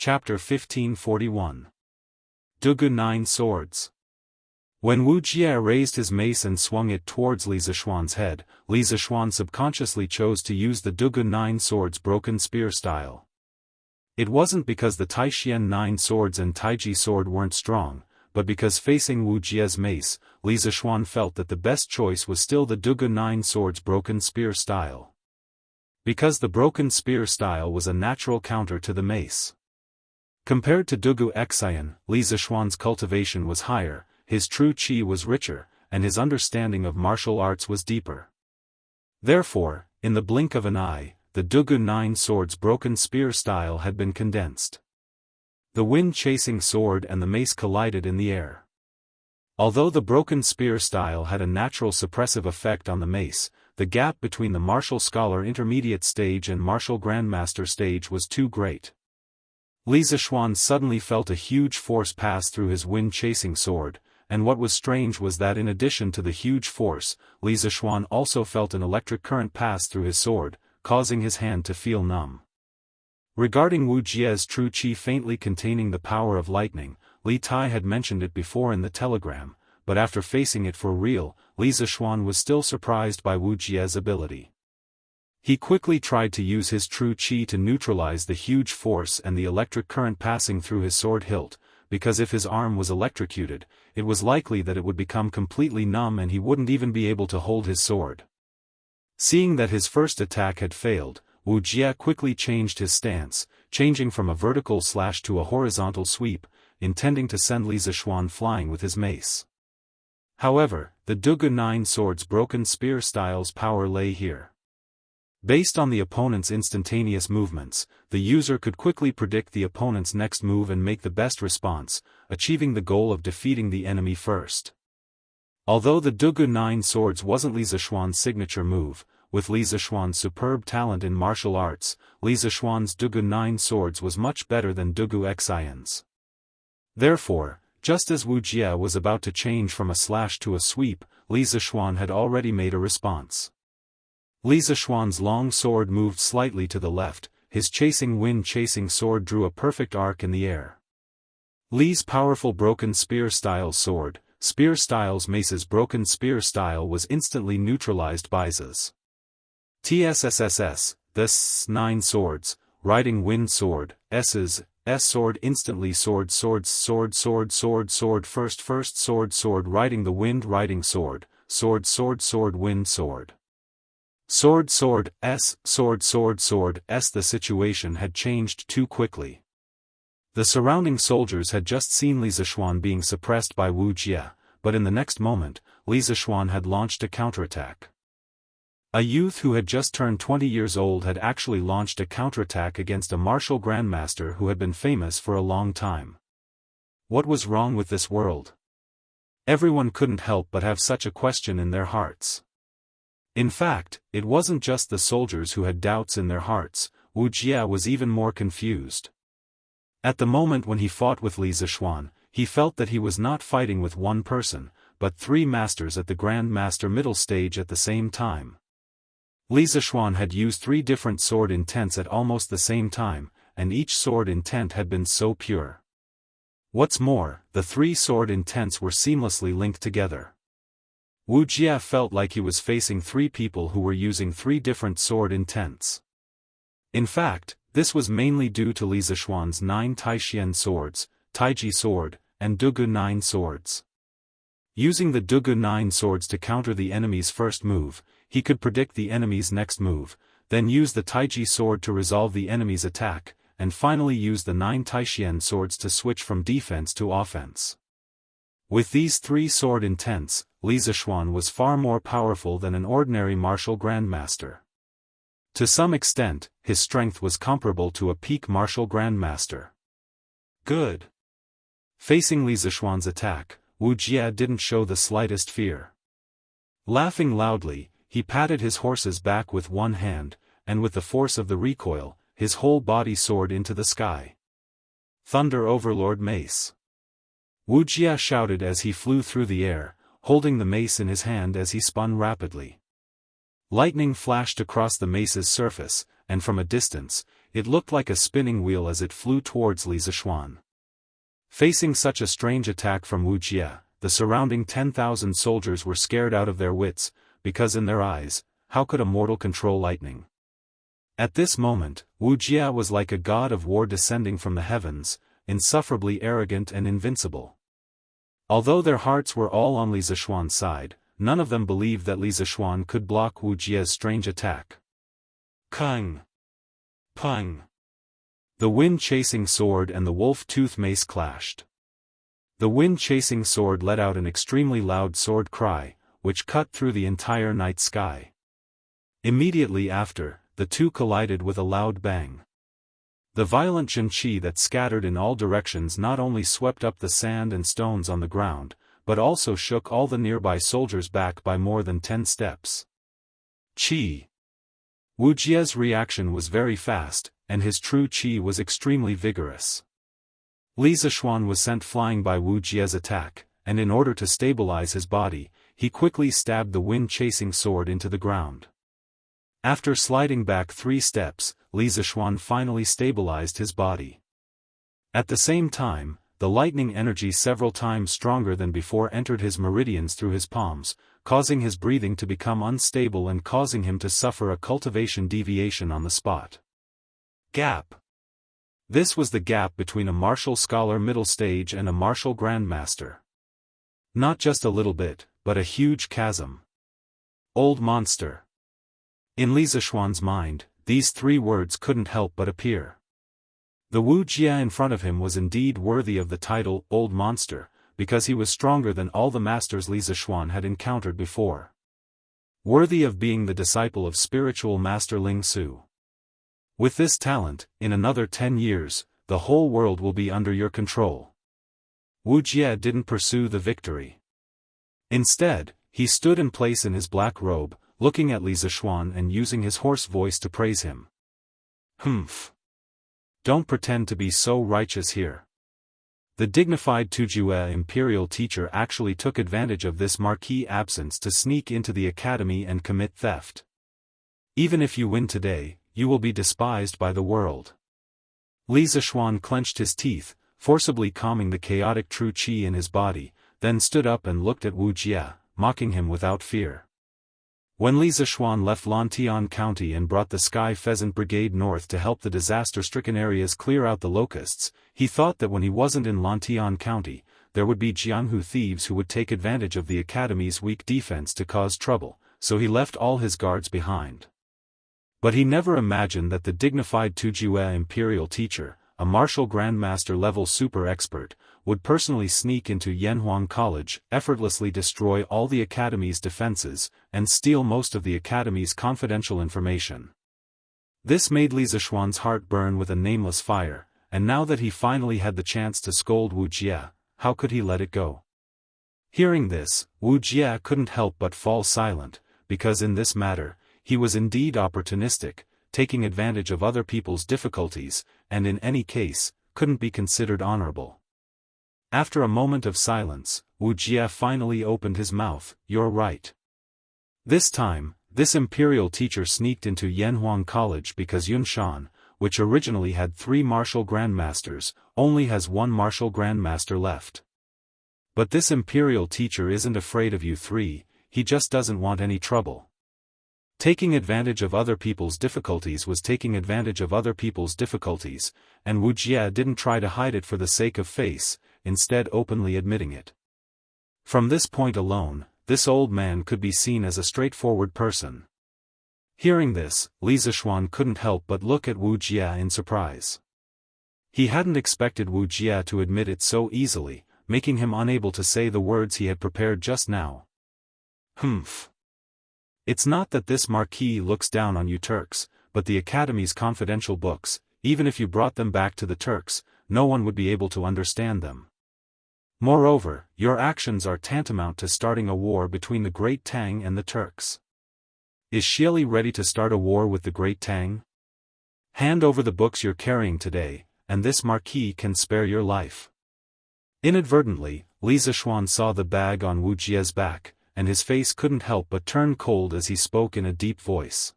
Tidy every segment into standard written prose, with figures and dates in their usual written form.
Chapter 1541. Dugu 9 Swords. When Wu Jie raised his mace and swung it towards Li Zishuan's head, Li Zishuan subconsciously chose to use the Dugu 9 Swords broken spear style. It wasn't because the Taishian 9 Swords and Taiji sword weren't strong, but because facing Wu Jie's mace, Li Zishuan felt that the best choice was still the Dugu 9 Swords broken spear style. Because the broken spear style was a natural counter to the mace. Compared to Dugu Xianxia, Li Zishuan's cultivation was higher, his true qi was richer, and his understanding of martial arts was deeper. Therefore, in the blink of an eye, the Dugu 9 Swords broken spear style had been condensed. The wind-chasing sword and the mace collided in the air. Although the broken spear style had a natural suppressive effect on the mace, the gap between the martial scholar intermediate stage and martial grandmaster stage was too great. Li Zishuan suddenly felt a huge force pass through his wind-chasing sword, and what was strange was that in addition to the huge force, Li Zishuan also felt an electric current pass through his sword, causing his hand to feel numb. Regarding Wu Jie's true qi faintly containing the power of lightning, Li Tai had mentioned it before in the telegram, but after facing it for real, Li Zishuan was still surprised by Wu Jie's ability. He quickly tried to use his true qi to neutralize the huge force and the electric current passing through his sword hilt, because if his arm was electrocuted, it was likely that it would become completely numb and he wouldn't even be able to hold his sword. Seeing that his first attack had failed, Wu Jie quickly changed his stance, changing from a vertical slash to a horizontal sweep, intending to send Li Zishuan flying with his mace. However, the Dugu 9 Swords broken spear style's power lay here. Based on the opponent's instantaneous movements, the user could quickly predict the opponent's next move and make the best response, achieving the goal of defeating the enemy first. Although the Dugu 9 Swords wasn't Li Zishuan's signature move, with Li Zishuan's superb talent in martial arts, Li Zishuan's Dugu 9 Swords was much better than Dugu Xianxia's. Therefore, just as Wu Jie was about to change from a slash to a sweep, Li Zishuan had already made a response. Li Zishuan's long sword moved slightly to the left, his chasing wind-chasing sword drew a perfect arc in the air. Li's powerful broken spear style sword, spear style's mace's broken spear style was instantly neutralized by Z's. TSSSS, this 9 Swords, riding wind sword, S's, S sword instantly sword sword sword sword sword sword first sword sword riding the wind riding sword, sword sword sword wind sword. Sword sword, S, sword sword sword, S. The situation had changed too quickly. The surrounding soldiers had just seen Li Zishuan being suppressed by Wu Jie, but in the next moment, Li Zishuan had launched a counterattack. A youth who had just turned 20 years old had actually launched a counterattack against a martial grandmaster who had been famous for a long time. What was wrong with this world? Everyone couldn't help but have such a question in their hearts. In fact, it wasn't just the soldiers who had doubts in their hearts, Wu Jie was even more confused. At the moment when he fought with Li Zishuan, he felt that he was not fighting with one person, but 3 masters at the Grand Master middle stage at the same time. Li Zishuan had used 3 different sword intents at almost the same time, and each sword intent had been so pure. What's more, the 3 sword intents were seamlessly linked together. Wu Jie felt like he was facing 3 people who were using 3 different sword intents. In fact, this was mainly due to Li Zishuan's 9 Taishian swords, Taiji sword, and Dugu 9 swords. Using the Dugu 9 swords to counter the enemy's first move, he could predict the enemy's next move, then use the Taiji sword to resolve the enemy's attack, and finally use the 9 Taishian swords to switch from defense to offense. With these 3 sword intents, Li Zishuan was far more powerful than an ordinary martial grandmaster. To some extent, his strength was comparable to a peak martial grandmaster. Good. Facing Li Zishuan's attack, Wu Jie didn't show the slightest fear. Laughing loudly, he patted his horse's back with one hand, and with the force of the recoil, his whole body soared into the sky. Thunder Overlord Mace. Wu Jie shouted as he flew through the air, holding the mace in his hand as he spun rapidly. Lightning flashed across the mace's surface, and from a distance, it looked like a spinning wheel as it flew towards Li Zishuan. Facing such a strange attack from Wuxia, the surrounding 10,000 soldiers were scared out of their wits, because in their eyes, how could a mortal control lightning? At this moment, Wuxia was like a god of war descending from the heavens, insufferably arrogant and invincible. Although their hearts were all on Li Zishuan's side, none of them believed that Li Zishuan could block Wuxia's strange attack. Kung! Pung! The wind-chasing sword and the wolf-tooth mace clashed. The wind-chasing sword let out an extremely loud sword cry, which cut through the entire night sky. Immediately after, the two collided with a loud bang. The violent zhenqi that scattered in all directions not only swept up the sand and stones on the ground, but also shook all the nearby soldiers back by more than 10 steps. Qi. Wuxia's reaction was very fast, and his true qi was extremely vigorous. Li Zishuan was sent flying by Wuxia's attack, and in order to stabilize his body, he quickly stabbed the wind-chasing sword into the ground. After sliding back 3 steps, Li Zishuan finally stabilized his body. At the same time, the lightning energy several times stronger than before entered his meridians through his palms, causing his breathing to become unstable and causing him to suffer a cultivation deviation on the spot. Gap. This was the gap between a martial scholar middle stage and a martial grandmaster. Not just a little bit, but a huge chasm. Old monster. In Li Zishuan's mind, these 3 words couldn't help but appear. The Wuxia in front of him was indeed worthy of the title Old Monster, because he was stronger than all the masters Li Zishuan had encountered before. Worthy of being the disciple of spiritual master Ling Su. With this talent, in another 10 years, the whole world will be under your control. Wuxia didn't pursue the victory. Instead, he stood in place in his black robe, looking at Li Zishuan and using his hoarse voice to praise him. Humph. Don't pretend to be so righteous here. The dignified Tujue imperial teacher actually took advantage of this marquee absence to sneak into the academy and commit theft. Even if you win today, you will be despised by the world. Li Zishuan clenched his teeth, forcibly calming the chaotic true qi in his body, then stood up and looked at Wuxia, mocking him without fear. When Li Zishuan left Lantian County and brought the Sky Pheasant Brigade north to help the disaster-stricken areas clear out the locusts, he thought that when he wasn't in Lantian County, there would be Jianghu thieves who would take advantage of the academy's weak defense to cause trouble, so he left all his guards behind. But he never imagined that the dignified Tujue imperial teacher, a martial grandmaster-level super expert, would personally sneak into Yanhuang College, effortlessly destroy all the academy's defenses, and steal most of the academy's confidential information. This made Li Zishuan's heart burn with a nameless fire, and now that he finally had the chance to scold Wuxia, how could he let it go? Hearing this, Wuxia couldn't help but fall silent, because in this matter, he was indeed opportunistic, taking advantage of other people's difficulties, and in any case, couldn't be considered honorable. After a moment of silence, Wuxia finally opened his mouth. "You're right. This time, this imperial teacher sneaked into Yanhuang College because Yunshan, which originally had 3 martial grandmasters, only has 1 martial grandmaster left. But this imperial teacher isn't afraid of you 3, he just doesn't want any trouble." Taking advantage of other people's difficulties was taking advantage of other people's difficulties, and Wuxia didn't try to hide it for the sake of face, instead openly admitting it. From this point alone, this old man could be seen as a straightforward person. Hearing this, Li Zishuan couldn't help but look at Wuxia in surprise. He hadn't expected Wuxia to admit it so easily, making him unable to say the words he had prepared just now. Humph. It's not that this marquis looks down on you Turks, but the Academy's confidential books, even if you brought them back to the Turks, no one would be able to understand them. Moreover, your actions are tantamount to starting a war between the Great Tang and the Turks. Is Xieli ready to start a war with the Great Tang? Hand over the books you're carrying today, and this marquis can spare your life. Inadvertently, Li Zishuan saw the bag on Wuxia's back, and his face couldn't help but turn cold as he spoke in a deep voice.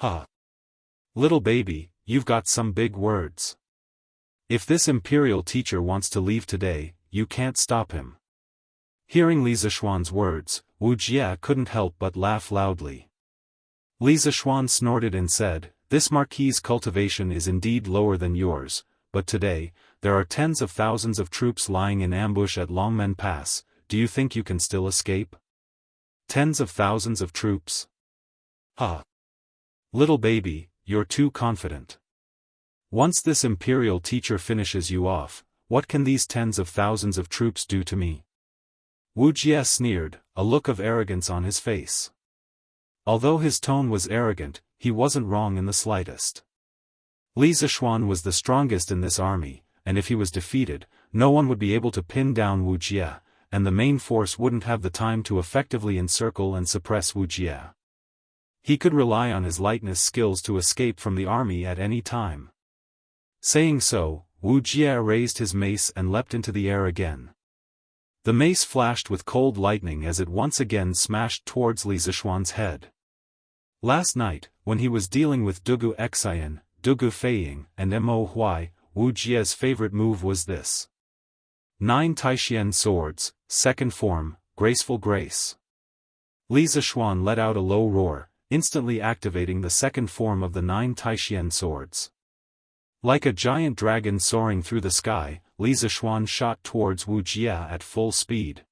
"Ha! Little baby, you've got some big words. If this imperial teacher wants to leave today, you can't stop him." Hearing Li Zishuan's words, Wu Jie couldn't help but laugh loudly. Li Zishuan snorted and said, "This marquis's cultivation is indeed lower than yours, but today, there are tens of thousands of troops lying in ambush at Longmen Pass. Do you think you can still escape? Tens of thousands of troops? Ha! Little baby, you're too confident. Once this imperial teacher finishes you off, what can these tens of thousands of troops do to me?" Wu Jie sneered, a look of arrogance on his face. Although his tone was arrogant, he wasn't wrong in the slightest. Li Zishuan was the strongest in this army, and if he was defeated, no one would be able to pin down Wu Jie, and the main force wouldn't have the time to effectively encircle and suppress Wu Jie. He could rely on his lightness skills to escape from the army at any time. Saying so, Wu Jie raised his mace and leapt into the air again. The mace flashed with cold lightning as it once again smashed towards Li Zishuan's head. Last night, when he was dealing with Dugu Xian, Dugu Feiying, and Mo Huai, Wu Jie's favorite move was this. 9 Taishian swords, second form, graceful grace. Li Zishuan let out a low roar, instantly activating the second form of the 9 Taishian swords. Like a giant dragon soaring through the sky, Li Zishuan shot towards Wu Jie at full speed.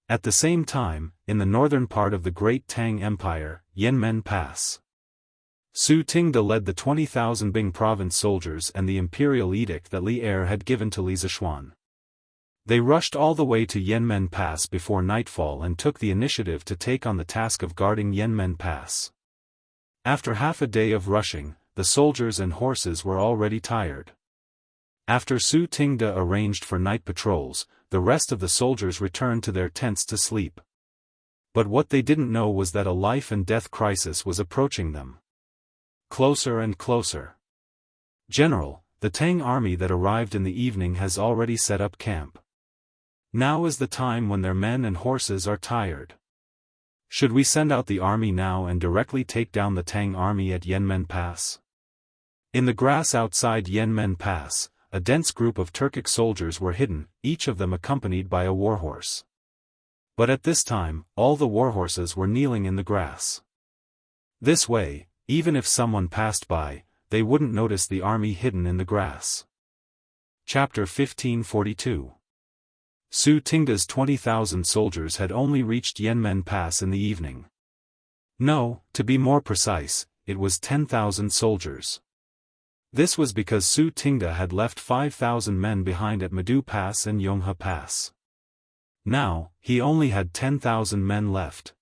At the same time, in the northern part of the Great Tang Empire, Yanmen Pass, Su Tingde led the 20,000 Bing province soldiers and the imperial edict that Li Er had given to Li Zishuan. They rushed all the way to Yanmen Pass before nightfall and took the initiative to take on the task of guarding Yanmen Pass. After half a day of rushing, the soldiers and horses were already tired. After Su Tingde arranged for night patrols, the rest of the soldiers returned to their tents to sleep. But what they didn't know was that a life-and-death crisis was approaching them. Closer and closer. "General, the Tang army that arrived in the evening has already set up camp. Now is the time when their men and horses are tired. Should we send out the army now and directly take down the Tang army at Yanmen Pass?" In the grass outside Yanmen Pass, a dense group of Turkic soldiers were hidden, each of them accompanied by a warhorse. But at this time, all the warhorses were kneeling in the grass. This way, even if someone passed by, they wouldn't notice the army hidden in the grass. Chapter 1542. Su Tingde's 20,000 soldiers had only reached Yanmen Pass in the evening. No, to be more precise, it was 10,000 soldiers. This was because Su Tingde had left 5,000 men behind at Madu Pass and Yonghe Pass. Now, he only had 10,000 men left.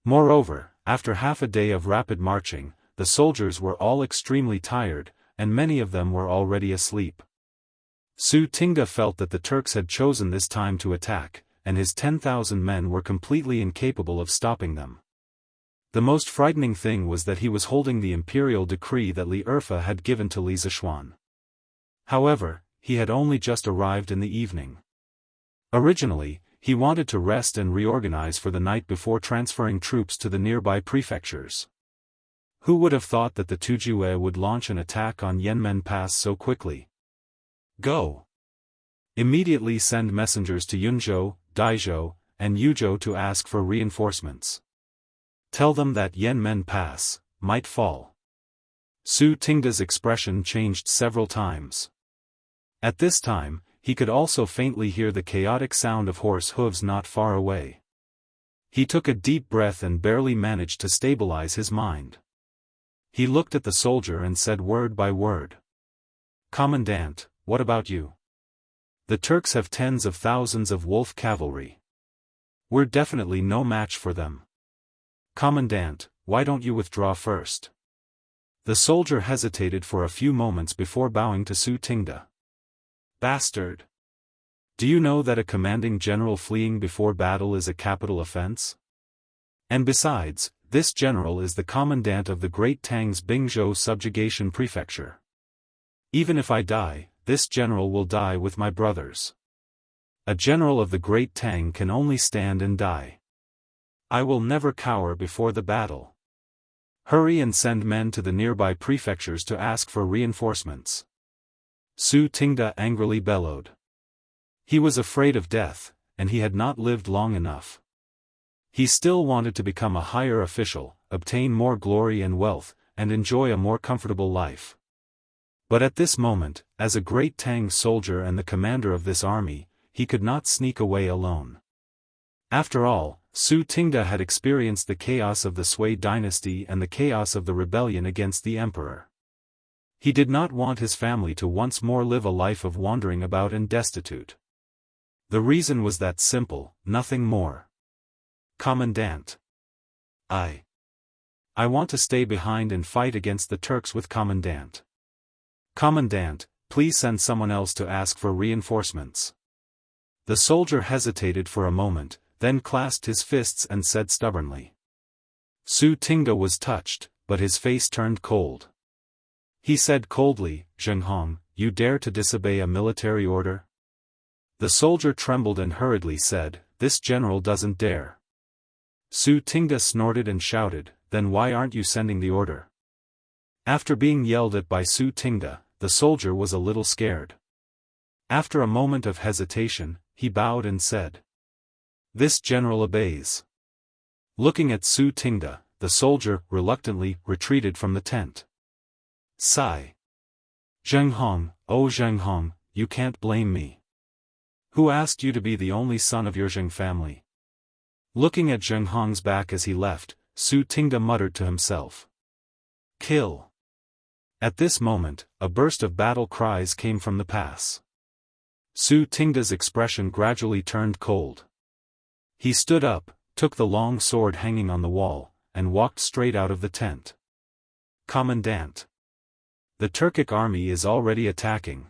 Moreover, after half a day of rapid marching, the soldiers were all extremely tired, and many of them were already asleep. Su Tingde felt that the Turks had chosen this time to attack, and his 10,000 men were completely incapable of stopping them. The most frightening thing was that he was holding the imperial decree that Li Erfa had given to Li Zishuan. However, he had only just arrived in the evening. Originally, he wanted to rest and reorganize for the night before transferring troops to the nearby prefectures. Who would have thought that the Tujue would launch an attack on Yanmen Pass so quickly? Go! Immediately send messengers to Yunzhou, Daizhou, and Yuzhou to ask for reinforcements. Tell them that Yanmen Pass might fall. Su Tingde's expression changed several times. At this time, he could also faintly hear the chaotic sound of horse hooves not far away. He took a deep breath and barely managed to stabilize his mind. He looked at the soldier and said word by word. "Commandant, what about you? The Turks have tens of thousands of wolf cavalry. We're definitely no match for them. Commandant, why don't you withdraw first?" The soldier hesitated for a few moments before bowing to Su Tingde. "Bastard! Do you know that a commanding general fleeing before battle is a capital offense? And besides, this general is the commandant of the Great Tang's Bingzhou subjugation prefecture. Even if I die, this general will die with my brothers. A general of the Great Tang can only stand and die. I will never cower before the battle." Hurry and send men to the nearby prefectures to ask for reinforcements. Su Tingda angrily bellowed. He was afraid of death, and he had not lived long enough. He still wanted to become a higher official, obtain more glory and wealth, and enjoy a more comfortable life. But at this moment, as a great Tang soldier and the commander of this army, he could not sneak away alone. After all, Su Tingda had experienced the chaos of the Sui dynasty and the chaos of the rebellion against the emperor. He did not want his family to once more live a life of wandering about and destitute. The reason was that simple, nothing more. Commandant. I want to stay behind and fight against the Turks with Commandant. Commandant, please send someone else to ask for reinforcements. The soldier hesitated for a moment, then clasped his fists and said stubbornly. Su Tingda was touched, but his face turned cold. He said coldly, Jianghu, you dare to disobey a military order? The soldier trembled and hurriedly said, this general doesn't dare. Su Tingda snorted and shouted, then why aren't you sending the order? After being yelled at by Su Tingda, the soldier was a little scared. After a moment of hesitation, he bowed and said, this general obeys. Looking at Su Tingda, the soldier, reluctantly, retreated from the tent. Sigh. Jianghu, oh Jianghu, you can't blame me. Who asked you to be the only son of your Jiang family? Looking at Jianghu's back as he left, Su Tingda muttered to himself. Kill. At this moment, a burst of battle cries came from the pass. Su Tingda's expression gradually turned cold. He stood up, took the long sword hanging on the wall, and walked straight out of the tent. Commandant. The Turkic army is already attacking.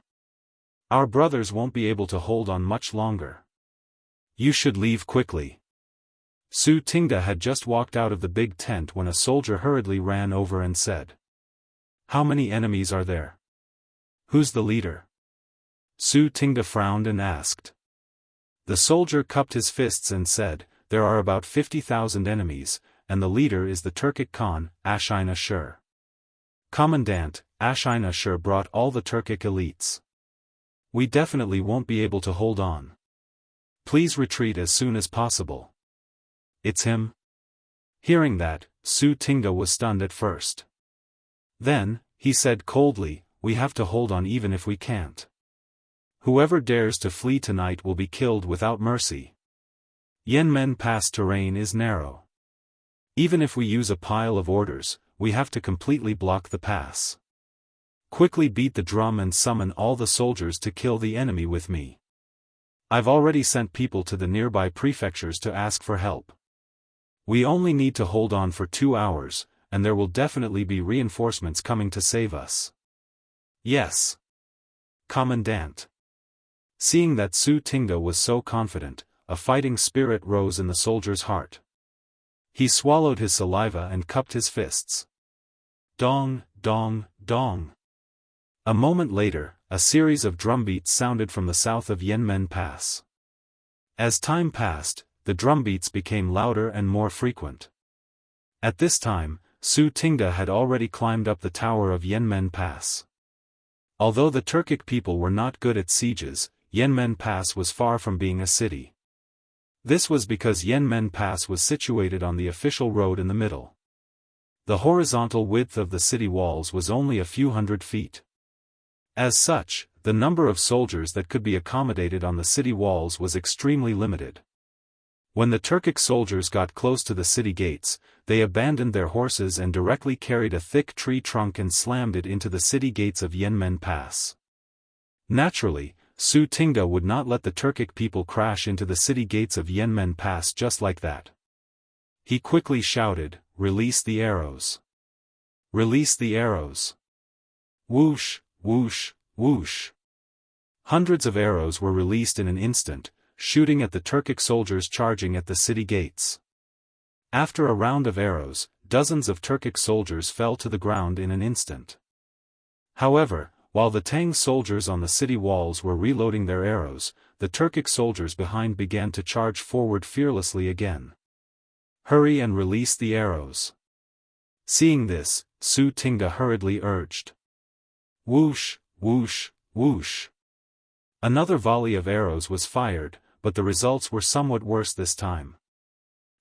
Our brothers won't be able to hold on much longer. You should leave quickly. Su Tingda had just walked out of the big tent when a soldier hurriedly ran over and said. How many enemies are there? Who's the leader? Su Tingda frowned and asked. The soldier cupped his fists and said, there are about 50,000 enemies, and the leader is the Turkic Khan, Ashina Shur. Commandant, Ashina Shur brought all the Turkic elites. We definitely won't be able to hold on. Please retreat as soon as possible. It's him? Hearing that, Su Tingda was stunned at first. Then, he said coldly, we have to hold on even if we can't. Whoever dares to flee tonight will be killed without mercy. Yanmen Pass terrain is narrow. Even if we use a pile of orders, we have to completely block the pass. Quickly beat the drum and summon all the soldiers to kill the enemy with me. I've already sent people to the nearby prefectures to ask for help. We only need to hold on for 2 hours, and there will definitely be reinforcements coming to save us. Yes. Commandant. Seeing that Su Tingda was so confident, a fighting spirit rose in the soldier's heart. He swallowed his saliva and cupped his fists. Dong, dong, dong. A moment later, a series of drumbeats sounded from the south of Yanmen Pass. As time passed, the drumbeats became louder and more frequent. At this time, Su Tingda had already climbed up the tower of Yanmen Pass. Although the Turkic people were not good at sieges, Yanmen Pass was far from being a city. This was because Yanmen Pass was situated on the official road in the middle. The horizontal width of the city walls was only a few hundred feet. As such, the number of soldiers that could be accommodated on the city walls was extremely limited. When the Turkic soldiers got close to the city gates, they abandoned their horses and directly carried a thick tree trunk and slammed it into the city gates of Yanmen Pass. Naturally, Su Tingda would not let the Turkic people crash into the city gates of Yanmen Pass just like that. He quickly shouted, "Release the arrows! Release the arrows!" Whoosh, whoosh, whoosh. Hundreds of arrows were released in an instant, shooting at the Turkic soldiers charging at the city gates. After a round of arrows, dozens of Turkic soldiers fell to the ground in an instant. However, while the Tang soldiers on the city walls were reloading their arrows, the Turkic soldiers behind began to charge forward fearlessly again. Hurry and release the arrows. Seeing this, Su Tingda hurriedly urged. Whoosh, whoosh, whoosh. Another volley of arrows was fired, but the results were somewhat worse this time.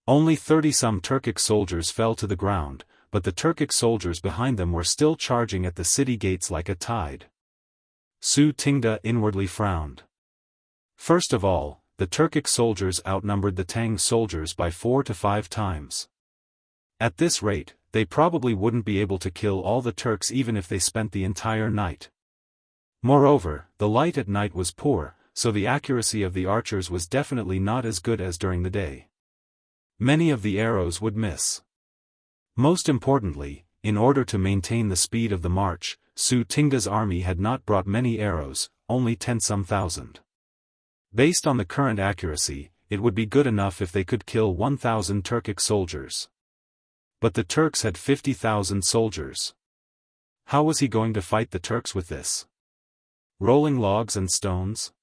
Only 30-some Turkic soldiers fell to the ground, but the Turkic soldiers behind them were still charging at the city gates like a tide. Su Tingda inwardly frowned. First of all, the Turkic soldiers outnumbered the Tang soldiers by 4 to 5 times. At this rate, they probably wouldn't be able to kill all the Turks even if they spent the entire night. Moreover, the light at night was poor, so the accuracy of the archers was definitely not as good as during the day. Many of the arrows would miss. Most importantly, in order to maintain the speed of the march, Su Tingda's army had not brought many arrows, only 10-some thousand. Based on the current accuracy, it would be good enough if they could kill 1,000 Turkic soldiers. But the Turks had 50,000 soldiers. How was he going to fight the Turks with this? Rolling logs and stones?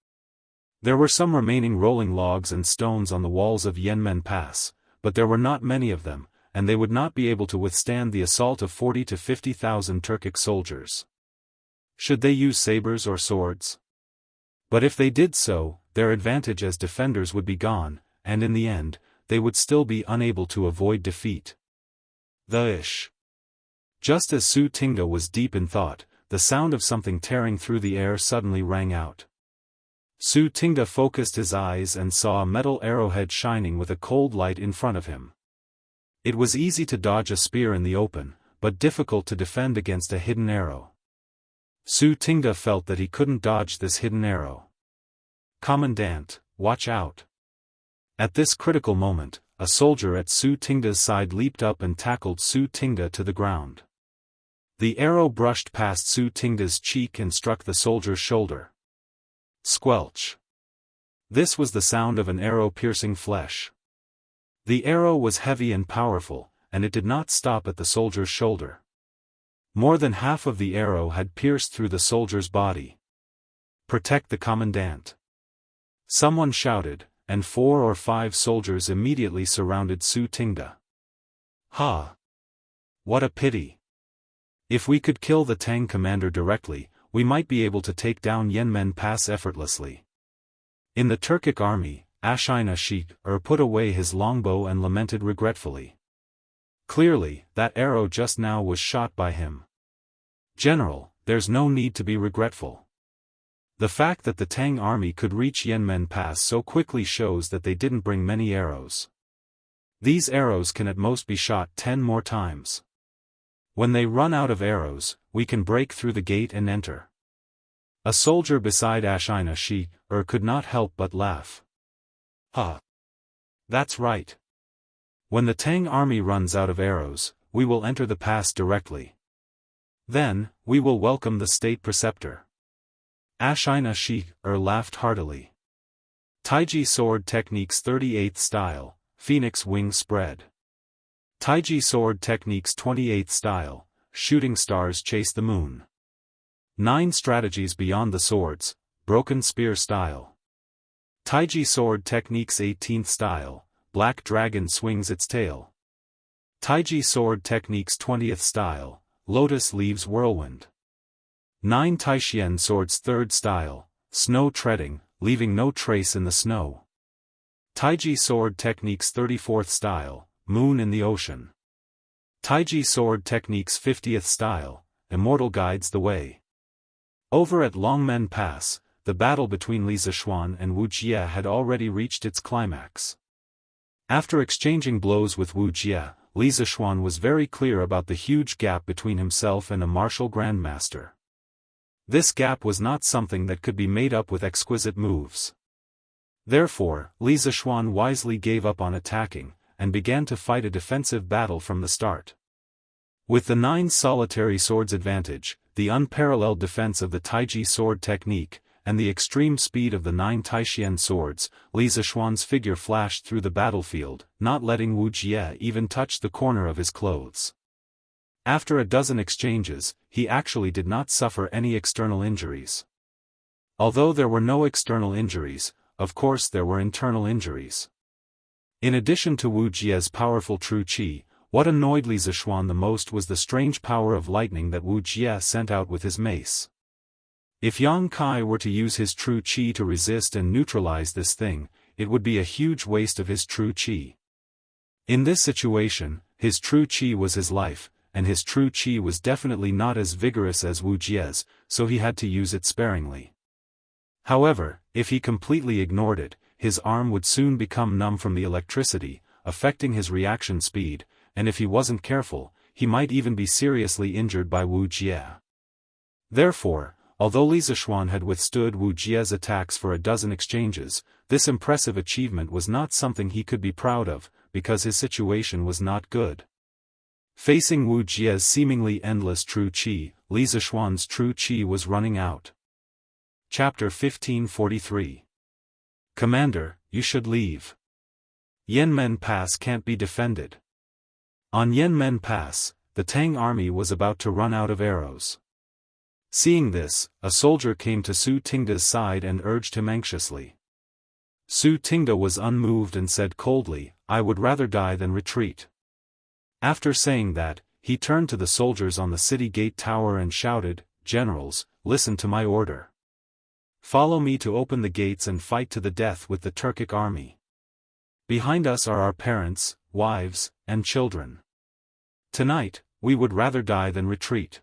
There were some remaining rolling logs and stones on the walls of Yanmen Pass, but there were not many of them, and they would not be able to withstand the assault of 40 to 50,000 Turkic soldiers. Should they use sabers or swords? But if they did so, their advantage as defenders would be gone, and in the end, they would still be unable to avoid defeat. Just as Su Tingda was deep in thought, the sound of something tearing through the air suddenly rang out. Su Tingda focused his eyes and saw a metal arrowhead shining with a cold light in front of him. It was easy to dodge a spear in the open, but difficult to defend against a hidden arrow. Su Tingda felt that he couldn't dodge this hidden arrow. "Commandant, watch out." At this critical moment, a soldier at Su Tingda's side leaped up and tackled Su Tingda to the ground. The arrow brushed past Su Tingda's cheek and struck the soldier's shoulder. Squelch. This was the sound of an arrow piercing flesh. The arrow was heavy and powerful, and it did not stop at the soldier's shoulder. More than half of the arrow had pierced through the soldier's body. "Protect the commandant." Someone shouted, and 4 or 5 soldiers immediately surrounded Su Tingda. "Ha! What a pity. If we could kill the Tang commander directly, we might be able to take down Yanmen Pass effortlessly." In the Turkic army, Ashina Sheikh put away his longbow and lamented regretfully. Clearly, that arrow just now was shot by him. "General, there's no need to be regretful. The fact that the Tang army could reach Yanmen Pass so quickly shows that they didn't bring many arrows. These arrows can at most be shot 10 more times. When they run out of arrows, we can break through the gate and enter." A soldier beside Ashina Sheikh could not help but laugh. "Ha! That's right. When the Tang army runs out of arrows, we will enter the pass directly. Then, we will welcome the state preceptor." Ashina Sheikh laughed heartily. Taiji sword techniques 38th style, Phoenix wing spread. Taiji sword techniques 28th style, shooting stars chase the moon. 9 strategies beyond the swords, broken spear style. Taiji sword techniques 18th style, black dragon swings its tail. Taiji sword techniques 20th style, lotus leaves whirlwind. 9 Taishian swords 3rd style, snow treading, leaving no trace in the snow. Taiji sword techniques 34th style, moon in the ocean. Taiji sword techniques 50th style, Immortal guides the way. Over at Longmen Pass, the battle between Li Zishuan and Wuxia had already reached its climax. After exchanging blows with Wuxia, Li Zishuan was very clear about the huge gap between himself and a martial grandmaster. This gap was not something that could be made up with exquisite moves. Therefore, Li Zishuan wisely gave up on attacking, and began to fight a defensive battle from the start. With the 9 solitary swords advantage, the unparalleled defense of the Taiji sword technique, and the extreme speed of the 9 Taishian swords, Li Zishuan's figure flashed through the battlefield, not letting Wuxia even touch the corner of his clothes. After a dozen exchanges, he actually did not suffer any external injuries. Although there were no external injuries, of course there were internal injuries. In addition to Wuxia's powerful true qi, What annoyed Li Zixuan the most was the strange power of lightning that Wu Jie sent out with his mace. If Yang Kai were to use his true qi to resist and neutralize this thing, it would be a huge waste of his true qi. In this situation, his true qi was his life, and his true qi was definitely not as vigorous as Wu Jie's, so he had to use it sparingly. However, if he completely ignored it, his arm would soon become numb from the electricity, affecting his reaction speed, and if he wasn't careful, he might even be seriously injured by Wu Jie. Therefore, although Li Zixuan had withstood Wu Jie's attacks for a dozen exchanges, this impressive achievement was not something he could be proud of, because his situation was not good. Facing Wu Jie's seemingly endless true qi, Li Zixuan's true qi was running out. Chapter 1543. Commander, you should leave. Yanmen Pass can't be defended. On Yanmen Pass, the Tang army was about to run out of arrows. Seeing this, a soldier came to Su Tingda's side and urged him anxiously. Su Tingda was unmoved and said coldly, "I would rather die than retreat." After saying that, he turned to the soldiers on the city gate tower and shouted, "Generals, listen to my order. Follow me to open the gates and fight to the death with the Turkic army. Behind us are our parents, wives, and children. Tonight, we would rather die than retreat."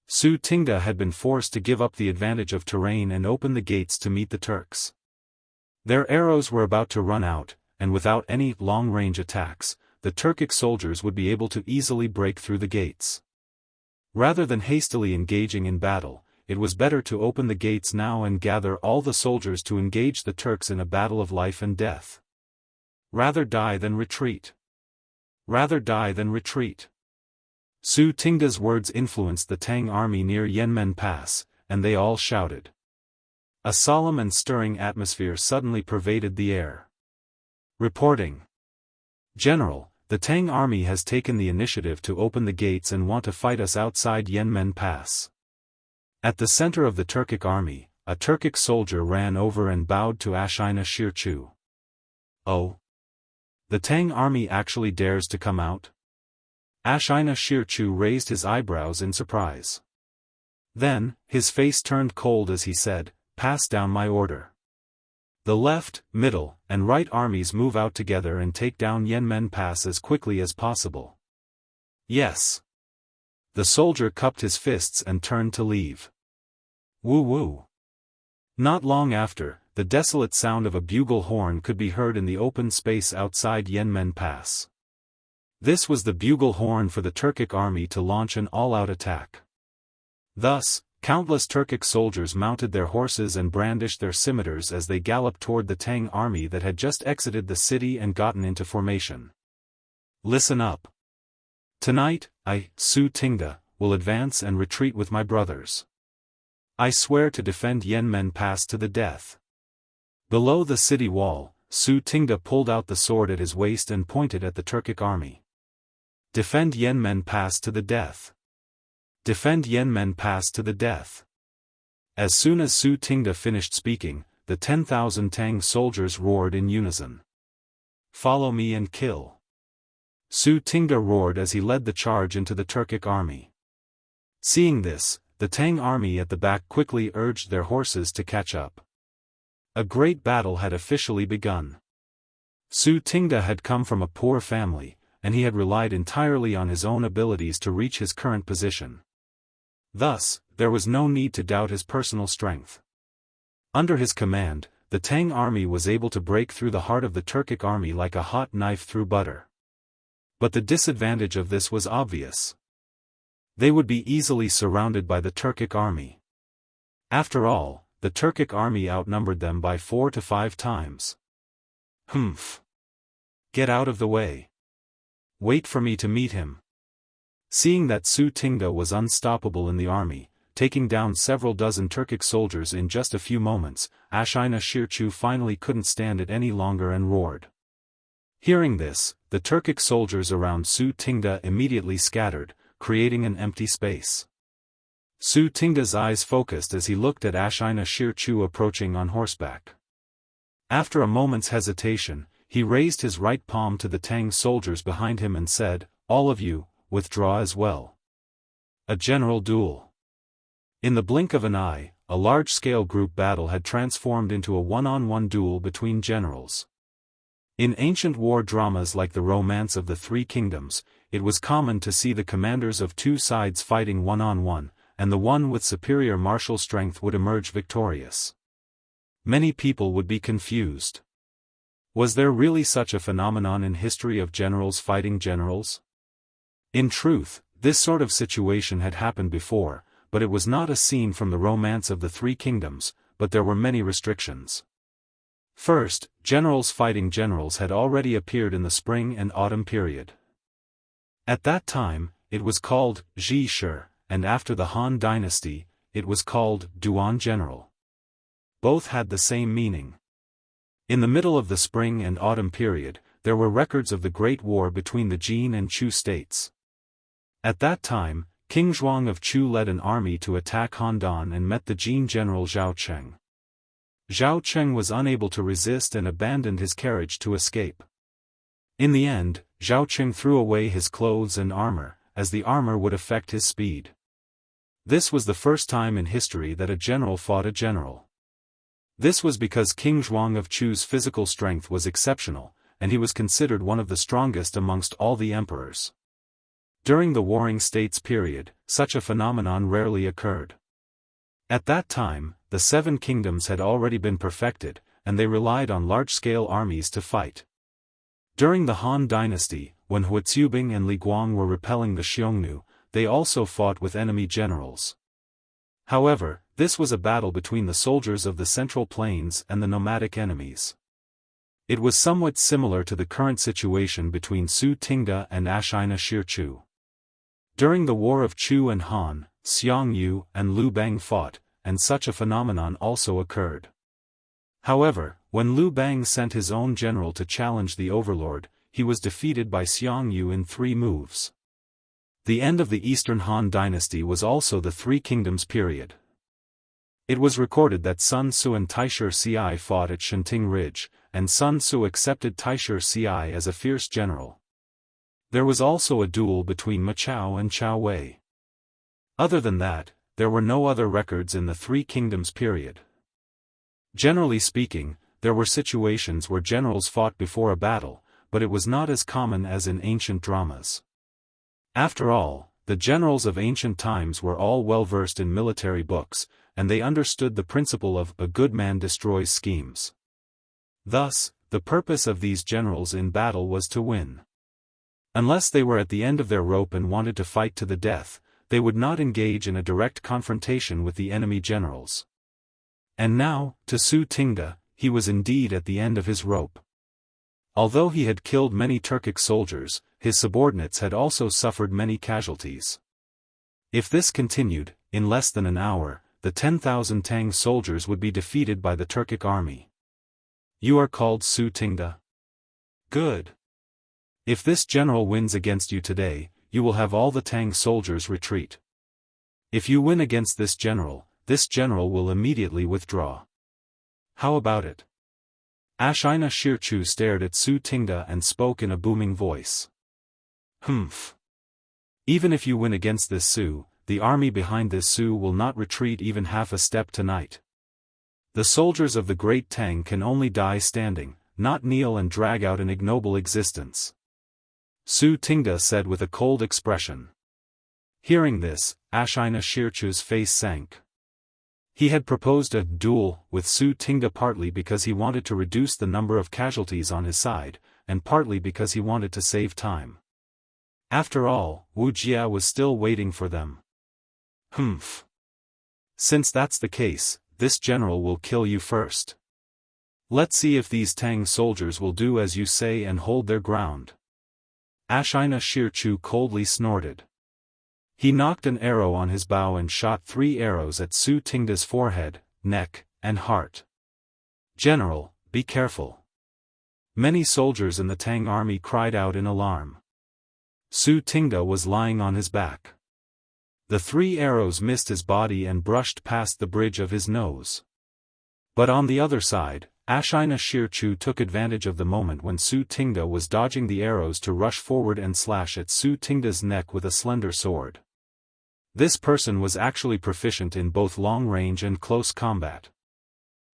Su Tingda had been forced to give up the advantage of terrain and open the gates to meet the Turks. Their arrows were about to run out, and without any long-range attacks, the Turkic soldiers would be able to easily break through the gates. Rather than hastily engaging in battle, it was better to open the gates now and gather all the soldiers to engage the Turks in a battle of life and death. Rather die than retreat. Rather die than retreat. Su Tingda's words influenced the Tang army near Yanmen Pass, and they all shouted. A solemn and stirring atmosphere suddenly pervaded the air. Reporting. General, the Tang army has taken the initiative to open the gates and want to fight us outside Yanmen Pass. At the center of the Turkic army, a Turkic soldier ran over and bowed to Ashina Shirchu. Oh! The Tang army actually dares to come out? Ashina Shirchu raised his eyebrows in surprise. Then, his face turned cold as he said, "Pass down my order. The left, middle, and right armies move out together and take down Yanmen Pass as quickly as possible." Yes. The soldier cupped his fists and turned to leave. Woo woo. Not long after, the desolate sound of a bugle horn could be heard in the open space outside Yanmen Pass. This was the bugle horn for the Turkic army to launch an all-out attack. Thus, countless Turkic soldiers mounted their horses and brandished their scimitars as they galloped toward the Tang army that had just exited the city and gotten into formation. Listen up. Tonight, I, Su Tingda, will advance and retreat with my brothers. I swear to defend Yanmen Pass to the death. Below the city wall, Su Tingda pulled out the sword at his waist and pointed at the Turkic army. Defend Yanmen Pass to the death. Defend Yanmen Pass to the death. As soon as Su Tingda finished speaking, the 10,000 Tang soldiers roared in unison. Follow me and kill. Su Tingda roared as he led the charge into the Turkic army. Seeing this, the Tang army at the back quickly urged their horses to catch up. A great battle had officially begun. Su Tingda had come from a poor family, and he had relied entirely on his own abilities to reach his current position. Thus, there was no need to doubt his personal strength. Under his command, the Tang army was able to break through the heart of the Turkic army like a hot knife through butter. But the disadvantage of this was obvious. They would be easily surrounded by the Turkic army. After all, the Turkic army outnumbered them by 4 to 5 times. Humph. Get out of the way. Wait for me to meet him. Seeing that Su Tingda was unstoppable in the army, taking down several dozen Turkic soldiers in just a few moments, Ashina Shirchu finally couldn't stand it any longer and roared. Hearing this, the Turkic soldiers around Su Tingda immediately scattered, creating an empty space. Su Tingda's eyes focused as he looked at Ashina Shirchu approaching on horseback. After a moment's hesitation, he raised his right palm to the Tang soldiers behind him and said, all of you, withdraw as well. A general duel. In the blink of an eye, a large-scale group battle had transformed into a one-on-one duel between generals. In ancient war dramas like the Romance of the Three Kingdoms, it was common to see the commanders of two sides fighting one-on-one, and the one with superior martial strength would emerge victorious. Many people would be confused. Was there really such a phenomenon in history of generals fighting generals? In truth, this sort of situation had happened before, but it was not a scene from the Romance of the Three Kingdoms, but there were many restrictions. First, generals fighting generals had already appeared in the spring and autumn period. At that time, it was called Ji Shi, and after the Han Dynasty, it was called Duan General. Both had the same meaning. In the middle of the spring and autumn period, there were records of the Great War between the Jin and Chu states. At that time, King Zhuang of Chu led an army to attack Handan and met the Jin general Zhao Cheng. Zhao Cheng was unable to resist and abandoned his carriage to escape. In the end, Zhao Cheng threw away his clothes and armor, as the armor would affect his speed. This was the first time in history that a general fought a general. This was because King Zhuang of Chu's physical strength was exceptional, and he was considered one of the strongest amongst all the emperors. During the Warring States period, such a phenomenon rarely occurred. At that time, the Seven Kingdoms had already been perfected, and they relied on large-scale armies to fight. During the Han Dynasty, when Huizubing and Li Guang were repelling the Xiongnu, they also fought with enemy generals. However, this was a battle between the soldiers of the Central Plains and the nomadic enemies. It was somewhat similar to the current situation between Su Tingda and Ashina Shirchu. During the War of Chu and Han, Xiang Yu and Liu Bang fought, and such a phenomenon also occurred. However, when Liu Bang sent his own general to challenge the overlord, he was defeated by Xiang Yu in 3 moves. The end of the Eastern Han Dynasty was also the Three Kingdoms period. It was recorded that Sun Tzu and Taishur Ci fought at Shenting Ridge, and Sun Tzu accepted Taishur Ci as a fierce general. There was also a duel between Ma Chao and Chao Wei. Other than that, there were no other records in the Three Kingdoms period. Generally speaking, there were situations where generals fought before a battle, but it was not as common as in ancient dramas. After all, the generals of ancient times were all well versed in military books, and they understood the principle of a good man destroys schemes. Thus, the purpose of these generals in battle was to win. Unless they were at the end of their rope and wanted to fight to the death, they would not engage in a direct confrontation with the enemy generals. And now, to Su Tingda, he was indeed at the end of his rope. Although he had killed many Turkic soldiers, his subordinates had also suffered many casualties. If this continued, in less than an hour, the 10,000 Tang soldiers would be defeated by the Turkic army. You are called Su Tingda? Good. If this general wins against you today, you will have all the Tang soldiers retreat. If you win against this general will immediately withdraw. How about it? Ashina Shirchu stared at Su Tingda and spoke in a booming voice. Humph. Even if you win against this Su, the army behind this Su will not retreat even half a step tonight. The soldiers of the Great Tang can only die standing, not kneel and drag out an ignoble existence. Su Tingda said with a cold expression. Hearing this, Ashina Shirchu's face sank. He had proposed a duel with Su Tingda partly because he wanted to reduce the number of casualties on his side, and partly because he wanted to save time. After all, Wu Jia was still waiting for them. Humph. Since that's the case, this general will kill you first. Let's see if these Tang soldiers will do as you say and hold their ground. Ashina Shirchu coldly snorted. He knocked an arrow on his bow and shot 3 arrows at Su Tingda's forehead, neck, and heart. General, be careful. Many soldiers in the Tang army cried out in alarm. Su Tingda was lying on his back. The 3 arrows missed his body and brushed past the bridge of his nose. But on the other side, Ashina Shirchu took advantage of the moment when Su Tingda was dodging the arrows to rush forward and slash at Su Tingda's neck with a slender sword. This person was actually proficient in both long-range and close combat.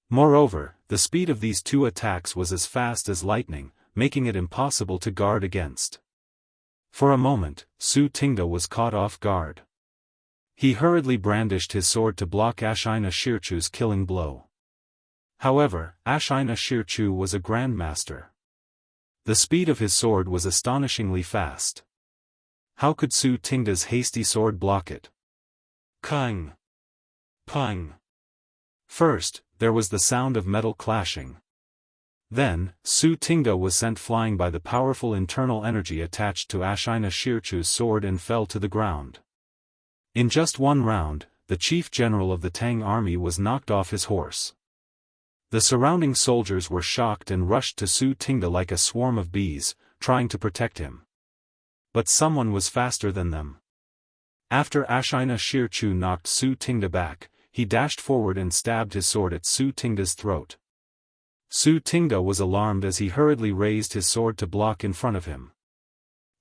Moreover, the speed of these two attacks was as fast as lightning, making it impossible to guard against. For a moment, Su Tingda was caught off guard. He hurriedly brandished his sword to block Ashina Shirchu's killing blow. However, Ashina Shirchu was a grandmaster. The speed of his sword was astonishingly fast. How could Su Tingda's hasty sword block it? Kung! Pung! First, there was the sound of metal clashing. Then, Su Tingda was sent flying by the powerful internal energy attached to Ashina Shirchu's sword and fell to the ground. In just one round, the chief general of the Tang army was knocked off his horse. The surrounding soldiers were shocked and rushed to Su Tingda like a swarm of bees, trying to protect him. But someone was faster than them. After Ashina Shirchu knocked Su Tingda back, he dashed forward and stabbed his sword at Su Tingda's throat. Su Tingda was alarmed as he hurriedly raised his sword to block in front of him.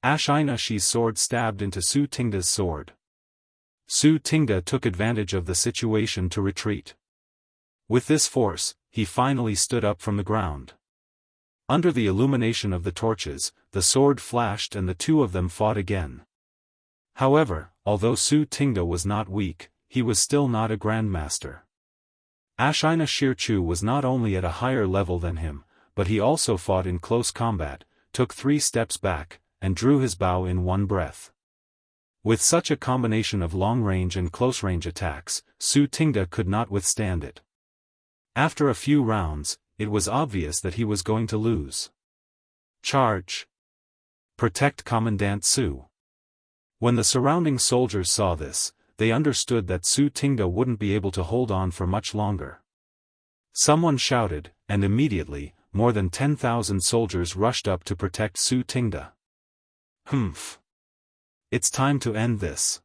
Ashina Shi's sword stabbed into Su Tingda's sword. Su Tingda took advantage of the situation to retreat. With this force, he finally stood up from the ground. Under the illumination of the torches, the sword flashed and the two of them fought again. However, although Su Tingda was not weak, he was still not a grandmaster. Ashina Shirchu was not only at a higher level than him, but he also fought in close combat, took 3 steps back, and drew his bow in one breath. With such a combination of long-range and close-range attacks, Su Tingda could not withstand it. After a few rounds, it was obvious that he was going to lose. Charge! Protect Commandant Su! When the surrounding soldiers saw this, they understood that Su Tingda wouldn't be able to hold on for much longer. Someone shouted, and immediately, more than 10,000 soldiers rushed up to protect Su Tingda. Humph! It's time to end this.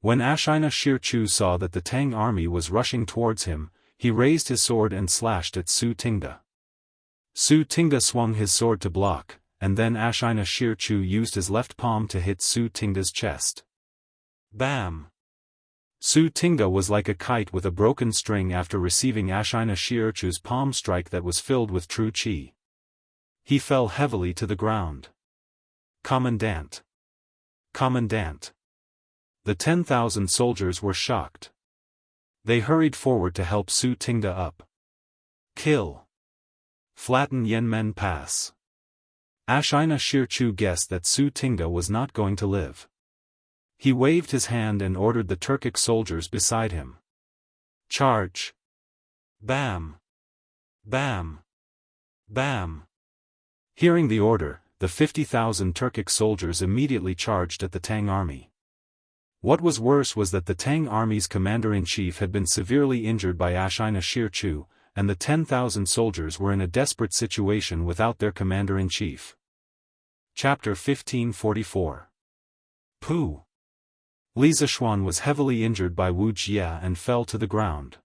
When Ashina Shirchu saw that the Tang army was rushing towards him, he raised his sword and slashed at Su Tingda. Su Tingda swung his sword to block, and then Ashina Shirchu used his left palm to hit Su Tingda's chest. Bam! Su Tingda was like a kite with a broken string after receiving Ashina Shirchu's palm strike that was filled with true qi. He fell heavily to the ground. Commandant! Commandant! The 10,000 soldiers were shocked. They hurried forward to help Su Tingda up. Kill! Flatten Yanmen Pass! Ashina Shirchu guessed that Su Tingda was not going to live. He waved his hand and ordered the Turkic soldiers beside him. Charge! Bam! Bam! Bam! Hearing the order, the 50,000 Turkic soldiers immediately charged at the Tang army. What was worse was that the Tang army's commander-in-chief had been severely injured by Ashina Shirchu, and the 10,000 soldiers were in a desperate situation without their commander-in-chief. Chapter 1544. Pooh! Li Zishuan was heavily injured by Wu Jie and fell to the ground.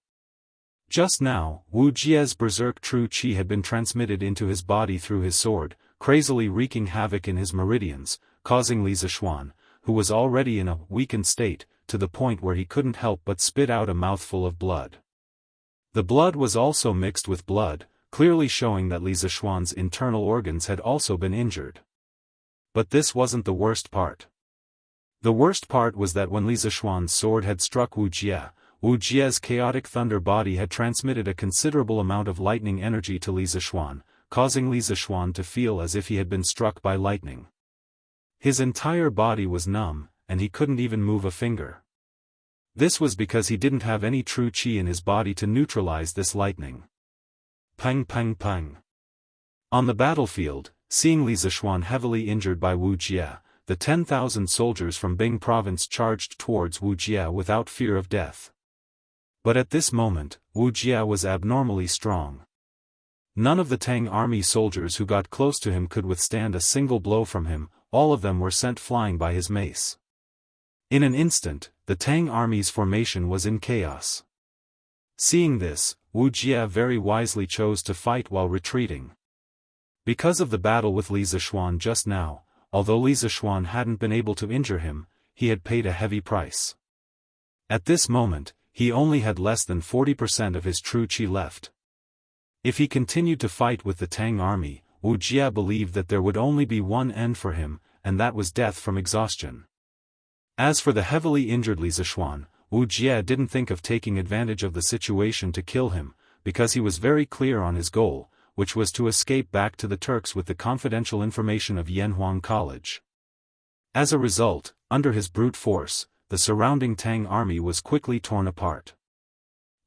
Just now, Wu Jie's berserk true qi had been transmitted into his body through his sword, crazily wreaking havoc in his meridians, causing Li Zishuan, who was already in a weakened state, to the point where he couldn't help but spit out a mouthful of blood. The blood was also mixed with blood, clearly showing that Li Zishuan's internal organs had also been injured. But this wasn't the worst part. The worst part was that when Li Zishuan's sword had struck Wu Jie's chaotic thunder body had transmitted a considerable amount of lightning energy to Li Zishuan, causing Li Zishuan to feel as if he had been struck by lightning. His entire body was numb, and he couldn't even move a finger. This was because he didn't have any true qi in his body to neutralize this lightning. Pang pang pang. On the battlefield, seeing Li Zishuan heavily injured by Wu Jie, the 10,000 soldiers from Bing province charged towards Wu Jie without fear of death. But at this moment, Wu Jie was abnormally strong. None of the Tang army soldiers who got close to him could withstand a single blow from him, all of them were sent flying by his mace. In an instant, the Tang army's formation was in chaos. Seeing this, Wuxia very wisely chose to fight while retreating. Because of the battle with Li Zishuan just now, although Li Zishuan hadn't been able to injure him, he had paid a heavy price. At this moment, he only had less than 40% of his true qi left. If he continued to fight with the Tang army, Wuxia believed that there would only be one end for him, and that was death from exhaustion. As for the heavily injured Li Zishuan, Wuxia didn't think of taking advantage of the situation to kill him, because he was very clear on his goal, which was to escape back to the Turks with the confidential information of Yanhuang College. As a result, under his brute force, the surrounding Tang army was quickly torn apart.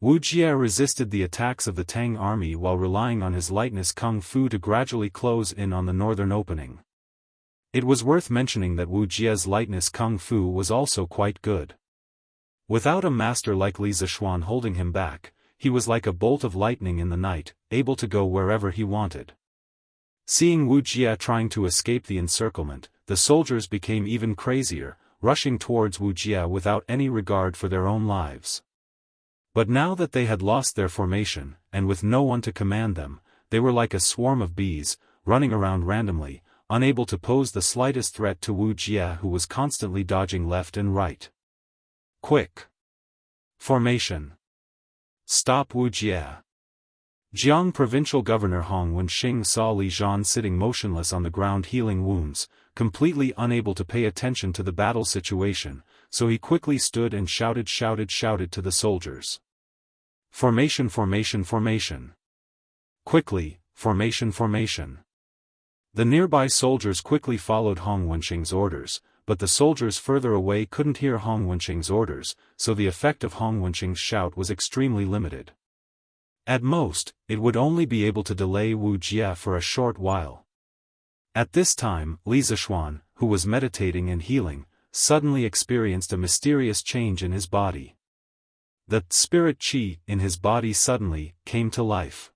Wuxia resisted the attacks of the Tang army while relying on his lightness kung fu to gradually close in on the northern opening. It was worth mentioning that Wuxia's lightness kung fu was also quite good. Without a master like Li Zishuan holding him back, he was like a bolt of lightning in the night, able to go wherever he wanted. Seeing Wuxia trying to escape the encirclement, the soldiers became even crazier, rushing towards Wuxia without any regard for their own lives. But now that they had lost their formation, and with no one to command them, they were like a swarm of bees, running around randomly, unable to pose the slightest threat to Wuxia, who was constantly dodging left and right. Quick! Formation! Stop Wuxia! Jianghu Provincial Governor Hong Wenxing saw Li Zhan sitting motionless on the ground healing wounds, completely unable to pay attention to the battle situation, so he quickly stood and shouted to the soldiers. Formation, formation, formation. Quickly, formation, formation. The nearby soldiers quickly followed Hong Wenxing's orders, but the soldiers further away couldn't hear Hong Wenxing's orders, so the effect of Hong Wenxing's shout was extremely limited. At most, it would only be able to delay Wuxia for a short while. At this time, Li Zishuan, who was meditating and healing, suddenly experienced a mysterious change in his body. The spirit qi in his body suddenly came to life.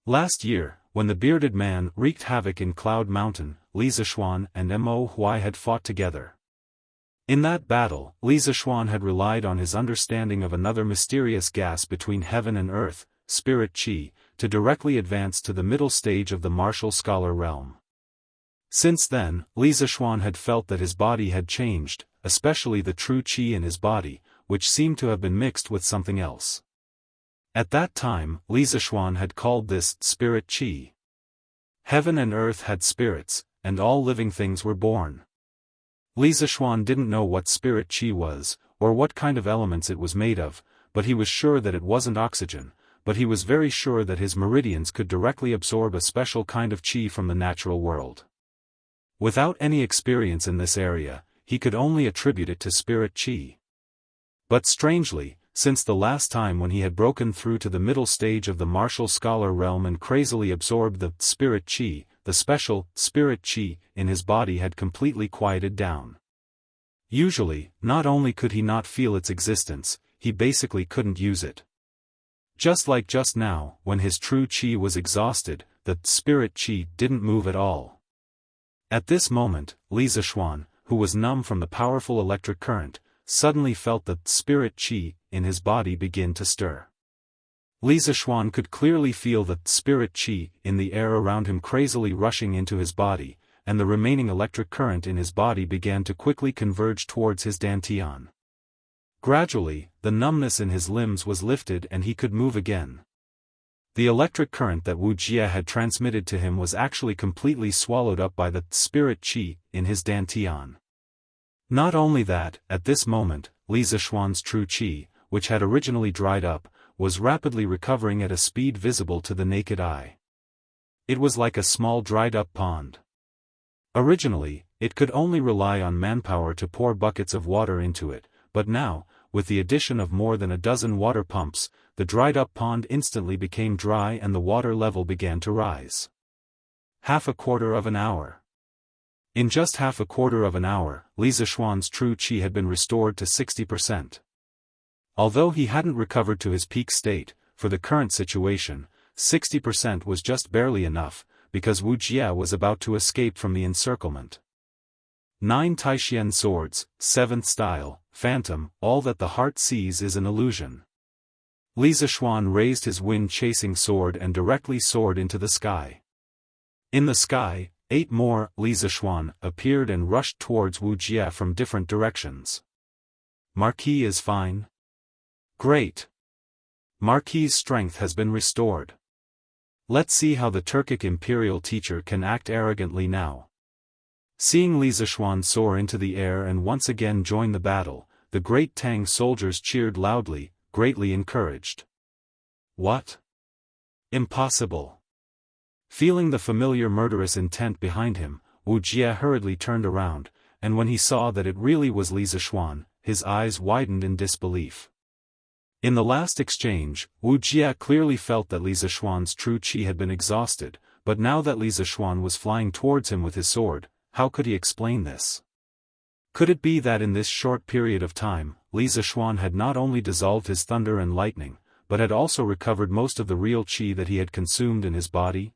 Last year, when the bearded man wreaked havoc in Cloud Mountain, Li Zishuan and Mo Huai had fought together. In that battle, Li Zishuan had relied on his understanding of another mysterious gas between heaven and earth, spirit qi, to directly advance to the middle stage of the martial scholar realm. Since then, Li Zishuan had felt that his body had changed, especially the true qi in his body, which seemed to have been mixed with something else. At that time, Li Zishuan had called this spirit qi. Heaven and earth had spirits, and all living things were born. Li Zishuan didn't know what spirit qi was, or what kind of elements it was made of, but he was sure that it wasn't oxygen, but he was very sure that his meridians could directly absorb a special kind of qi from the natural world. Without any experience in this area, he could only attribute it to spirit qi. But strangely, since the last time when he had broken through to the middle stage of the martial scholar realm and crazily absorbed the spirit qi, the special spirit qi in his body had completely quieted down. Usually, not only could he not feel its existence, he basically couldn't use it. Just like just now, when his true qi was exhausted, the spirit qi didn't move at all. At this moment, Li Zishuan, who was numb from the powerful electric current, suddenly felt the spirit qi in his body begin to stir. Li Zishuan could clearly feel the spirit qi in the air around him crazily rushing into his body, and the remaining electric current in his body began to quickly converge towards his dantian. Gradually, the numbness in his limbs was lifted and he could move again. The electric current that Wuxia had transmitted to him was actually completely swallowed up by the spirit qi in his dantian. Not only that, at this moment, Li Zishuan's true qi, which had originally dried up, was rapidly recovering at a speed visible to the naked eye. It was like a small dried-up pond. Originally, it could only rely on manpower to pour buckets of water into it, but now, with the addition of more than a dozen water pumps, the dried-up pond instantly became dry and the water level began to rise. Half a quarter of an hour. In just half a quarter of an hour, Li Zishuan's true qi had been restored to 60%. Although he hadn't recovered to his peak state, for the current situation, 60% was just barely enough, because Wuxia was about to escape from the encirclement. 9 Taishian swords, 7th style, phantom, all that the heart sees is an illusion. Li Zishuan raised his wind-chasing sword and directly soared into the sky. In the sky, 8 more Li Zishuan appeared and rushed towards Wuxia from different directions. Marquis is fine. Great. Marquis's strength has been restored. Let's see how the Turkic imperial teacher can act arrogantly now. Seeing Li Zishuan soar into the air and once again join the battle, the great Tang soldiers cheered loudly, greatly encouraged. What? Impossible. Feeling the familiar murderous intent behind him, Wuxia hurriedly turned around, and when he saw that it really was Li Zishuan, his eyes widened in disbelief. In the last exchange, Wuxia clearly felt that Li Zishuan's true qi had been exhausted, but now that Li Zishuan was flying towards him with his sword, how could he explain this? Could it be that in this short period of time, Li Zishuan had not only dissolved his thunder and lightning, but had also recovered most of the real qi that he had consumed in his body?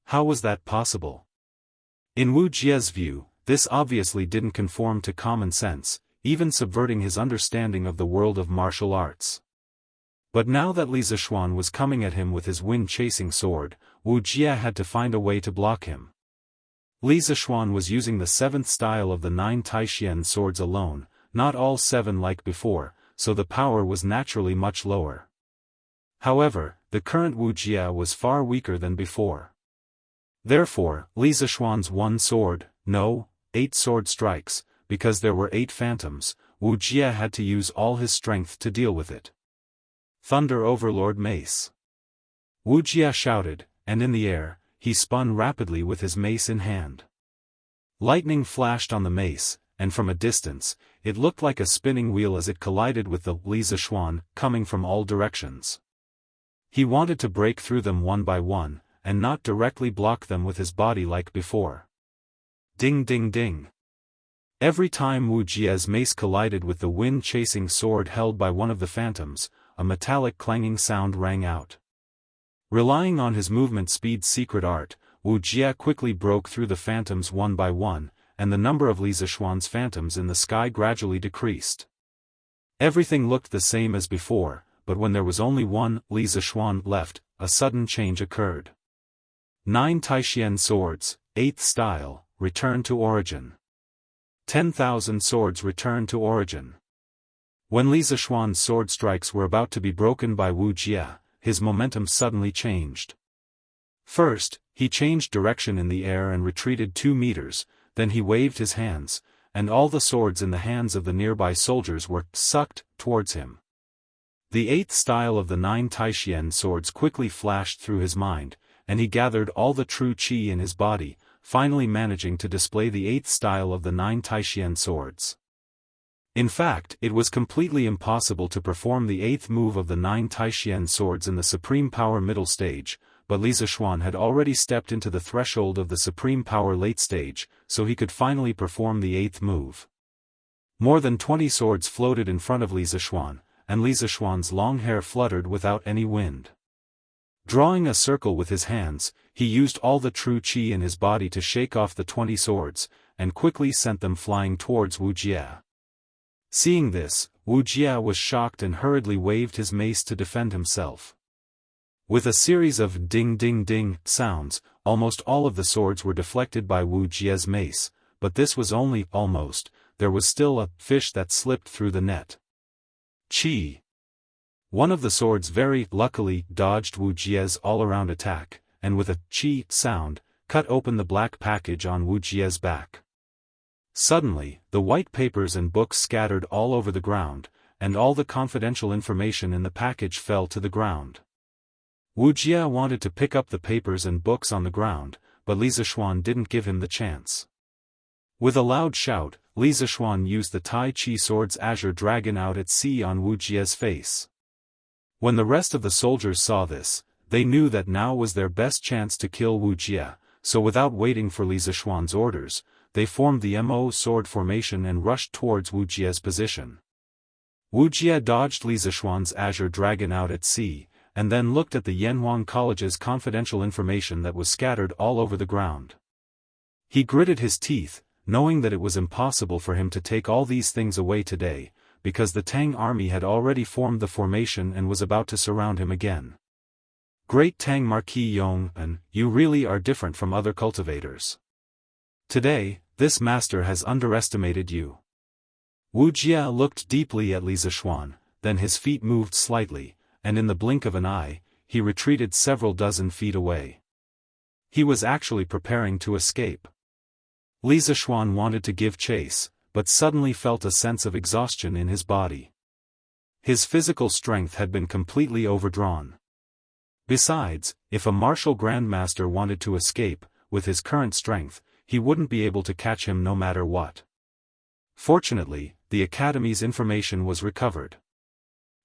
How was that possible? In Wuxia's view, this obviously didn't conform to common sense, even subverting his understanding of the world of martial arts. But now that Li Zishuan was coming at him with his wind-chasing sword, Wuxia had to find a way to block him. Li Zishuan was using the 7th style of the 9 Taishian swords alone, not all 7 like before, so the power was naturally much lower. However, the current Wuxia was far weaker than before. Therefore, Li Zishuan's 1 sword, no, 8 sword strikes, because there were 8 phantoms, Wuxia had to use all his strength to deal with it. Thunder Overlord Mace. Wuxia shouted, and in the air, he spun rapidly with his mace in hand. Lightning flashed on the mace, and from a distance, it looked like a spinning wheel as it collided with the Li Zishuan, coming from all directions. He wanted to break through them one by one, and not directly block them with his body like before. Ding ding ding. Every time Wuxia's mace collided with the wind-chasing sword held by one of the phantoms, a metallic clanging sound rang out. Relying on his movement speed's secret art, Wuxia quickly broke through the phantoms one by one, and the number of Li Zishuan's phantoms in the sky gradually decreased. Everything looked the same as before, but when there was only one Li Zishuan left, a sudden change occurred. 9 Taishian swords, 8th style, returned to origin. 10,000 swords returned to origin. When Li Zishuan's sword strikes were about to be broken by Wuxia, his momentum suddenly changed. First, he changed direction in the air and retreated 2 meters, then he waved his hands, and all the swords in the hands of the nearby soldiers were sucked towards him. The 8th style of the 9 Taishian swords quickly flashed through his mind, and he gathered all the true qi in his body, finally managing to display the 8th style of the 9 Taishian swords. In fact, it was completely impossible to perform the 8th move of the 9 Taishian swords in the Supreme Power middle stage, but Li Zishuan had already stepped into the threshold of the Supreme Power late stage, so he could finally perform the 8th move. More than 20 swords floated in front of Li Zishuan, and Li Zishuan's long hair fluttered without any wind. Drawing a circle with his hands, he used all the true qi in his body to shake off the 20 swords, and quickly sent them flying towards Wuxia. Seeing this, Wuxia was shocked and hurriedly waved his mace to defend himself. With a series of ding-ding-ding sounds, almost all of the swords were deflected by Wuxia's mace, but this was only almost, there was still a fish that slipped through the net. Qi. One of the swords very luckily dodged Wuxia's all-around attack, and with a qi sound, cut open the black package on Wuxia's back. Suddenly, the white papers and books scattered all over the ground, and all the confidential information in the package fell to the ground. Wuxia wanted to pick up the papers and books on the ground, but Li Zishuan didn't give him the chance. With a loud shout, Li Zishuan used the Tai Chi sword's Azure Dragon out at sea on Wuxia's face. When the rest of the soldiers saw this, they knew that now was their best chance to kill Wuxia, so without waiting for Li Zishuan's orders, they formed the Mo sword formation and rushed towards Wuxia's position. Wuxia dodged Li Zishuan's Azure Dragon out at sea, and then looked at the Yanhuang College's confidential information that was scattered all over the ground. He gritted his teeth, knowing that it was impossible for him to take all these things away today, because the Tang army had already formed the formation and was about to surround him again. Great Tang Marquis Yong, you really are different from other cultivators. Today, this master has underestimated you. Wuxia looked deeply at Li Zishuan, then his feet moved slightly, and in the blink of an eye, he retreated several dozen feet away. He was actually preparing to escape. Li Zishuan wanted to give chase, but suddenly felt a sense of exhaustion in his body. His physical strength had been completely overdrawn. Besides, if a martial grandmaster wanted to escape, with his current strength, he wouldn't be able to catch him no matter what. Fortunately, the academy's information was recovered.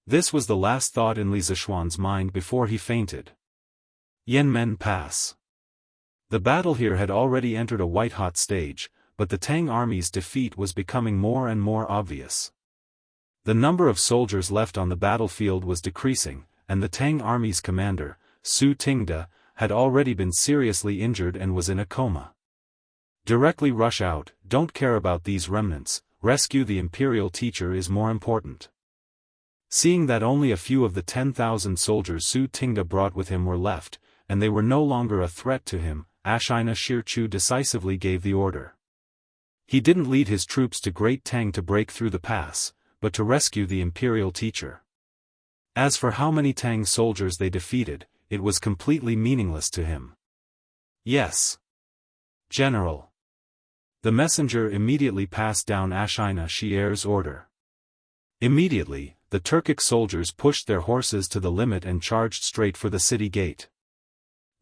This was the last thought in Li Zishuan's mind before he fainted. Yanmen Pass. The battle here had already entered a white-hot stage, but the Tang army's defeat was becoming more and more obvious. The number of soldiers left on the battlefield was decreasing, and the Tang army's commander, Su Tingda, had already been seriously injured and was in a coma. Directly rush out, don't care about these remnants, rescue the imperial teacher is more important. Seeing that only a few of the 10,000 soldiers Su Tingda brought with him were left, and they were no longer a threat to him, Ashina Shirchu decisively gave the order. He didn't lead his troops to Great Tang to break through the pass, but to rescue the imperial teacher. As for how many Tang soldiers they defeated, it was completely meaningless to him. Yes, General. The messenger immediately passed down Ashina Shirchu's order. Immediately, the Turkic soldiers pushed their horses to the limit and charged straight for the city gate.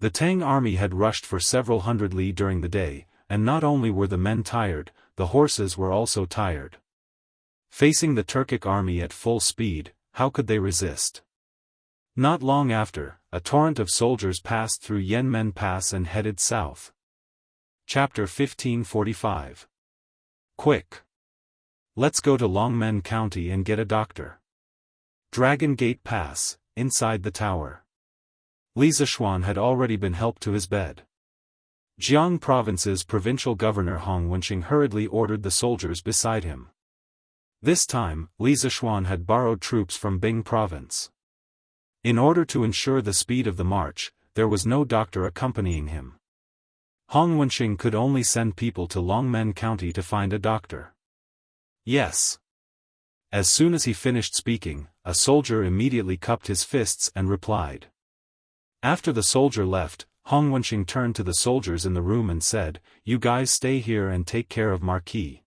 The Tang army had rushed for several hundred li during the day, and not only were the men tired, the horses were also tired. Facing the Turkic army at full speed, how could they resist? Not long after, a torrent of soldiers passed through Yanmen Pass and headed south. Chapter 1545. Quick! Let's go to Longmen County and get a doctor. Dragon Gate Pass, inside the tower. Li Zishuan had already been helped to his bed. Jianghu Province's provincial governor Hong Wenqing hurriedly ordered the soldiers beside him. This time, Li Zishuan had borrowed troops from Bing Province. In order to ensure the speed of the march, there was no doctor accompanying him. Hong Wenqing could only send people to Longmen County to find a doctor. Yes. As soon as he finished speaking, a soldier immediately cupped his fists and replied. After the soldier left, Hong Wenqing turned to the soldiers in the room and said, "You guys stay here and take care of Marquis.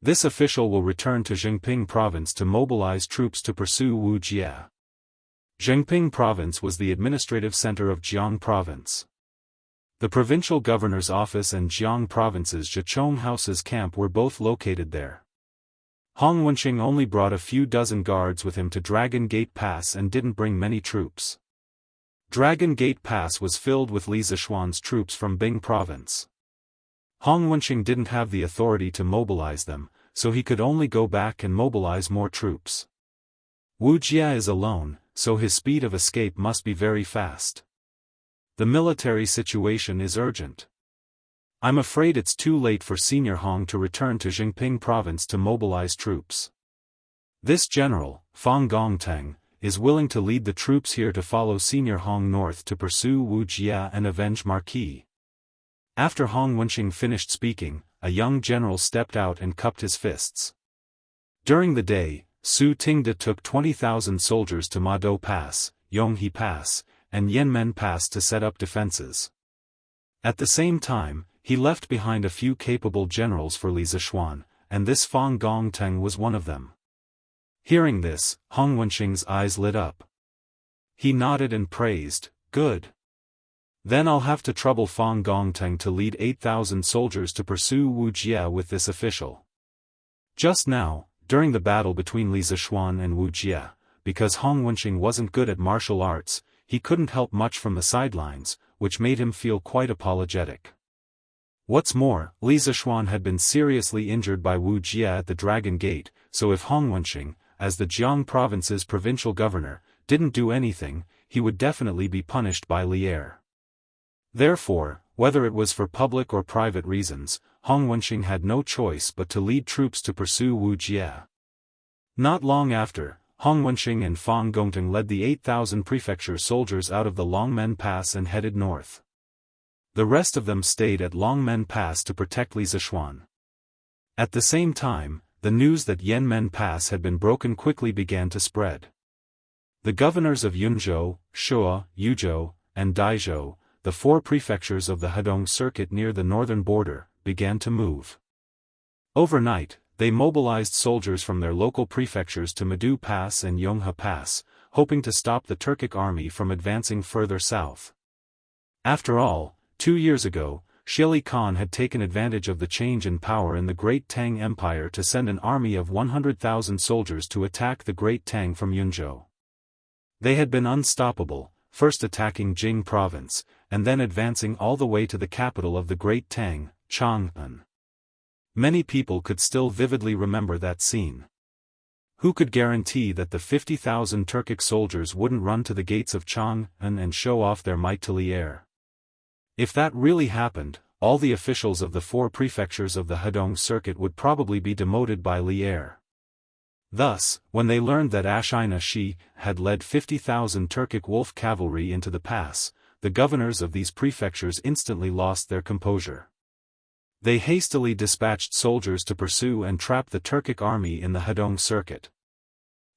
This official will return to Jiangping Province to mobilize troops to pursue Wuxia." Jiangping Province was the administrative center of Jianghu Province. The provincial governor's office and Jianghu Province's Zhichong House's camp were both located there. Hong Wenqing only brought a few dozen guards with him to Dragon Gate Pass and didn't bring many troops. Dragon Gate Pass was filled with Li Zishuan's troops from Bing Province. Hong Wenqing didn't have the authority to mobilize them, so he could only go back and mobilize more troops. Wuxia is alone, so his speed of escape must be very fast. The military situation is urgent. I'm afraid it's too late for Senior Hong to return to Jiangping Province to mobilize troops. This general, Fang Gongteng, is willing to lead the troops here to follow Senior Hong north to pursue Wuxia and avenge Marquis. After Hong Wenqing finished speaking, a young general stepped out and cupped his fists. During the day, Su Tingda took 20,000 soldiers to Mado Pass, Yonghe Pass, and Yanmen Pass to set up defenses. At the same time, he left behind a few capable generals for Li Zishuan, and this Fang Gongteng was one of them. Hearing this, Hong Wenqing's eyes lit up. He nodded and praised, "Good. Then I'll have to trouble Fang Gongteng to lead 8,000 soldiers to pursue Wuxia with this official." Just now, during the battle between Li Zishuan and Wuxia, because Hong Wenqing wasn't good at martial arts, he couldn't help much from the sidelines, which made him feel quite apologetic. What's more, Li Zishuan had been seriously injured by Wuxia at the Dragon Gate, so if Hong Wenqing, as the Jianghu Province's provincial governor, didn't do anything, he would definitely be punished by Lier. Therefore, whether it was for public or private reasons, Hong Wenqing had no choice but to lead troops to pursue Wuxia. Not long after, Hong Wenxing and Fang Gongting led the 8,000 prefecture soldiers out of the Longmen Pass and headed north. The rest of them stayed at Longmen Pass to protect Li Zishuan. At the same time, the news that Yanmen Pass had been broken quickly began to spread. The governors of Yunzhou, Shuo, Yuzhou, and Daizhou, the 4 prefectures of the Hedong circuit near the northern border, began to move. Overnight, they mobilized soldiers from their local prefectures to Madu Pass and Yonghe Pass, hoping to stop the Turkic army from advancing further south. After all, 2 years ago, Shili Khan had taken advantage of the change in power in the Great Tang Empire to send an army of 100,000 soldiers to attack the Great Tang from Yunzhou. They had been unstoppable, first attacking Jing province, and then advancing all the way to the capital of the Great Tang, Chang'an. Many people could still vividly remember that scene. Who could guarantee that the 50,000 Turkic soldiers wouldn't run to the gates of Chang'an and show off their might to Li Er? If that really happened, all the officials of the 4 prefectures of the Hedong circuit would probably be demoted by Li Er. Thus, when they learned that Ashina Shi had led 50,000 Turkic wolf cavalry into the pass, the governors of these prefectures instantly lost their composure. They hastily dispatched soldiers to pursue and trap the Turkic army in the Hedong circuit.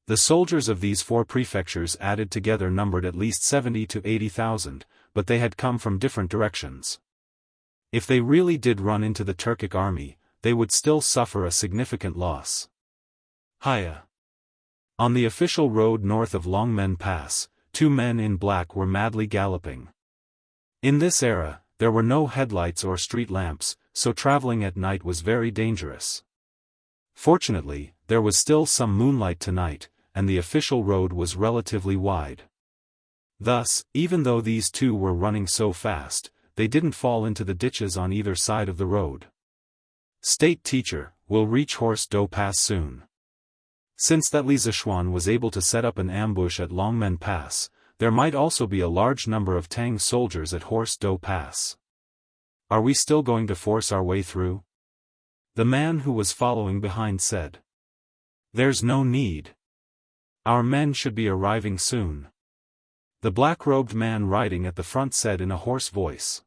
The soldiers of these 4 prefectures added together numbered at least 70 to 80,000, but they had come from different directions. If they really did run into the Turkic army, they would still suffer a significant loss. Hiya. On the official road north of Longmen Pass, 2 men in black were madly galloping. In this era, there were no headlights or street lamps, so traveling at night was very dangerous. Fortunately, there was still some moonlight tonight, and the official road was relatively wide. Thus, even though these 2 were running so fast, they didn't fall into the ditches on either side of the road. State teacher, we'll reach Horse Do Pass soon. Since that Li Zishuan was able to set up an ambush at Longmen Pass, there might also be a large number of Tang soldiers at Horse Do Pass. Are we still going to force our way through? The man who was following behind said. There's no need. Our men should be arriving soon. The black-robed man riding at the front said in a hoarse voice.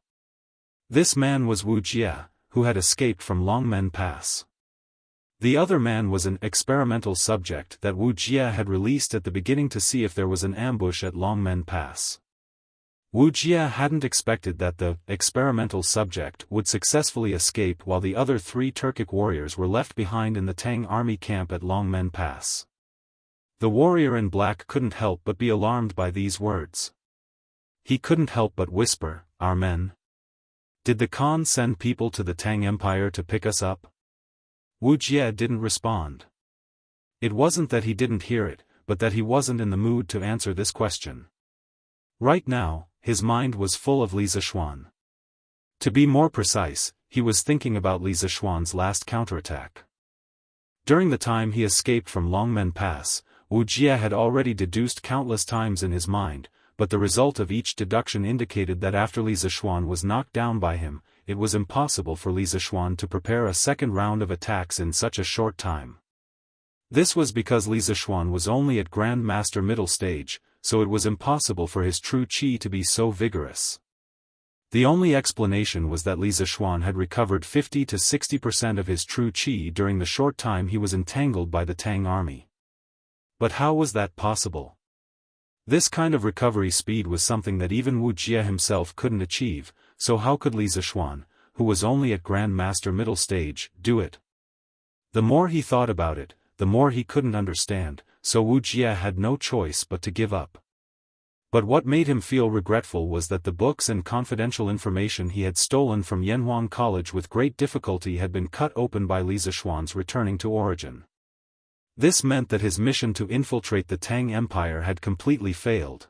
This man was Wuxia, who had escaped from Longmen Pass. The other man was an experimental subject that Wuxia had released at the beginning to see if there was an ambush at Longmen Pass. Wuxia hadn't expected that the experimental subject would successfully escape while the other 3 Turkic warriors were left behind in the Tang army camp at Longmen Pass. The warrior in black couldn't help but be alarmed by these words. He couldn't help but whisper, "Our men? Did the Khan send people to the Tang Empire to pick us up?" Wu Jie didn't respond. It wasn't that he didn't hear it, but that he wasn't in the mood to answer this question. Right now, his mind was full of Li Zishuan. To be more precise, he was thinking about Li Zishuan's last counterattack. During the time he escaped from Longmen Pass, Wu Jie had already deduced countless times in his mind, but the result of each deduction indicated that after Li Zishuan was knocked down by him, it was impossible for Li Zishuan to prepare a second round of attacks in such a short time. This was because Li Zishuan was only at Grand Master middle stage, so it was impossible for his true qi to be so vigorous. The only explanation was that Li Zishuan had recovered 50 to 60% of his true qi during the short time he was entangled by the Tang army. But how was that possible? This kind of recovery speed was something that even Wu Jie himself couldn't achieve, so how could Li Zishuan, who was only at Grand Master middle stage, do it? The more he thought about it, the more he couldn't understand, so Wu Jie had no choice but to give up. But what made him feel regretful was that the books and confidential information he had stolen from Yanhuang College with great difficulty had been cut open by Li Zishuan's returning to origin. This meant that his mission to infiltrate the Tang Empire had completely failed.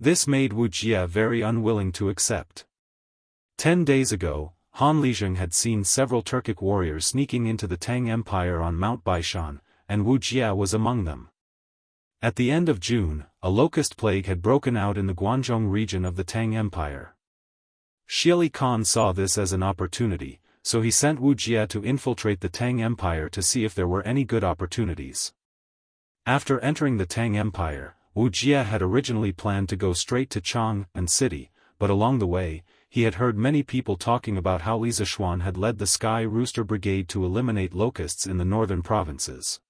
This made Wu Jie very unwilling to accept. 10 days ago, Han Lizheng had seen several Turkic warriors sneaking into the Tang Empire on Mount Baishan, and Wu Jie was among them. At the end of June, a locust plague had broken out in the Guangzhong region of the Tang Empire. Shili Khan saw this as an opportunity, so he sent Wu Jie to infiltrate the Tang Empire to see if there were any good opportunities. After entering the Tang Empire, Wuxia had originally planned to go straight to Chang'an City, but along the way, he had heard many people talking about how Li Zishuan had led the Sky Rooster Brigade to eliminate locusts in the northern provinces.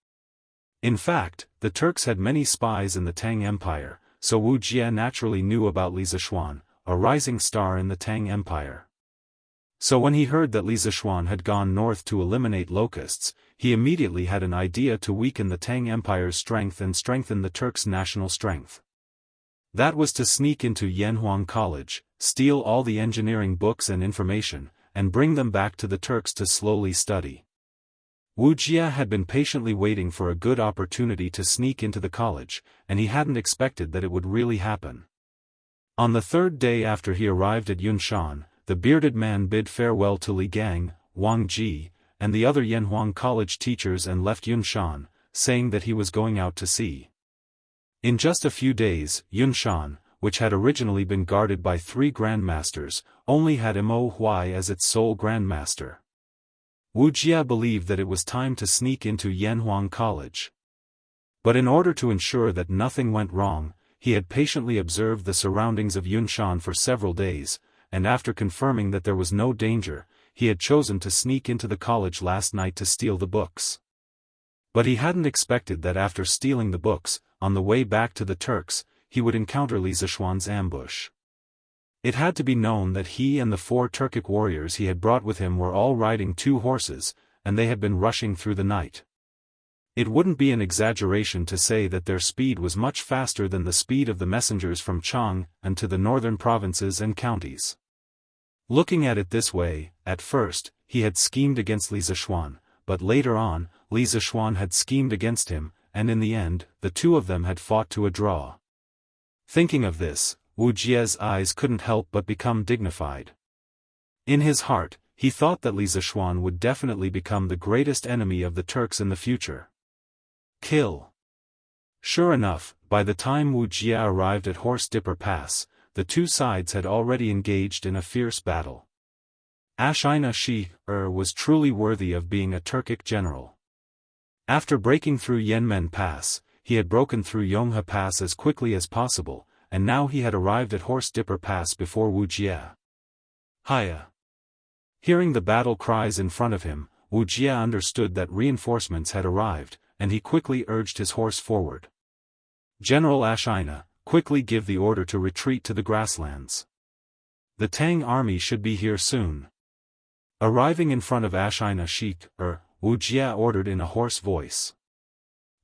In fact, the Turks had many spies in the Tang Empire, so Wuxia naturally knew about Li Zishuan, a rising star in the Tang Empire. So when he heard that Li Zishuan had gone north to eliminate locusts, he immediately had an idea to weaken the Tang Empire's strength and strengthen the Turks' national strength. That was to sneak into Yanhuang College, steal all the engineering books and information, and bring them back to the Turks to slowly study. Wuxia had been patiently waiting for a good opportunity to sneak into the college, and he hadn't expected that it would really happen. On the third day after he arrived at Yunshan, the bearded man bid farewell to Li Gang, Wang Ji, and the other Yanhuang College teachers and left Yunshan, saying that he was going out to sea. In just a few days, Yunshan, which had originally been guarded by 3 grandmasters, only had Mo Huai as its sole grandmaster. Wuxia believed that it was time to sneak into Yanhuang College. But in order to ensure that nothing went wrong, he had patiently observed the surroundings of Yunshan for several days, and after confirming that there was no danger, he had chosen to sneak into the college last night to steal the books. But he hadn't expected that after stealing the books, on the way back to the Turks, he would encounter Li Zishuan's ambush. It had to be known that he and the 4 Turkic warriors he had brought with him were all riding 2 horses, and they had been rushing through the night. It wouldn't be an exaggeration to say that their speed was much faster than the speed of the messengers from Chang'an to the northern provinces and counties. Looking at it this way, at first, he had schemed against Li Zishuan, but later on, Li Zishuan had schemed against him, and in the end, the 2 of them had fought to a draw. Thinking of this, Wuxia's eyes couldn't help but become dignified. In his heart, he thought that Li Zishuan would definitely become the greatest enemy of the Turks in the future. Kill. Sure enough, by the time Wuxia arrived at Horse Dipper Pass, the 2 sides had already engaged in a fierce battle. Ashina Shi-er was truly worthy of being a Turkic general. After breaking through Yanmen Pass, he had broken through Yonghe Pass as quickly as possible, and now he had arrived at Horse Dipper Pass before Wuxia. Hiya! Hearing the battle cries in front of him, Wuxia understood that reinforcements had arrived, and he quickly urged his horse forward. General Ashina, quickly give the order to retreat to the grasslands. The Tang army should be here soon. Arriving in front of Ashina Shi-er, Wuxia ordered in a hoarse voice.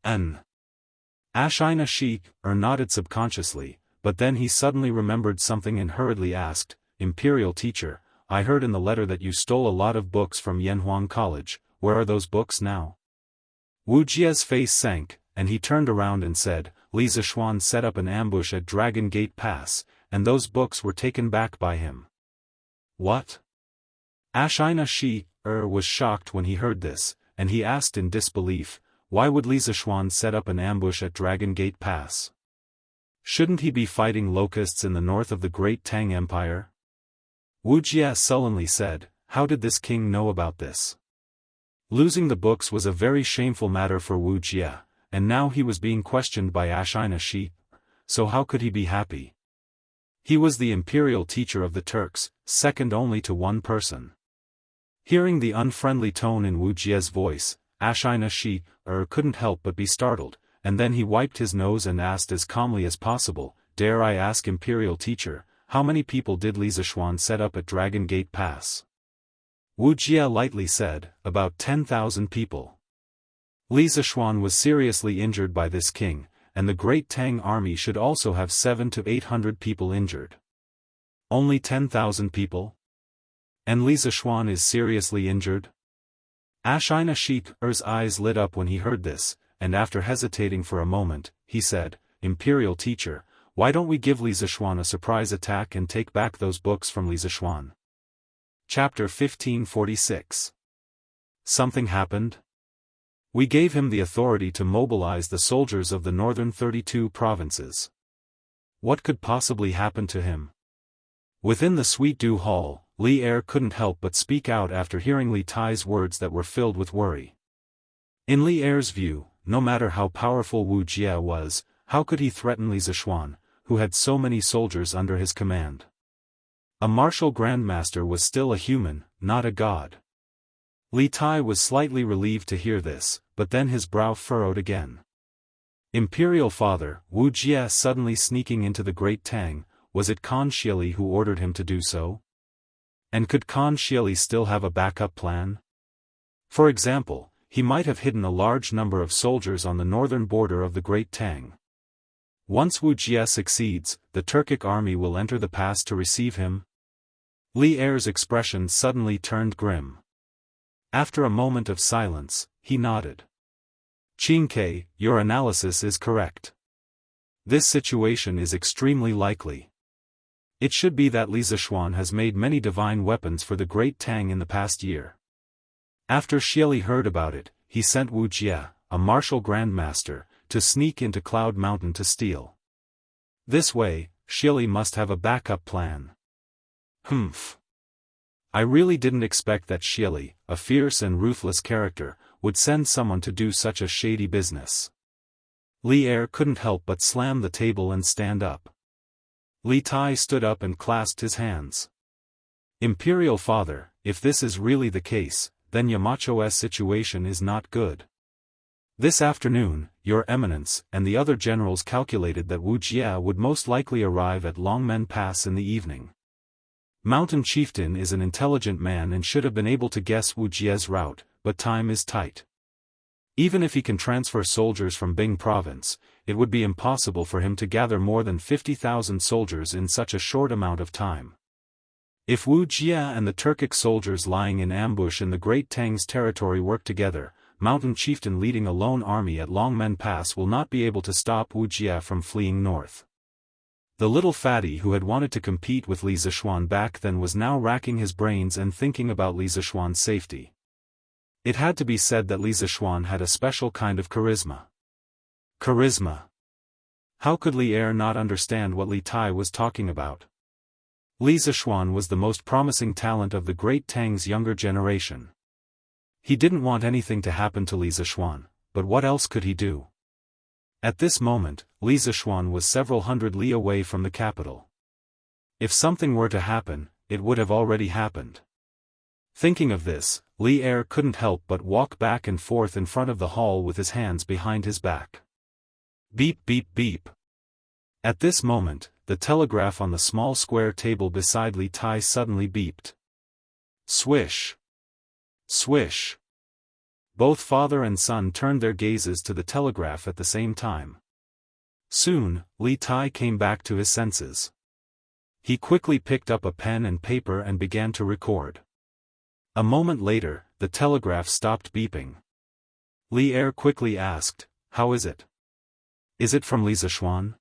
Ashina Shi-er nodded subconsciously, but then he suddenly remembered something and hurriedly asked, Imperial teacher, I heard in the letter that you stole a lot of books from Yanhuang College, where are those books now? Wuxia's face sank, and he turned around and said, Li Zishuan set up an ambush at Dragon Gate Pass, and those books were taken back by him. What? Ashina Shi-er was shocked when he heard this, and he asked in disbelief, why would Li Zishuan set up an ambush at Dragon Gate Pass? Shouldn't he be fighting locusts in the north of the great Tang Empire? Wuxia sullenly said, how did this king know about this? Losing the books was a very shameful matter for Wuxia, and now he was being questioned by Ashina Shi, so how could he be happy? He was the imperial teacher of the Turks, second only to one person. Hearing the unfriendly tone in Wuxia's voice, Ashina Shi-er couldn't help but be startled, and then he wiped his nose and asked as calmly as possible, dare I ask imperial teacher, how many people did Li Zishuan set up at Dragon Gate Pass? Wuxia lightly said, about 10,000 people. Li Zishuan was seriously injured by this king, and the great Tang army should also have 700 to 800 people injured. Only 10,000 people? And Li Zishuan is seriously injured? Ashina Shi-er's eyes lit up when he heard this, and after hesitating for a moment, he said, Imperial teacher, why don't we give Li Zishuan a surprise attack and take back those books from Li Zishuan? Chapter 1546. Something happened? We gave him the authority to mobilize the soldiers of the northern 32 provinces. What could possibly happen to him? Within the Sweet Dew Hall, Li Er couldn't help but speak out after hearing Li Tai's words that were filled with worry. In Li Er's view, no matter how powerful Wu Jie was, how could he threaten Li Zishuan, who had so many soldiers under his command? A martial grandmaster was still a human, not a god. Li Tai was slightly relieved to hear this, but then his brow furrowed again. Imperial Father, Wu Jie suddenly sneaking into the Great Tang, was it Khan Shieli who ordered him to do so? And could Khan Shieli still have a backup plan? For example, he might have hidden a large number of soldiers on the northern border of the Great Tang. Once Wu Jie succeeds, the Turkic army will enter the pass to receive him. Li Er's expression suddenly turned grim. After a moment of silence, he nodded. Qingke, your analysis is correct. This situation is extremely likely. It should be that Li Zishuan has made many divine weapons for the Great Tang in the past year. After Shieli heard about it, he sent Wu Jie, a martial grandmaster, to sneak into Cloud Mountain to steal. This way, Shieli must have a backup plan. Humph. I really didn't expect that Shieli, a fierce and ruthless character, would send someone to do such a shady business. Li Er couldn't help but slam the table and stand up. Li Tai stood up and clasped his hands. Imperial Father, if this is really the case, then Yamacho's situation is not good. This afternoon, Your Eminence and the other generals calculated that Wu Jie would most likely arrive at Longmen Pass in the evening. Mountain Chieftain is an intelligent man and should have been able to guess Wu Jie's route, but time is tight. Even if he can transfer soldiers from Bing Province, it would be impossible for him to gather more than 50,000 soldiers in such a short amount of time. If Wu Jie and the Turkic soldiers lying in ambush in the Great Tang's territory work together, Mountain Chieftain leading a lone army at Longmen Pass will not be able to stop Wu Jie from fleeing north. The little fatty who had wanted to compete with Li Zishuan back then was now racking his brains and thinking about Li Zishuan's safety. It had to be said that Li Zishuan had a special kind of charisma. Charisma. How could Li Er not understand what Li Tai was talking about? Li Zishuan was the most promising talent of the Great Tang's younger generation. He didn't want anything to happen to Li Zishuan, but what else could he do? At this moment, Li Zishuan was several hundred li away from the capital. If something were to happen, it would have already happened. Thinking of this, Li Er couldn't help but walk back and forth in front of the hall with his hands behind his back. Beep beep beep. At this moment, the telegraph on the small square table beside Li Tai suddenly beeped. Swish. Swish. Both father and son turned their gazes to the telegraph at the same time. Soon, Li Tai came back to his senses. He quickly picked up a pen and paper and began to record. A moment later, the telegraph stopped beeping. Li Er quickly asked, "How is it? Is it from Li Zishuan?"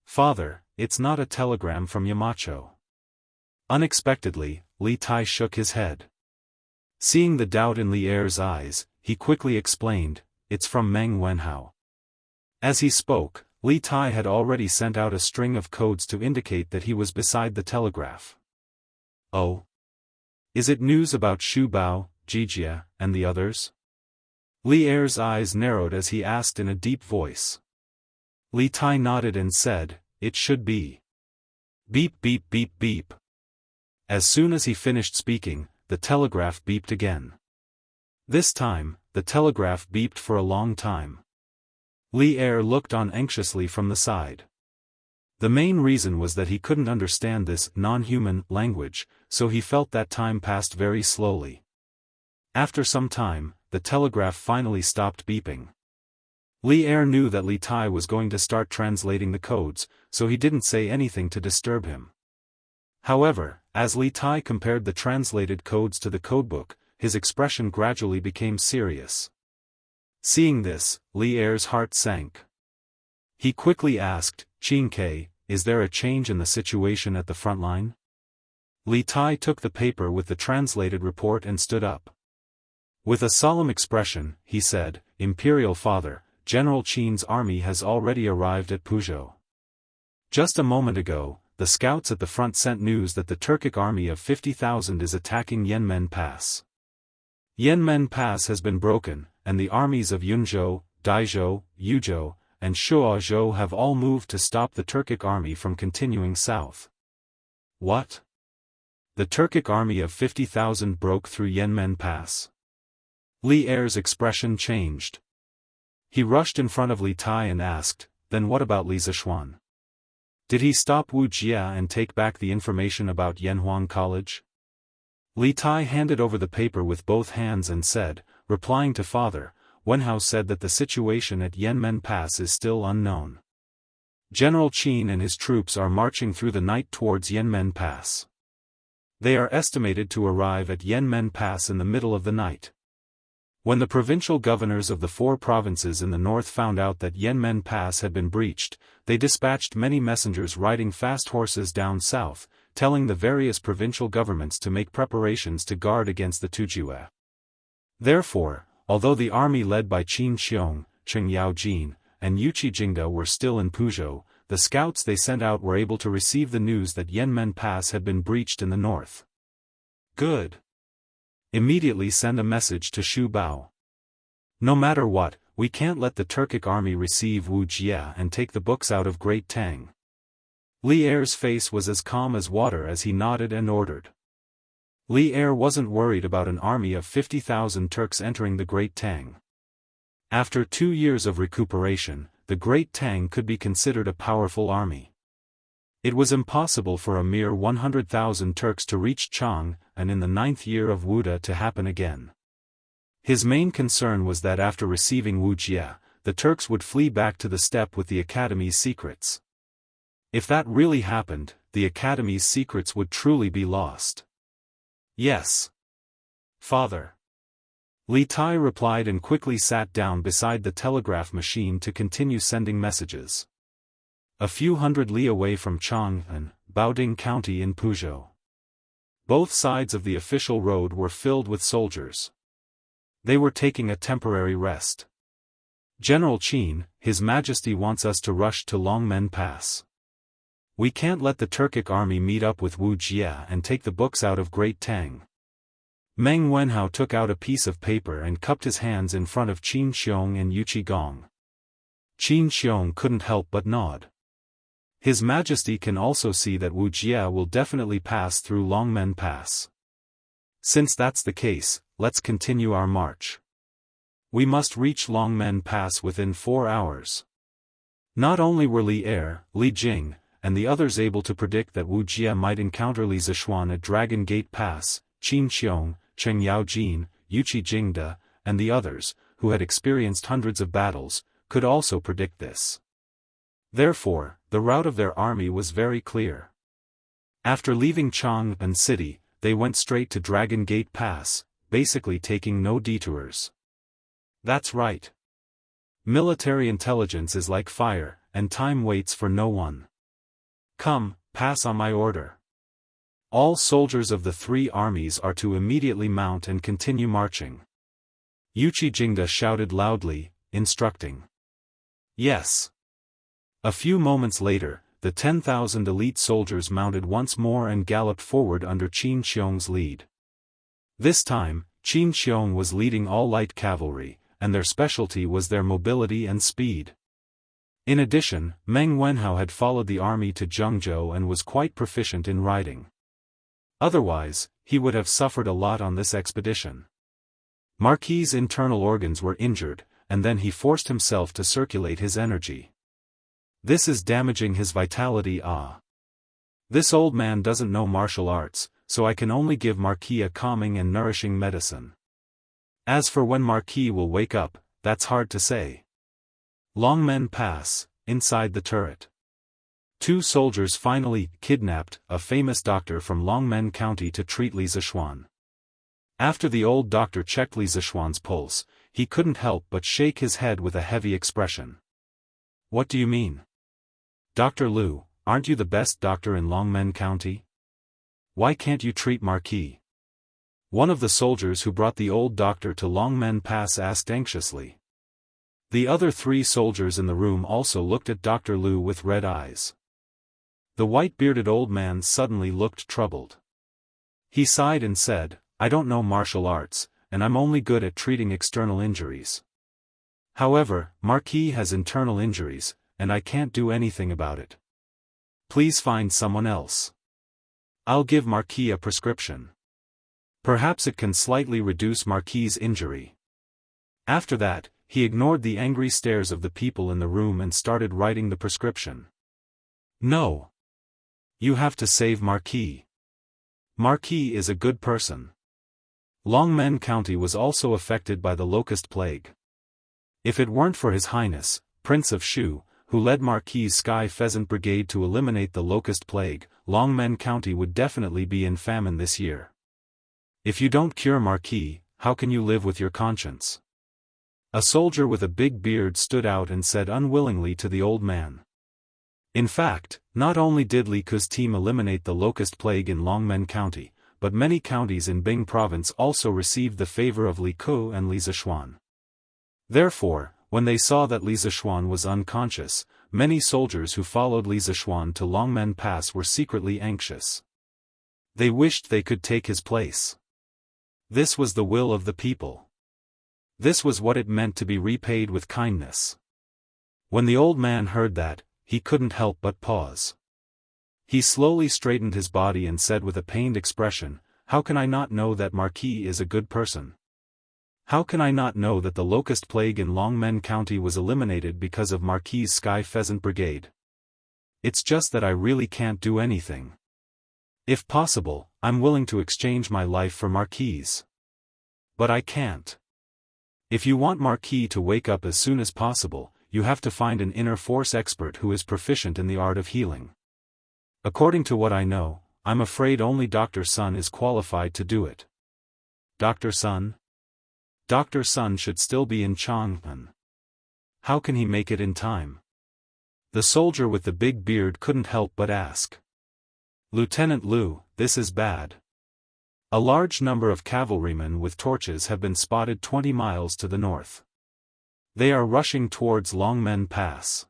"Father, it's not a telegram from Yamacho." Unexpectedly, Li Tai shook his head. Seeing the doubt in Li Er's eyes, he quickly explained, "It's from Meng Wenhao." As he spoke, Li Tai had already sent out a string of codes to indicate that he was beside the telegraph. "Oh? Is it news about Shu Bao, Jijia, and the others?" Li Er's eyes narrowed as he asked in a deep voice. Li Tai nodded and said, "It should be." Beep beep beep beep. As soon as he finished speaking, the telegraph beeped again. This time, the telegraph beeped for a long time. Li Er looked on anxiously from the side. The main reason was that he couldn't understand this non-human language, so he felt that time passed very slowly. After some time, the telegraph finally stopped beeping. Li Er knew that Li Tai was going to start translating the codes, so he didn't say anything to disturb him. However, as Li Tai compared the translated codes to the codebook, his expression gradually became serious. Seeing this, Li Er's heart sank. He quickly asked, "Qingke, is there a change in the situation at the front line?" Li Tai took the paper with the translated report and stood up. With a solemn expression, he said, "Imperial Father, General Qin's army has already arrived at Puzhou. Just a moment ago, the scouts at the front sent news that the Turkic army of 50,000 is attacking Yanmen Pass. Yanmen Pass has been broken, and the armies of Yunzhou, Daizhou, Yuzhou, and Shuozhou have all moved to stop the Turkic army from continuing south. What? The Turkic army of 50,000 broke through Yanmen Pass. Li Er's expression changed. He rushed in front of Li Tai and asked, then what about Li Zishuan? Did he stop Wuxia and take back the information about Yanhuang College? Li Tai handed over the paper with both hands and said, replying to Father, Wenhao said that the situation at Yanmen Pass is still unknown. General Qin and his troops are marching through the night towards Yanmen Pass. They are estimated to arrive at Yanmen Pass in the middle of the night. When the provincial governors of the 4 provinces in the north found out that Yanmen Pass had been breached, they dispatched many messengers riding fast horses down south, telling the various provincial governments to make preparations to guard against the Tujue. Therefore, although the army led by Qin Xiong, Cheng Yaojin, and Yuqi Jingda were still in Puzhou, the scouts they sent out were able to receive the news that Yanmen Pass had been breached in the north. Good. Immediately send a message to Xu Bao. No matter what, we can't let the Turkic army receive Wuxia and take the books out of Great Tang. Li Er's face was as calm as water as he nodded and ordered. Li Er wasn't worried about an army of 50,000 Turks entering the Great Tang. After 2 years of recuperation, the Great Tang could be considered a powerful army. It was impossible for a mere 100,000 Turks to reach Chang, and in the 9th year of Wuda to happen again. His main concern was that after receiving Wuxia, the Turks would flee back to the steppe with the Academy's secrets. If that really happened, the Academy's secrets would truly be lost. Yes. Father. Li Tai replied and quickly sat down beside the telegraph machine to continue sending messages. A few hundred li away from Chang'an, Baoding County in Puzhou. Both sides of the official road were filled with soldiers. They were taking a temporary rest. General Qin, His Majesty wants us to rush to Longmen Pass. We can't let the Turkic army meet up with Wuxia and take the books out of Great Tang. Meng Wenhao took out a piece of paper and cupped his hands in front of Qin Xiong and Yuqi Gong. Qin Xiong couldn't help but nod. His Majesty can also see that Wuxia will definitely pass through Longmen Pass. Since that's the case, let's continue our march. We must reach Longmen Pass within 4 hours. Not only were Li Er, Li Jing, and the others able to predict that Wuxia might encounter Li Zishuan at Dragon Gate Pass, Qin Xiong, Cheng Yaojin, Yuqi Jingda, and the others, who had experienced hundreds of battles, could also predict this. Therefore, the route of their army was very clear. After leaving Chang'an City, they went straight to Dragon Gate Pass, basically taking no detours. That's right. Military intelligence is like fire, and time waits for no one. Come, pass on my order. All soldiers of the 3 armies are to immediately mount and continue marching. Yuqi Jingda shouted loudly, instructing. Yes. A few moments later, the 10,000 elite soldiers mounted once more and galloped forward under Qin Xiong's lead. This time, Qin Xiong was leading all light cavalry, and their specialty was their mobility and speed. In addition, Meng Wenhao had followed the army to Jianghu and was quite proficient in riding. Otherwise, he would have suffered a lot on this expedition. Marquis's internal organs were injured, and then he forced himself to circulate his energy. This is damaging his vitality. This old man doesn't know martial arts, so I can only give Marquis a calming and nourishing medicine. As for when Marquis will wake up, that's hard to say. Longmen Pass, inside the turret. 2 soldiers finally kidnapped a famous doctor from Longmen County to treat Li Zishuan. After the old doctor checked Li Zishuan's pulse, he couldn't help but shake his head with a heavy expression. What do you mean? Dr. Liu, aren't you the best doctor in Longmen County? Why can't you treat Marquis? One of the soldiers who brought the old doctor to Longmen Pass asked anxiously. The other 3 soldiers in the room also looked at Dr. Liu with red eyes. The white-bearded old man suddenly looked troubled. He sighed and said, I don't know martial arts, and I'm only good at treating external injuries. However, Marquis has internal injuries, and I can't do anything about it. Please find someone else. I'll give Marquis a prescription. Perhaps it can slightly reduce Marquis's injury. After that, he ignored the angry stares of the people in the room and started writing the prescription. No. You have to save Marquis. Marquis is a good person. Longmen County was also affected by the locust plague. If it weren't for His Highness, Prince of Shu, who led Marquis's Sky Pheasant Brigade to eliminate the locust plague, Longmen County would definitely be in famine this year. If you don't cure Marquis, how can you live with your conscience? A soldier with a big beard stood out and said unwillingly to the old man. In fact, not only did Li Ke's team eliminate the locust plague in Longmen County, but many counties in Bing Province also received the favor of Li Ke and Li Zishuan. Therefore, when they saw that Li Zishuan was unconscious, many soldiers who followed Li Zishuan to Longmen Pass were secretly anxious. They wished they could take his place. This was the will of the people. This was what it meant to be repaid with kindness. When the old man heard that, he couldn't help but pause. He slowly straightened his body and said with a pained expression, "How can I not know that Marquis is a good person? How can I not know that the locust plague in Longmen County was eliminated because of Marquis's Sky Pheasant Brigade? It's just that I really can't do anything. If possible, I'm willing to exchange my life for Marquis. But I can't. If you want Marquis to wake up as soon as possible, you have to find an inner force expert who is proficient in the art of healing. According to what I know, I'm afraid only Dr. Sun is qualified to do it." Dr. Sun? Dr. Sun should still be in Chang'an. How can he make it in time? The soldier with the big beard couldn't help but ask. "Lieutenant Liu, this is bad. A large number of cavalrymen with torches have been spotted 20 miles to the north. They are rushing towards Longmen Pass."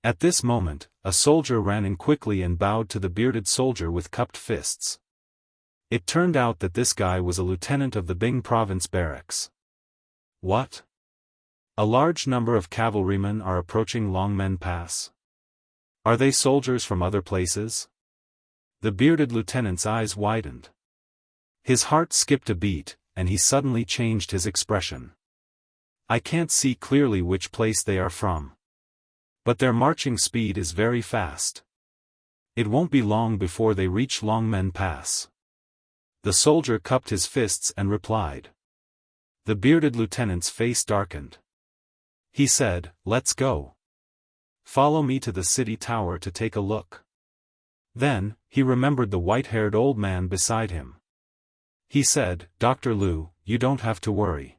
At this moment, a soldier ran in quickly and bowed to the bearded soldier with cupped fists. It turned out that this guy was a lieutenant of the Bing Province barracks. "What? A large number of cavalrymen are approaching Longmen Pass? Are they soldiers from other places?" The bearded lieutenant's eyes widened. His heart skipped a beat, and he suddenly changed his expression. "I can't see clearly which place they are from. But their marching speed is very fast. It won't be long before they reach Longmen Pass." The soldier cupped his fists and replied. The bearded lieutenant's face darkened. He said, "Let's go. Follow me to the city tower to take a look." Then, he remembered the white-haired old man beside him. He said, "Dr. Liu, you don't have to worry.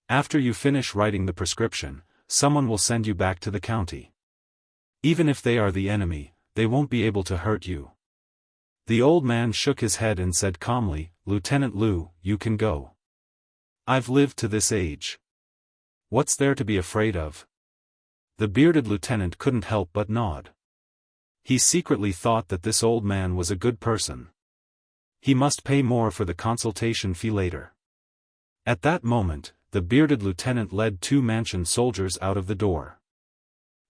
After you finish writing the prescription, someone will send you back to the county. Even if they are the enemy, they won't be able to hurt you." The old man shook his head and said calmly, "Lieutenant Liu, you can go. I've lived to this age. What's there to be afraid of?" The bearded lieutenant couldn't help but nod. He secretly thought that this old man was a good person. He must pay more for the consultation fee later. At that moment, the bearded lieutenant led 2 Manchun soldiers out of the door.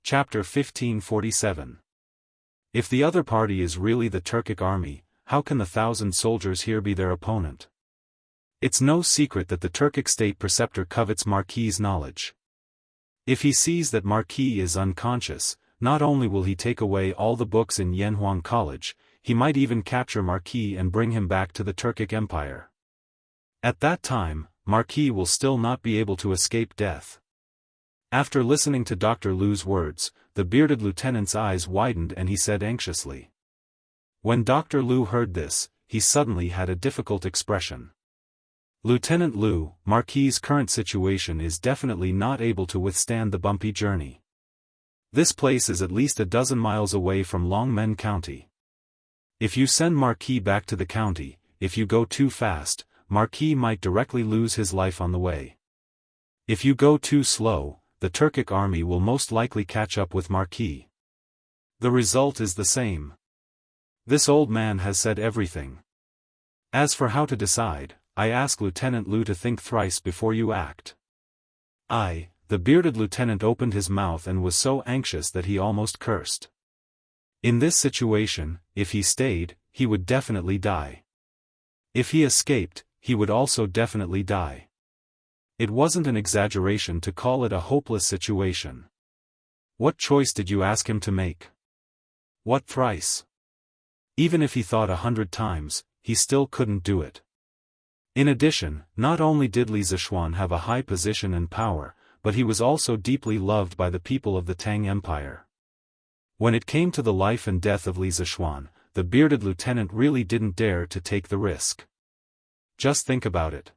Chapter 1547. If the other party is really the Turkic army, how can the 1,000 soldiers here be their opponent? It's no secret that the Turkic state preceptor covets Marquis's knowledge. If he sees that Marquis is unconscious, not only will he take away all the books in Yanhuang College, he might even capture Marquis and bring him back to the Turkic Empire. At that time, Marquis will still not be able to escape death. After listening to Dr. Liu's words, the bearded lieutenant's eyes widened and he said anxiously. When Dr. Liu heard this, he suddenly had a difficult expression. "Lieutenant Liu, Marquis's current situation is definitely not able to withstand the bumpy journey. This place is at least a dozen miles away from Longmen County. If you send Marquis back to the county, if you go too fast, Marquis might directly lose his life on the way. If you go too slow, the Turkic army will most likely catch up with Marquis. The result is the same." This old man has said everything. As for how to decide, I ask Lieutenant Liu to think thrice before you act. I, the bearded lieutenant opened his mouth and was so anxious that he almost cursed. In this situation, if he stayed, he would definitely die. If he escaped, he would also definitely die. It wasn't an exaggeration to call it a hopeless situation. What choice did you ask him to make? What thrice? Even if he thought 100 times, he still couldn't do it. In addition, not only did Li Zishuan have a high position and power, but he was also deeply loved by the people of the Tang Empire. When it came to the life and death of Li Zishuan, the bearded lieutenant really didn't dare to take the risk. Just think about it.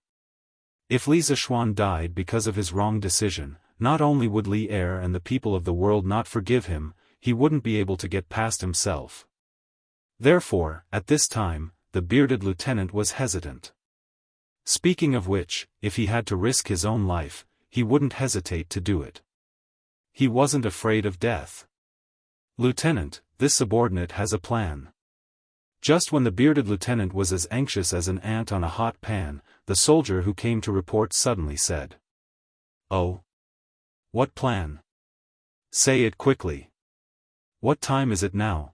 If Li Zishuan died because of his wrong decision, not only would Li Er and the people of the world not forgive him, he wouldn't be able to get past himself. Therefore, at this time, the bearded lieutenant was hesitant. Speaking of which, if he had to risk his own life, he wouldn't hesitate to do it. He wasn't afraid of death. Lieutenant, this subordinate has a plan. Just when the bearded lieutenant was as anxious as an ant on a hot pan, the soldier who came to report suddenly said, "Oh? What plan? Say it quickly. What time is it now?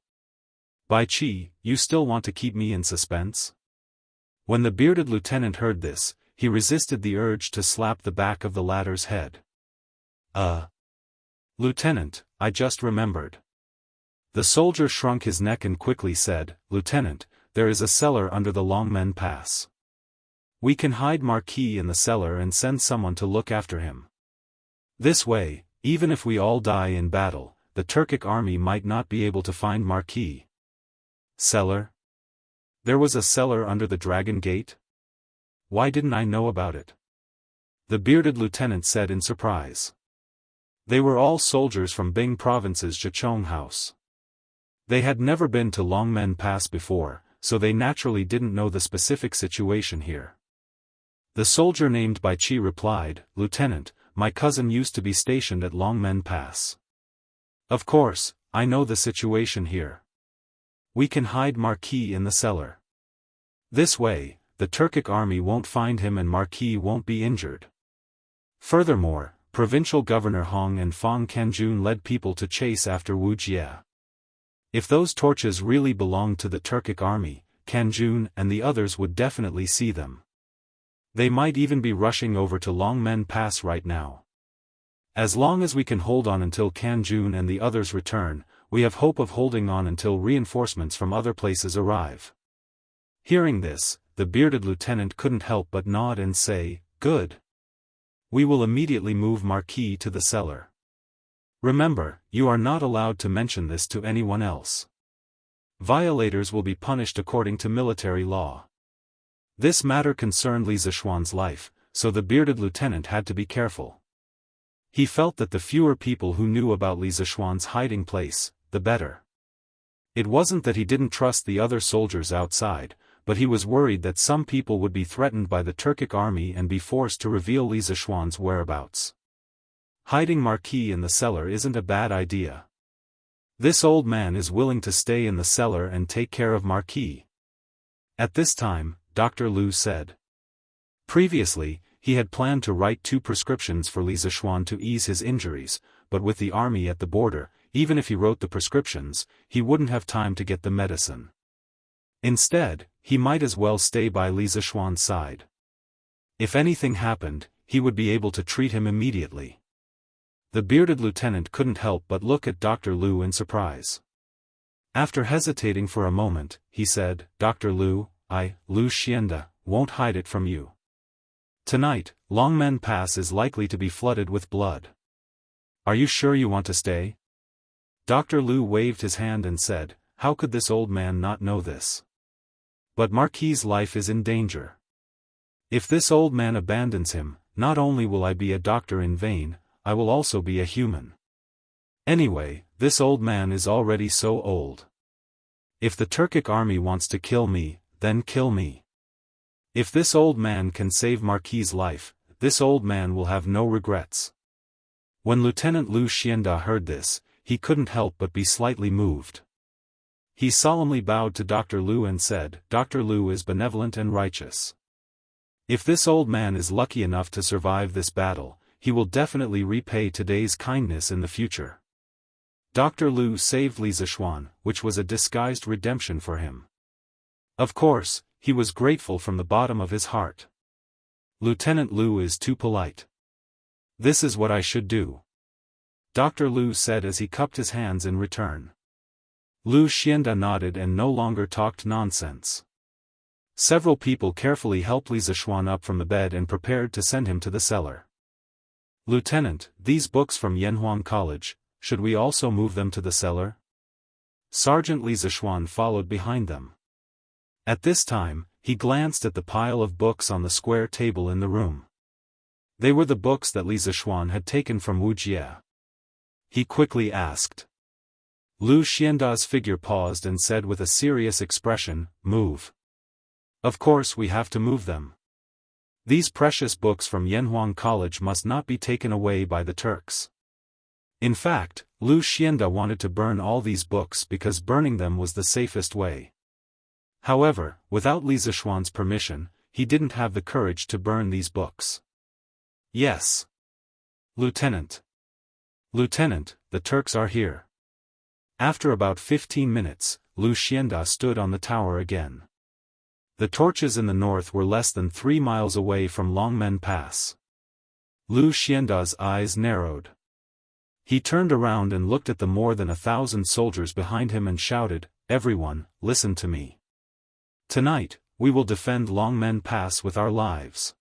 Bai Qi, you still want to keep me in suspense?" When the bearded lieutenant heard this, he resisted the urge to slap the back of the latter's head. Lieutenant, I just remembered." The soldier shrunk his neck and quickly said, "Lieutenant, there is a cellar under the Longmen Pass. We can hide Marquis in the cellar and send someone to look after him. This way, even if we all die in battle, the Turkic army might not be able to find Marquis." Cellar? There was a cellar under the Dragon Gate? Why didn't I know about it? The bearded lieutenant said in surprise. They were all soldiers from Bing Province's Zhichong House. They had never been to Longmen Pass before, so they naturally didn't know the specific situation here. The soldier named Bai Qi replied, "Lieutenant, my cousin used to be stationed at Longmen Pass. Of course, I know the situation here. We can hide Marquis in the cellar. This way, the Turkic army won't find him and Marquis won't be injured." Furthermore, Provincial Governor Hong and Fang Kanjun led people to chase after Wuxia. If those torches really belonged to the Turkic army, Kanjun and the others would definitely see them. They might even be rushing over to Longmen Pass right now. As long as we can hold on until Kanjun and the others return, we have hope of holding on until reinforcements from other places arrive. Hearing this, the bearded lieutenant couldn't help but nod and say, "Good. We will immediately move Marquis to the cellar. Remember, you are not allowed to mention this to anyone else. Violators will be punished according to military law." This matter concerned Li Zishuan's life, so the bearded lieutenant had to be careful. He felt that the fewer people who knew about Li Zishuan's hiding place, the better. It wasn't that he didn't trust the other soldiers outside, but he was worried that some people would be threatened by the Turkic army and be forced to reveal Li Zishuan's whereabouts. Hiding Marquis in the cellar isn't a bad idea. This old man is willing to stay in the cellar and take care of Marquis. At this time, Dr. Liu said. Previously, he had planned to write 2 prescriptions for Li Zishuan to ease his injuries, but with the army at the border, even if he wrote the prescriptions, he wouldn't have time to get the medicine. Instead, he might as well stay by Li Zishuan's side. If anything happened, he would be able to treat him immediately. The bearded lieutenant couldn't help but look at Dr. Liu in surprise. After hesitating for a moment, he said, "Dr. Liu, Liu Xianda, won't hide it from you. Tonight, Longmen Pass is likely to be flooded with blood. Are you sure you want to stay?" Dr. Liu waved his hand and said, "How could this old man not know this? But Marquis' life is in danger. If this old man abandons him, not only will I be a doctor in vain, I will also be a human. Anyway, this old man is already so old. If the Turkic army wants to kill me, then kill me. If this old man can save Marquis' life, this old man will have no regrets." When Lieutenant Liu Xianda heard this, he couldn't help but be slightly moved. He solemnly bowed to Dr. Liu and said, "Dr. Liu is benevolent and righteous. If this old man is lucky enough to survive this battle, he will definitely repay today's kindness in the future. Dr. Lu saved Li Zishuan, which was a disguised redemption for him. Of course, he was grateful from the bottom of his heart. Lieutenant Lu is too polite. This is what I should do, Dr. Lu said as he cupped his hands in return. Lu Xianda nodded and no longer talked nonsense. Several people carefully helped Li Zishuan up from the bed and prepared to send him to the cellar. Lieutenant, these books from Yanhuang College, should we also move them to the cellar? Sergeant Li Zishuan followed behind them. At this time, he glanced at the pile of books on the square table in the room. They were the books that Li Zishuan had taken from Wuxia. He quickly asked. Lu Xianda's figure paused and said with a serious expression, "Move." Of course we have to move them. These precious books from Yanhuang College must not be taken away by the Turks. In fact, Lu Xianda wanted to burn all these books because burning them was the safest way. However, without Li Zishuan's permission, he didn't have the courage to burn these books. Yes. Lieutenant. Lieutenant, the Turks are here. After about 15 minutes, Lu Xianda stood on the tower again. The torches in the north were less than 3 miles away from Longmen Pass. Lu Xianda's eyes narrowed. He turned around and looked at the more than 1,000 soldiers behind him and shouted, "Everyone, listen to me. Tonight, we will defend Longmen Pass with our lives.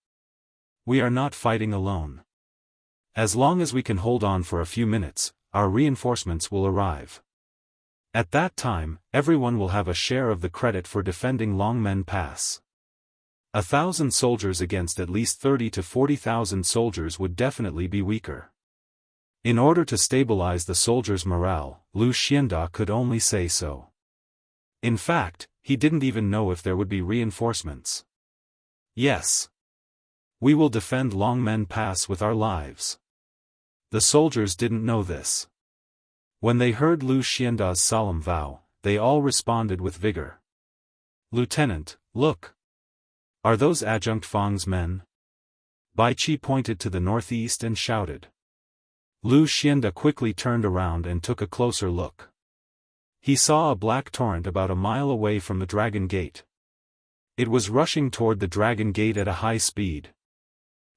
We are not fighting alone. As long as we can hold on for a few minutes, our reinforcements will arrive. At that time, everyone will have a share of the credit for defending Longmen Pass." 1,000 soldiers against at least 30 to 40,000 soldiers would definitely be weaker. In order to stabilize the soldiers' morale, Lu Xianda could only say so. In fact, he didn't even know if there would be reinforcements. Yes. We will defend Longmen Pass with our lives. The soldiers didn't know this. When they heard Lu Xianda's solemn vow, they all responded with vigor. "Lieutenant, look. Are those Adjunct Fang's men?" Bai Qi pointed to the northeast and shouted. Lu Xianda quickly turned around and took a closer look. He saw a black torrent about a mile away from the Dragon Gate. It was rushing toward the Dragon Gate at a high speed.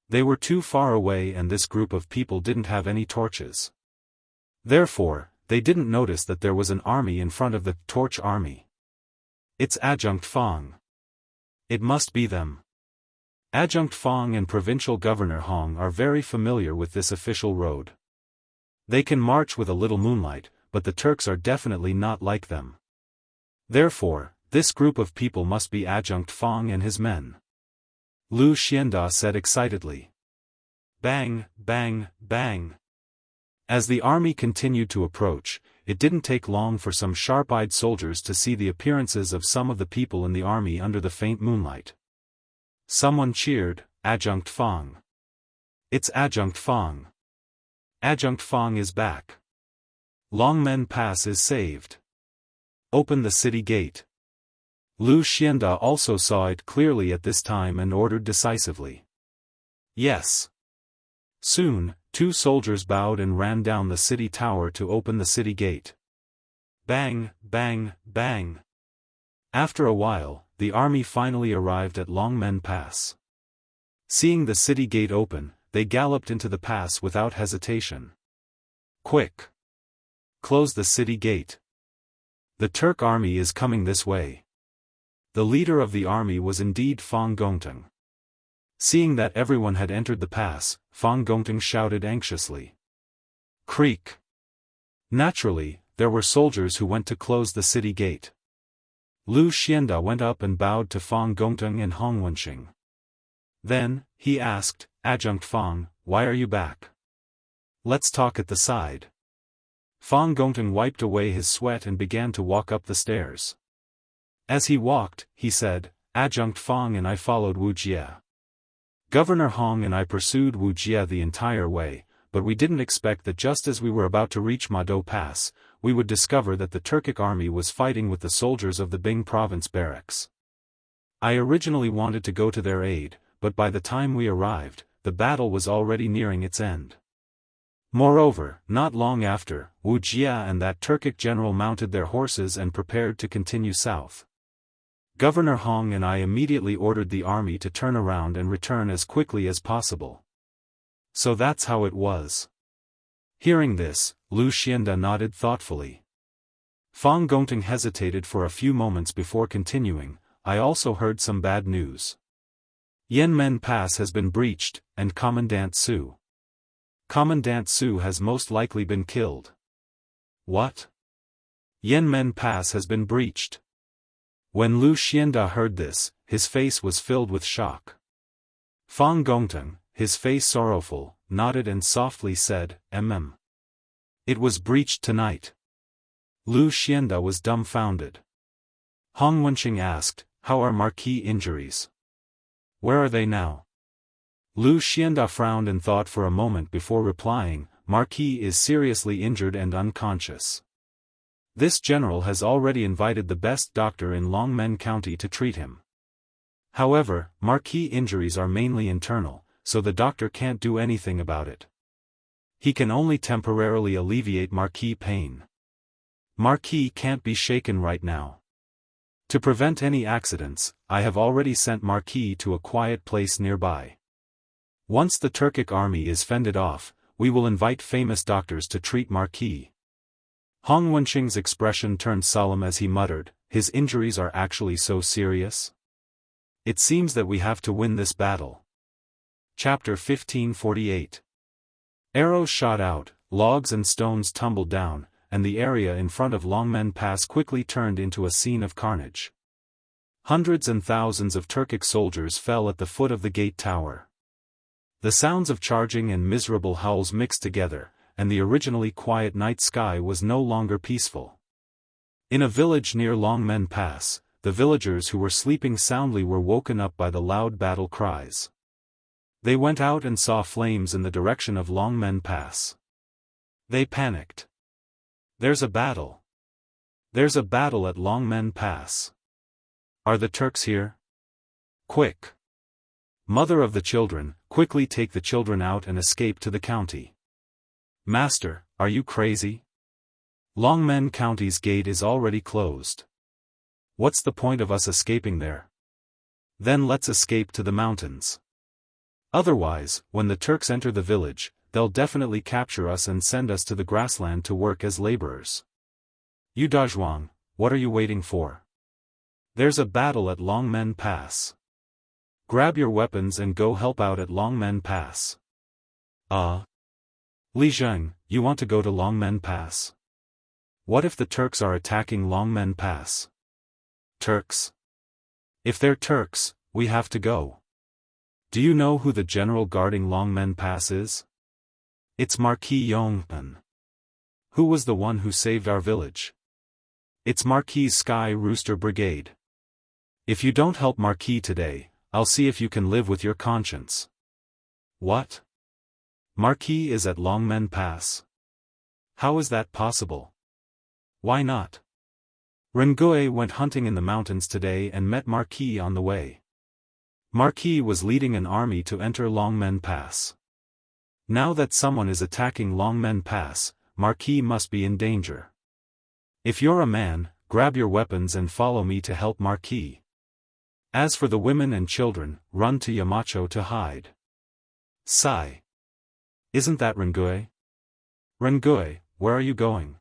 They were too far away and this group of people didn't have any torches. Therefore, they didn't notice that there was an army in front of the Torch Army. It's Adjunct Fang. It must be them. Adjunct Fang and Provincial Governor Hong are very familiar with this official road. They can march with a little moonlight, but the Turks are definitely not like them. Therefore, this group of people must be Adjunct Fang and his men. Lu Xianda said excitedly. Bang, bang, bang. As the army continued to approach, it didn't take long for some sharp-eyed soldiers to see the appearances of some of the people in the army under the faint moonlight. Someone cheered, "Adjunct Fang. It's Adjunct Fang. Adjunct Fang is back. Longmen Pass is saved. Open the city gate." Lu Xianda also saw it clearly at this time and ordered decisively. Yes. Soon, 2 soldiers bowed and ran down the city tower to open the city gate. Bang, bang, bang. After a while, the army finally arrived at Longmen Pass. Seeing the city gate open, they galloped into the pass without hesitation. Quick! Close the city gate. The Turk army is coming this way. The leader of the army was indeed Fang Gongteng. Seeing that everyone had entered the pass, Fang Gongteng shouted anxiously. Creak! Naturally, there were soldiers who went to close the city gate. Lu Xianda went up and bowed to Fang Gongteng and Hong Wenxing. Then, he asked, "Adjunct Fang, why are you back? Let's talk at the side." Fang Gongteng wiped away his sweat and began to walk up the stairs. As he walked, he said, "Adjunct Fang and I followed Wuxia. Governor Hong and I pursued Wuxia the entire way, but we didn't expect that just as we were about to reach Mado Pass, we would discover that the Turkic army was fighting with the soldiers of the Bing province barracks. I originally wanted to go to their aid, but by the time we arrived, the battle was already nearing its end. Moreover, not long after, Wuxia and that Turkic general mounted their horses and prepared to continue south. Governor Hong and I immediately ordered the army to turn around and return as quickly as possible. So that's how it was. Hearing this, Lu Xianda nodded thoughtfully. Fang Gongting hesitated for a few moments before continuing. I also heard some bad news. Yanmen Pass has been breached, and Commandant Su has most likely been killed. What? Yanmen Pass has been breached. When Lu Xianda heard this, his face was filled with shock. Fang Gongting, his face sorrowful, nodded and softly said, It was breached tonight. Lu Xianda was dumbfounded. Hong Wenqing asked, how are Marquis' injuries? Where are they now? Lu Xianda frowned and thought for a moment before replying, Marquis is seriously injured and unconscious. This general has already invited the best doctor in Longmen County to treat him. However, Marquis' injuries are mainly internal, so the doctor can't do anything about it. He can only temporarily alleviate Marquis' pain. Marquis can't be shaken right now. To prevent any accidents, I have already sent Marquis to a quiet place nearby. Once the Turkic army is fended off, we will invite famous doctors to treat Marquis. Hong Wenqing's expression turned solemn as he muttered, his injuries are actually so serious? It seems that we have to win this battle. Chapter 1548. Arrows shot out, logs and stones tumbled down, and the area in front of Longmen Pass quickly turned into a scene of carnage. Hundreds and thousands of Turkic soldiers fell at the foot of the gate tower. The sounds of charging and miserable howls mixed together, and the originally quiet night sky was no longer peaceful. In a village near Longmen Pass, the villagers who were sleeping soundly were woken up by the loud battle cries. They went out and saw flames in the direction of Longmen Pass. They panicked. There's a battle. There's a battle at Longmen Pass. Are the Turks here? Quick! Mother of the children, quickly take the children out and escape to the county. Master, are you crazy? Longmen County's gate is already closed. What's the point of us escaping there? Then let's escape to the mountains. Otherwise, when the Turks enter the village, they'll definitely capture us and send us to the grassland to work as laborers. You Dazhuang, what are you waiting for? There's a battle at Longmen Pass. Grab your weapons and go help out at Longmen Pass. Li Zheng, you want to go to Longmen Pass? What if the Turks are attacking Longmen Pass? Turks? If they're Turks, we have to go. Do you know who the general guarding Longmen Pass is? It's Marquis Yongpan. Who was the one who saved our village? It's Marquis' Sky Rooster Brigade. If you don't help Marquis today, I'll see if you can live with your conscience. What? Marquis is at Longmen Pass. How is that possible? Why not? Rengui went hunting in the mountains today and met Marquis on the way. Marquis was leading an army to enter Longmen Pass. Now that someone is attacking Longmen Pass, Marquis must be in danger. If you're a man, grab your weapons and follow me to help Marquis. As for the women and children, run to Yamacho to hide. Sigh. Isn't that Rengui? Rengui, where are you going?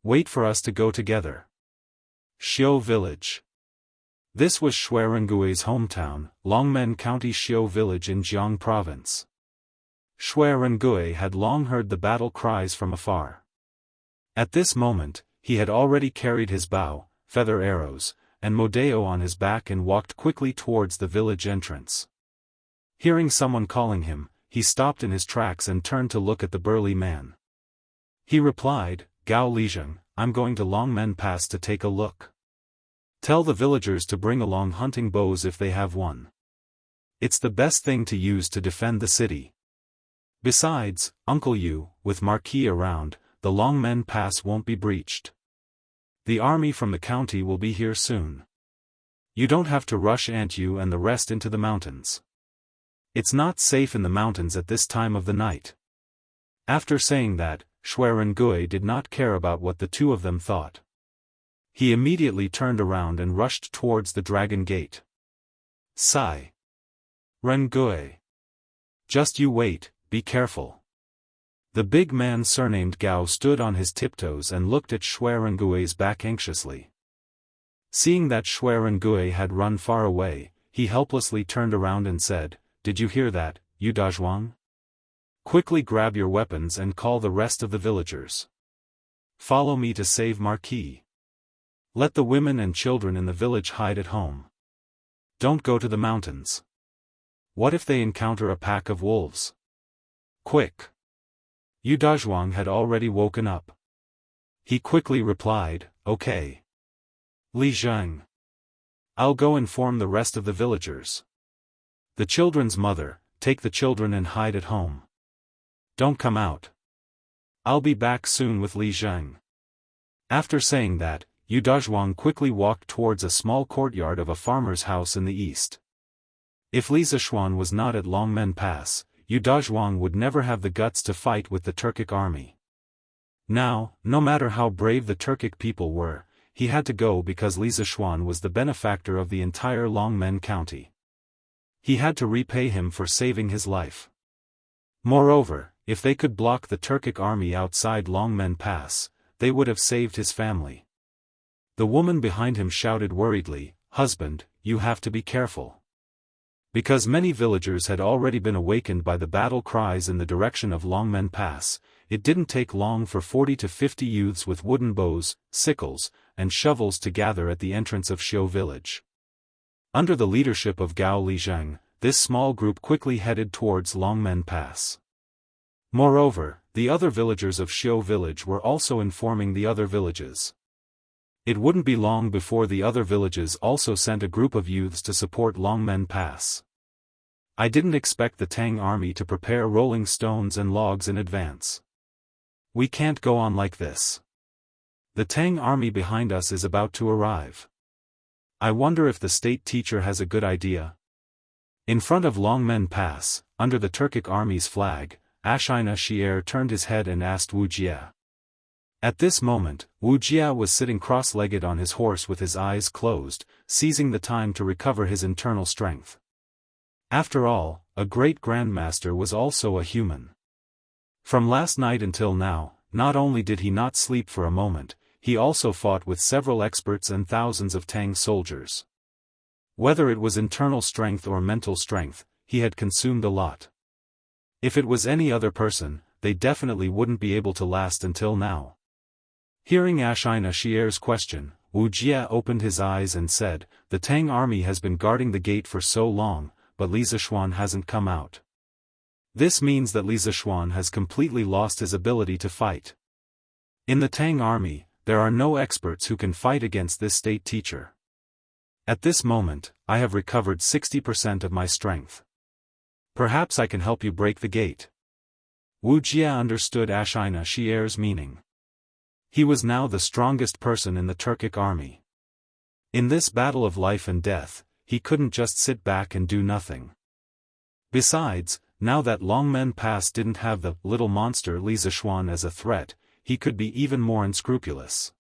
Wait for us to go together. Xiu Village. This was Shui Rengui's hometown, Longmen County Xiu Village in Jianghu Province. Shui Rengui had long heard the battle cries from afar. At this moment, he had already carried his bow, feather arrows, and Modeo on his back and walked quickly towards the village entrance. Hearing someone calling him, he stopped in his tracks and turned to look at the burly man. He replied, Gao Lizheng, I'm going to Longmen Pass to take a look. Tell the villagers to bring along hunting bows if they have one. It's the best thing to use to defend the city. Besides, Uncle Yu, with Marquis around, the Longmen Pass won't be breached. The army from the county will be here soon. You don't have to rush Aunt Yu and the rest into the mountains. It's not safe in the mountains at this time of the night. After saying that, Xuerengui did not care about what the two of them thought. He immediately turned around and rushed towards the dragon gate. Sigh. Rengui. Just you wait, be careful. The big man surnamed Gao stood on his tiptoes and looked at Xuerengui's back anxiously. Seeing that Xuerengui had run far away, he helplessly turned around and said, "Did you hear that, Yu Dazhuang? Quickly grab your weapons and call the rest of the villagers. Follow me to save Marquis. Let the women and children in the village hide at home. Don't go to the mountains. What if they encounter a pack of wolves? Quick!" Yu Dazhuang had already woken up. He quickly replied, "Okay. Li Zheng. I'll go inform the rest of the villagers. The children's mother, take the children and hide at home. Don't come out. I'll be back soon with Li Zheng." After saying that, Yu Dazhuang quickly walked towards a small courtyard of a farmer's house in the east. If Li Zishuan was not at Longmen Pass, Yu Dazhuang would never have the guts to fight with the Turkic army. Now, no matter how brave the Turkic people were, he had to go because Li Zishuan was the benefactor of the entire Longmen County. He had to repay him for saving his life. Moreover, if they could block the Turkic army outside Longmen Pass, they would have saved his family. The woman behind him shouted worriedly, "Husband, you have to be careful." Because many villagers had already been awakened by the battle cries in the direction of Longmen Pass, it didn't take long for 40 to 50 youths with wooden bows, sickles, and shovels to gather at the entrance of Xiu village. Under the leadership of Gao Lizheng, this small group quickly headed towards Longmen Pass. Moreover, the other villagers of Xiu village were also informing the other villages. It wouldn't be long before the other villages also sent a group of youths to support Longmen Pass. I didn't expect the Tang army to prepare rolling stones and logs in advance. We can't go on like this. The Tang army behind us is about to arrive. I wonder if the state teacher has a good idea. In front of Longmen Pass, under the Turkic army's flag, Ashina Xier turned his head and asked Wuxia. At this moment, Wuxia was sitting cross-legged on his horse with his eyes closed, seizing the time to recover his internal strength. After all, a great grandmaster was also a human. From last night until now, not only did he not sleep for a moment, he also fought with several experts and thousands of Tang soldiers. Whether it was internal strength or mental strength, he had consumed a lot. If it was any other person, they definitely wouldn't be able to last until now. Hearing Ashina Xier's question, Wuxia opened his eyes and said, "The Tang army has been guarding the gate for so long, but Li Zishuan hasn't come out. This means that Li Zishuan has completely lost his ability to fight. In the Tang army, there are no experts who can fight against this state teacher. At this moment, I have recovered 60% of my strength. Perhaps I can help you break the gate." Wuxia understood Ashina Xier's meaning. He was now the strongest person in the Turkic army. In this battle of life and death, he couldn't just sit back and do nothing. Besides, now that Longmen Pass didn't have the little monster Li Zishuan as a threat, he could be even more unscrupulous.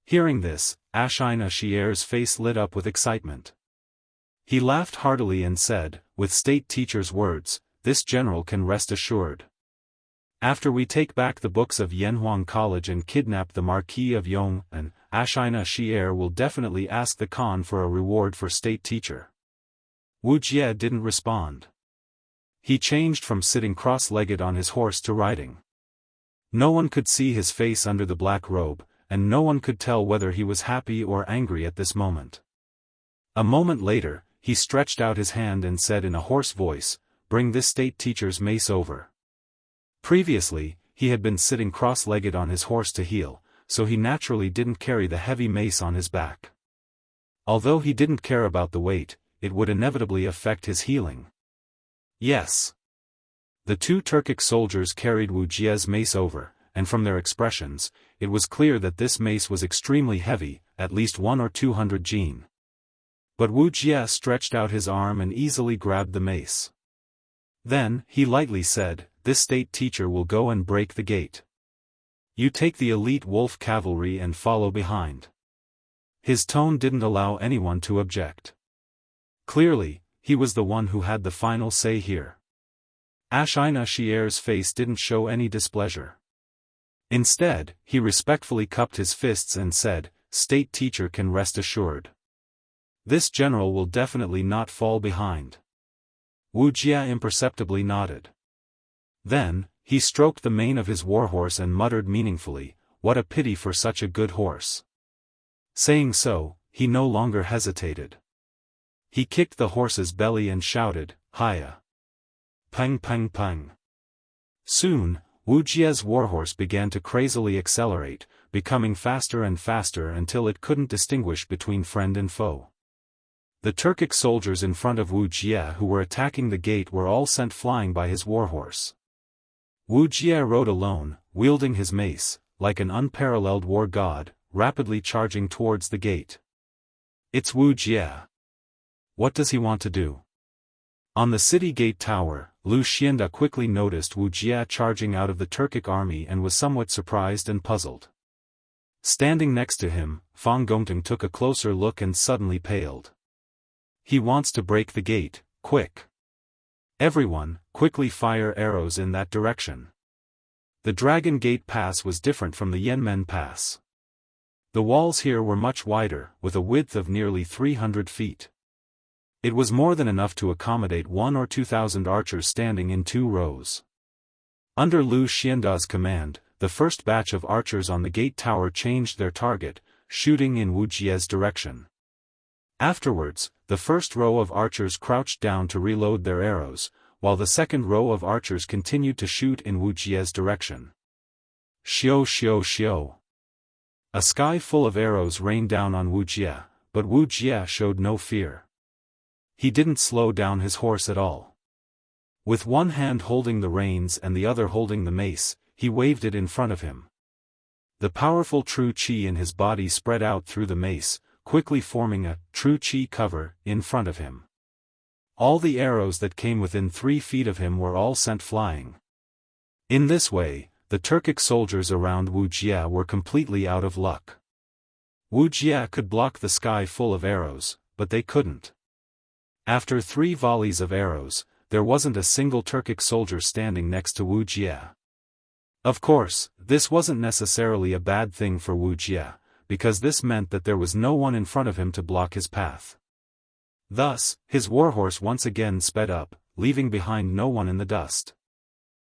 Hearing this, Ashina Xier's face lit up with excitement. He laughed heartily and said, "With state teacher's words, this general can rest assured. After we take back the books of Yanhuang College and kidnap the Marquis of Yong, and Ashina Xier will definitely ask the Khan for a reward for state teacher." Wuxia didn't respond. He changed from sitting cross-legged on his horse to riding. No one could see his face under the black robe, and no one could tell whether he was happy or angry at this moment. A moment later, he stretched out his hand and said in a hoarse voice, "Bring this state teacher's mace over." Previously, he had been sitting cross-legged on his horse to heal, so he naturally didn't carry the heavy mace on his back. Although he didn't care about the weight, it would inevitably affect his healing. Yes. The two Turkic soldiers carried Wuxia's mace over, and from their expressions, it was clear that this mace was extremely heavy, at least 100 or 200 jin. But Wuxia stretched out his arm and easily grabbed the mace. Then, he lightly said, "This state teacher will go and break the gate. You take the elite wolf cavalry and follow behind." His tone didn't allow anyone to object. Clearly, he was the one who had the final say here. Ashina Xier's face didn't show any displeasure. Instead, he respectfully cupped his fists and said, "State teacher can rest assured. This general will definitely not fall behind." Wuxia imperceptibly nodded. Then, he stroked the mane of his warhorse and muttered meaningfully, "What a pity for such a good horse." Saying so, he no longer hesitated. He kicked the horse's belly and shouted, "Hiya!" Pang pang pang. Soon, Wuxia's warhorse began to crazily accelerate, becoming faster and faster until it couldn't distinguish between friend and foe. The Turkic soldiers in front of Wuxia who were attacking the gate were all sent flying by his warhorse. Wuxia rode alone, wielding his mace, like an unparalleled war god, rapidly charging towards the gate. It's Wuxia. What does he want to do? On the city gate tower, Lu Xianda quickly noticed Wuxia charging out of the Turkic army and was somewhat surprised and puzzled. Standing next to him, Fang Gongting took a closer look and suddenly paled. He wants to break the gate, quick. Everyone, quickly fire arrows in that direction. The Dragon Gate Pass was different from the Yanmen Pass. The walls here were much wider, with a width of nearly 300 feet. It was more than enough to accommodate 1,000 or 2,000 archers standing in 2 rows. Under Lu Xianda's command, the first batch of archers on the gate tower changed their target, shooting in Wuxia's direction. Afterwards, the first row of archers crouched down to reload their arrows, while the second row of archers continued to shoot in Wuxia's direction. Xiao xiao xiao. A sky full of arrows rained down on Wuxia, but Wuxia showed no fear. He didn't slow down his horse at all. With one hand holding the reins and the other holding the mace, he waved it in front of him. The powerful true qi in his body spread out through the mace, quickly forming a true qi cover in front of him. All the arrows that came within 3 feet of him were all sent flying. In this way, the Turkic soldiers around Wuxia were completely out of luck. Wuxia could block the sky full of arrows, but they couldn't. After 3 volleys of arrows, there wasn't a single Turkic soldier standing next to Wuxia. Of course, this wasn't necessarily a bad thing for Wuxia, because this meant that there was no one in front of him to block his path. Thus, his warhorse once again sped up, leaving behind no one in the dust.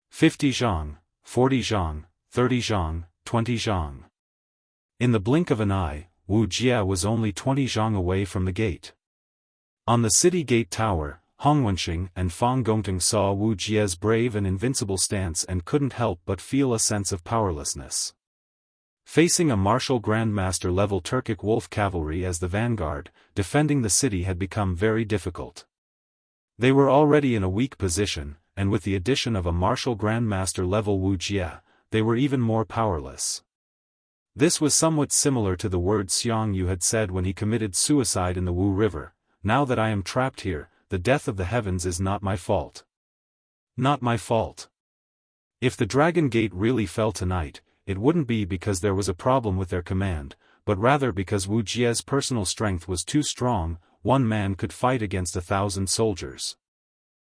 50 zhang, 40 zhang, 30 zhang, 20 zhang. In the blink of an eye, Wuxia was only 20 zhang away from the gate. On the city gate tower, Hong Wenxing and Fang Gongting saw Wuxia's brave and invincible stance and couldn't help but feel a sense of powerlessness. Facing a martial grandmaster level Turkic wolf cavalry as the vanguard, defending the city had become very difficult. They were already in a weak position, and with the addition of a martial grandmaster level Wuxia, they were even more powerless. This was somewhat similar to the words Xiangyu had said when he committed suicide in the Wu River. "Now that I am trapped here, the death of the heavens is not my fault. Not my fault. If the Dragon Gate really fell tonight, it wouldn't be because there was a problem with their command, but rather because Wuxia's personal strength was too strong. One man could fight against 1,000 soldiers."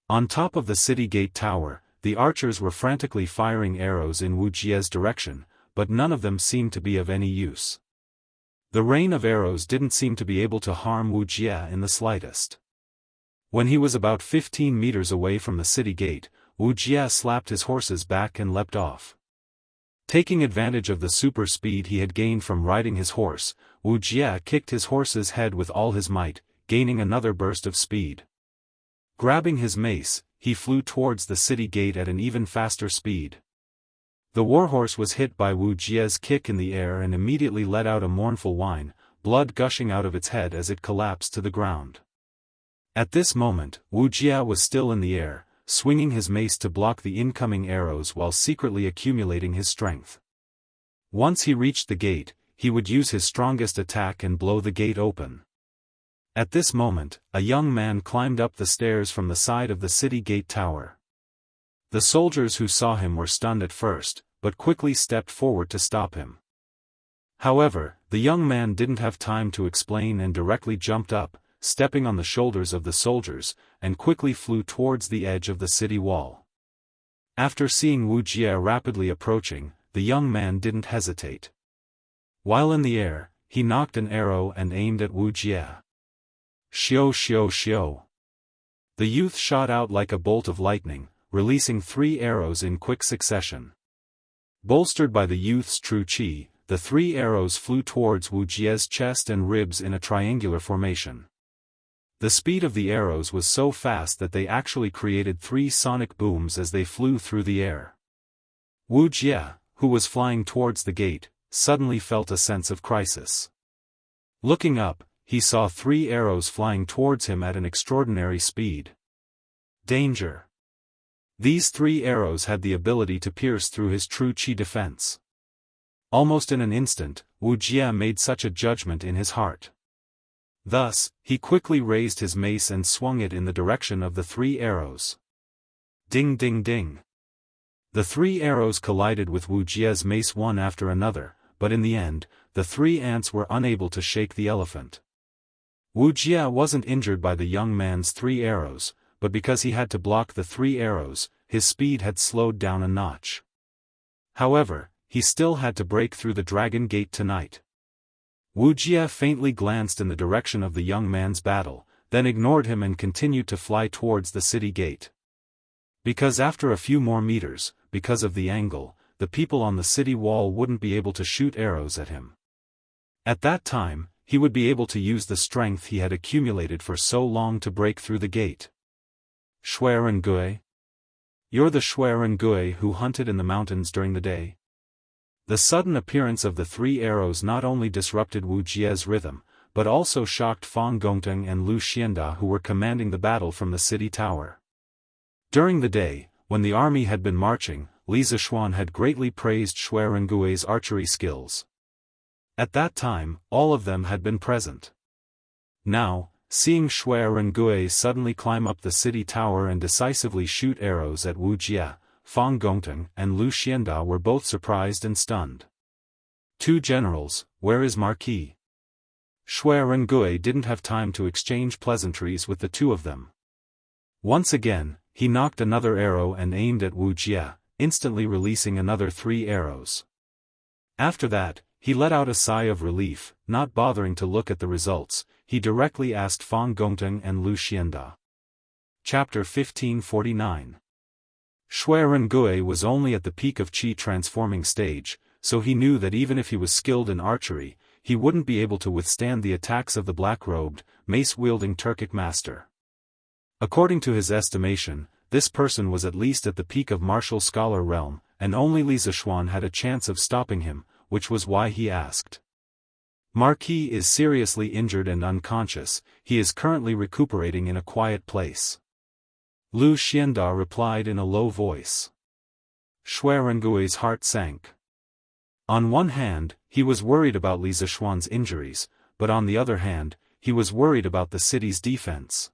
On top of the city gate tower, the archers were frantically firing arrows in Wuxia's direction, but none of them seemed to be of any use. The rain of arrows didn't seem to be able to harm Wuxia in the slightest. When he was about 15 meters away from the city gate, Wuxia slapped his horse's back and leapt off. Taking advantage of the super speed he had gained from riding his horse, Wuxia kicked his horse's head with all his might, gaining another burst of speed. Grabbing his mace, he flew towards the city gate at an even faster speed. The warhorse was hit by Wuxia's kick in the air and immediately let out a mournful whine, blood gushing out of its head as it collapsed to the ground. At this moment, Wuxia was still in the air, swinging his mace to block the incoming arrows while secretly accumulating his strength. Once he reached the gate, he would use his strongest attack and blow the gate open. At this moment, a young man climbed up the stairs from the side of the city gate tower. The soldiers who saw him were stunned at first, but quickly stepped forward to stop him. However, the young man didn't have time to explain and directly jumped up, stepping on the shoulders of the soldiers, and quickly flew towards the edge of the city wall. After seeing Wuxia rapidly approaching, the young man didn't hesitate. While in the air, he nocked an arrow and aimed at Wuxia. Xiao xiao xiao. The youth shot out like a bolt of lightning, releasing 3 arrows in quick succession. Bolstered by the youth's true qi, the 3 arrows flew towards Wuxia's chest and ribs in a triangular formation. The speed of the arrows was so fast that they actually created 3 sonic booms as they flew through the air. Wuxia, who was flying towards the gate, suddenly felt a sense of crisis. Looking up, he saw 3 arrows flying towards him at an extraordinary speed. Danger! These 3 arrows had the ability to pierce through his true qi defense. Almost in an instant, Wuxia made such a judgment in his heart. Thus, he quickly raised his mace and swung it in the direction of the 3 arrows. Ding ding ding. The 3 arrows collided with Wuxia's mace one after another, but in the end, the 3 ants were unable to shake the elephant. Wuxia wasn't injured by the young man's 3 arrows, but because he had to block the 3 arrows, his speed had slowed down a notch. However, he still had to break through the dragon gate tonight. Wuxia faintly glanced in the direction of the young man's battle, then ignored him and continued to fly towards the city gate. Because after a few more meters, because of the angle, the people on the city wall wouldn't be able to shoot arrows at him. At that time, he would be able to use the strength he had accumulated for so long to break through the gate. Swearing Gui? You're the Swearing Gui who hunted in the mountains during the day? The sudden appearance of the 3 arrows not only disrupted Wuxia's rhythm, but also shocked Fang Gongteng and Lu Xianda who were commanding the battle from the city tower. During the day, when the army had been marching, Li Zishuan had greatly praised Swearing Gui's archery skills. At that time, all of them had been present. Now, seeing Swearing Gui suddenly climb up the city tower and decisively shoot arrows at Wuxia, Fang Gongteng and Lu Xianda were both surprised and stunned. 2 generals, where is Marquis? Swearing Gui didn't have time to exchange pleasantries with the 2 of them. Once again, he nocked another arrow and aimed at Wuxia, instantly releasing another 3 arrows. After that, he let out a sigh of relief, not bothering to look at the results. He directly asked Fang Gongteng and Lu Xianda. Chapter 1549. Swearing Gui was only at the peak of Qi transforming stage, so he knew that even if he was skilled in archery, he wouldn't be able to withstand the attacks of the black-robed, mace-wielding Turkic master. According to his estimation, this person was at least at the peak of martial scholar realm, and only Li Zishuan had a chance of stopping him, which was why he asked. Marquis is seriously injured and unconscious, he is currently recuperating in a quiet place. Lu Xianda replied in a low voice. Swearing Gui's heart sank. On one hand, he was worried about Li Zishuan's injuries, but on the other hand, he was worried about the city's defense.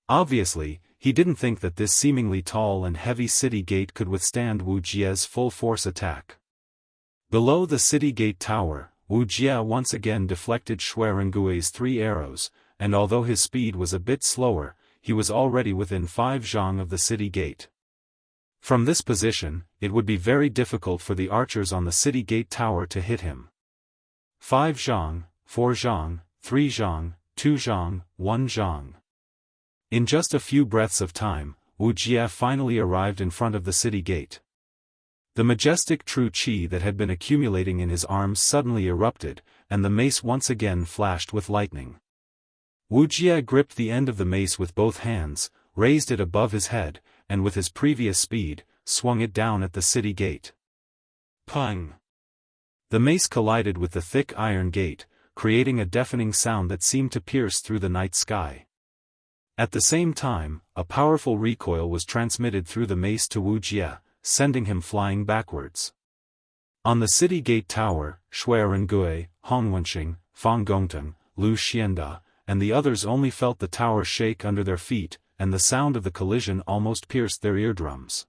Obviously, he didn't think that this seemingly tall and heavy city gate could withstand Wuxia's full-force attack. Below the city gate tower, Wuxia once again deflected Swearing Gui's 3 arrows, and although his speed was a bit slower, he was already within 5 zhang of the city gate. From this position, it would be very difficult for the archers on the city gate tower to hit him. 5 zhang, 4 zhang, 3 zhang, 2 zhang, 1 zhang. In just a few breaths of time, Wuxia finally arrived in front of the city gate. The majestic true qi that had been accumulating in his arms suddenly erupted, and the mace once again flashed with lightning. Wuxia gripped the end of the mace with both hands, raised it above his head, and with his previous speed, swung it down at the city gate. Pang! The mace collided with the thick iron gate, creating a deafening sound that seemed to pierce through the night sky. At the same time, a powerful recoil was transmitted through the mace to Wuxia, sending him flying backwards. On the city gate tower, Swearing Gui, Hong Wenxing, Fang Gongteng, Lu Xianda, and the others only felt the tower shake under their feet, and the sound of the collision almost pierced their eardrums.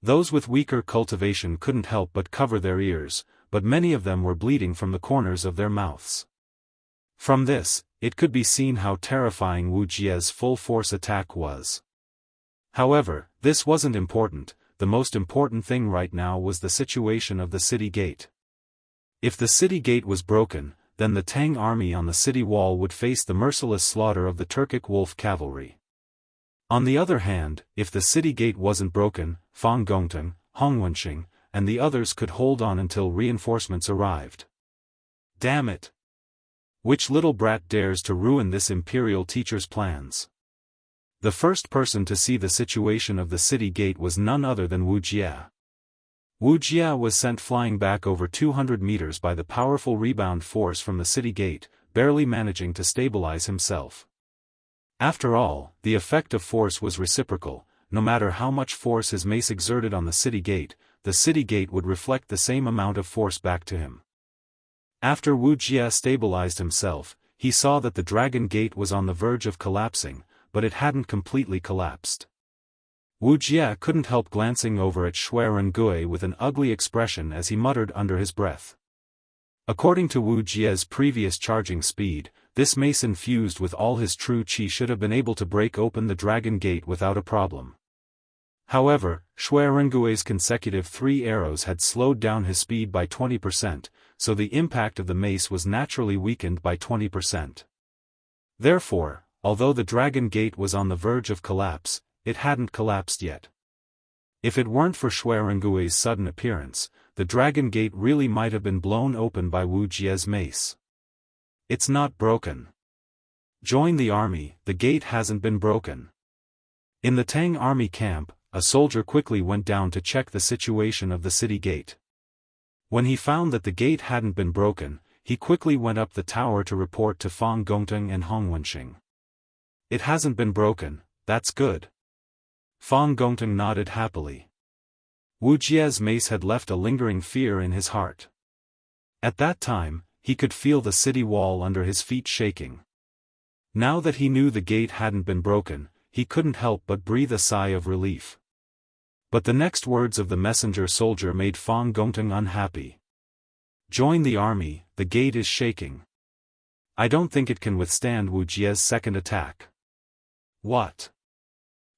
Those with weaker cultivation couldn't help but cover their ears, but many of them were bleeding from the corners of their mouths. From this, it could be seen how terrifying Wuxia's full-force attack was. However, this wasn't important. The most important thing right now was the situation of the city gate. If the city gate was broken, then the Tang army on the city wall would face the merciless slaughter of the Turkic wolf cavalry. On the other hand, if the city gate wasn't broken, Fang Gongteng, Hong Wenxing, and the others could hold on until reinforcements arrived. Damn it! Which little brat dares to ruin this imperial teacher's plans? The first person to see the situation of the city gate was none other than Wuxia. Wuxia was sent flying back over 200 meters by the powerful rebound force from the city gate, barely managing to stabilize himself. After all, the effect of force was reciprocal. No matter how much force his mace exerted on the city gate would reflect the same amount of force back to him. After Wuxia stabilized himself, he saw that the dragon gate was on the verge of collapsing, but it hadn't completely collapsed. Wuxia couldn't help glancing over at Shuarengui with an ugly expression as he muttered under his breath. According to Wuxia's previous charging speed, this mace infused with all his true qi should have been able to break open the dragon gate without a problem. However, Shuarengui's consecutive 3 arrows had slowed down his speed by 20%, so the impact of the mace was naturally weakened by 20%. Therefore, although the dragon gate was on the verge of collapse, it hadn't collapsed yet. If it weren't for Shuarengui's sudden appearance, the dragon gate really might have been blown open by Wuxia's mace. It's not broken. Join the army, the gate hasn't been broken. In the Tang army camp, a soldier quickly went down to check the situation of the city gate. When he found that the gate hadn't been broken, he quickly went up the tower to report to Fang Gongteng and Hong Wenxing. It hasn't been broken, that's good. Fang Gongteng nodded happily. Wuxia's mace had left a lingering fear in his heart. At that time, he could feel the city wall under his feet shaking. Now that he knew the gate hadn't been broken, he couldn't help but breathe a sigh of relief. But the next words of the messenger soldier made Fang Gongteng unhappy. Join the army, the gate is shaking. I don't think it can withstand Wuxia's second attack. What?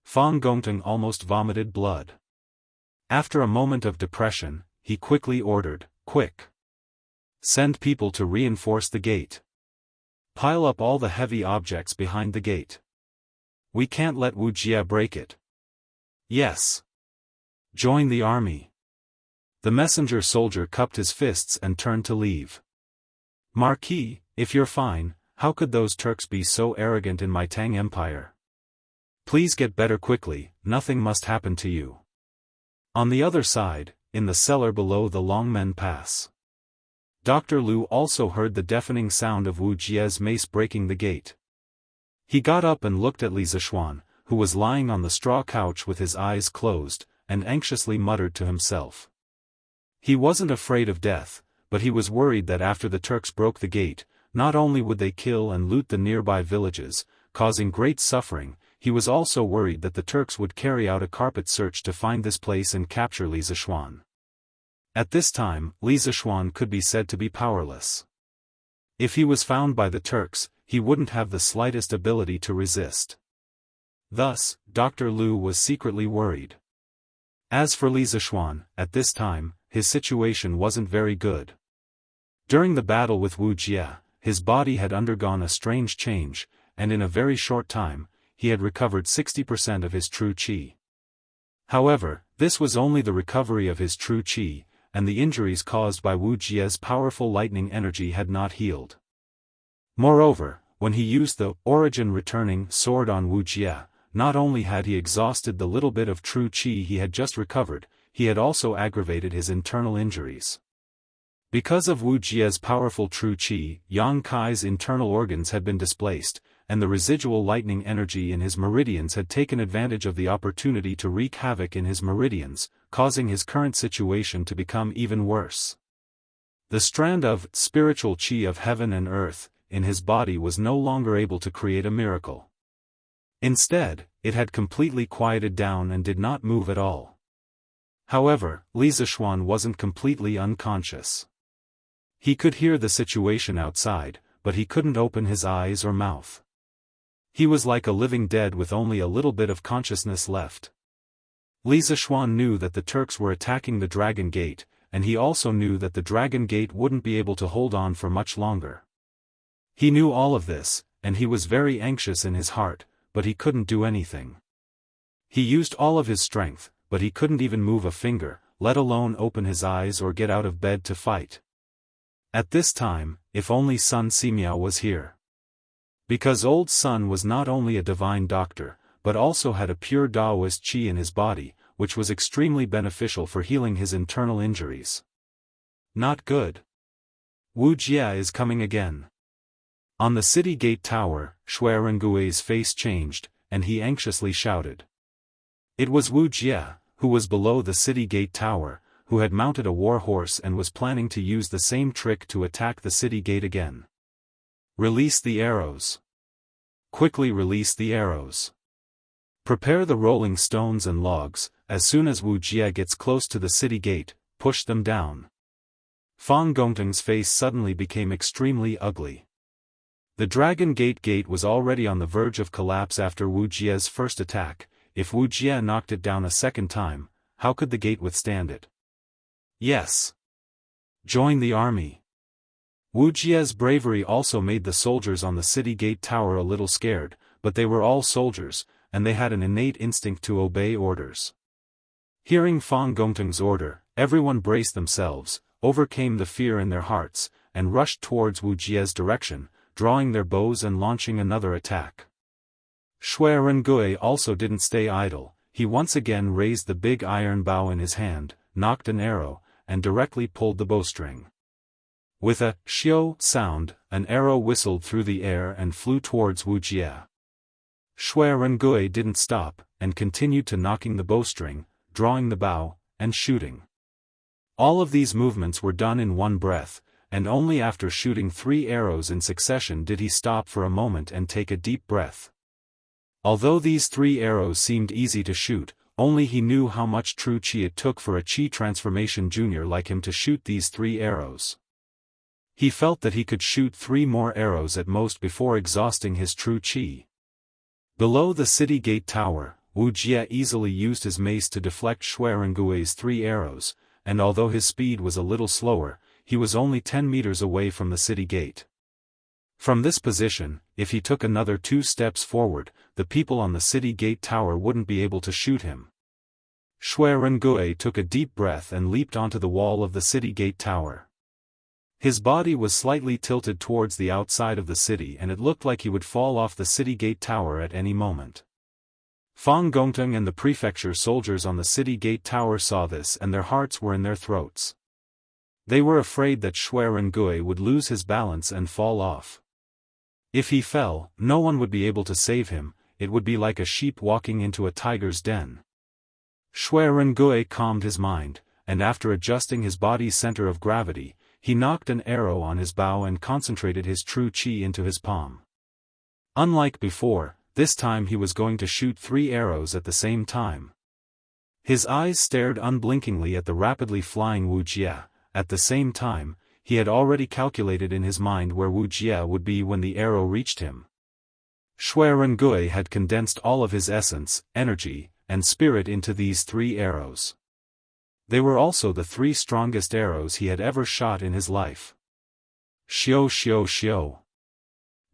Fang Gongteng almost vomited blood. After a moment of depression, he quickly ordered, quick! Send people to reinforce the gate. Pile up all the heavy objects behind the gate. We can't let Wuxia break it. Yes. Join the army. The messenger soldier cupped his fists and turned to leave. Marquis, if you're fine, how could those Turks be so arrogant in my Tang Empire? Please get better quickly, nothing must happen to you. On the other side, in the cellar below the Longmen Pass. Dr. Liu also heard the deafening sound of Wuxia's mace breaking the gate. He got up and looked at Li Zishuan, who was lying on the straw couch with his eyes closed, and anxiously muttered to himself. He wasn't afraid of death, but he was worried that after the Turks broke the gate, not only would they kill and loot the nearby villages, causing great suffering, he was also worried that the Turks would carry out a carpet search to find this place and capture Li Zishuan. At this time, Li Zishuan could be said to be powerless. If he was found by the Turks, he wouldn't have the slightest ability to resist. Thus, Dr. Liu was secretly worried. As for Li Zishuan, at this time, his situation wasn't very good. During the battle with Wuxia, his body had undergone a strange change, and in a very short time, he had recovered 60% of his true qi. However, this was only the recovery of his true qi, and the injuries caused by Wuxia's powerful lightning energy had not healed. Moreover, when he used the origin-returning sword on Wuxia, not only had he exhausted the little bit of true qi he had just recovered, he had also aggravated his internal injuries. Because of Wuxia's powerful true qi, Yang Kai's internal organs had been displaced, and the residual lightning energy in his meridians had taken advantage of the opportunity to wreak havoc in his meridians, causing his current situation to become even worse. The strand of spiritual qi of heaven and earth in his body was no longer able to create a miracle. Instead, it had completely quieted down and did not move at all. However, Li Zishuan wasn't completely unconscious. He could hear the situation outside, but he couldn't open his eyes or mouth. He was like a living dead with only a little bit of consciousness left. Li Zishuan knew that the Turks were attacking the Dragon Gate, and he also knew that the Dragon Gate wouldn't be able to hold on for much longer. He knew all of this, and he was very anxious in his heart, but he couldn't do anything. He used all of his strength, but he couldn't even move a finger, let alone open his eyes or get out of bed to fight. At this time, if only Sun Simiao was here. Because old Sun was not only a divine doctor, but also had a pure Daoist qi in his body, which was extremely beneficial for healing his internal injuries. Not good. Wu Jie is coming again. On the city gate tower, Shui Rengui's face changed, and he anxiously shouted. It was Wu Jie, who was below the city gate tower, who had mounted a war horse and was planning to use the same trick to attack the city gate again. Release the arrows. Quickly release the arrows. Prepare the rolling stones and logs. As soon as Wu Jie gets close to the city gate, push them down. Fang Gongteng's face suddenly became extremely ugly. The Dragon Gate was already on the verge of collapse after Wu Jie's first attack. If Wu Jie knocked it down a second time, how could the gate withstand it? Yes. Join the army. Wu Jie's bravery also made the soldiers on the city gate tower a little scared, but they were all soldiers, and they had an innate instinct to obey orders. Hearing Fang Gongteng's order, everyone braced themselves, overcame the fear in their hearts, and rushed towards Wu Jie's direction, drawing their bows and launching another attack. Shui Rengui also didn't stay idle. He once again raised the big iron bow in his hand, knocked an arrow, and directly pulled the bowstring. With a xiao sound, an arrow whistled through the air and flew towards Wu Jie. Shui Rengui didn't stop, and continued to knocking the bowstring, drawing the bow, and shooting. All of these movements were done in one breath, and only after shooting 3 arrows in succession did he stop for a moment and take a deep breath. Although these 3 arrows seemed easy to shoot, only he knew how much true qi it took for a qi transformation junior like him to shoot these 3 arrows. He felt that he could shoot 3 more arrows at most before exhausting his true qi. Below the city gate tower, Wu Jie easily used his mace to deflect Shui Rengui's 3 arrows, and although his speed was a little slower, he was only 10 meters away from the city gate. From this position, if he took another 2 steps forward, the people on the city gate tower wouldn't be able to shoot him. Shui Rengui took a deep breath and leaped onto the wall of the city gate tower. His body was slightly tilted towards the outside of the city and it looked like he would fall off the city gate tower at any moment. Fang Gongteng and the prefecture soldiers on the city gate tower saw this and their hearts were in their throats. They were afraid that Shui Rengui would lose his balance and fall off. If he fell, no one would be able to save him, it would be like a sheep walking into a tiger's den. Shui Rengui calmed his mind, and after adjusting his body's center of gravity, he knocked an arrow on his bow and concentrated his true qi into his palm. Unlike before, this time he was going to shoot 3 arrows at the same time. His eyes stared unblinkingly at the rapidly flying Wu Jie. At the same time, he had already calculated in his mind where Wu Jie would be when the arrow reached him. Shui Rengui had condensed all of his essence, energy, and spirit into these 3 arrows. They were also the 3 strongest arrows he had ever shot in his life. Xiao xiao xiao.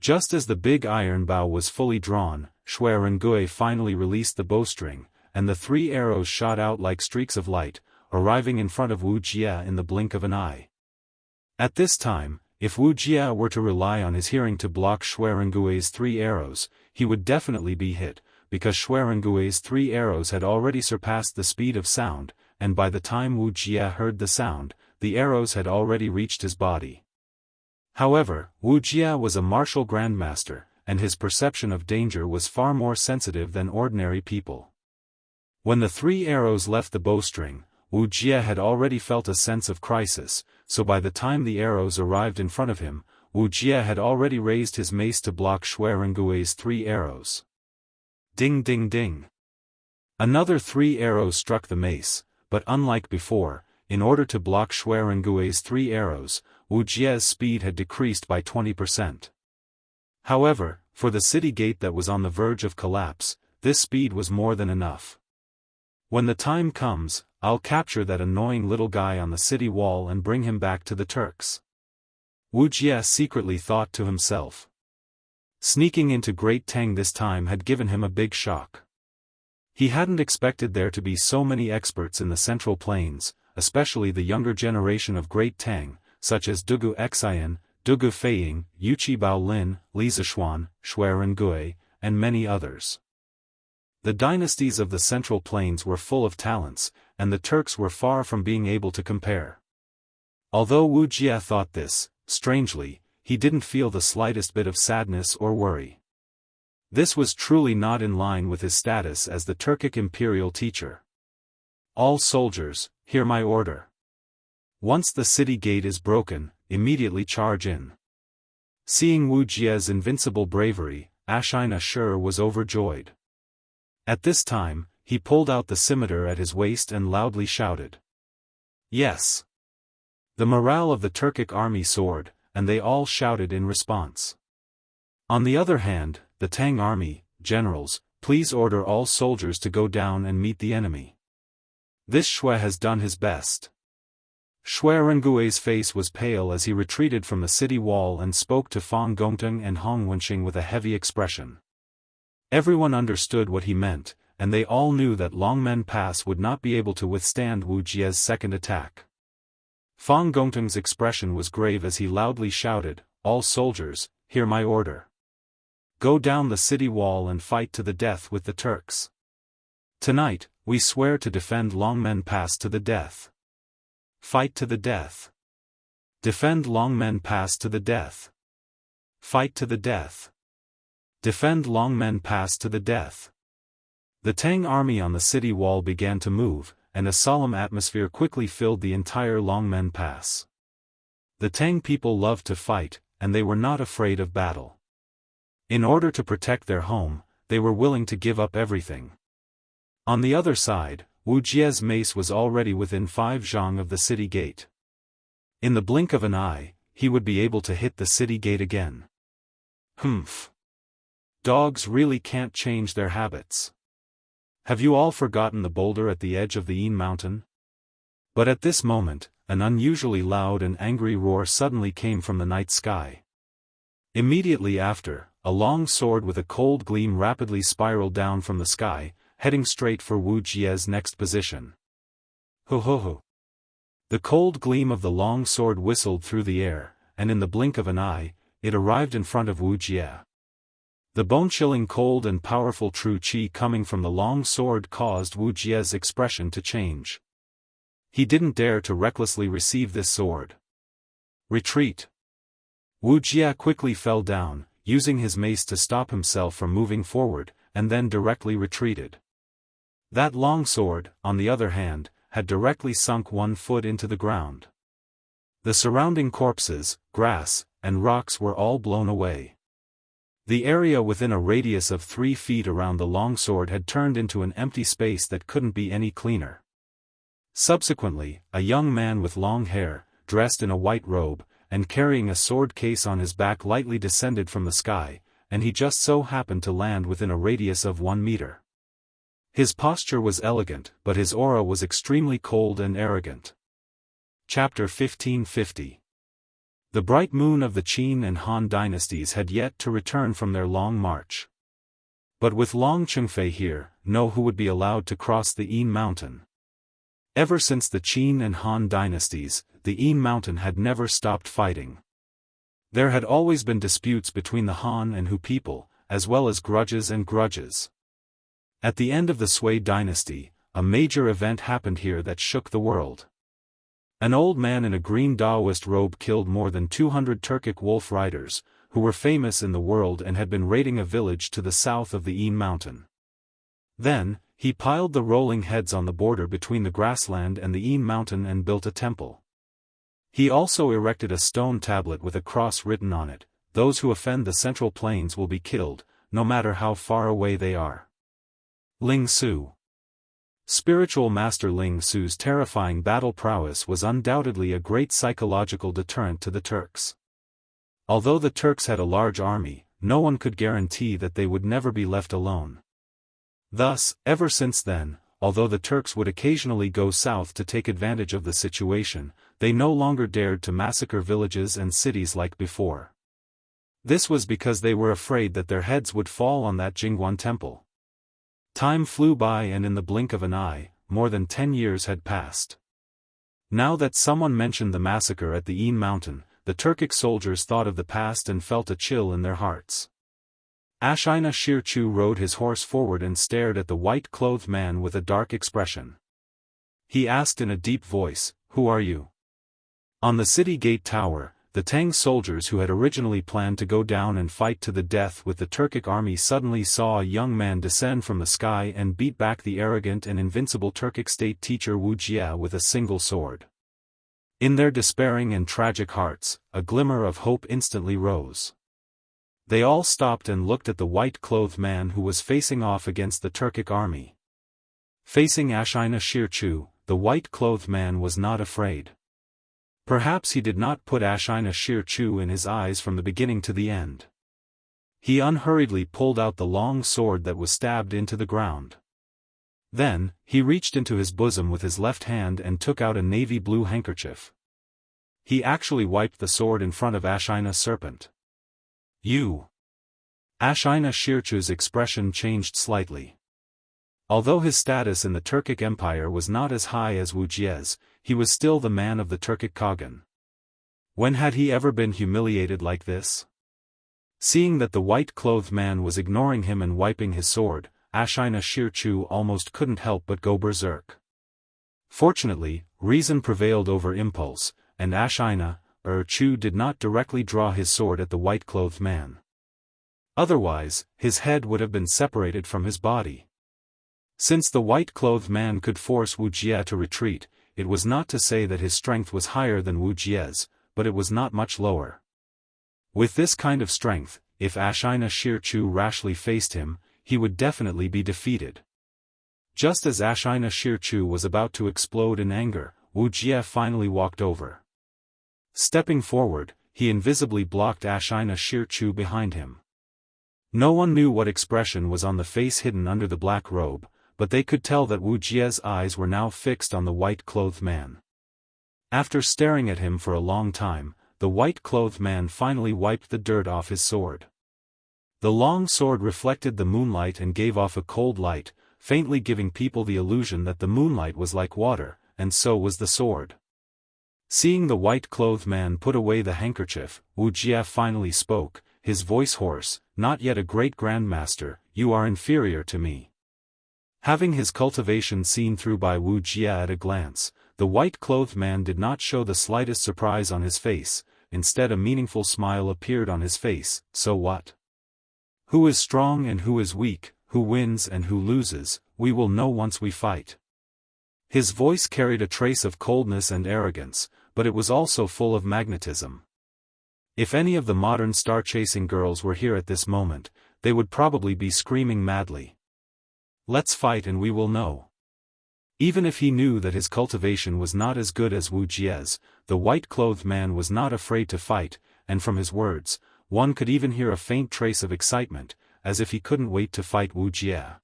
Just as the big iron bow was fully drawn, Shui Rengui finally released the bowstring, and the 3 arrows shot out like streaks of light, arriving in front of Wu Jie in the blink of an eye. At this time, if Wu Jie were to rely on his hearing to block Shui Rengui's 3 arrows, he would definitely be hit, because Shui Rengui's 3 arrows had already surpassed the speed of sound, and by the time Wu Jie heard the sound, the arrows had already reached his body. However, Wu Jie was a martial grandmaster, and his perception of danger was far more sensitive than ordinary people. When the 3 arrows left the bowstring, Wu Jie had already felt a sense of crisis, so by the time the arrows arrived in front of him, Wu Jie had already raised his mace to block Shui Rengui's 3 arrows. Ding ding ding. Another 3 arrows struck the mace, but unlike before, in order to block Xuerengui's 3 arrows, Wu Jie's speed had decreased by 20%. However, for the city gate that was on the verge of collapse, this speed was more than enough. When the time comes, I'll capture that annoying little guy on the city wall and bring him back to the Turks. Wu Jie secretly thought to himself. Sneaking into Great Tang this time had given him a big shock. He hadn't expected there to be so many experts in the Central Plains, especially the younger generation of Great Tang, such as Dugu Xian, Dugu Feiying, Yuqi Baolin, Li Zishuan, Xuerengui, and many others. The dynasties of the Central Plains were full of talents, and the Turks were far from being able to compare. Although Wu Jie thought this, strangely, he didn't feel the slightest bit of sadness or worry. This was truly not in line with his status as the Turkic imperial teacher. All soldiers, hear my order. Once the city gate is broken, immediately charge in. Seeing Wu Jie's invincible bravery, Ashine Ashur was overjoyed. At this time, he pulled out the scimitar at his waist and loudly shouted. Yes! The morale of the Turkic army soared, and they all shouted in response. On the other hand, the Tang army, generals, please order all soldiers to go down and meet the enemy. This Xue has done his best. Xuerengui's face was pale as he retreated from the city wall and spoke to Fang Gongteng and Hong Wenxing with a heavy expression. Everyone understood what he meant, and they all knew that Longmen Pass would not be able to withstand Wu Jie's second attack. Fang Gongteng's expression was grave as he loudly shouted, all soldiers, hear my order. Go down the city wall and fight to the death with the Turks. Tonight, we swear to defend Longmen Pass to the death. Fight to the death. Defend Longmen Pass to the death. Fight to the death. Defend Longmen Pass to the death. The Tang army on the city wall began to move, and a solemn atmosphere quickly filled the entire Longmen Pass. The Tang people loved to fight, and they were not afraid of battle. In order to protect their home, they were willing to give up everything. On the other side, Wu Jie's mace was already within 5 zhang of the city gate. In the blink of an eye, he would be able to hit the city gate again. Humph. Dogs really can't change their habits. Have you all forgotten the boulder at the edge of the Yin Mountain? But at this moment, an unusually loud and angry roar suddenly came from the night sky. Immediately after, a long sword with a cold gleam rapidly spiraled down from the sky, heading straight for Wu Jie's next position. Ho ho ho. The cold gleam of the long sword whistled through the air, and in the blink of an eye, it arrived in front of Wu Jie. The bone-chilling cold and powerful true qi coming from the long sword caused Wu Jie's expression to change. He didn't dare to recklessly receive this sword. Retreat. Wu Jie quickly fell down, using his mace to stop himself from moving forward, and then directly retreated. That long sword, on the other hand, had directly sunk 1 foot into the ground. The surrounding corpses, grass, and rocks were all blown away. The area within a radius of 3 feet around the longsword had turned into an empty space that couldn't be any cleaner. Subsequently, a young man with long hair, dressed in a white robe, and carrying a sword case on his back lightly descended from the sky, and he just so happened to land within a radius of 1 meter. His posture was elegant, but his aura was extremely cold and arrogant. Chapter 1550. The bright moon of the Qin and Han dynasties had yet to return from their long march. But with Long Chengfei here, no who would be allowed to cross the Yin Mountain. Ever since the Qin and Han dynasties, the Yin Mountain had never stopped fighting. There had always been disputes between the Han and Hu people, as well as grudges and grudges. At the end of the Sui dynasty, a major event happened here that shook the world. An old man in a green Daoist robe killed more than 200 Turkic wolf riders, who were famous in the world and had been raiding a village to the south of the Yin Mountain. Then, he piled the rolling heads on the border between the grassland and the Yin Mountain and built a temple. He also erected a stone tablet with a cross written on it, "Those who offend the Central Plains will be killed, no matter how far away they are." Ling Su. Spiritual Master Ling Su's terrifying battle prowess was undoubtedly a great psychological deterrent to the Turks. Although the Turks had a large army, no one could guarantee that they would never be left alone. Thus, ever since then, although the Turks would occasionally go south to take advantage of the situation, they no longer dared to massacre villages and cities like before. This was because they were afraid that their heads would fall on that Jingguan temple. Time flew by, and in the blink of an eye, more than 10 years had passed. Now that someone mentioned the massacre at the Yin Mountain, the Turkic soldiers thought of the past and felt a chill in their hearts. Ashina Shirchu rode his horse forward and stared at the white-clothed man with a dark expression. He asked in a deep voice, "Who are you?" On the city gate tower, the Tang soldiers who had originally planned to go down and fight to the death with the Turkic army suddenly saw a young man descend from the sky and beat back the arrogant and invincible Turkic state teacher Wuxia with a single sword. In their despairing and tragic hearts, a glimmer of hope instantly rose. They all stopped and looked at the white-clothed man who was facing off against the Turkic army. Facing Ashina Shirchu, the white-clothed man was not afraid. Perhaps he did not put Ashina Shirchu in his eyes from the beginning to the end. He unhurriedly pulled out the long sword that was stabbed into the ground. Then, he reached into his bosom with his left hand and took out a navy blue handkerchief. He actually wiped the sword in front of Ashina's serpent. "You." Ashina Shirchu's expression changed slightly. Although his status in the Turkic Empire was not as high as Wuxia's, he was still the man of the Turkic Khagan. When had he ever been humiliated like this? Seeing that the white-clothed man was ignoring him and wiping his sword, Ashina Shirchu almost couldn't help but go berserk. Fortunately, reason prevailed over impulse, and Ashina Shirchu did not directly draw his sword at the white-clothed man. Otherwise, his head would have been separated from his body. Since the white-clothed man could force Wuxia to retreat, it was not to say that his strength was higher than Wuxia's, but it was not much lower. With this kind of strength, if Ashina Shirchu rashly faced him, he would definitely be defeated. Just as Ashina Shirchu was about to explode in anger, Wuxia finally walked over. Stepping forward, he invisibly blocked Ashina Shirchu behind him. No one knew what expression was on the face hidden under the black robe, but they could tell that Wuxia's eyes were now fixed on the white-clothed man. After staring at him for a long time, the white-clothed man finally wiped the dirt off his sword. The long sword reflected the moonlight and gave off a cold light, faintly giving people the illusion that the moonlight was like water, and so was the sword. Seeing the white-clothed man put away the handkerchief, Wuxia finally spoke, his voice hoarse, "Not yet a great grandmaster, you are inferior to me." Having his cultivation seen through by Wuxia at a glance, the white-clothed man did not show the slightest surprise on his face, instead a meaningful smile appeared on his face. "So what? Who is strong and who is weak, who wins and who loses, we will know once we fight." His voice carried a trace of coldness and arrogance, but it was also full of magnetism. If any of the modern star-chasing girls were here at this moment, they would probably be screaming madly. "Let's fight and we will know." Even if he knew that his cultivation was not as good as Wuxia's, the white-clothed man was not afraid to fight, and from his words, one could even hear a faint trace of excitement, as if he couldn't wait to fight Wuxia.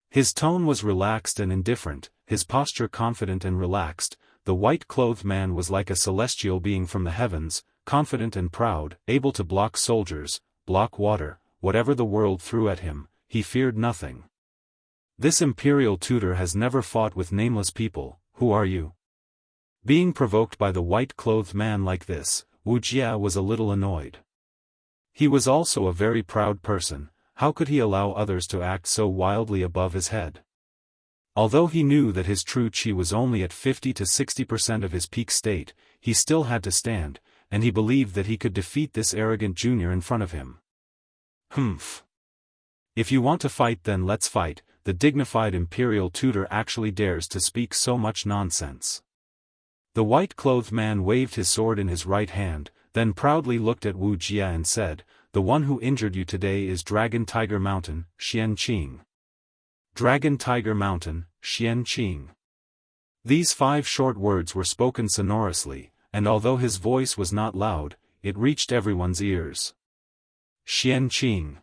His tone was relaxed and indifferent, his posture confident and relaxed. The white-clothed man was like a celestial being from the heavens, confident and proud, able to block soldiers, block water, whatever the world threw at him, he feared nothing. "This imperial tutor has never fought with nameless people, who are you?" Being provoked by the white-clothed man like this, Wuxia was a little annoyed. He was also a very proud person, how could he allow others to act so wildly above his head? Although he knew that his true chi was only at 50 to 60% of his peak state, he still had to stand, and he believed that he could defeat this arrogant junior in front of him. "Humph. If you want to fight then let's fight." The dignified imperial tutor actually dares to speak so much nonsense. The white-clothed man waved his sword in his right hand, then proudly looked at Wuxia and said, "The one who injured you today is Dragon Tiger Mountain, Xianqing." Dragon Tiger Mountain, Xianqing. These 5 short words were spoken sonorously, and although his voice was not loud, it reached everyone's ears. Xianqing.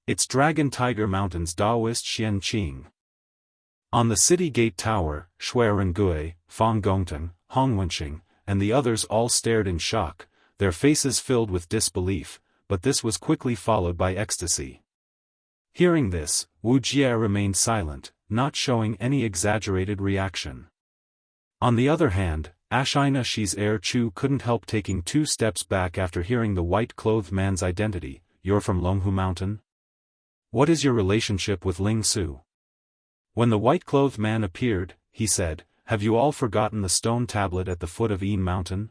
It's Dragon Tiger Mountain's Daoist Xianqing. On the city gate tower, Shui Rengui, Fang Gongteng, Hong Wenxing, and the others all stared in shock, their faces filled with disbelief, but this was quickly followed by ecstasy. Hearing this, Wuxia remained silent, not showing any exaggerated reaction. On the other hand, Ashina Shi's heir Chu couldn't help taking 2 steps back after hearing the white-clothed man's identity. You're from Longhu Mountain? What is your relationship with Ling Su? When the white-clothed man appeared, he said, have you all forgotten the stone tablet at the foot of Yin Mountain?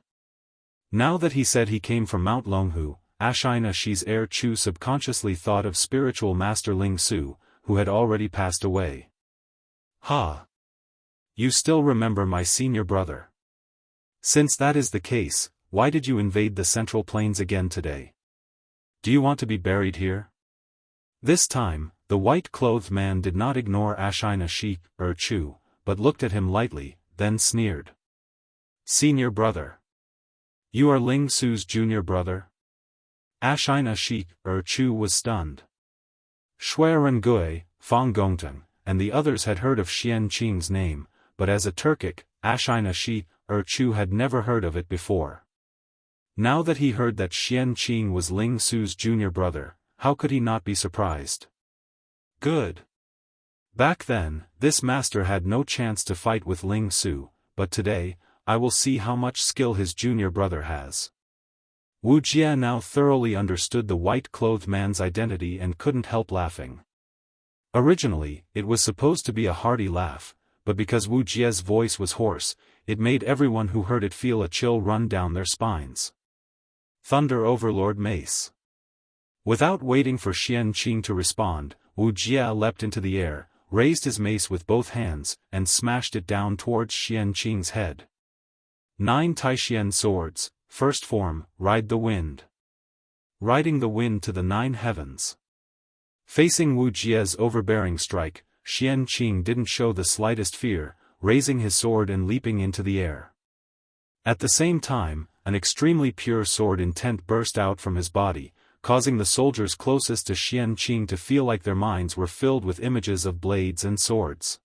Now that he said he came from Mount Longhu, Ashina Shi's heir Chu subconsciously thought of spiritual master Ling Su, who had already passed away. Ha! You still remember my senior brother. Since that is the case, why did you invade the Central Plains again today? Do you want to be buried here? This time, the white-clothed man did not ignore Ashina Shi, Chu, but looked at him lightly, then sneered. Senior brother. You are Ling Su's junior brother? Ashina Shi, Chu was stunned. Shui Rengui, Fang Gongteng, and the others had heard of Xianqing's name, but as a Turkic, Ashina Shi, Chu had never heard of it before. Now that he heard that Xianqing was Ling Su's junior brother, how could he not be surprised? Good. Back then, this master had no chance to fight with Ling Su, but today, I will see how much skill his junior brother has. Wuxia now thoroughly understood the white-clothed man's identity and couldn't help laughing. Originally, it was supposed to be a hearty laugh, but because Wuxia's voice was hoarse, it made everyone who heard it feel a chill run down their spines. Thunder Overlord Mace. Without waiting for Xianqing to respond, Wuxia leapt into the air, raised his mace with both hands, and smashed it down towards Xianqing's head. 9 Taishian swords, first form, ride the wind. Riding the wind to the 9 heavens. Facing Wuxia's overbearing strike, Xianqing didn't show the slightest fear, raising his sword and leaping into the air. At the same time, an extremely pure sword intent burst out from his body, causing the soldiers closest to Xianqing to feel like their minds were filled with images of blades and swords.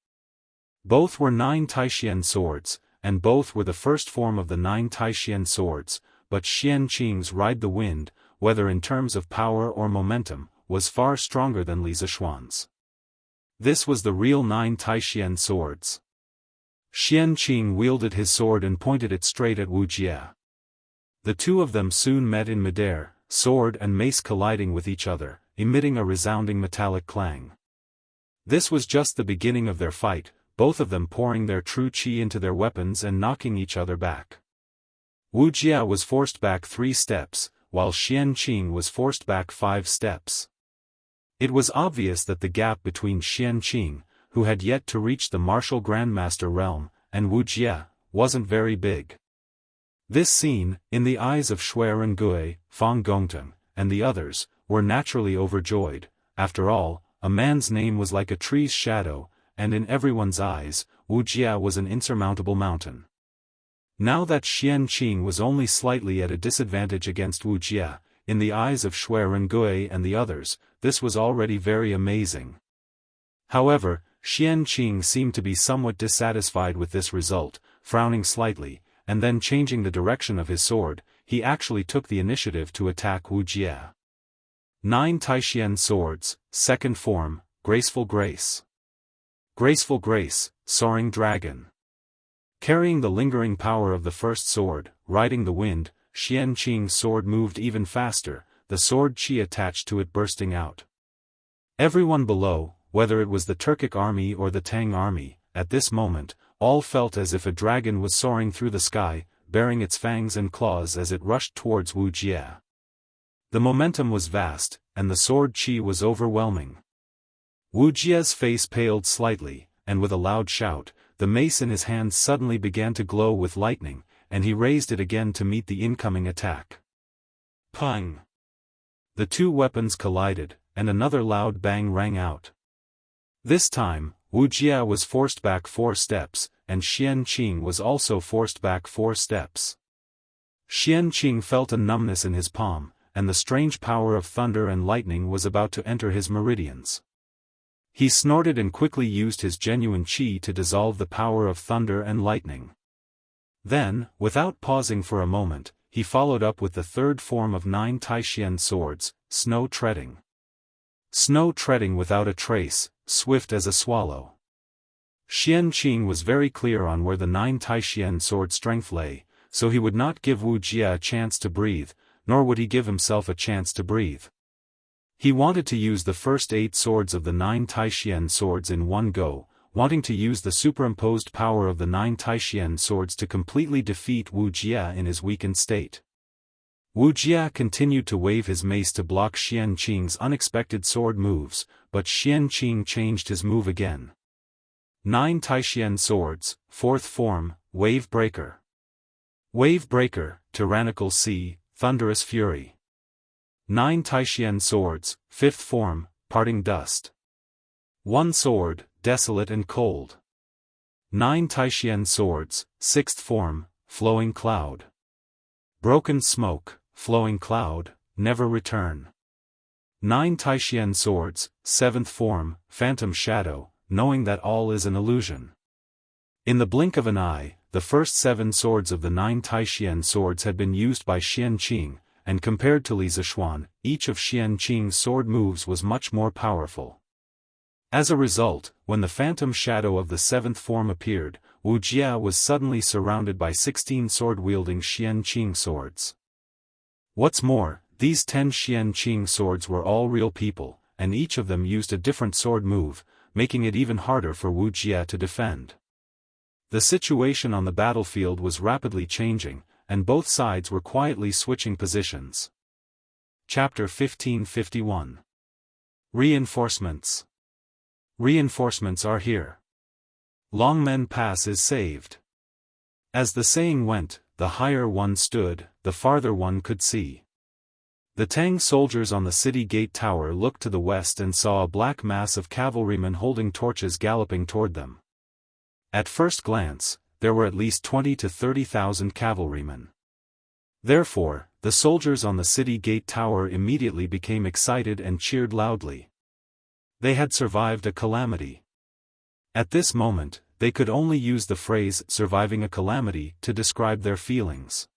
Both were 9 Taishian swords, and both were the first form of the 9 Taishian swords, but Xianqing's Ride the Wind, whether in terms of power or momentum, was far stronger than Li Zishuan's. This was the real 9 Taishian swords. Xianqing wielded his sword and pointed it straight at Wuxia. The two of them soon met in midair, sword and mace colliding with each other, emitting a resounding metallic clang. This was just the beginning of their fight, both of them pouring their true qi into their weapons and knocking each other back. Wuxia was forced back 3 steps, while Xianqing was forced back 5 steps. It was obvious that the gap between Xianqing, who had yet to reach the martial grandmaster realm, and Wuxia, wasn't very big. This scene, in the eyes of Shui Rengui, Fang Gongteng, and the others, were naturally overjoyed. After all, a man's name was like a tree's shadow, and in everyone's eyes, Wuxia was an insurmountable mountain. Now that Xianqing was only slightly at a disadvantage against Wuxia, in the eyes of Shui Rengui and the others, this was already very amazing. However, Xianqing seemed to be somewhat dissatisfied with this result, frowning slightly, and then changing the direction of his sword, he actually took the initiative to attack Wuxia. 9 Taishian swords, second form, Graceful Grace. Graceful Grace, Soaring Dragon. Carrying the lingering power of the first sword, riding the wind, Xianqing's sword moved even faster, the sword qi attached to it bursting out. Everyone below, whether it was the Turkic army or the Tang army, at this moment, all felt as if a dragon was soaring through the sky, bearing its fangs and claws as it rushed towards Wuxia. The momentum was vast, and the sword qi was overwhelming. Wuxia's face paled slightly, and with a loud shout, the mace in his hand suddenly began to glow with lightning, and he raised it again to meet the incoming attack. Pang! The two weapons collided, and another loud bang rang out. This time, Wuxia was forced back 4 steps, and Xianqing was also forced back 4 steps. Xianqing felt a numbness in his palm, and the strange power of thunder and lightning was about to enter his meridians. He snorted and quickly used his genuine qi to dissolve the power of thunder and lightning. Then, without pausing for a moment, he followed up with the third form of 9 Taishian swords, snow treading. Snow treading without a trace, swift as a swallow. Xianqing was very clear on where the 9 Taishian sword strength lay, so he would not give Wuxia a chance to breathe, nor would he give himself a chance to breathe. He wanted to use the first 8 swords of the 9 Taishian swords in one go, wanting to use the superimposed power of the 9 Taishian swords to completely defeat Wuxia in his weakened state. Wuxia continued to wave his mace to block Xianqing's unexpected sword moves, but Xianqing changed his move again. 9 Taishian swords, 4th form, Wave Breaker. Wave Breaker, Tyrannical Sea, Thunderous Fury. 9 Taishian swords, 5th form, Parting Dust. 1 sword, Desolate and Cold. 9 Taishian swords, 6th form, Flowing Cloud. Broken Smoke, Flowing Cloud, Never Return. 9 Taishian swords, 7th form, Phantom Shadow, Knowing that all is an illusion. In the blink of an eye, the first 7 swords of the 9 Taishian swords had been used by Xianqing, and compared to Li Zishuan, each of Xianqing's sword moves was much more powerful. As a result, when the phantom shadow of the 7th form appeared, Wuxia was suddenly surrounded by 16 sword-wielding Xianqing swords. What's more, these 10 Xianqing swords were all real people, and each of them used a different sword move, making it even harder for Wuxia to defend. The situation on the battlefield was rapidly changing, and both sides were quietly switching positions. Chapter 1551. Reinforcements. Reinforcements are here. Longmen Pass is saved. As the saying went, the higher one stood, the farther one could see. The Tang soldiers on the city gate tower looked to the west and saw a black mass of cavalrymen holding torches galloping toward them. At first glance, there were at least 20 to 30,000 cavalrymen. Therefore, the soldiers on the city gate tower immediately became excited and cheered loudly. They had survived a calamity. At this moment, they could only use the phrase "surviving a calamity" to describe their feelings.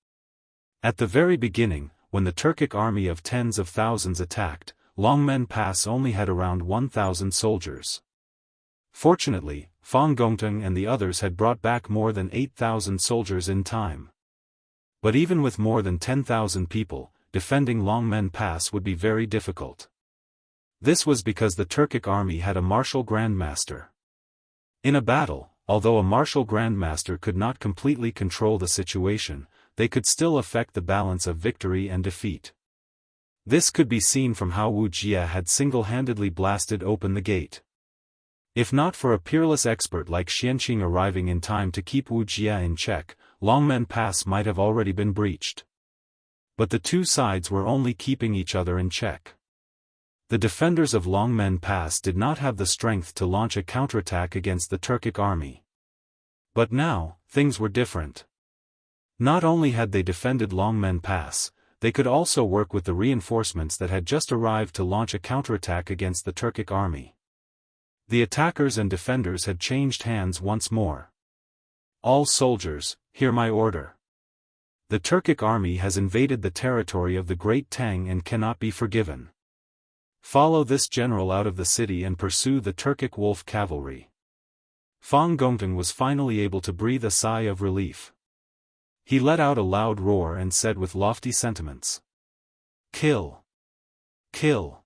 At the very beginning, when the Turkic army of tens of thousands attacked, Longmen Pass only had around 1,000 soldiers. Fortunately, Fang Gongteng and the others had brought back more than 8,000 soldiers in time. But even with more than 10,000 people, defending Longmen Pass would be very difficult. This was because the Turkic army had a martial grandmaster. In a battle, although a martial grandmaster could not completely control the situation, they could still affect the balance of victory and defeat. This could be seen from how Wuxia had single-handedly blasted open the gate. If not for a peerless expert like Xianqing arriving in time to keep Wuxia in check, Longmen Pass might have already been breached. But the two sides were only keeping each other in check. The defenders of Longmen Pass did not have the strength to launch a counterattack against the Turkic army. But now, things were different. Not only had they defended Longmen Pass, they could also work with the reinforcements that had just arrived to launch a counterattack against the Turkic army. The attackers and defenders had changed hands once more. All soldiers, hear my order. The Turkic army has invaded the territory of the Great Tang and cannot be forgiven. Follow this general out of the city and pursue the Turkic wolf cavalry. Fang Gongteng was finally able to breathe a sigh of relief. He let out a loud roar and said with lofty sentiments, "Kill! Kill!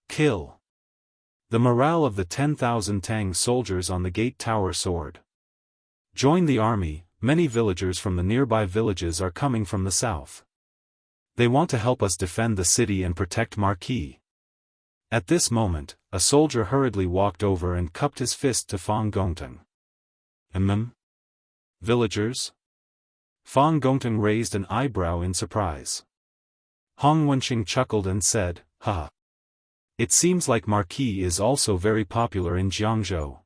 Kill!" The morale of the 10,000 Tang soldiers on the gate tower soared. Join the army, many villagers from the nearby villages are coming from the south. They want to help us defend the city and protect Marquis. At this moment, a soldier hurriedly walked over and cupped his fist to Fang Gongteng. Villagers? Fang Gongteng raised an eyebrow in surprise. Hong Wenqing chuckled and said, "Ha! It seems like Marquis is also very popular in Jianghu.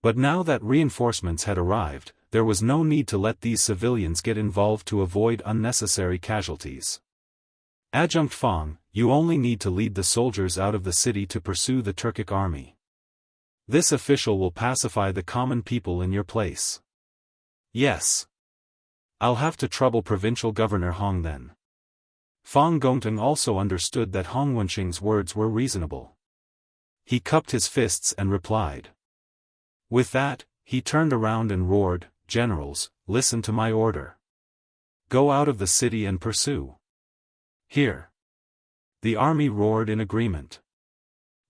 But now that reinforcements had arrived, there was no need to let these civilians get involved to avoid unnecessary casualties. Adjunct Fang, you only need to lead the soldiers out of the city to pursue the Turkic army. This official will pacify the common people in your place. Yes. I'll have to trouble Provincial Governor Hong then. Fang Gongteng also understood that Hong Wenqing's words were reasonable. He cupped his fists and replied. With that, he turned around and roared, "Generals, listen to my order. Go out of the city and pursue." Here. The army roared in agreement.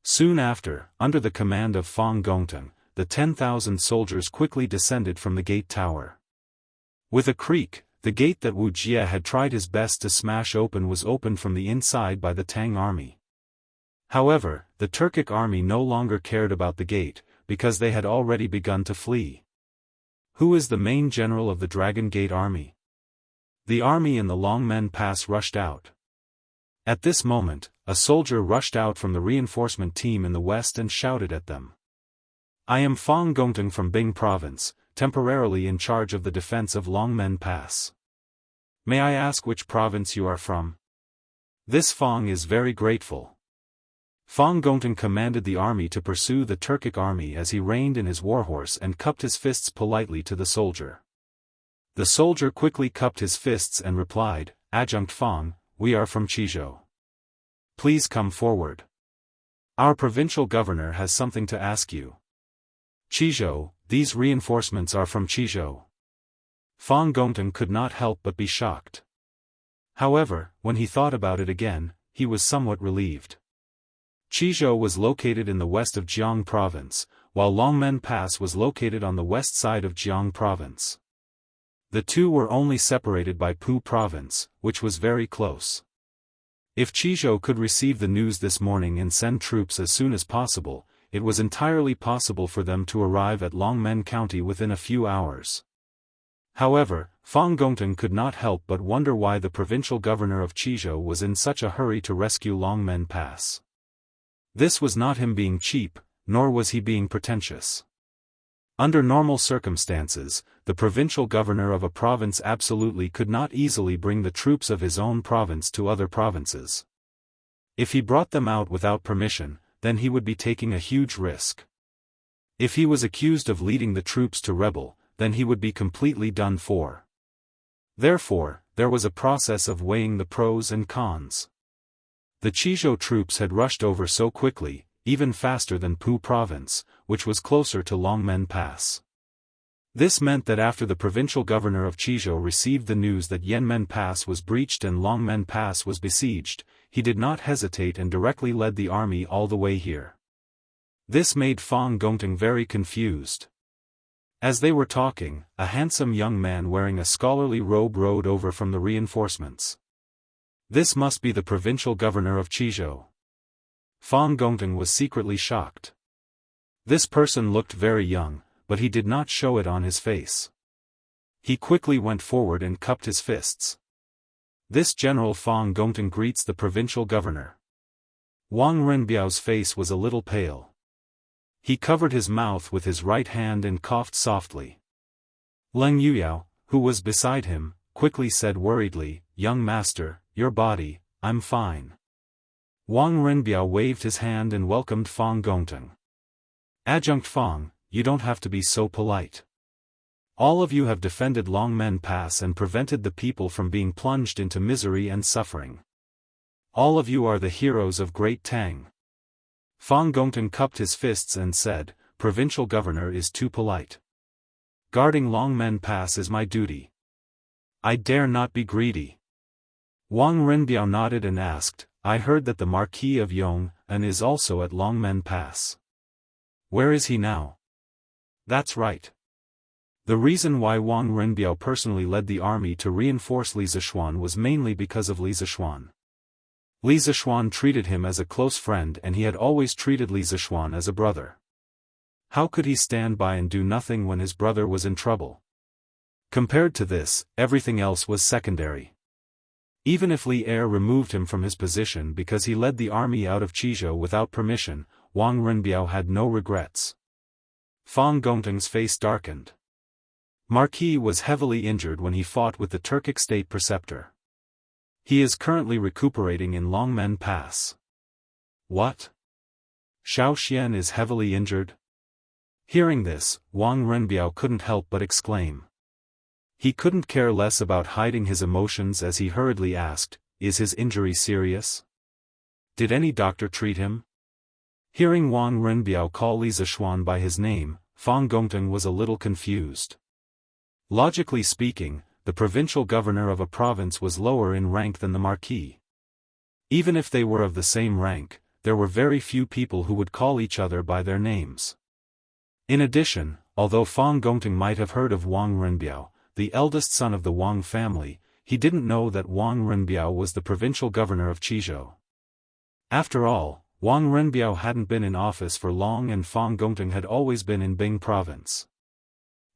Soon after, under the command of Fang Gongteng, the 10,000 soldiers quickly descended from the gate tower. With a creak, the gate that Wu Jie had tried his best to smash open was opened from the inside by the Tang army. However, the Turkic army no longer cared about the gate, because they had already begun to flee. Who is the main general of the Dragon Gate army? The army in the Longmen Pass rushed out. At this moment, a soldier rushed out from the reinforcement team in the west and shouted at them. I am Fang Gongteng from Bing Province, temporarily in charge of the defense of Longmen Pass. May I ask which province you are from? This Fang is very grateful. Fang Gongteng commanded the army to pursue the Turkic army as he reined in his warhorse and cupped his fists politely to the soldier. The soldier quickly cupped his fists and replied, Adjunct Fang, we are from Qizhou. Please come forward. Our provincial governor has something to ask you. Qizhou, these reinforcements are from Qizhou. Fang Gongteng could not help but be shocked. However, when he thought about it again, he was somewhat relieved. Qizhou was located in the west of Jianghu province, while Longmen Pass was located on the west side of Jianghu province. The two were only separated by Pu province, which was very close. If Qizhou could receive the news this morning and send troops as soon as possible, it was entirely possible for them to arrive at Longmen County within a few hours. However, Fang Gongteng could not help but wonder why the provincial governor of Qizhou was in such a hurry to rescue Longmen Pass. This was not him being cheap, nor was he being pretentious. Under normal circumstances, the provincial governor of a province absolutely could not easily bring the troops of his own province to other provinces. If he brought them out without permission, then he would be taking a huge risk. If he was accused of leading the troops to rebel, then he would be completely done for. Therefore, there was a process of weighing the pros and cons. The Qizhou troops had rushed over so quickly, even faster than Pu province, which was closer to Longmen Pass. This meant that after the provincial governor of Qizhou received the news that Yanmen Pass was breached and Longmen Pass was besieged, he did not hesitate and directly led the army all the way here. This made Fang Gongteng very confused. As they were talking, a handsome young man wearing a scholarly robe rode over from the reinforcements. This must be the provincial governor of Qizhou. Fang Gongteng was secretly shocked. This person looked very young, but he did not show it on his face. He quickly went forward and cupped his fists. This General Fang Gongteng greets the provincial governor. Wang Renbiao's face was a little pale. He covered his mouth with his right hand and coughed softly. Leng Yuyao, who was beside him, quickly said worriedly, Young master, your body, I'm fine. Wang Renbiao waved his hand and welcomed Fang Gongteng. Adjunct Fang, you don't have to be so polite. All of you have defended Longmen Pass and prevented the people from being plunged into misery and suffering. All of you are the heroes of Great Tang. Fang Gongteng cupped his fists and said, Provincial governor is too polite. Guarding Longmen Pass is my duty. I dare not be greedy. Wang Renbiao nodded and asked, I heard that the Marquis of Yong'an is also at Longmen Pass. Where is he now? That's right. The reason why Wang Renbiao personally led the army to reinforce Li Zishuan was mainly because of Li Zishuan. Li Zishuan treated him as a close friend and he had always treated Li Zishuan as a brother. How could he stand by and do nothing when his brother was in trouble? Compared to this, everything else was secondary. Even if Li Er removed him from his position because he led the army out of Qizhou without permission, Wang Renbiao had no regrets. Fang Gongteng's face darkened. Marquis was heavily injured when he fought with the Turkic state preceptor. He is currently recuperating in Longmen Pass. What? Xiao Xian is heavily injured? Hearing this, Wang Renbiao couldn't help but exclaim. He couldn't care less about hiding his emotions as he hurriedly asked, "Is his injury serious? Did any doctor treat him?" Hearing Wang Renbiao call Li Zishuan by his name, Fang Gongteng was a little confused. Logically speaking, the provincial governor of a province was lower in rank than the marquis. Even if they were of the same rank, there were very few people who would call each other by their names. In addition, although Fang Gongteng might have heard of Wang Renbiao, the eldest son of the Wang family, he didn't know that Wang Renbiao was the provincial governor of Qizhou. After all, Wang Renbiao hadn't been in office for long and Fang Gongteng had always been in Bing province.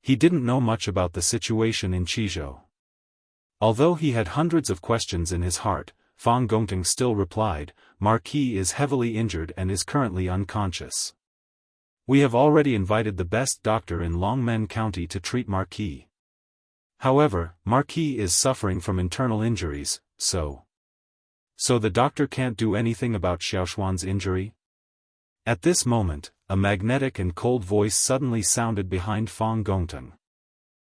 He didn't know much about the situation in Qizhou. Although he had hundreds of questions in his heart, Fang Gongteng still replied, "Marquis is heavily injured and is currently unconscious. We have already invited the best doctor in Longmen County to treat Marquis. However, Marquis is suffering from internal injuries, so the doctor can't do anything about Xiaoshuan's injury?" At this moment, a magnetic and cold voice suddenly sounded behind Fang Gongteng.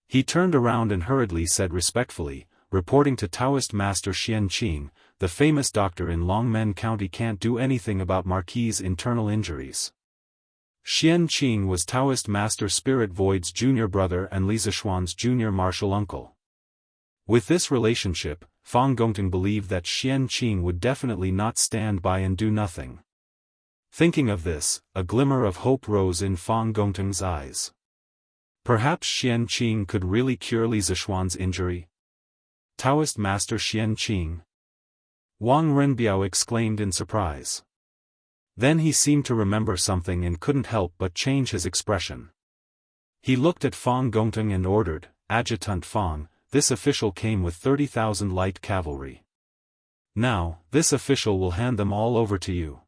He turned around and hurriedly said respectfully, "Reporting to Daoist Master Xian Qing, the famous doctor in Longmen County can't do anything about Marquis' internal injuries." Xian Qing was Daoist Master Spirit Void's junior brother and Li Zishuan's junior martial uncle. With this relationship, Fang Gongteng believed that Xian Qing would definitely not stand by and do nothing. Thinking of this, a glimmer of hope rose in Fang Gongteng's eyes. Perhaps Xian Qing could really cure Li Zishuan's injury? Daoist Master Xian Qing? Wang Renbiao exclaimed in surprise. Then he seemed to remember something and couldn't help but change his expression. He looked at Fang Gongteng and ordered, "Adjutant Fang, this official came with 30,000 light cavalry. Now, this official will hand them all over to you.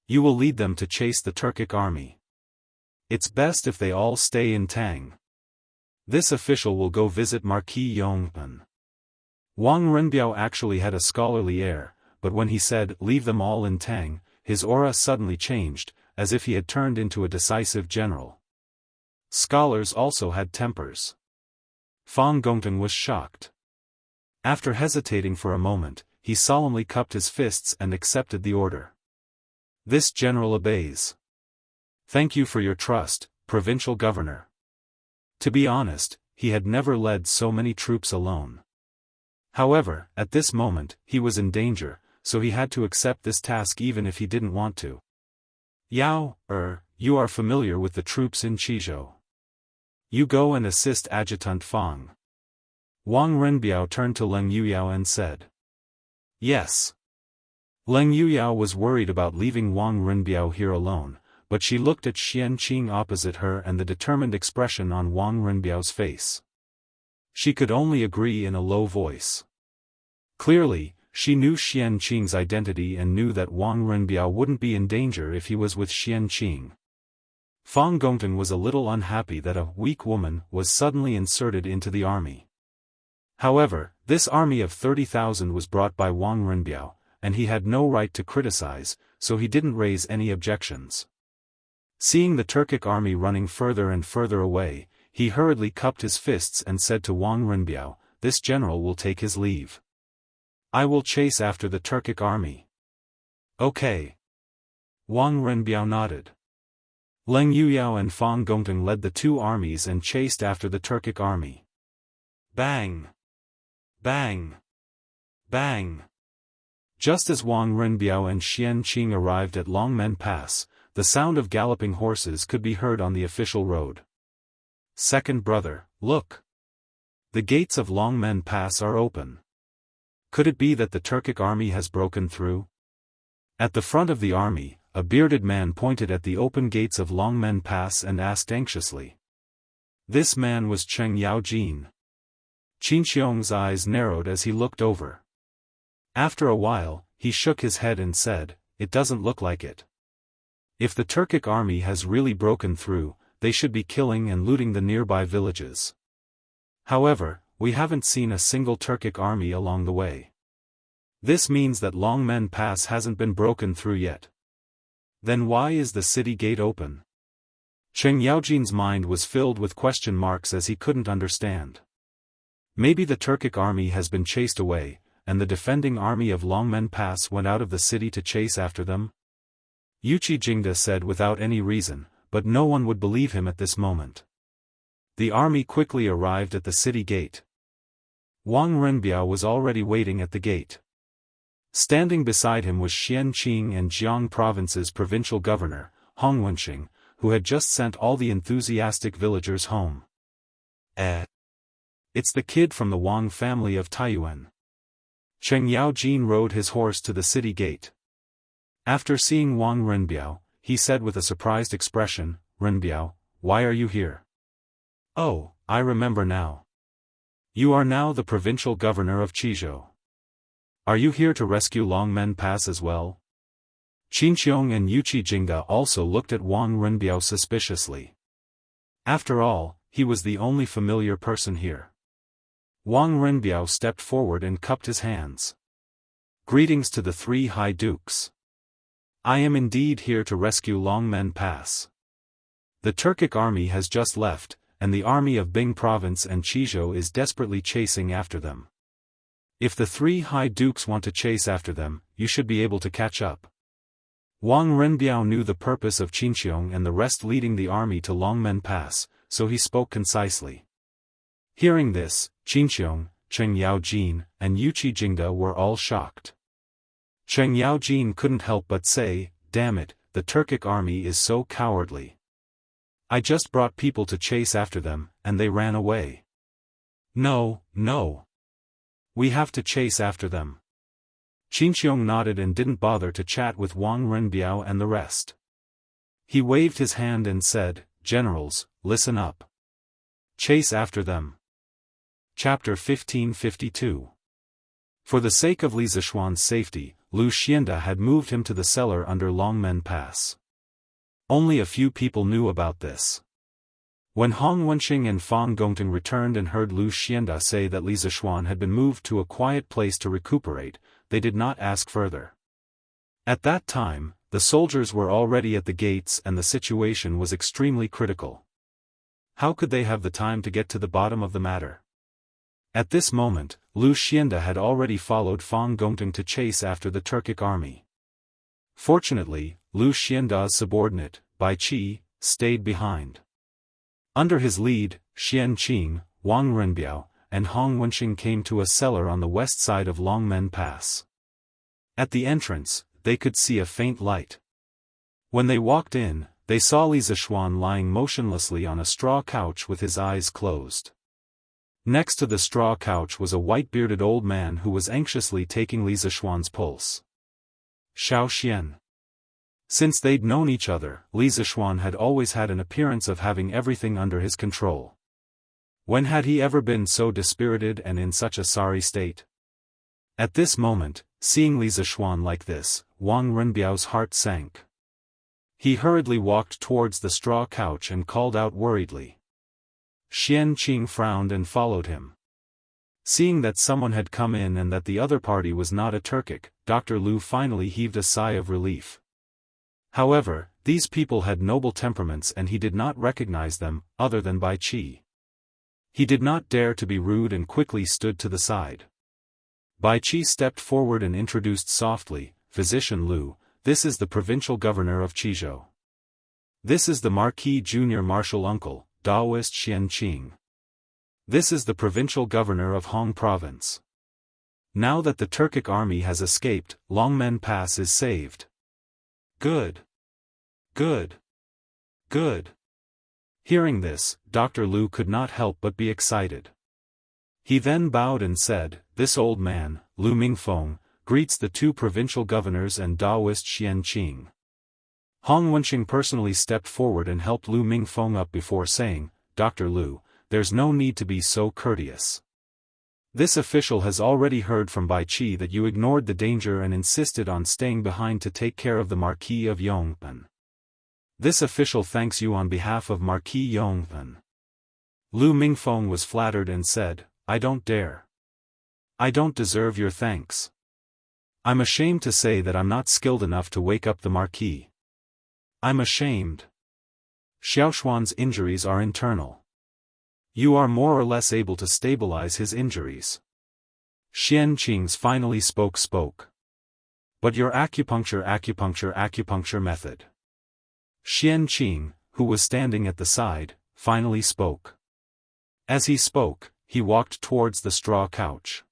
You will lead them to chase the Turkic army. It's best if they all stay in Tang. This official will go visit Marquis Yongpan." Wang Renbiao actually had a scholarly air, but when he said, "Leave them all in Tang," his aura suddenly changed, as if he had turned into a decisive general. Scholars also had tempers. Fang Gongteng was shocked. After hesitating for a moment, he solemnly cupped his fists and accepted the order. "This general obeys. Thank you for your trust, provincial governor." To be honest, he had never led so many troops alone. However, at this moment, he was in danger, so he had to accept this task even if he didn't want to. "Yao, you are familiar with the troops in Qizhou. You go and assist Adjutant Fang." Wang Renbiao turned to Leng Yuyao and said. "Yes." Leng Yuyao was worried about leaving Wang Renbiao here alone, but she looked at Xian Qing opposite her and the determined expression on Wang Renbiao's face. She could only agree in a low voice. Clearly, she knew Xian Qing's identity and knew that Wang Renbiao wouldn't be in danger if he was with Xian Qing. Fang Gongteng was a little unhappy that a weak woman was suddenly inserted into the army. However, this army of 30,000 was brought by Wang Renbiao, and he had no right to criticize, so he didn't raise any objections. Seeing the Turkic army running further and further away, he hurriedly cupped his fists and said to Wang Renbiao, "This general will take his leave. I will chase after the Turkic army." "Okay." Wang Renbiao nodded. Leng Yuyao and Fang Gongteng led the two armies and chased after the Turkic army. Bang! Bang! Bang! Just as Wang Renbiao and Xian Qing arrived at Longmen Pass, the sound of galloping horses could be heard on the official road. "Second brother, look! The gates of Longmen Pass are open. Could it be that the Turkic army has broken through?" At the front of the army, a bearded man pointed at the open gates of Longmen Pass and asked anxiously. This man was Cheng Yaojin. Qin Xiong's eyes narrowed as he looked over. After a while, he shook his head and said, "It doesn't look like it. If the Turkic army has really broken through, they should be killing and looting the nearby villages. However, we haven't seen a single Turkic army along the way. This means that Longmen Pass hasn't been broken through yet. Then why is the city gate open?" Cheng Yaojin's mind was filled with question marks as he couldn't understand. Maybe the Turkic army has been chased away, and the defending army of Longmen Pass went out of the city to chase after them? Yuchi Jingda said without any reason, but no one would believe him at this moment. The army quickly arrived at the city gate. Wang Renbiao was already waiting at the gate. Standing beside him was Xianqing and Jianghu province's provincial governor, Hong Wenxing, who had just sent all the enthusiastic villagers home. It's the kid from the Wang family of Taiyuan. Cheng Yaojin rode his horse to the city gate. After seeing Wang Renbiao, he said with a surprised expression, "Renbiao, why are you here?" "Oh, I remember now. You are now the provincial governor of Qizhou. Are you here to rescue Longmen Pass as well?" Qinqiong and Yuchi Jingda also looked at Wang Renbiao suspiciously. After all, he was the only familiar person here. Wang Renbiao stepped forward and cupped his hands. "Greetings to the three high dukes. I am indeed here to rescue Longmen Pass. The Turkic army has just left, and the army of Bing province and Qizhou is desperately chasing after them. If the three high dukes want to chase after them, you should be able to catch up." Wang Renbiao knew the purpose of Qinqiong and the rest leading the army to Longmen Pass, so he spoke concisely. Hearing this, Qinqiong, Cheng Yaojin, and Yuchi Jingda were all shocked. Cheng Yaojin couldn't help but say, "Damn it, the Turkic army is so cowardly. I just brought people to chase after them, and they ran away. No. We have to chase after them." Qinqiong nodded and didn't bother to chat with Wang Renbiao and the rest. He waved his hand and said, "Generals, listen up. Chase after them." Chapter 1552. For the sake of Li Zishuan's safety, Lu Xianda had moved him to the cellar under Longmen Pass. Only a few people knew about this. When Hong Wenxing and Fang Gongting returned and heard Lu Xianda say that Li Zishuan had been moved to a quiet place to recuperate, they did not ask further. At that time, the soldiers were already at the gates and the situation was extremely critical. How could they have the time to get to the bottom of the matter? At this moment, Lu Xianda had already followed Fang Gongting to chase after the Turkic army. Fortunately, Lu Xianda's subordinate, Bai Qi, stayed behind. Under his lead, Xianqing, Wang Renbiao, and Hong Wenxing came to a cellar on the west side of Longmen Pass. At the entrance, they could see a faint light. When they walked in, they saw Li Zishuan lying motionlessly on a straw couch with his eyes closed. Next to the straw couch was a white-bearded old man who was anxiously taking Li Zishuan's pulse. Xiao Xian. Since they'd known each other, Li Zishuan had always had an appearance of having everything under his control. When had he ever been so dispirited and in such a sorry state? At this moment, seeing Li Zishuan like this, Wang Renbiao's heart sank. He hurriedly walked towards the straw couch and called out worriedly. Xianqing frowned and followed him. Seeing that someone had come in and that the other party was not a Turkic, Dr. Lu finally heaved a sigh of relief. However, these people had noble temperaments and he did not recognize them, other than Bai Qi. He did not dare to be rude and quickly stood to the side. Bai Qi stepped forward and introduced softly, "Physician Lu, this is the provincial governor of Qizhou. This is the Marquis Junior Marshal Uncle, Daoist Xianqing. This is the provincial governor of Hong province. Now that the Turkic army has escaped, Longmen Pass is saved." Good. Hearing this, Dr. Lu could not help but be excited. He then bowed and said, "This old man, Lu Mingfeng, greets the two provincial governors and Daoist Xianqing." Hong Wenxing personally stepped forward and helped Lu Mingfeng up before saying, "Dr. Lu, there's no need to be so courteous. This official has already heard from Bai Qi that you ignored the danger and insisted on staying behind to take care of the Marquis of Yongpan. This official thanks you on behalf of Marquis Yongpan. Lu Mingfeng was flattered and said, I don't dare. I don't deserve your thanks. I'm ashamed to say that I'm not skilled enough to wake up the Marquis. I'm ashamed. Xiaoshuan's injuries are internal. You are more or less able to stabilize his injuries. Xianqing's finally spoke. But your acupuncture method. Xianqing, who was standing at the side, finally spoke. As he spoke, he walked towards the straw couch.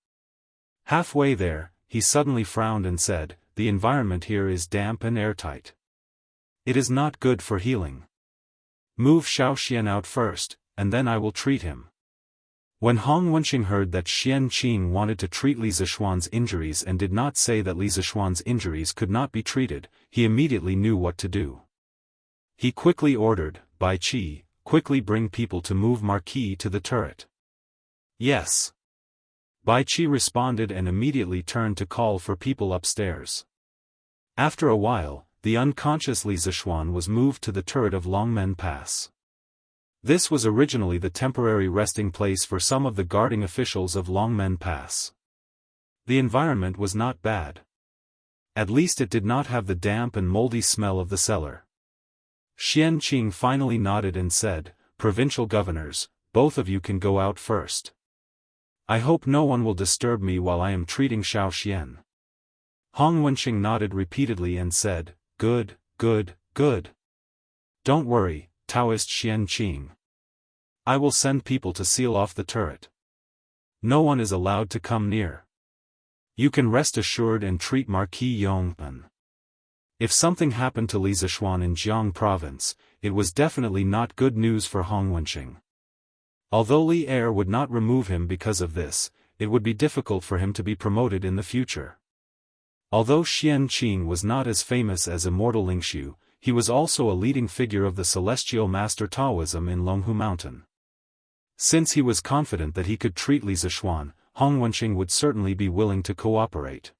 Halfway there, he suddenly frowned and said, the environment here is damp and airtight. It is not good for healing. Move Xiaoxian out first, and then I will treat him. When Hong Wenqing heard that Xianqing wanted to treat Li Zishuan's injuries and did not say that Li Zishuan's injuries could not be treated, he immediately knew what to do. He quickly ordered, Bai Qi, quickly bring people to move Marquis to the turret. Yes. Bai Qi responded and immediately turned to call for people upstairs. After a while, the unconscious Li Zishuan was moved to the turret of Longmen Pass. This was originally the temporary resting place for some of the guarding officials of Longmen Pass. The environment was not bad. At least it did not have the damp and moldy smell of the cellar. Xianqing finally nodded and said, Provincial governors, both of you can go out first. I hope no one will disturb me while I am treating Xiaoxian. Hong Wenqing nodded repeatedly and said, Good. Don't worry, Daoist Xianqing. I will send people to seal off the turret. No one is allowed to come near. You can rest assured and treat Marquis Yongpan. If something happened to Li Zishuan in Jianghu province, it was definitely not good news for Hong Wenqing. Although Li Er would not remove him because of this, it would be difficult for him to be promoted in the future. Although Xianqing was not as famous as Immortal Lingxiu, he was also a leading figure of the Celestial Master Taoism in Longhu Mountain. Since he was confident that he could treat Li Zishuan, Hong Wenqing would certainly be willing to cooperate.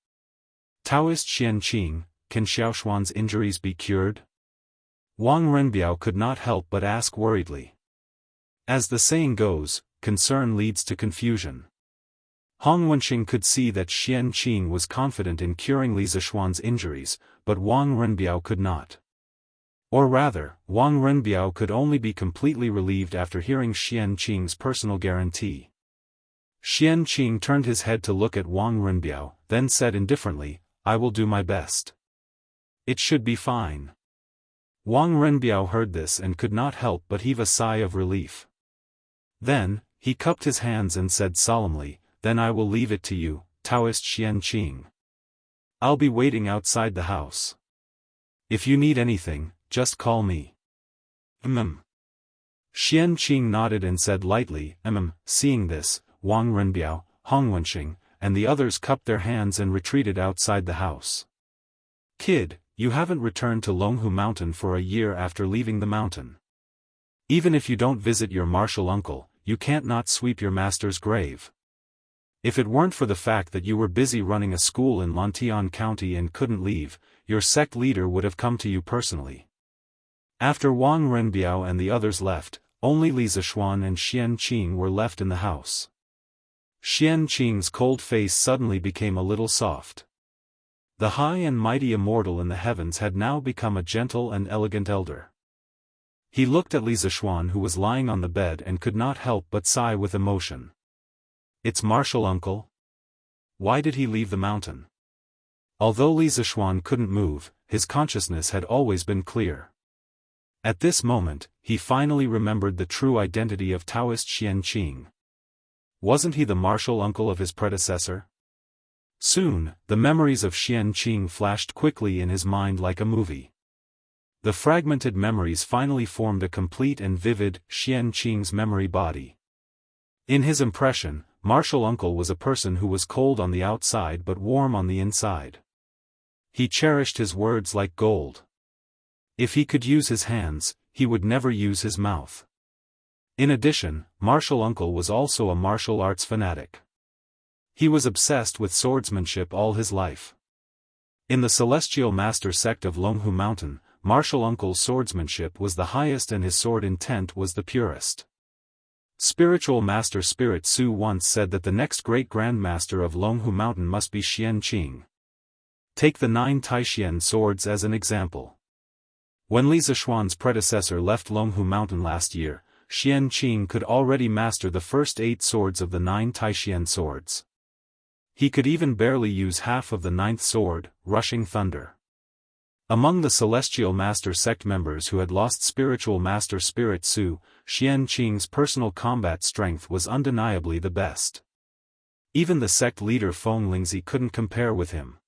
Daoist Xianqing, can Xiaoshuan's injuries be cured? Wang Renbiao could not help but ask worriedly. As the saying goes, concern leads to confusion. Hong Wenqing could see that Xianqing was confident in curing Li Zishuan's injuries, but Wang Renbiao could not. Or rather, Wang Renbiao could only be completely relieved after hearing Xianqing's personal guarantee. Xianqing turned his head to look at Wang Renbiao, then said indifferently, I will do my best. It should be fine. Wang Renbiao heard this and could not help but heave a sigh of relief. Then, he cupped his hands and said solemnly, Then I will leave it to you, Daoist Xianqing. I'll be waiting outside the house. If you need anything, just call me. Xianqing nodded and said lightly, Seeing this, Wang Renbiao, Hong Wenqing, and the others cupped their hands and retreated outside the house. Kid, you haven't returned to Longhu Mountain for a year after leaving the mountain. Even if you don't visit your martial uncle, you can't not sweep your master's grave. If it weren't for the fact that you were busy running a school in Lantian County and couldn't leave, your sect leader would have come to you personally. After Wang Renbiao and the others left, only Li Zishuan and Xianqing were left in the house. Xianqing's cold face suddenly became a little soft. The high and mighty immortal in the heavens had now become a gentle and elegant elder. He looked at Li Zishuan who was lying on the bed and could not help but sigh with emotion. It's martial uncle? Why did he leave the mountain? Although Li Zishuan couldn't move, his consciousness had always been clear. At this moment, he finally remembered the true identity of Daoist Xianqing. Wasn't he the martial uncle of his predecessor? Soon, the memories of Xianqing flashed quickly in his mind like a movie. The fragmented memories finally formed a complete and vivid Xianqing's memory body. In his impression, martial uncle was a person who was cold on the outside but warm on the inside. He cherished his words like gold. If he could use his hands, he would never use his mouth. In addition, martial uncle was also a martial arts fanatic. He was obsessed with swordsmanship all his life. In the Celestial Master sect of Longhu Mountain, Martial Uncle's swordsmanship was the highest and his sword intent was the purest. Spiritual Master Spirit Su once said that the next great Grandmaster of Longhu Mountain must be Xian Qing. Take the 9 Taishian swords as an example. When Li Zishuan's predecessor left Longhu Mountain last year, Xian Qing could already master the first 8 swords of the 9 Taishian swords. He could even barely use half of the 9th sword, Rushing Thunder. Among the Celestial Master sect members who had lost Spiritual Master Spirit Su, Xian Qing's personal combat strength was undeniably the best. Even the sect leader Feng Lingzi couldn't compare with him.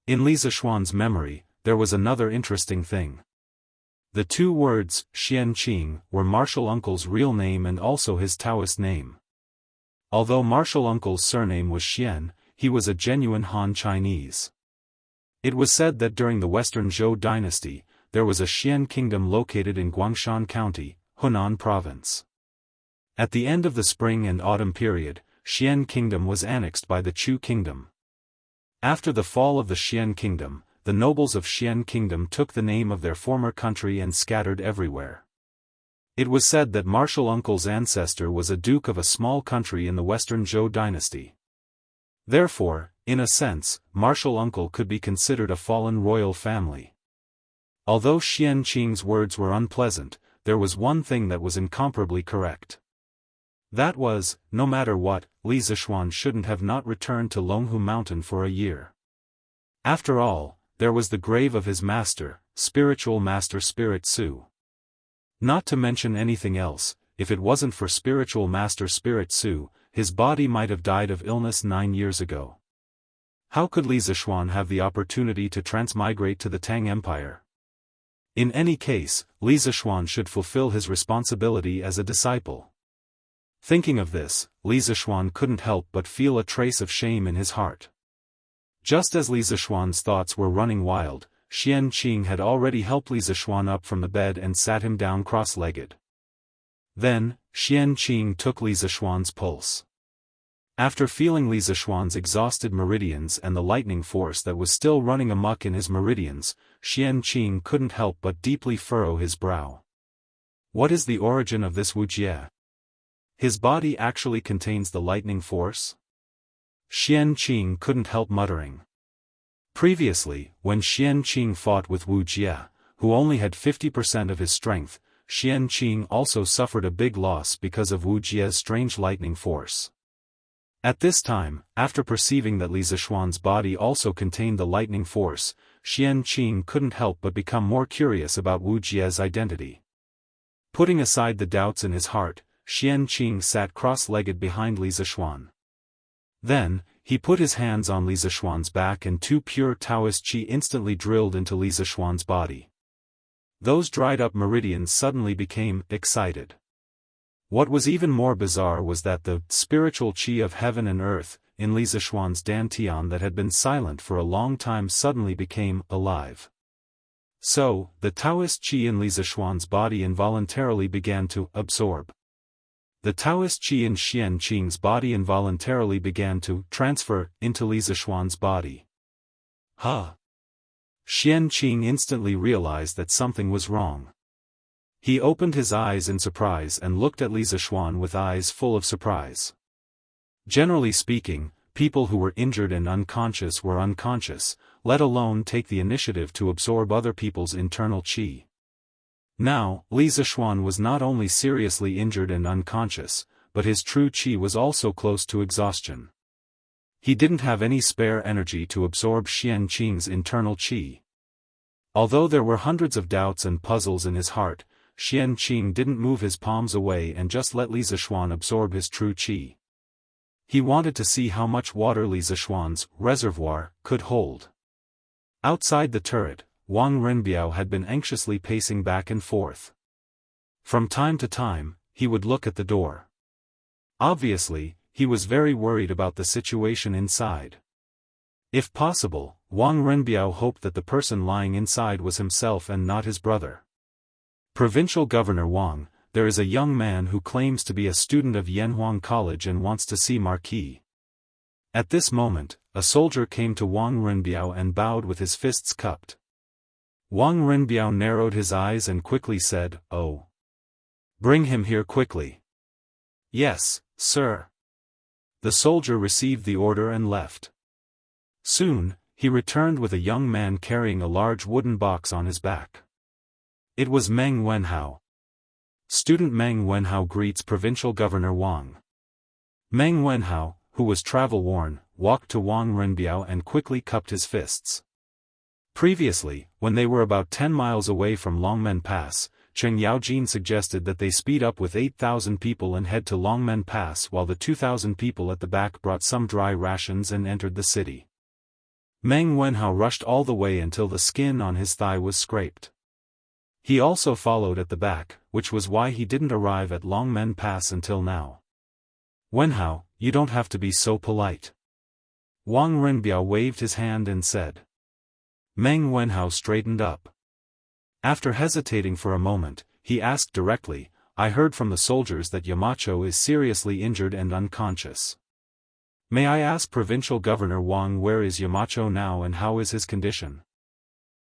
In Li Zishuan's memory, there was another interesting thing. The 2 words, Xian Qing, were Martial Uncle's real name and also his Taoist name. Although Martial Uncle's surname was Xian, he was a genuine Han Chinese. It was said that during the Western Zhou dynasty, there was a Xian kingdom located in Guangshan County, Hunan Province. At the end of the spring and autumn period, Xian kingdom was annexed by the Chu kingdom. After the fall of the Xian kingdom, the nobles of Xian kingdom took the name of their former country and scattered everywhere. It was said that Martial Uncle's ancestor was a duke of a small country in the Western Zhou dynasty. Therefore, in a sense, Martial Uncle could be considered a fallen royal family. Although Xian Qing's words were unpleasant, there was one thing that was incomparably correct. That was, no matter what, Li Zishuan shouldn't have not returned to Longhu Mountain for a year. After all, there was the grave of his master, Spiritual Master Spirit Su. Not to mention anything else, if it wasn't for Spiritual Master Spirit Su, his body might have died of illness 9 years ago. How could Li Zishuan have the opportunity to transmigrate to the Tang Empire? In any case, Li Zishuan should fulfill his responsibility as a disciple. Thinking of this, Li Zishuan couldn't help but feel a trace of shame in his heart. Just as Li Zishuan's thoughts were running wild, Xian Qing had already helped Li Zishuan up from the bed and sat him down cross-legged. Then, Xian Qing took Li Zishuan's pulse. After feeling Li Zishuan's exhausted meridians and the lightning force that was still running amok in his meridians, Xian Qing couldn't help but deeply furrow his brow. What is the origin of this Wuxia? His body actually contains the lightning force? Xian Qing couldn't help muttering. Previously, when Xian Qing fought with Wuxia, who only had 50% of his strength, Xian Qing also suffered a big loss because of Wuxia's strange lightning force. At this time, after perceiving that Li Zishuan's body also contained the lightning force, Xian Qing couldn't help but become more curious about Wuxia's identity. Putting aside the doubts in his heart, Xian Qing sat cross-legged behind Li Zishuan. Then, he put his hands on Li Zishuan's back and 2 pure Taoist qi instantly drilled into Li Zishuan's body. Those dried-up meridians suddenly became excited. What was even more bizarre was that the spiritual qi of heaven and earth, in Li Zishuan's dantian that had been silent for a long time suddenly became alive. So, the Taoist qi in Li Zishuan's body involuntarily began to absorb. The Taoist qi in Xian Qing's body involuntarily began to transfer into Li Zishuan's body. Xian Qing instantly realized that something was wrong. He opened his eyes in surprise and looked at Li Zishuan with eyes full of surprise. Generally speaking, people who were injured and unconscious were unconscious, let alone take the initiative to absorb other people's internal qi. Now, Li Zishuan was not only seriously injured and unconscious, but his true qi was also close to exhaustion. He didn't have any spare energy to absorb Xian Qing's internal qi. Although there were hundreds of doubts and puzzles in his heart, Xian Qing didn't move his palms away and just let Li Zishuan absorb his true qi. He wanted to see how much water Li Zishuan's reservoir could hold. Outside the turret, Wang Renbiao had been anxiously pacing back and forth. From time to time, he would look at the door. Obviously, he was very worried about the situation inside. If possible, Wang Renbiao hoped that the person lying inside was himself and not his brother. Provincial Governor Wang, there is a young man who claims to be a student of Yanhuang College and wants to see Marquis. At this moment, a soldier came to Wang Renbiao and bowed with his fists cupped. Wang Renbiao narrowed his eyes and quickly said, "Oh. Bring him here quickly." "Yes, sir." The soldier received the order and left. Soon, he returned with a young man carrying a large wooden box on his back. It was Meng Wenhao. Student Meng Wenhao greets Provincial Governor Wang. Meng Wenhao, who was travel-worn, walked to Wang Renbiao and quickly cupped his fists. Previously, when they were about 10 miles away from Longmen Pass, Cheng Yaojin suggested that they speed up with 8,000 people and head to Longmen Pass while the 2,000 people at the back brought some dry rations and entered the city. Meng Wenhao rushed all the way until the skin on his thigh was scraped. He also followed at the back, which was why he didn't arrive at Longmen Pass until now. "Wenhao, you don't have to be so polite." Wang Renbiao waved his hand and said. Meng Wenhao straightened up. After hesitating for a moment, he asked directly, "I heard from the soldiers that Yamacho is seriously injured and unconscious. May I ask Provincial Governor Wang where is Yamacho now and how is his condition?"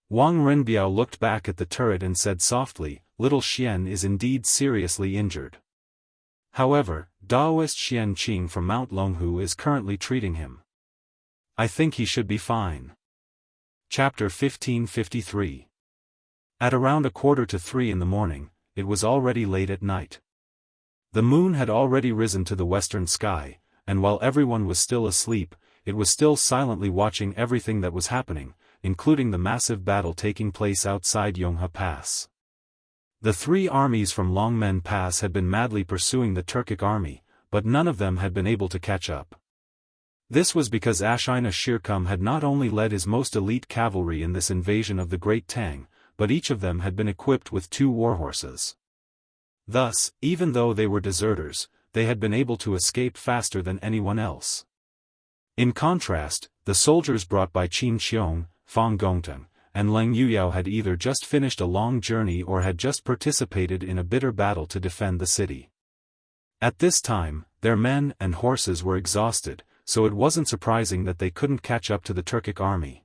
Wang Renbiao looked back at the turret and said softly, "Little Xian is indeed seriously injured. However, Daoist Xian Qing from Mount Longhu is currently treating him. I think he should be fine." Chapter 1553. At around 2:45 in the morning, it was already late at night. The moon had already risen to the western sky, and while everyone was still asleep, it was still silently watching everything that was happening, including the massive battle taking place outside Yonghe Pass. The three armies from Longmen Pass had been madly pursuing the Turkic army, but none of them had been able to catch up. This was because Ashina Shirkum had not only led his most elite cavalry in this invasion of the Great Tang, but each of them had been equipped with 2 warhorses. Thus, even though they were deserters, they had been able to escape faster than anyone else. In contrast, the soldiers brought by Qin Xiong, Fang Gongteng, and Leng Yuyao had either just finished a long journey or had just participated in a bitter battle to defend the city. At this time, their men and horses were exhausted, so it wasn't surprising that they couldn't catch up to the Turkic army.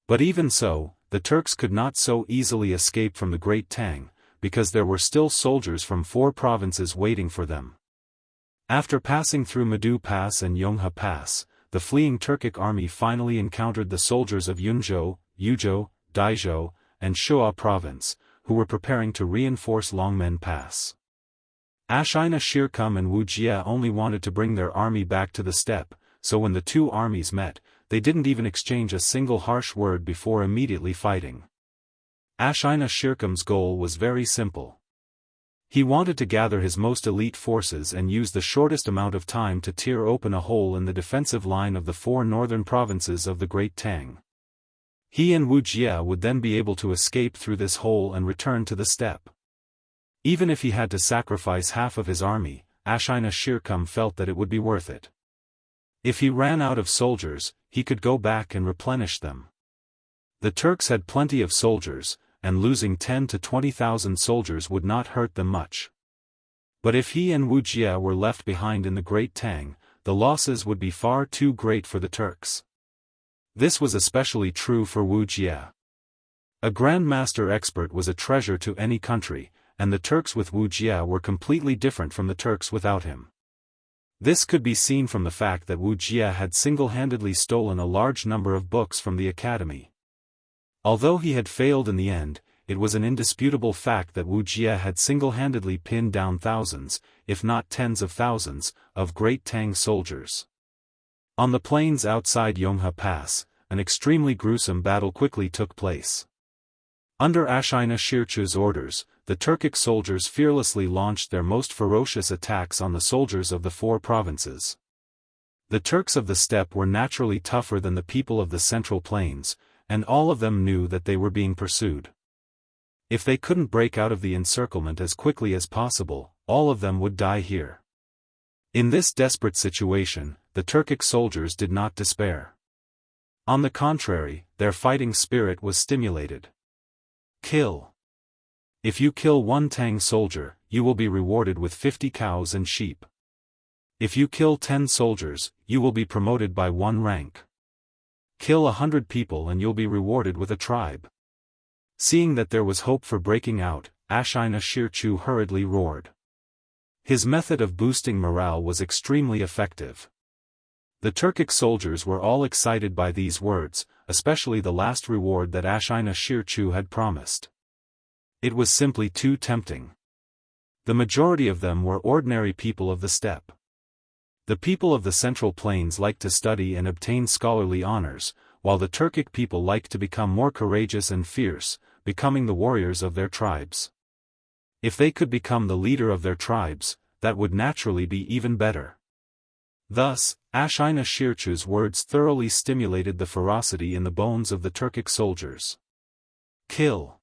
But even so, the Turks could not so easily escape from the Great Tang, because there were still soldiers from 4 provinces waiting for them. After passing through Madu Pass and Yonghe Pass, the fleeing Turkic army finally encountered the soldiers of Yunzhou, Yuzhou, Daizhou, and Shuo province, who were preparing to reinforce Longmen Pass. Ashina Shirkum and Wu Jie only wanted to bring their army back to the steppe, so when the 2 armies met, they didn't even exchange a single harsh word before immediately fighting. Ashina Shirkum's goal was very simple. He wanted to gather his most elite forces and use the shortest amount of time to tear open a hole in the defensive line of the 4 northern provinces of the Great Tang. He and Wu Jie would then be able to escape through this hole and return to the steppe. Even if he had to sacrifice half of his army, Ashina Shirkum felt that it would be worth it. If he ran out of soldiers, he could go back and replenish them. The Turks had plenty of soldiers, and losing 10 to 20,000 soldiers would not hurt them much. But if he and Wu Jie were left behind in the Great Tang, the losses would be far too great for the Turks. This was especially true for Wu Jie. A Grandmaster expert was a treasure to any country, and the Turks with Wu Jie were completely different from the Turks without him. This could be seen from the fact that Wu Jie had single-handedly stolen a large number of books from the academy. Although he had failed in the end, it was an indisputable fact that Wu Jie had single-handedly pinned down thousands, if not tens of thousands, of Great Tang soldiers. On the plains outside Yonghe Pass, an extremely gruesome battle quickly took place. Under Ashina Shirchu's orders, the Turkic soldiers fearlessly launched their most ferocious attacks on the soldiers of the 4 provinces. The Turks of the steppe were naturally tougher than the people of the Central Plains, and all of them knew that they were being pursued. If they couldn't break out of the encirclement as quickly as possible, all of them would die here. In this desperate situation, the Turkic soldiers did not despair. On the contrary, their fighting spirit was stimulated. Kill. If you kill 1 Tang soldier, you will be rewarded with 50 cows and sheep. If you kill 10 soldiers, you will be promoted by 1 rank. Kill 100 people and you'll be rewarded with a tribe. Seeing that there was hope for breaking out, Ashina Shirchu hurriedly roared. His method of boosting morale was extremely effective. The Turkic soldiers were all excited by these words, especially the last reward that Ashina Shirchu had promised. It was simply too tempting. The majority of them were ordinary people of the steppe. The people of the Central Plains liked to study and obtain scholarly honors, while the Turkic people liked to become more courageous and fierce, becoming the warriors of their tribes. If they could become the leader of their tribes, that would naturally be even better. Thus, Ashina Shirchu's words thoroughly stimulated the ferocity in the bones of the Turkic soldiers. Kill!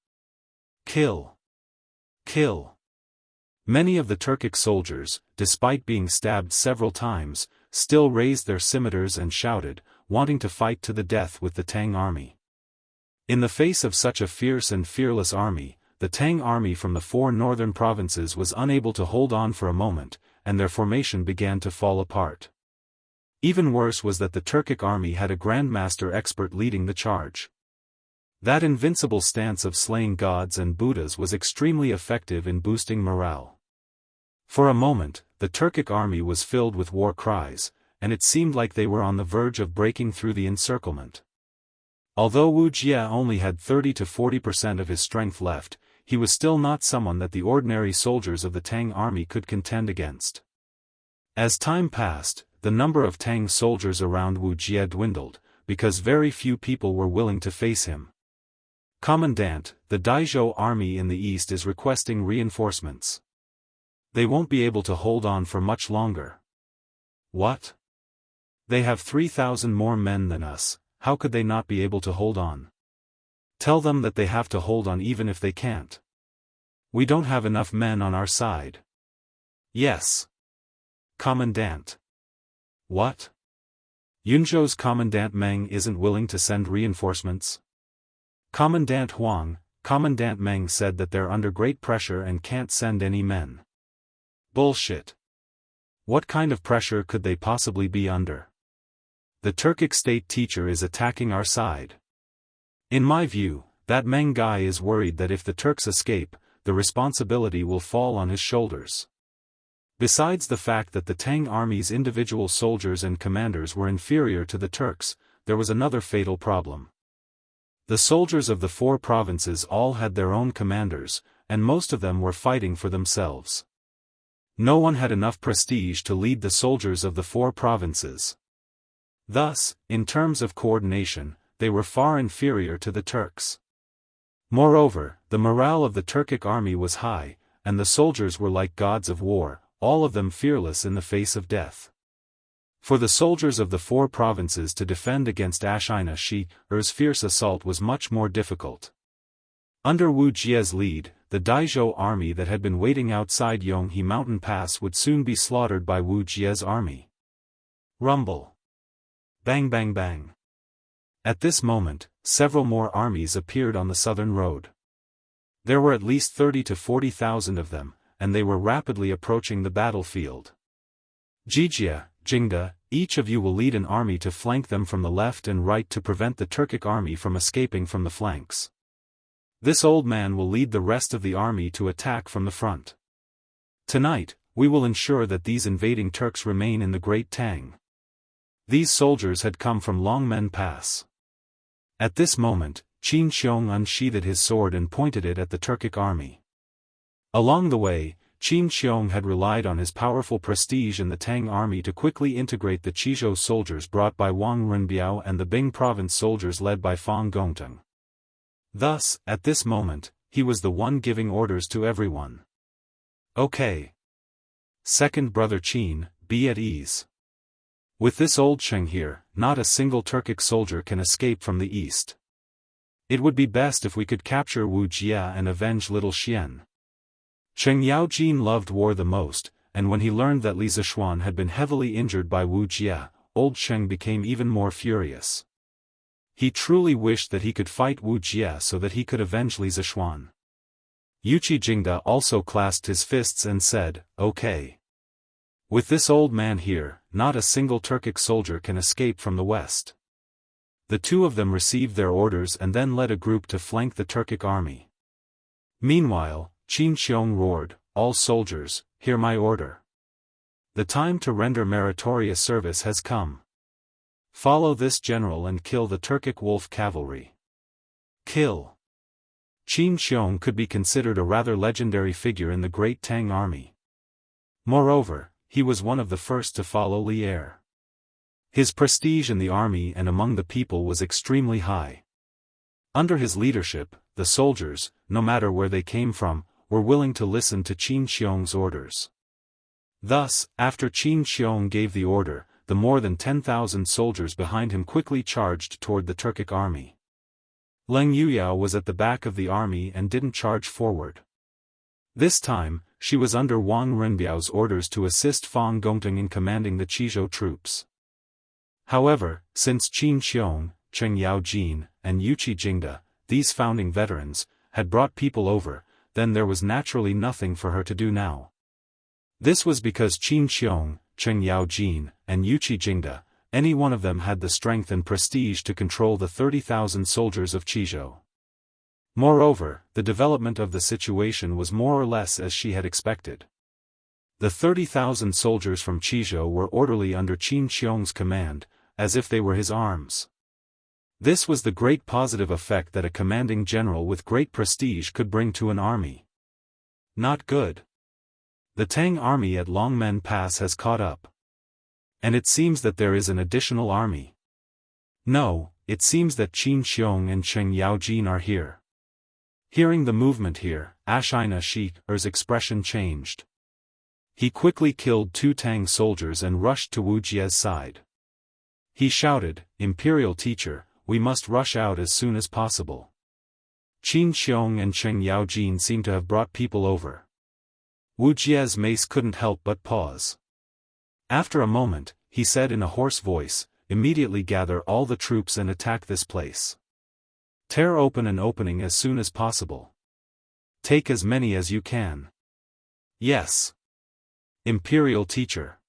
Kill! Kill! Many of the Turkic soldiers, despite being stabbed several times, still raised their scimitars and shouted, wanting to fight to the death with the Tang army. In the face of such a fierce and fearless army, the Tang army from the 4 northern provinces was unable to hold on for a moment, and their formation began to fall apart. Even worse was that the Turkic army had a grandmaster expert leading the charge. That invincible stance of slaying gods and Buddhas was extremely effective in boosting morale. For a moment, the Turkic army was filled with war cries, and it seemed like they were on the verge of breaking through the encirclement. Although Wuxia only had 30 to 40% of his strength left, he was still not someone that the ordinary soldiers of the Tang army could contend against. As time passed, the number of Tang soldiers around Wuxia dwindled, because very few people were willing to face him. Commandant, the Daizhou army in the east is requesting reinforcements. They won't be able to hold on for much longer. What? They have 3,000 more men than us, how could they not be able to hold on? Tell them that they have to hold on even if they can't. We don't have enough men on our side. Yes. Commandant. What? Yunzhou's Commandant Meng isn't willing to send reinforcements? Commandant Huang, Commandant Meng said that they're under great pressure and can't send any men. Bullshit. What kind of pressure could they possibly be under? The Turkic state teacher is attacking our side. In my view, that Meng guy is worried that if the Turks escape, the responsibility will fall on his shoulders. Besides the fact that the Tang army's individual soldiers and commanders were inferior to the Turks, there was another fatal problem. The soldiers of the 4 provinces all had their own commanders, and most of them were fighting for themselves. No one had enough prestige to lead the soldiers of the 4 provinces. Thus, in terms of coordination, they were far inferior to the Turks. Moreover, the morale of the Turkic army was high, and the soldiers were like gods of war, all of them fearless in the face of death. For the soldiers of the 4 provinces to defend against Ashina Shirchu's fierce assault was much more difficult. Under Wu Jie's lead, the Daizhou army that had been waiting outside Yonghe Mountain Pass would soon be slaughtered by Wu Jie's army. Rumble. Bang bang bang. At this moment, several more armies appeared on the southern road. There were at least 30 to 40,000 of them, and they were rapidly approaching the battlefield. Jijia, Jingda, each of you will lead an army to flank them from the left and right to prevent the Turkic army from escaping from the flanks. This old man will lead the rest of the army to attack from the front. Tonight, we will ensure that these invading Turks remain in the Great Tang. These soldiers had come from Longmen Pass. At this moment, Qin Xiong unsheathed his sword and pointed it at the Turkic army. Along the way, Qin Xiong had relied on his powerful prestige in the Tang army to quickly integrate the Qizhou soldiers brought by Wang Runbiao and the Bing province soldiers led by Fang Gongteng. Thus, at this moment, he was the one giving orders to everyone. Okay. Second brother Qin, be at ease. With this old Cheng here, not a single Turkic soldier can escape from the east. It would be best if we could capture Wu Jia and avenge little Xian. Cheng Yaojin loved war the most, and when he learned that Li Zishuan had been heavily injured by Wu Jia, old Cheng became even more furious. He truly wished that he could fight Wu Jia so that he could avenge Li Zishuan. Yuqi Jingda also clasped his fists and said, "Okay. With this old man here, not a single Turkic soldier can escape from the west. The two of them received their orders and then led a group to flank the Turkic army. Meanwhile, Qin Xiong roared, "All soldiers, hear my order. The time to render meritorious service has come. Follow this general and kill the Turkic wolf cavalry. Kill." Qin Xiong could be considered a rather legendary figure in the Great Tang army. Moreover, he was one of the first to follow Li Er. His prestige in the army and among the people was extremely high. Under his leadership, the soldiers, no matter where they came from, were willing to listen to Qin Xiong's orders. Thus, after Qin Xiong gave the order, the more than 10,000 soldiers behind him quickly charged toward the Turkic army. Leng Yuyao was at the back of the army and didn't charge forward. This time, she was under Wang Renbiao's orders to assist Fang Gongting in commanding the Qizhou troops. However, since Qin Xiong, Cheng Yaojin, and Yuqi Jingda, these founding veterans, had brought people over, then there was naturally nothing for her to do now. This was because Qin Xiong, Cheng Yaojin, and Yuqi Jingda, any one of them had the strength and prestige to control the 30,000 soldiers of Qizhou. Moreover, the development of the situation was more or less as she had expected. The 30,000 soldiers from Qizhou were orderly under Qin Xiong's command, as if they were his arms. This was the great positive effect that a commanding general with great prestige could bring to an army. Not good. The Tang army at Longmen Pass has caught up. And it seems that there is an additional army. No, it seems that Qin Xiong and Cheng Yaojin are here. Hearing the movement here, Ashina Shi-er's expression changed. He quickly killed 2 Tang soldiers and rushed to Wu Jie's side. He shouted, "Imperial teacher, we must rush out as soon as possible." Qin Xiong and Cheng Yaojin seem to have brought people over. Wu Jie's mace couldn't help but pause. After a moment, he said in a hoarse voice, "Immediately gather all the troops and attack this place. Tear open an opening as soon as possible. Take as many as you can." "Yes, Imperial teacher."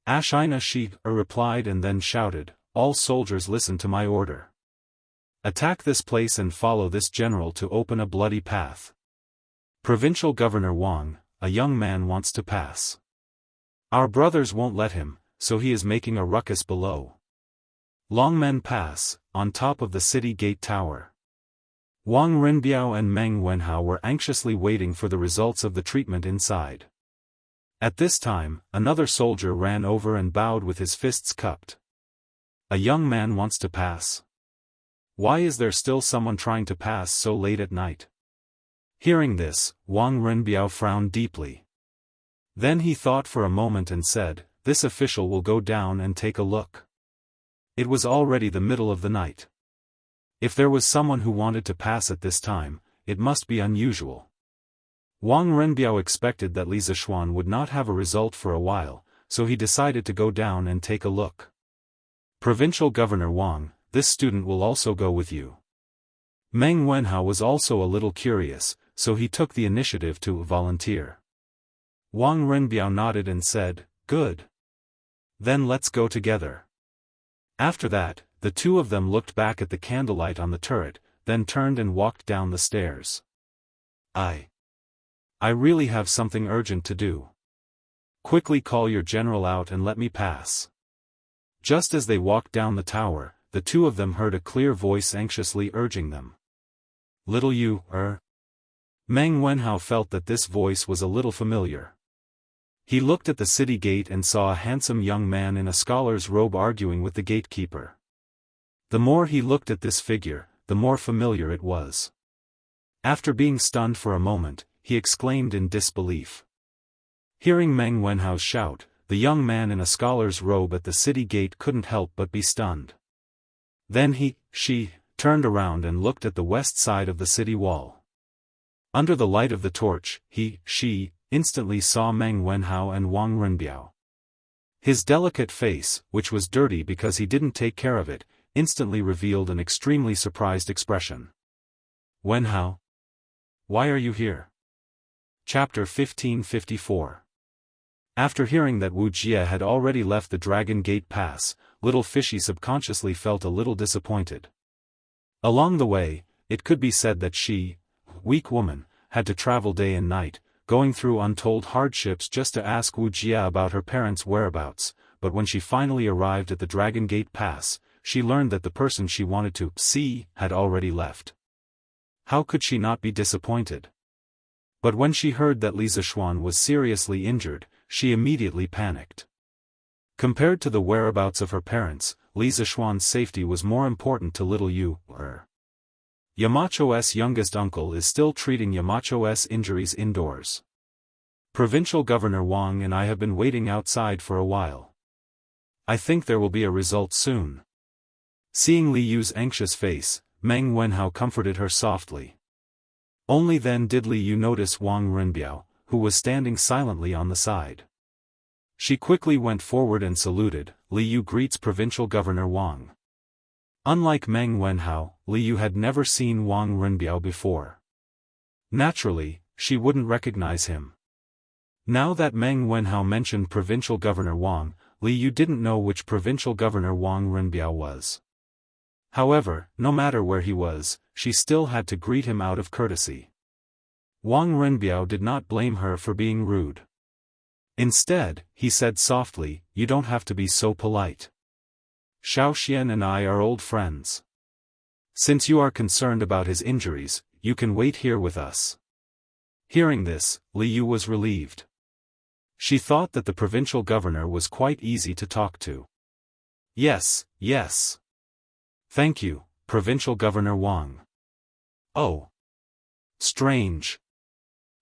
Ashina Shi-er replied and then shouted, "All soldiers listen to my order. Attack this place and follow this general to open a bloody path. Provincial Governor Wang, a young man wants to pass. Our brothers won't let him, so he is making a ruckus below Longmen Pass, on top of the city gate tower." Wang Renbiao and Meng Wenhao were anxiously waiting for the results of the treatment inside. At this time, another soldier ran over and bowed with his fists cupped. "A young man wants to pass. Why is there still someone trying to pass so late at night?" Hearing this, Wang Renbiao frowned deeply. Then he thought for a moment and said, "This official will go down and take a look." It was already the middle of the night. If there was someone who wanted to pass at this time, it must be unusual. Wang Renbiao expected that Li Zishuan would not have a result for a while, so he decided to go down and take a look. "Provincial Governor Wang, this student will also go with you." Meng Wenhao was also a little curious, so he took the initiative to volunteer. Wang Renbiao nodded and said, "Good. Then let's go together." After that, the two of them looked back at the candlelight on the turret, then turned and walked down the stairs. I really have something urgent to do. Quickly call your general out and let me pass." Just as they walked down the tower, the two of them heard a clear voice anxiously urging them. "Little you, Meng Wenhao felt that this voice was a little familiar. He looked at the city gate and saw a handsome young man in a scholar's robe arguing with the gatekeeper. The more he looked at this figure, the more familiar it was. After being stunned for a moment, he exclaimed in disbelief. Hearing Meng Wenhao's shout, the young man in a scholar's robe at the city gate couldn't help but be stunned. Then she turned around and looked at the west side of the city wall. Under the light of the torch, she instantly saw Meng Wenhao and Wang Renbiao. His delicate face, which was dirty because he didn't take care of it, instantly revealed an extremely surprised expression. "Wenhao? Why are you here?" Chapter 1554. After hearing that Wuxia had already left the Dragon Gate Pass, little Fishy subconsciously felt a little disappointed. Along the way, it could be said that she, weak woman, had to travel day and night, going through untold hardships just to ask Wuxia about her parents' whereabouts, but when she finally arrived at the Dragon Gate Pass, she learned that the person she wanted to see had already left. How could she not be disappointed? But when she heard that Li Zishuan was seriously injured, she immediately panicked. Compared to the whereabouts of her parents, Li Zishuan's safety was more important to little Yu. Yamacho's youngest uncle is still treating Yamacho's injuries indoors. Provincial Governor Wang and I have been waiting outside for a while. I think there will be a result soon. Seeing Li Yu's anxious face, Meng Wenhao comforted her softly. Only then did Li Yu notice Wang Renbiao, who was standing silently on the side. She quickly went forward and saluted. Li Yu greets Provincial Governor Wang. Unlike Meng Wenhao, Li Yu had never seen Wang Renbiao before. Naturally, she wouldn't recognize him. Now that Meng Wenhao mentioned Provincial Governor Wang, Li Yu didn't know which Provincial Governor Wang Renbiao was. However, no matter where he was, she still had to greet him out of courtesy. Wang Renbiao did not blame her for being rude. Instead, he said softly, "You don't have to be so polite. Xiao Xian and I are old friends. Since you are concerned about his injuries, you can wait here with us." Hearing this, Li Yu was relieved. She thought that the provincial governor was quite easy to talk to. Yes. Thank you, Provincial Governor Wang. Oh. Strange.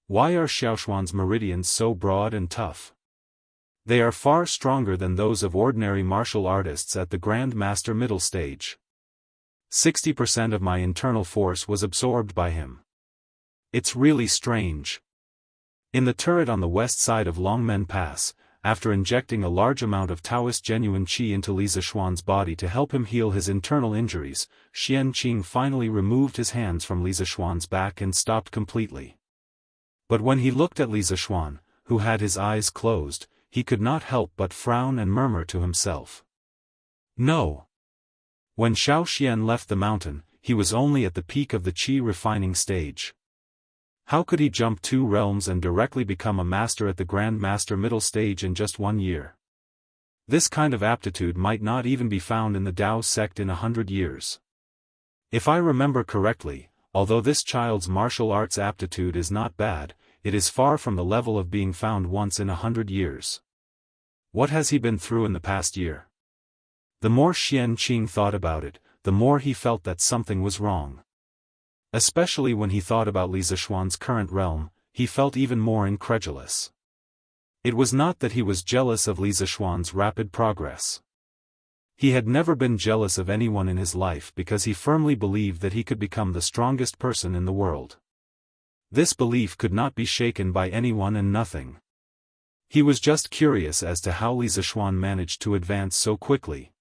Why are Xiaoshuan's meridians so broad and tough? They are far stronger than those of ordinary martial artists at the Grand Master middle stage. 60% of my internal force was absorbed by him. It's really strange. In the turret on the west side of Longmen Pass, after injecting a large amount of Taoist genuine qi into Li Zishuan's body to help him heal his internal injuries, Xian Qing finally removed his hands from Li Zishuan's back and stopped completely. But when he looked at Li Zishuan, who had his eyes closed, he could not help but frown and murmur to himself. No. When Xiao Xian left the mountain, he was only at the peak of the qi refining stage. How could he jump 2 realms and directly become a master at the Grand Master middle stage in just 1 year? This kind of aptitude might not even be found in the Dao sect in 100 years. If I remember correctly, although this child's martial arts aptitude is not bad, it is far from the level of being found once in 100 years. What has he been through in the past year? The more Xian Qing thought about it, the more he felt that something was wrong. Especially when he thought about Li Zishuan's current realm, he felt even more incredulous. It was not that he was jealous of Li Zishuan's rapid progress. He had never been jealous of anyone in his life because he firmly believed that he could become the strongest person in the world. This belief could not be shaken by anyone and nothing. He was just curious as to how Li Zishuan managed to advance so quickly.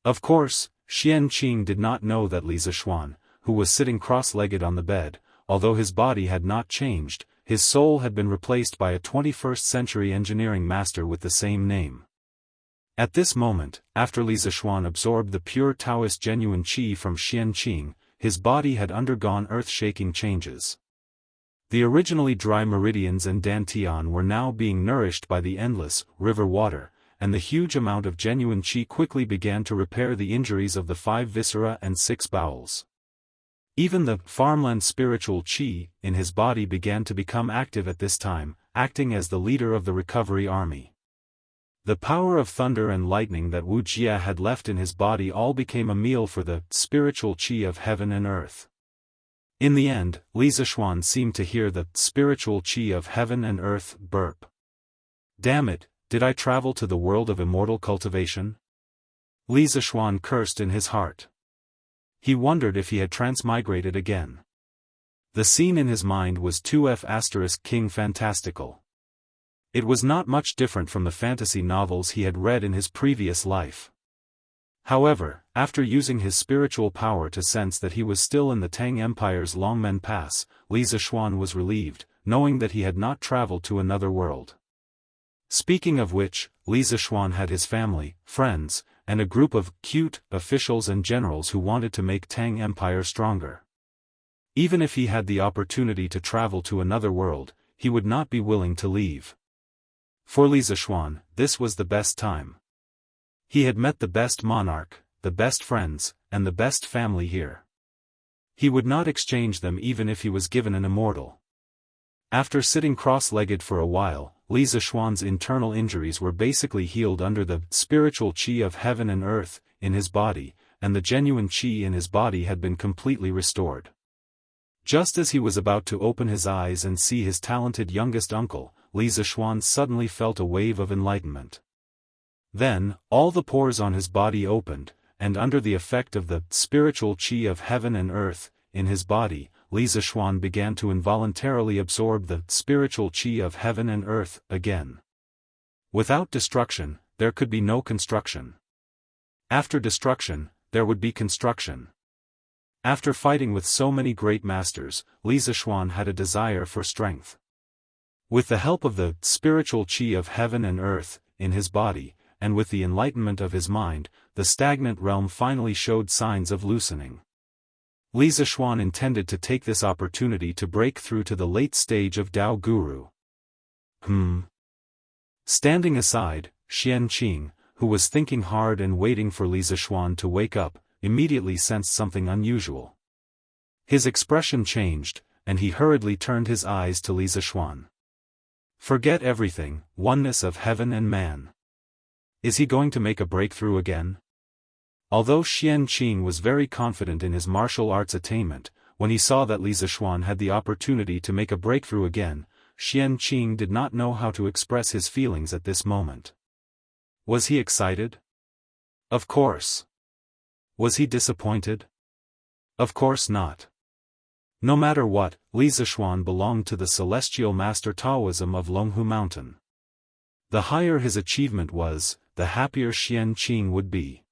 Of course, Xian Qing did not know that Li Zishuan, who was sitting cross-legged on the bed, although his body had not changed, his soul had been replaced by a 21st-century engineering master with the same name. At this moment, after Li Zishuan absorbed the pure Taoist genuine qi from Xian Qing, his body had undergone earth-shaking changes. The originally dry meridians and dantian were now being nourished by the endless river water, and the huge amount of genuine qi quickly began to repair the injuries of the 5 viscera and 6 bowels. Even the farmland spiritual qi in his body began to become active at this time, acting as the leader of the recovery army. The power of thunder and lightning that Wuxia had left in his body all became a meal for the spiritual qi of heaven and earth. In the end, Li Zishuan seemed to hear the spiritual qi of heaven and earth burp. Damn it, did I travel to the world of immortal cultivation? Li Zishuan cursed in his heart. He wondered if he had transmigrated again. The scene in his mind was 2F** King fantastical. It was not much different from the fantasy novels he had read in his previous life. However, after using his spiritual power to sense that he was still in the Tang Empire's Longmen Pass, Li Zishuan was relieved, knowing that he had not traveled to another world. Speaking of which, Li Zishuan had his family, friends, and a group of cute officials and generals who wanted to make Tang Empire stronger. Even if he had the opportunity to travel to another world, he would not be willing to leave. For Li Zishuan, this was the best time. He had met the best monarch, the best friends, and the best family here. He would not exchange them even if he was given an immortal. After sitting cross-legged for a while, Li Zishuan's internal injuries were basically healed under the spiritual qi of heaven and earth in his body, and the genuine qi in his body had been completely restored. Just as he was about to open his eyes and see his talented youngest uncle, Li Zishuan suddenly felt a wave of enlightenment. Then, all the pores on his body opened, and under the effect of the spiritual qi of heaven and earth in his body, Li Zishuan began to involuntarily absorb the spiritual qi of heaven and earth again. Without destruction, there could be no construction. After destruction, there would be construction. After fighting with so many great masters, Li Zishuan had a desire for strength. With the help of the spiritual qi of heaven and earth in his body, and with the enlightenment of his mind, the stagnant realm finally showed signs of loosening. Li Zishuan intended to take this opportunity to break through to the late stage of Dao Guru. Standing aside, Xianqing, who was thinking hard and waiting for Li Zishuan to wake up, immediately sensed something unusual. His expression changed, and he hurriedly turned his eyes to Li Zishuan. Forget everything, oneness of heaven and man. Is he going to make a breakthrough again? Although Xianqing was very confident in his martial arts attainment, when he saw that Li Zishuan had the opportunity to make a breakthrough again, Xianqing did not know how to express his feelings at this moment. Was he excited? Of course. Was he disappointed? Of course not. No matter what, Li Zishuan belonged to the celestial master Taoism of Longhu Mountain. The higher his achievement was, the happier Xianqing would be.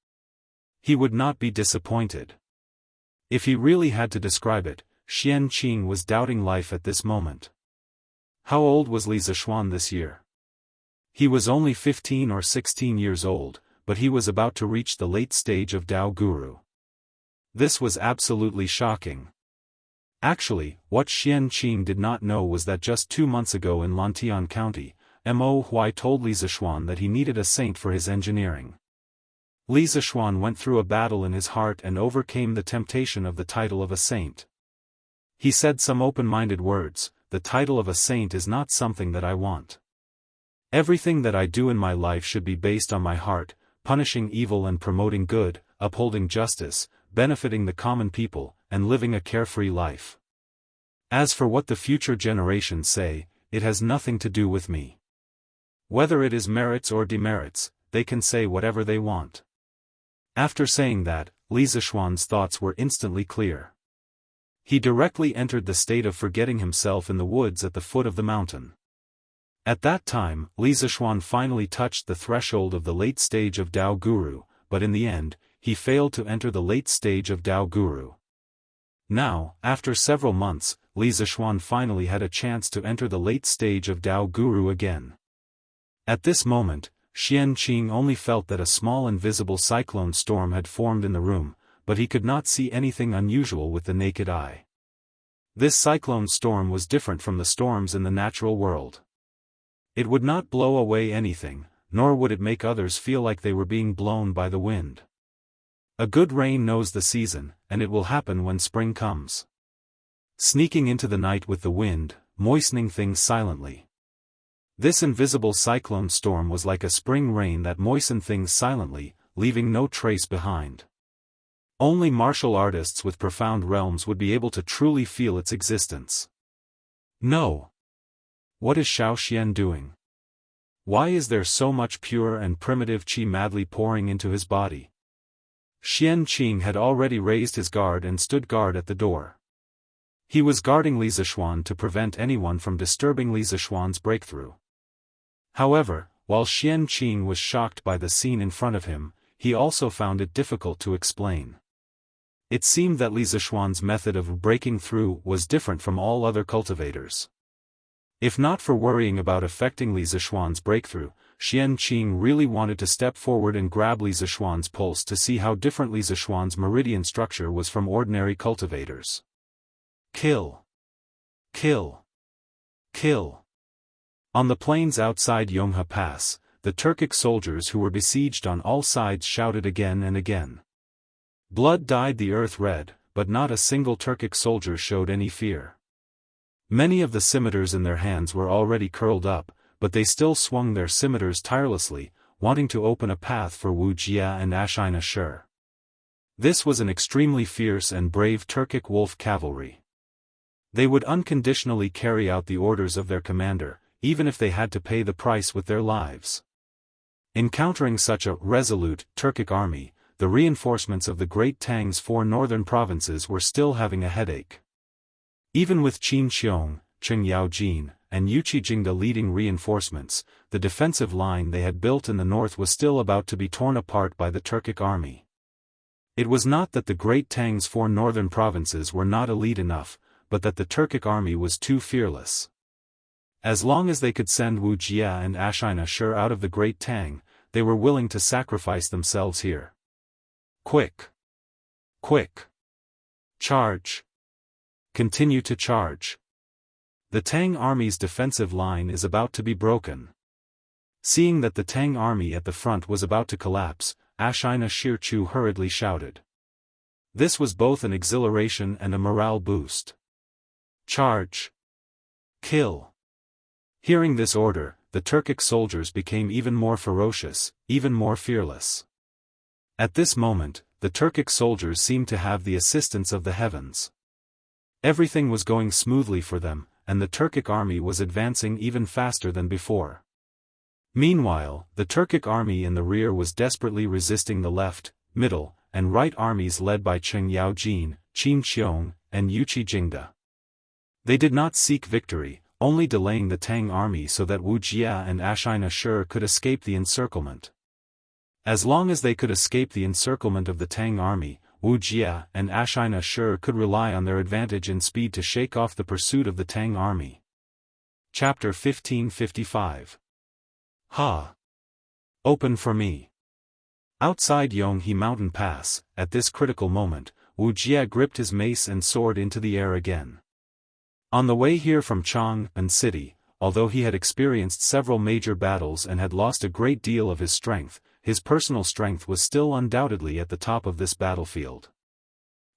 He would not be disappointed. If he really had to describe it, Xianqing was doubting life at this moment. How old was Li Zishuan this year? He was only 15 or 16 years old, but he was about to reach the late stage of Dao Guru. This was absolutely shocking. Actually, what Xianqing did not know was that just 2 months ago in Lantian County, Mo Huai told Li Zishuan that he needed a saint for his engineering. Li Zishuan went through a battle in his heart and overcame the temptation of the title of a saint. He said some open-minded words, "The title of a saint is not something that I want. Everything that I do in my life should be based on my heart, punishing evil and promoting good, upholding justice, benefiting the common people, and living a carefree life. As for what the future generations say, it has nothing to do with me. Whether it is merits or demerits, they can say whatever they want." After saying that, Li Zishuan's thoughts were instantly clear. He directly entered the state of forgetting himself in the woods at the foot of the mountain. At that time, Li Zishuan finally touched the threshold of the late stage of Dao Guru, but in the end, he failed to enter the late stage of Dao Guru. Now, after several months, Li Zishuan finally had a chance to enter the late stage of Dao Guru again. At this moment, Xianqing only felt that a small invisible cyclone storm had formed in the room, but he could not see anything unusual with the naked eye. This cyclone storm was different from the storms in the natural world. It would not blow away anything, nor would it make others feel like they were being blown by the wind. A good rain knows the season, and it will happen when spring comes. Sneaking into the night with the wind, moistening things silently. This invisible cyclone storm was like a spring rain that moistened things silently, leaving no trace behind. Only martial artists with profound realms would be able to truly feel its existence. No. What is Xiao Xian doing? Why is there so much pure and primitive qi madly pouring into his body? Xianqing had already raised his guard and stood guard at the door. He was guarding Li Zishuan to prevent anyone from disturbing Li Zishuan's breakthrough. However, while Xianqing was shocked by the scene in front of him, he also found it difficult to explain. It seemed that Li Zishuan's method of breaking through was different from all other cultivators. If not for worrying about affecting Li Zishuan's breakthrough, Xian Qing really wanted to step forward and grab Li Zishuan's pulse to see how different Li Zishuan's meridian structure was from ordinary cultivators. Kill! Kill! Kill! On the plains outside Yonghe Pass, the Turkic soldiers who were besieged on all sides shouted again and again. Blood dyed the earth red, but not a single Turkic soldier showed any fear. Many of the scimitars in their hands were already curled up, but they still swung their scimitars tirelessly, wanting to open a path for Wuxia and Ashina Shur. This was an extremely fierce and brave Turkic wolf cavalry. They would unconditionally carry out the orders of their commander, even if they had to pay the price with their lives. Encountering such a resolute Turkic army, the reinforcements of the Great Tang's 4 northern provinces were still having a headache. Even with Qin Xiong, Cheng Yaojin, and Yuqi Jingde leading reinforcements, the defensive line they had built in the north was still about to be torn apart by the Turkic army. It was not that the Great Tang's 4 northern provinces were not elite enough, but that the Turkic army was too fearless. As long as they could send Wuxia and Ashina Shur out of the Great Tang, they were willing to sacrifice themselves here. Quick! Quick! Charge! Continue to charge. The Tang army's defensive line is about to be broken. Seeing that the Tang army at the front was about to collapse, Ashina Shirchu hurriedly shouted. This was both an exhilaration and a morale boost. Charge! Kill! Hearing this order, the Turkic soldiers became even more ferocious, even more fearless. At this moment, the Turkic soldiers seemed to have the assistance of the heavens. Everything was going smoothly for them, and the Turkic army was advancing even faster than before. Meanwhile, the Turkic army in the rear was desperately resisting the left, middle, and right armies led by Cheng Yaojin, Qin Xiong, and Yuqi Jingde. They did not seek victory, only delaying the Tang army so that Wuxia and Ashina Shur could escape the encirclement. As long as they could escape the encirclement of the Tang army, Wuxia and Ashina Shur could rely on their advantage in speed to shake off the pursuit of the Tang army. Chapter 1555. Ha! Open for me. Outside Yonghe Mountain Pass, at this critical moment, Wuxia gripped his mace and sword into the air again. On the way here from Chang'an City, although he had experienced several major battles and had lost a great deal of his strength, his personal strength was still undoubtedly at the top of this battlefield.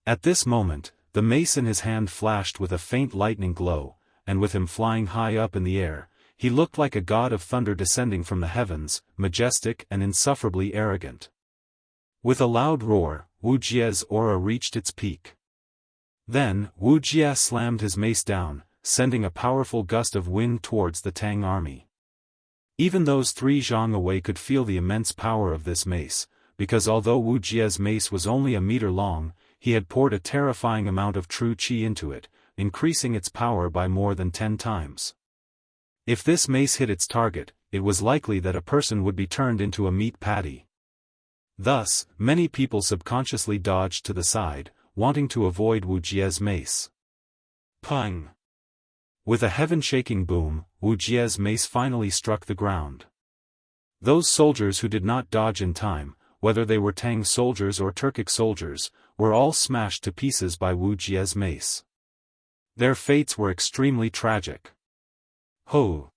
At this moment, the mace in his hand flashed with a faint lightning glow, and with him flying high up in the air, he looked like a god of thunder descending from the heavens, majestic and insufferably arrogant. With a loud roar, Wuxia's aura reached its peak. Then, Wuxia slammed his mace down, sending a powerful gust of wind towards the Tang army. Even those 3 zhang away could feel the immense power of this mace, because although Wuxia's mace was only a meter long, he had poured a terrifying amount of true qi into it, increasing its power by more than 10 times. If this mace hit its target, it was likely that a person would be turned into a meat patty. Thus, many people subconsciously dodged to the side, wanting to avoid Wuxia's mace. Pang! With a heaven-shaking boom, Wuxia's mace finally struck the ground. Those soldiers who did not dodge in time, whether they were Tang soldiers or Turkic soldiers, were all smashed to pieces by Wuxia's mace. Their fates were extremely tragic. Ho!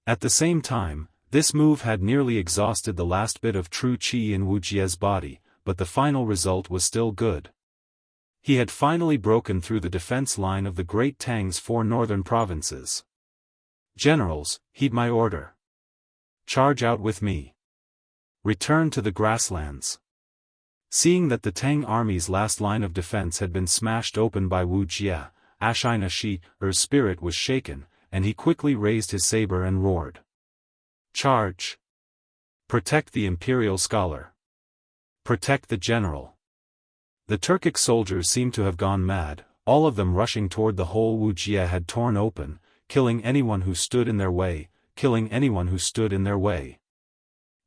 At the same time, this move had nearly exhausted the last bit of true qi in Wuxia's body, but the final result was still good. He had finally broken through the defense line of the Great Tang's 4 northern provinces. Generals, heed my order. Charge out with me. Return to the grasslands. Seeing that the Tang army's last line of defense had been smashed open by Wuxia, Ashina Shir's spirit was shaken, and he quickly raised his saber and roared. Charge! Protect the imperial scholar. Protect the general. The Turkic soldiers seemed to have gone mad, all of them rushing toward the hole Wuxia had torn open, killing anyone who stood in their way, killing anyone who stood in their way.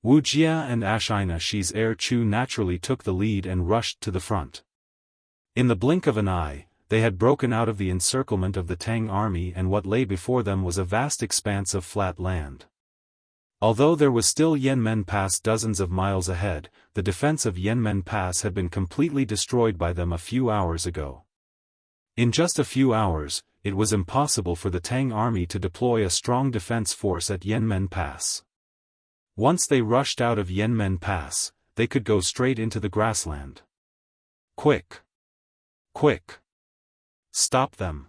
Wuxia and Ashina Shir's heir Chu naturally took the lead and rushed to the front. In the blink of an eye, they had broken out of the encirclement of the Tang army, and what lay before them was a vast expanse of flat land. Although there was still Yanmen Pass dozens of miles ahead, the defense of Yanmen Pass had been completely destroyed by them a few hours ago. In just a few hours, it was impossible for the Tang army to deploy a strong defense force at Yanmen Pass. Once they rushed out of Yanmen Pass, they could go straight into the grassland. Quick! Quick! Stop them!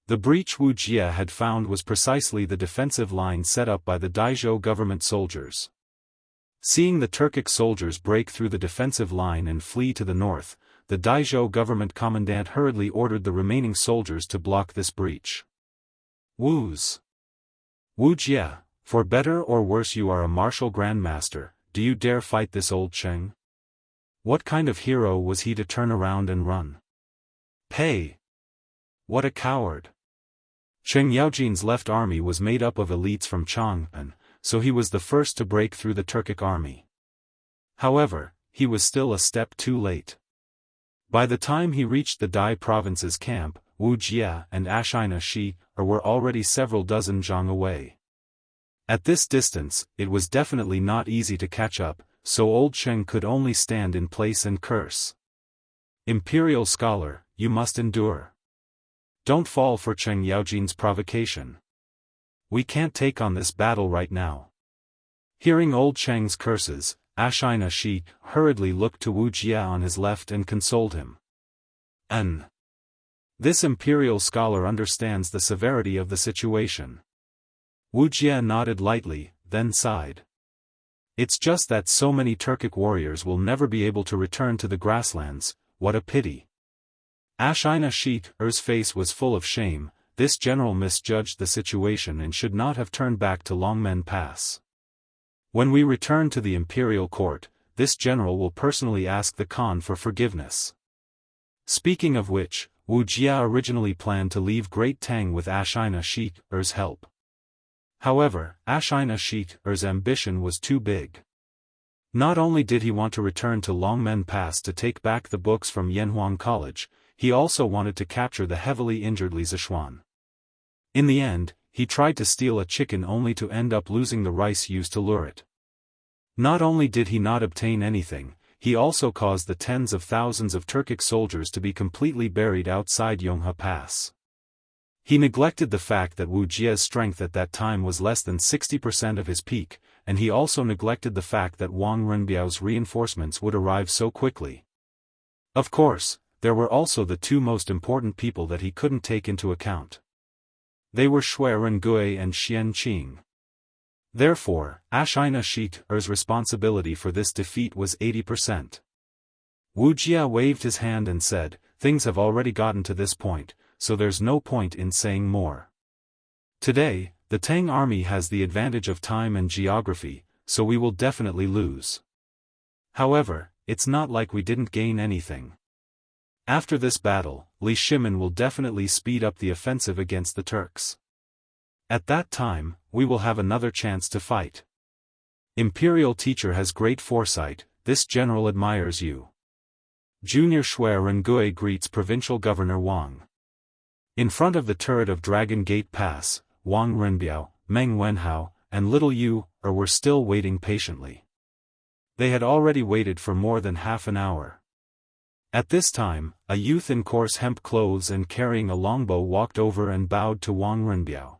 The breach Wuxia had found was precisely the defensive line set up by the Daizhou government soldiers. Seeing the Turkic soldiers break through the defensive line and flee to the north, the Daizhou government commandant hurriedly ordered the remaining soldiers to block this breach. Wuxia, for better or worse you are a martial grandmaster, do you dare fight this old Cheng? What kind of hero was he to turn around and run? Pay! What a coward! Cheng Yaojin's left army was made up of elites from Chang'an, so he was the first to break through the Turkic army. However, he was still a step too late. By the time he reached the Dai province's camp, Wuxia and Ashina Shi were already several dozen zhang away. At this distance, it was definitely not easy to catch up, so old Cheng could only stand in place and curse. Imperial scholar, you must endure. Don't fall for Cheng Yaojin's provocation. We can't take on this battle right now. Hearing old Cheng's curses, Ashina Shi hurriedly looked to Wuxia on his left and consoled him. This imperial scholar understands the severity of the situation. Wuxia nodded lightly, then sighed. It's just that so many Turkic warriors will never be able to return to the grasslands, what a pity. Ashina Shi's face was full of shame. This general misjudged the situation and should not have turned back to Longmen Pass. When we return to the imperial court, this general will personally ask the Khan for forgiveness. Speaking of which, Wuxia originally planned to leave Great Tang with Ashina Shi's help. However, Ashina Shi's ambition was too big. Not only did he want to return to Longmen Pass to take back the books from Yanhuang College, he also wanted to capture the heavily injured Li Zishuan. In the end, he tried to steal a chicken only to end up losing the rice used to lure it. Not only did he not obtain anything, he also caused the tens of thousands of Turkic soldiers to be completely buried outside Yonghe Pass. He neglected the fact that Wuxia's strength at that time was less than 60% of his peak, and he also neglected the fact that Wang Renbiao's reinforcements would arrive so quickly. Of course, there were also the two most important people that he couldn't take into account. They were Shui Rengui and Xian Qing. Therefore, Ashina Shi's responsibility for this defeat was 80%. Wuxia waved his hand and said, "Things have already gotten to this point, so there's no point in saying more. Today, the Tang army has the advantage of time and geography, so we will definitely lose. However, it's not like we didn't gain anything. After this battle, Li Shimin will definitely speed up the offensive against the Turks. At that time, we will have another chance to fight. Imperial teacher has great foresight, this general admires you." Junior Shui Rengui greets Provincial Governor Wang. In front of the turret of Dragon Gate Pass, Wang Renbiao, Meng Wenhao, and Little Yu were still waiting patiently. They had already waited for more than half an hour. At this time, a youth in coarse hemp clothes and carrying a longbow walked over and bowed to Wang Renbiao.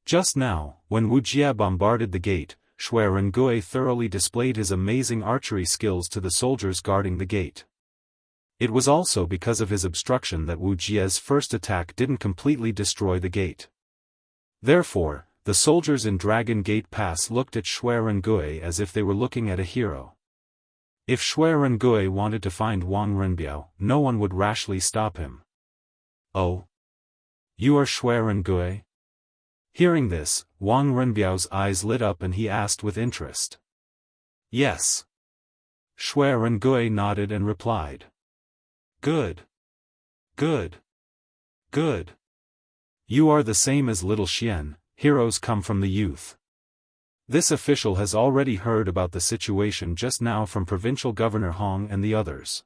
Just now, when Wuxia bombarded the gate, Shui Rengui thoroughly displayed his amazing archery skills to the soldiers guarding the gate. It was also because of his obstruction that Wuxia's first attack didn't completely destroy the gate. Therefore, the soldiers in Dragon Gate Pass looked at Shui Rengui as if they were looking at a hero. If Shui Rengui wanted to find Wang Renbiao, no one would rashly stop him. "Oh? You are Shui Rengui?" Hearing this, Wang Renbiao's eyes lit up and he asked with interest. "Yes." Shui Rengui nodded and replied. "Good. Good. Good. You are the same as Little Xian, heroes come from the youth." This official has already heard about the situation just now from Provincial Governor Hong and the others.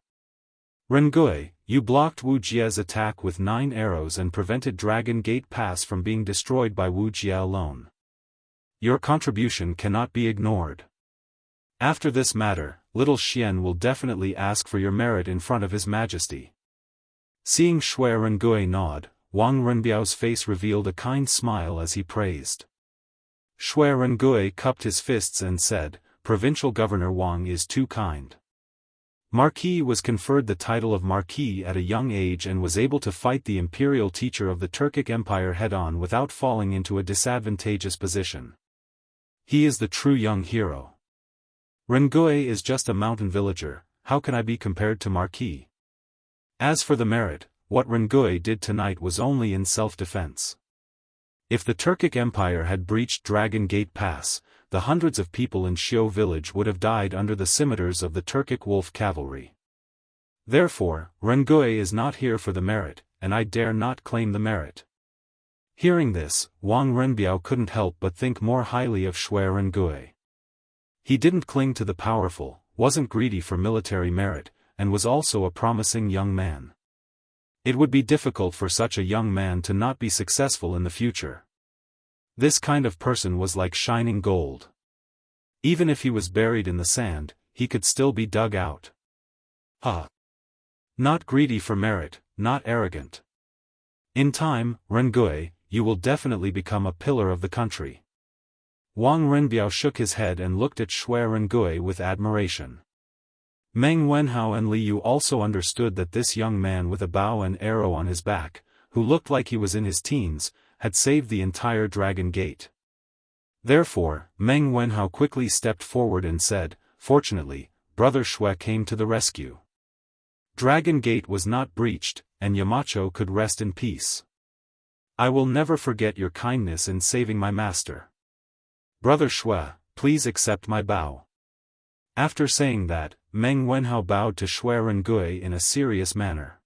Rengui, you blocked Wu Jia's attack with 9 arrows and prevented Dragon Gate Pass from being destroyed by Wu Jia alone. Your contribution cannot be ignored. After this matter, little Xian will definitely ask for your merit in front of His Majesty. Seeing Shui Rengui nod, Wang Renbiao's face revealed a kind smile as he praised. Shui Rengui cupped his fists and said, Provincial Governor Wang is too kind. Marquis was conferred the title of Marquis at a young age and was able to fight the imperial teacher of the Turkic Empire head-on without falling into a disadvantageous position. He is the true young hero. Rengui is just a mountain villager, how can I be compared to Marquis? As for the merit, what Rengui did tonight was only in self-defense. If the Turkic Empire had breached Dragon Gate Pass, the hundreds of people in Xiu village would have died under the scimitars of the Turkic wolf cavalry. Therefore, Rengui is not here for the merit, and I dare not claim the merit. Hearing this, Wang Renbiao couldn't help but think more highly of Shui Rengui. He didn't cling to the powerful, wasn't greedy for military merit, and was also a promising young man. It would be difficult for such a young man to not be successful in the future. This kind of person was like shining gold. Even if he was buried in the sand, he could still be dug out. Not greedy for merit, not arrogant. In time, Rengui, you will definitely become a pillar of the country. Wang Renbiao shook his head and looked at Shui Rengui with admiration. Meng Wenhao and Li Yu also understood that this young man with a bow and arrow on his back, who looked like he was in his teens, had saved the entire Dragon Gate. Therefore, Meng Wenhao quickly stepped forward and said, Fortunately, Brother Shui came to the rescue. Dragon Gate was not breached, and Yamacho could rest in peace. I will never forget your kindness in saving my master. Brother Shui, please accept my bow. After saying that, Meng Wenhao bowed to Shui Rengui in a serious manner.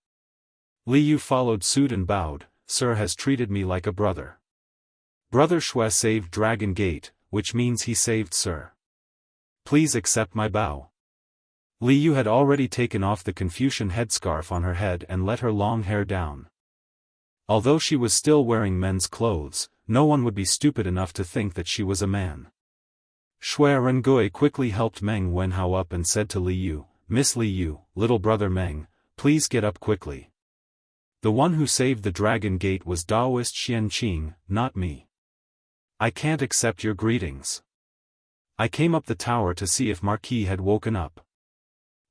Li Yu followed suit and bowed, Sir has treated me like a brother. Brother Shui saved Dragon Gate, which means he saved Sir. Please accept my bow. Li Yu had already taken off the Confucian headscarf on her head and let her long hair down. Although she was still wearing men's clothes, no one would be stupid enough to think that she was a man. Shui Rengui quickly helped Meng Wenhao up and said to Li Yu, Miss Li Yu, little brother Meng, please get up quickly. The one who saved the Dragon Gate was Daoist Xianxia, not me. I can't accept your greetings. I came up the tower to see if Marquis had woken up.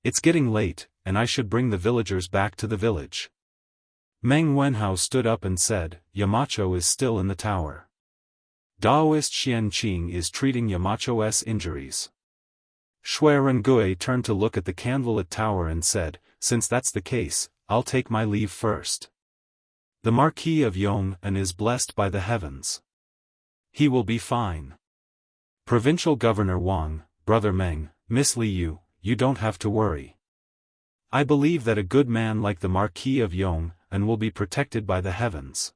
It's getting late, and I should bring the villagers back to the village. Meng Wenhao stood up and said, Yamacho is still in the tower. Daoist Xianxia is treating Yamacho's injuries. Shui Rengui turned to look at the candlelit tower and said, Since that's the case, I'll take my leave first. The Marquis of Yong'an is blessed by the heavens. He will be fine. Provincial Governor Wang, Brother Meng, Miss Li Yu, you don't have to worry. I believe that a good man like the Marquis of Yong'an will be protected by the heavens.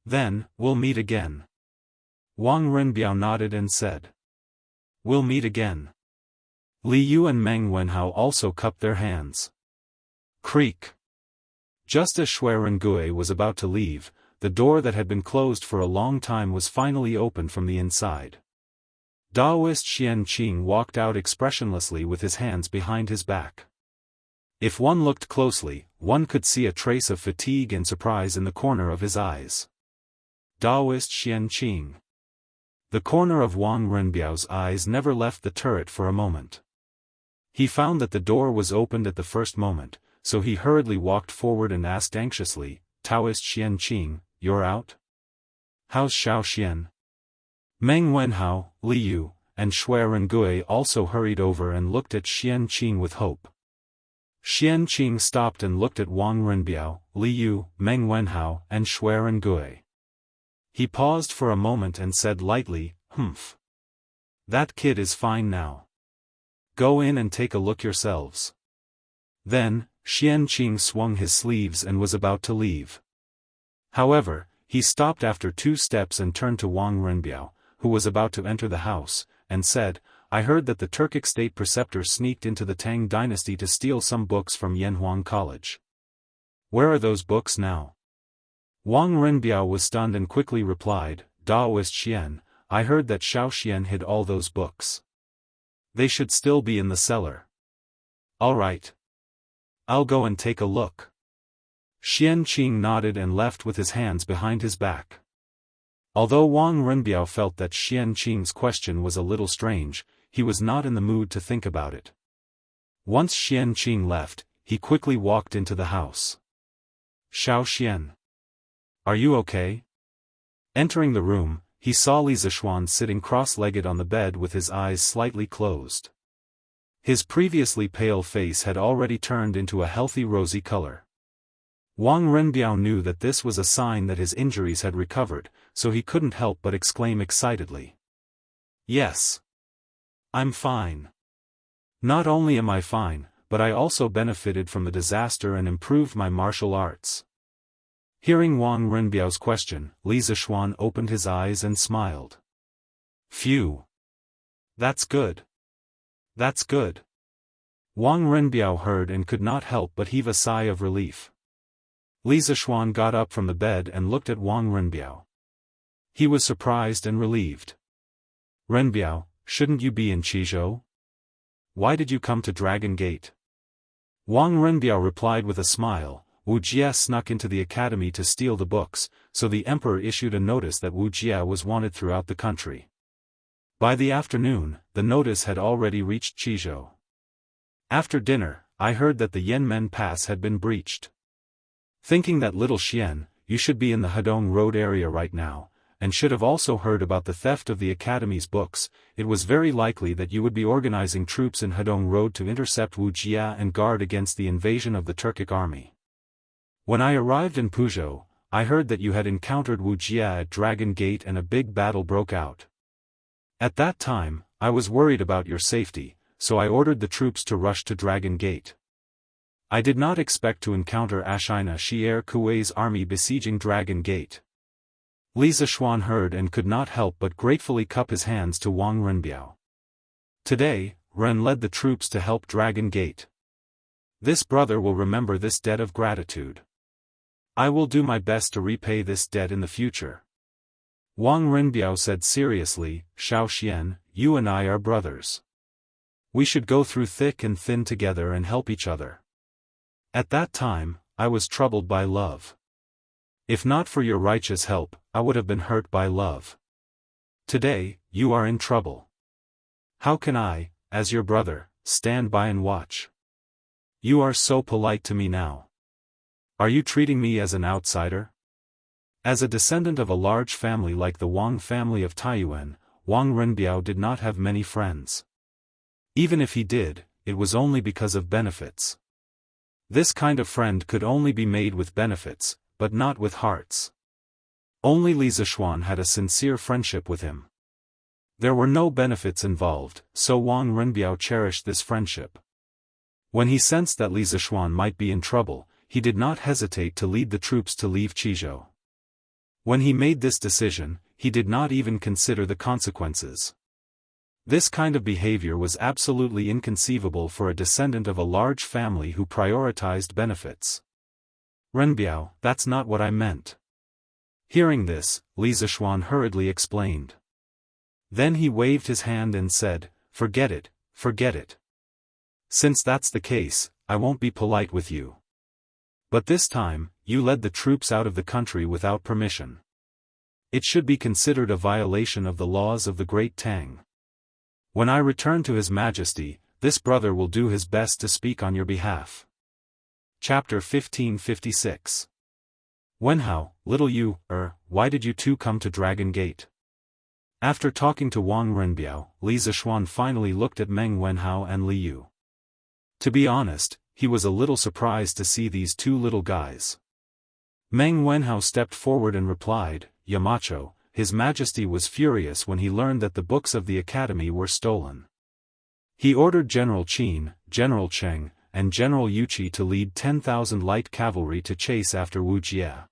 Then, we'll meet again. Wang Renbiao nodded and said. We'll meet again. Li Yu and Meng Wenhao also cupped their hands. Creak. Just as Shui Rengui was about to leave, the door that had been closed for a long time was finally opened from the inside. Daoist Xianxia walked out expressionlessly with his hands behind his back. If one looked closely, one could see a trace of fatigue and surprise in the corner of his eyes. Daoist Xianxia. The corner of Wang Renbiao's eyes never left the turret for a moment. He found that the door was opened at the first moment, so he hurriedly walked forward and asked anxiously, Daoist Xianxia, you're out? How's Xiao Xian? Meng Wenhao, Li Yu, and Shui Rengui also hurried over and looked at Xianxia with hope. Xianxia stopped and looked at Wang Renbiao, Li Yu, Meng Wenhao, and Shui Rengui. He paused for a moment and said lightly, Humph. That kid is fine now. Go in and take a look yourselves. Then, Xianxia swung his sleeves and was about to leave. However, he stopped after 2 steps and turned to Wang Renbiao, who was about to enter the house, and said, I heard that the Turkic state preceptor sneaked into the Tang dynasty to steal some books from Yanhuang College. Where are those books now? Wang Renbiao was stunned and quickly replied, Daoist Xian, I heard that Xiao Xian hid all those books. They should still be in the cellar. All right. I'll go and take a look. Xian Qing nodded and left with his hands behind his back. Although Wang Renbiao felt that Xian Qing's question was a little strange, he was not in the mood to think about it. Once Xian Qing left, he quickly walked into the house. Xiao Xian. Are you okay? Entering the room, he saw Li Zishuan sitting cross-legged on the bed with his eyes slightly closed. His previously pale face had already turned into a healthy rosy color. Wang Renbiao knew that this was a sign that his injuries had recovered, so he couldn't help but exclaim excitedly. Yes. I'm fine. Not only am I fine, but I also benefited from the disaster and improved my martial arts. Hearing Wang Renbiao's question, Li Zishuan opened his eyes and smiled. Phew. That's good. That's good. Wang Renbiao heard and could not help but heave a sigh of relief. Li Zishuan got up from the bed and looked at Wang Renbiao. He was surprised and relieved. Renbiao, shouldn't you be in Qizhou? Why did you come to Dragon Gate? Wang Renbiao replied with a smile, Wuxia snuck into the academy to steal the books, so the emperor issued a notice that Wuxia was wanted throughout the country. By the afternoon, the notice had already reached Qizhou. After dinner, I heard that the Yanmen Pass had been breached. Thinking that little Xian, you should be in the Hedong Road area right now, and should have also heard about the theft of the academy's books, it was very likely that you would be organizing troops in Hedong Road to intercept Wuxia and guard against the invasion of the Turkic army. When I arrived in Puzhou, I heard that you had encountered Wuxia at Dragon Gate and a big battle broke out. At that time, I was worried about your safety, so I ordered the troops to rush to Dragon Gate. I did not expect to encounter Ashina Shi'er Kuei's army besieging Dragon Gate. Li Zishuan heard and could not help but gratefully cup his hands to Wang Renbiao. Today, Ren led the troops to help Dragon Gate. This brother will remember this debt of gratitude. I will do my best to repay this debt in the future. Wang Renbiao said seriously, Xiao Xian, you and I are brothers. We should go through thick and thin together and help each other. At that time, I was troubled by love. If not for your righteous help, I would have been hurt by love. Today, you are in trouble. How can I, as your brother, stand by and watch? You are so polite to me now. Are you treating me as an outsider? As a descendant of a large family like the Wang family of Taiyuan, Wang Renbiao did not have many friends. Even if he did, it was only because of benefits. This kind of friend could only be made with benefits, but not with hearts. Only Li Zishuan had a sincere friendship with him. There were no benefits involved, so Wang Renbiao cherished this friendship. When he sensed that Li Zishuan might be in trouble, he did not hesitate to lead the troops to leave Qizhou. When he made this decision, he did not even consider the consequences. This kind of behavior was absolutely inconceivable for a descendant of a large family who prioritized benefits. Renbiao, that's not what I meant. Hearing this, Li Zishuan hurriedly explained. Then he waved his hand and said, forget it, forget it. Since that's the case, I won't be polite with you. But this time, you led the troops out of the country without permission. It should be considered a violation of the laws of the Great Tang. When I return to His Majesty, this brother will do his best to speak on your behalf. Chapter 1556. Wenhao, little you, why did you two come to Dragon Gate? After talking to Wang Renbiao, Li Zishuan finally looked at Meng Wenhao and Li Yu. To be honest, he was a little surprised to see these two little guys. Meng Wenhao stepped forward and replied, Yamacho, His Majesty was furious when he learned that the books of the academy were stolen. He ordered General Qin, General Cheng, and General Yuqi to lead 10,000 light cavalry to chase after Wuxia.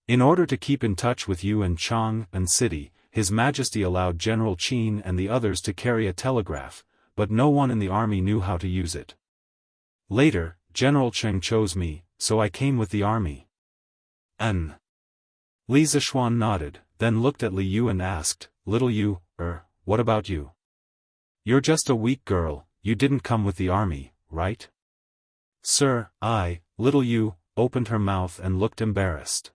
In order to keep in touch with you and Chang and City, His Majesty allowed General Qin and the others to carry a telegraph, but no one in the army knew how to use it. Later, General Cheng chose me, so I came with the army. Li Zishuan nodded, then looked at Li Yu and asked, Little Yu, what about you? You're just a weak girl, you didn't come with the army, right? Sir, Little Yu, opened her mouth and looked embarrassed.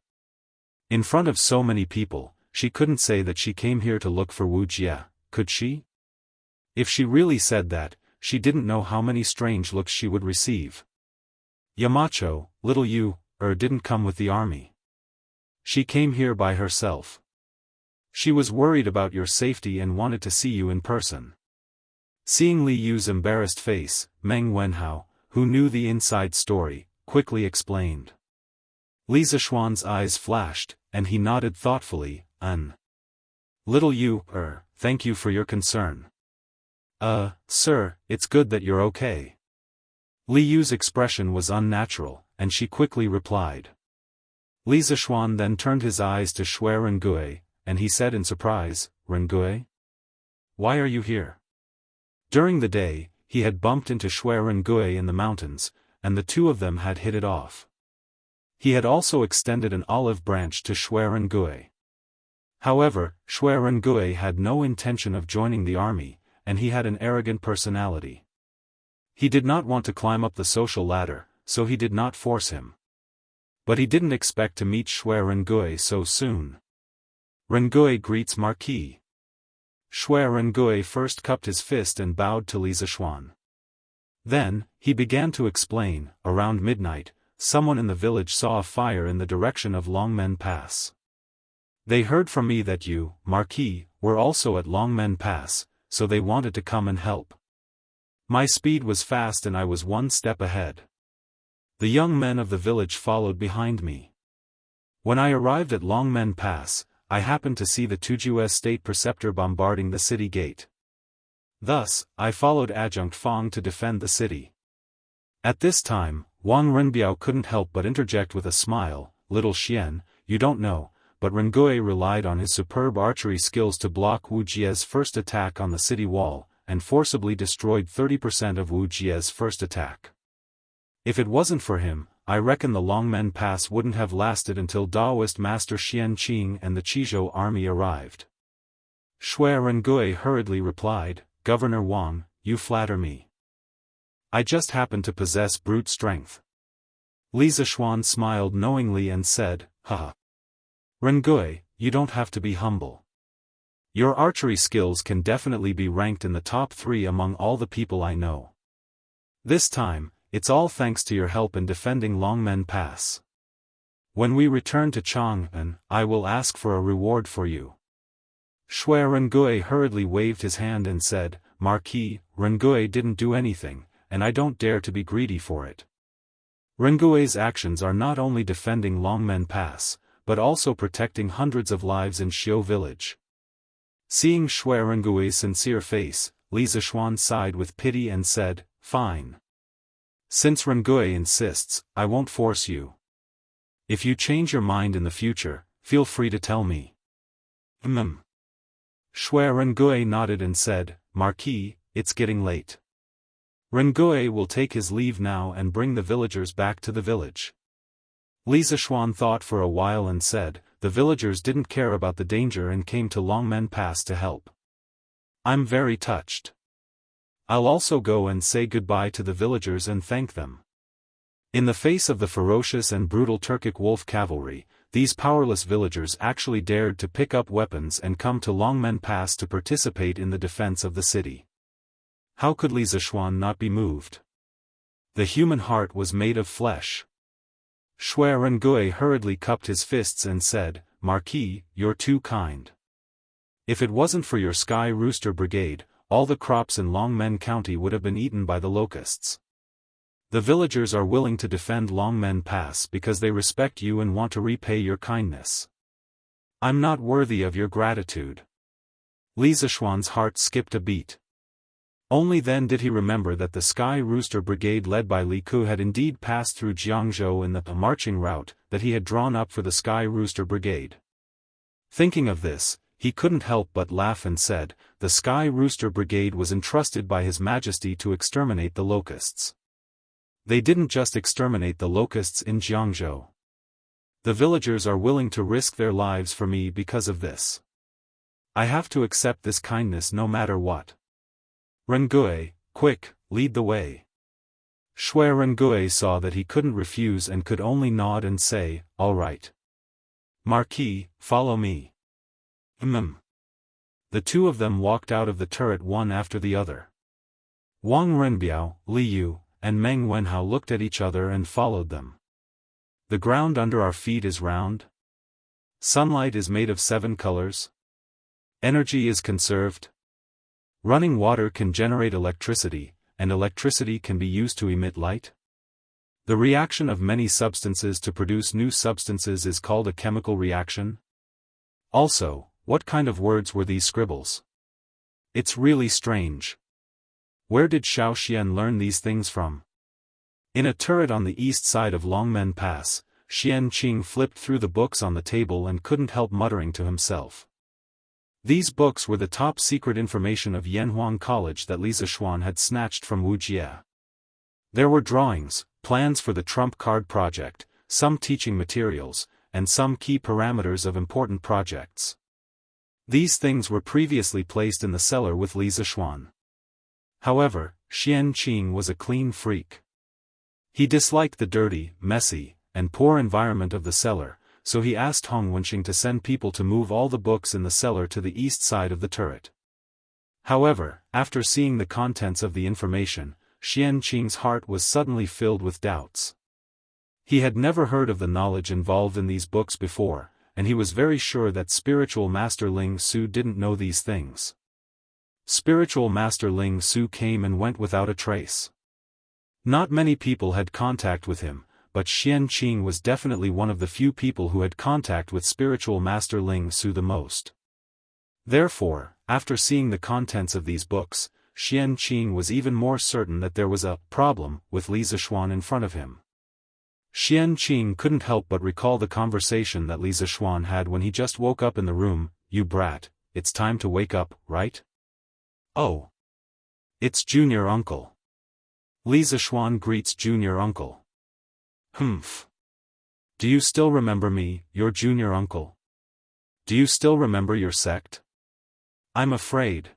In front of so many people, she couldn't say that she came here to look for Wuxia, could she? If she really said that, she didn't know how many strange looks she would receive. Yamacho, Little Yu, didn't come with the army. She came here by herself. She was worried about your safety and wanted to see you in person. Seeing Li Yu's embarrassed face, Meng Wenhao, who knew the inside story, quickly explained. Li Zishuan's eyes flashed, and he nodded thoughtfully, Little Yu, thank you for your concern. Sir, it's good that you're okay. Li Yu's expression was unnatural, and she quickly replied. Li Zishuan then turned his eyes to Shui Rengui, and he said in surprise, Rengui? Why are you here? During the day, he had bumped into Shui Rengui in the mountains, and the two of them had hit it off. He had also extended an olive branch to Shui Rengui. However, Shui Rengui had no intention of joining the army, and he had an arrogant personality. He did not want to climb up the social ladder, so he did not force him. But he didn't expect to meet Shui Rengui so soon. Rengui greets Marquis. Shui Rengui first cupped his fist and bowed to Li Zishuan. Then, he began to explain. Around midnight, someone in the village saw a fire in the direction of Longmen Pass. They heard from me that you, Marquis, were also at Longmen Pass, so they wanted to come and help. My speed was fast and I was one step ahead. The young men of the village followed behind me. When I arrived at Longmen Pass, I happened to see the Tujue state preceptor bombarding the city gate. Thus, I followed Adjunct Fong to defend the city. At this time, Wang Renbiao couldn't help but interject with a smile, Little Xian, you don't know, but Rengui relied on his superb archery skills to block Wu Jie's first attack on the city wall, and forcibly destroyed 30% of Wu Jie's first attack. If it wasn't for him, I reckon the Longmen Pass wouldn't have lasted until Daoist Master Xian Qing and the Qizhou army arrived. Shui Rengui hurriedly replied, Governor Wang, you flatter me. I just happen to possess brute strength. Li Zishuan smiled knowingly and said, Haha. Rengui, you don't have to be humble. Your archery skills can definitely be ranked in the top 3 among all the people I know. This time, it's all thanks to your help in defending Longmen Pass. When we return to Chang'an, I will ask for a reward for you. Shui Rengui hurriedly waved his hand and said, Marquis, Rengui didn't do anything, and I don't dare to be greedy for it. Rengui's actions are not only defending Longmen Pass, but also protecting hundreds of lives in Xiu village. Seeing Shui Rengui's sincere face, Li Zishuan sighed with pity and said, Fine. Since Rengui insists, I won't force you. If you change your mind in the future, feel free to tell me. Shui Rengui nodded and said, Marquis, it's getting late. Rengui will take his leave now and bring the villagers back to the village. Li Zishuan thought for a while and said, the villagers didn't care about the danger and came to Longmen Pass to help. I'm very touched. I'll also go and say goodbye to the villagers and thank them. In the face of the ferocious and brutal Turkic wolf cavalry, these powerless villagers actually dared to pick up weapons and come to Longmen Pass to participate in the defense of the city. How could Li Zishuan not be moved? The human heart was made of flesh. Shui Rengui hurriedly cupped his fists and said, Marquis, you're too kind. If it wasn't for your Sky Rooster Brigade, all the crops in Longmen County would have been eaten by the locusts. The villagers are willing to defend Longmen Pass because they respect you and want to repay your kindness. I'm not worthy of your gratitude. Li Zishuan's heart skipped a beat. Only then did he remember that the Sky Rooster Brigade led by Li Ku had indeed passed through Jianghu in the marching route that he had drawn up for the Sky Rooster Brigade. Thinking of this, he couldn't help but laugh and said, "The Sky Rooster Brigade was entrusted by His Majesty to exterminate the locusts. They didn't just exterminate the locusts in Jianghu. The villagers are willing to risk their lives for me because of this. I have to accept this kindness no matter what. Rengue, quick, lead the way." Shui Rengue saw that he couldn't refuse and could only nod and say, "All right. Marquis, follow me." The two of them walked out of the turret one after the other. Wang Renbiao, Li Yu, and Meng Wenhao looked at each other and followed them. The ground under our feet is round. Sunlight is made of 7 colors. Energy is conserved. Running water can generate electricity, and electricity can be used to emit light. The reaction of many substances to produce new substances is called a chemical reaction. Also, what kind of words were these scribbles? It's really strange. Where did Xiao Xian learn these things from? In a turret on the east side of Longmen Pass, Xian Qing flipped through the books on the table and couldn't help muttering to himself. These books were the top secret information of Yanhuang College that Li Zishuan had snatched from Wuxia. There were drawings, plans for the trump card project, some teaching materials, and some key parameters of important projects. These things were previously placed in the cellar with Li Zishuan. However, Xian Qing was a clean freak. He disliked the dirty, messy, and poor environment of the cellar, so he asked Hong Wenxing to send people to move all the books in the cellar to the east side of the turret. However, after seeing the contents of the information, Xian Qing's heart was suddenly filled with doubts. He had never heard of the knowledge involved in these books before, and he was very sure that Spiritual Master Ling Su didn't know these things. Spiritual Master Ling Su came and went without a trace. Not many people had contact with him, but Xian Qing was definitely one of the few people who had contact with Spiritual Master Ling Su the most. Therefore, after seeing the contents of these books, Xian Qing was even more certain that there was a problem with Li Zishuan in front of him. Xian Qing couldn't help but recall the conversation that Li Zishuan had when he just woke up in the room. "You brat, it's time to wake up, right?" "Oh. It's Junior Uncle." Li Zishuan greets Junior Uncle. "Humph. Do you still remember me, your Junior Uncle? Do you still remember your sect?" "I'm afraid.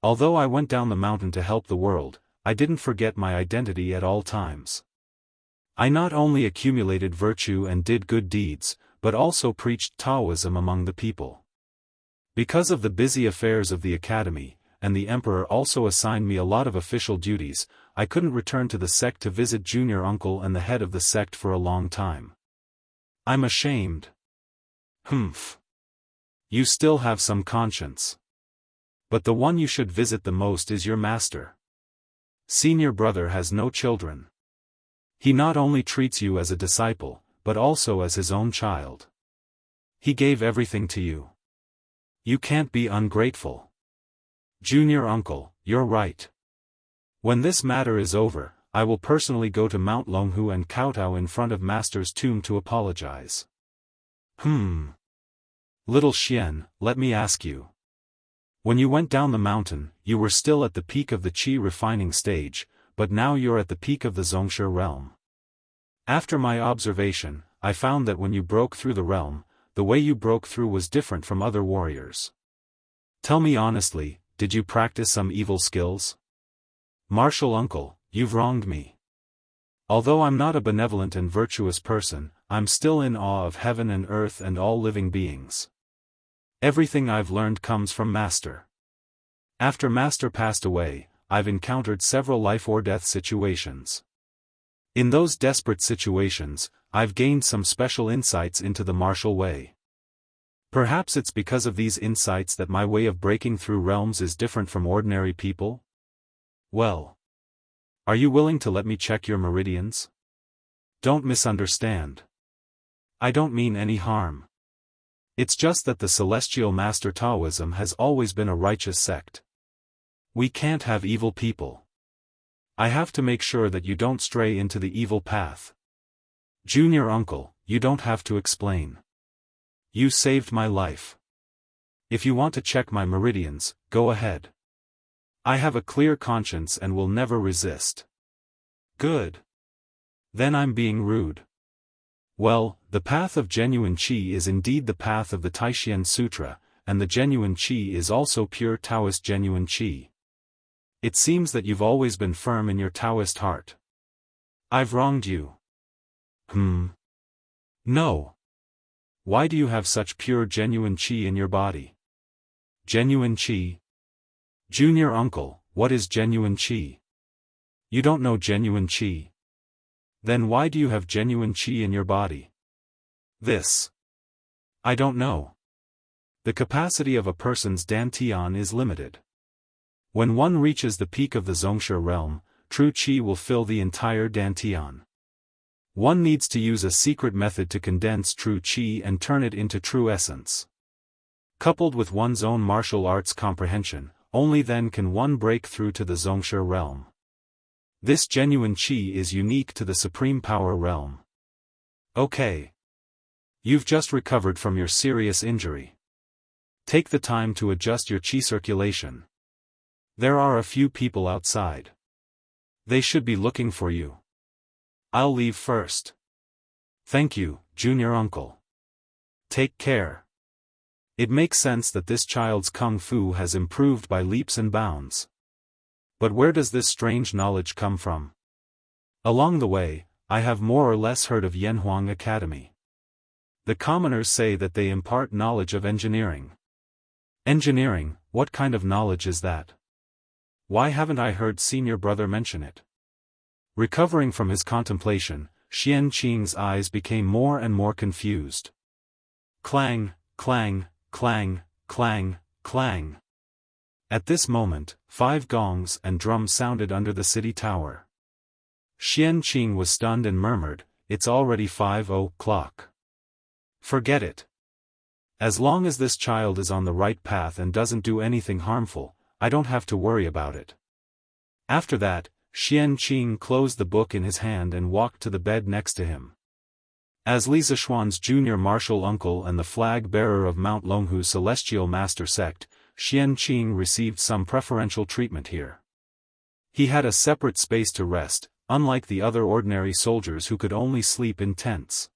Although I went down the mountain to help the world, I didn't forget my identity at all times. I not only accumulated virtue and did good deeds, but also preached Taoism among the people. Because of the busy affairs of the academy, and the emperor also assigned me a lot of official duties, I couldn't return to the sect to visit Junior Uncle and the head of the sect for a long time. I'm ashamed." "Humph. You still have some conscience. But the one you should visit the most is your master. Senior brother has no children. He not only treats you as a disciple, but also as his own child. He gave everything to you. You can't be ungrateful." "Junior Uncle, you're right. When this matter is over, I will personally go to Mount Longhu and kowtow in front of Master's tomb to apologize." Little Xian, let me ask you. When you went down the mountain, you were still at the peak of the qi refining stage, but now you're at the peak of the Zhongshe realm. After my observation, I found that when you broke through the realm, the way you broke through was different from other warriors. Tell me honestly, did you practice some evil skills? Martial Uncle, you've wronged me. Although I'm not a benevolent and virtuous person, I'm still in awe of heaven and earth and all living beings. Everything I've learned comes from Master. After Master passed away, I've encountered several life-or-death situations. In those desperate situations, I've gained some special insights into the martial way. Perhaps it's because of these insights that my way of breaking through realms is different from ordinary people? Well. Are you willing to let me check your meridians? Don't misunderstand. I don't mean any harm. It's just that the Celestial Master Taoism has always been a righteous sect. We can't have evil people. I have to make sure that you don't stray into the evil path. Junior Uncle, you don't have to explain. You saved my life. If you want to check my meridians, go ahead. I have a clear conscience and will never resist. Good. Then I'm being rude. Well, the path of genuine qi is indeed the path of the Taishian Sutra, and the genuine qi is also pure Taoist genuine qi. It seems that you've always been firm in your Taoist heart. I've wronged you. No. Why do you have such pure genuine qi in your body? Genuine qi? Junior uncle, what is genuine qi? You don't know genuine qi? Then why do you have genuine qi in your body? This. I don't know. The capacity of a person's dantian is limited. When one reaches the peak of the Zhongshe realm, true qi will fill the entire dantian. One needs to use a secret method to condense true qi and turn it into true essence. Coupled with one's own martial arts comprehension, only then can one break through to the Zhongshe realm. This genuine qi is unique to the Supreme Power realm. Okay. You've just recovered from your serious injury. Take the time to adjust your qi circulation. There are a few people outside. They should be looking for you. I'll leave first. Thank you, junior uncle. Take care. It makes sense that this child's kung fu has improved by leaps and bounds. But where does this strange knowledge come from? Along the way, I have more or less heard of Yanhuang Academy. The commoners say that they impart knowledge of engineering. Engineering, what kind of knowledge is that? Why haven't I heard senior brother mention it? Recovering from his contemplation, Xianqing's eyes became more and more confused. Clang, clang, clang, clang, clang. At this moment, 5 gongs and drums sounded under the city tower. Xianqing was stunned and murmured, "It's already 5 o'clock. Forget it. As long as this child is on the right path and doesn't do anything harmful, I don't have to worry about it." After that, Xianqing closed the book in his hand and walked to the bed next to him. As Li Zishuan's junior martial uncle and the flag-bearer of Mount Longhu's Celestial Master Sect, Xianqing received some preferential treatment here. He had a separate space to rest, unlike the other ordinary soldiers who could only sleep in tents.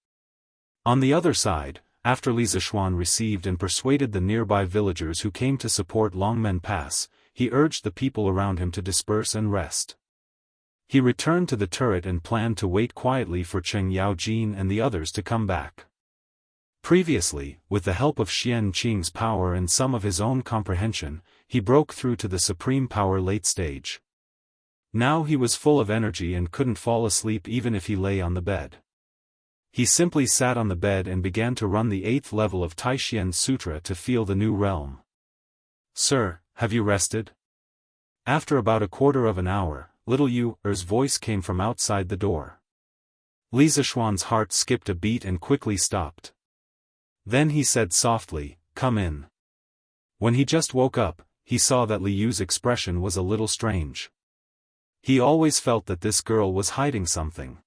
On the other side, after Li Zishuan received and persuaded the nearby villagers who came to support Longmen Pass, he urged the people around him to disperse and rest. He returned to the turret and planned to wait quietly for Cheng Yaojin and the others to come back. Previously, with the help of Xianqing's power and some of his own comprehension, he broke through to the Supreme Power late stage. Now he was full of energy and couldn't fall asleep even if he lay on the bed. He simply sat on the bed and began to run the 8th level of Taishian Sutra to feel the new realm. "Sir, have you rested?" After about a quarter of an hour, little Yu's voice came from outside the door. Li Zishuan's heart skipped a beat and quickly stopped. Then he said softly, "Come in." When he just woke up, he saw that Li Yu's expression was a little strange. He always felt that this girl was hiding something.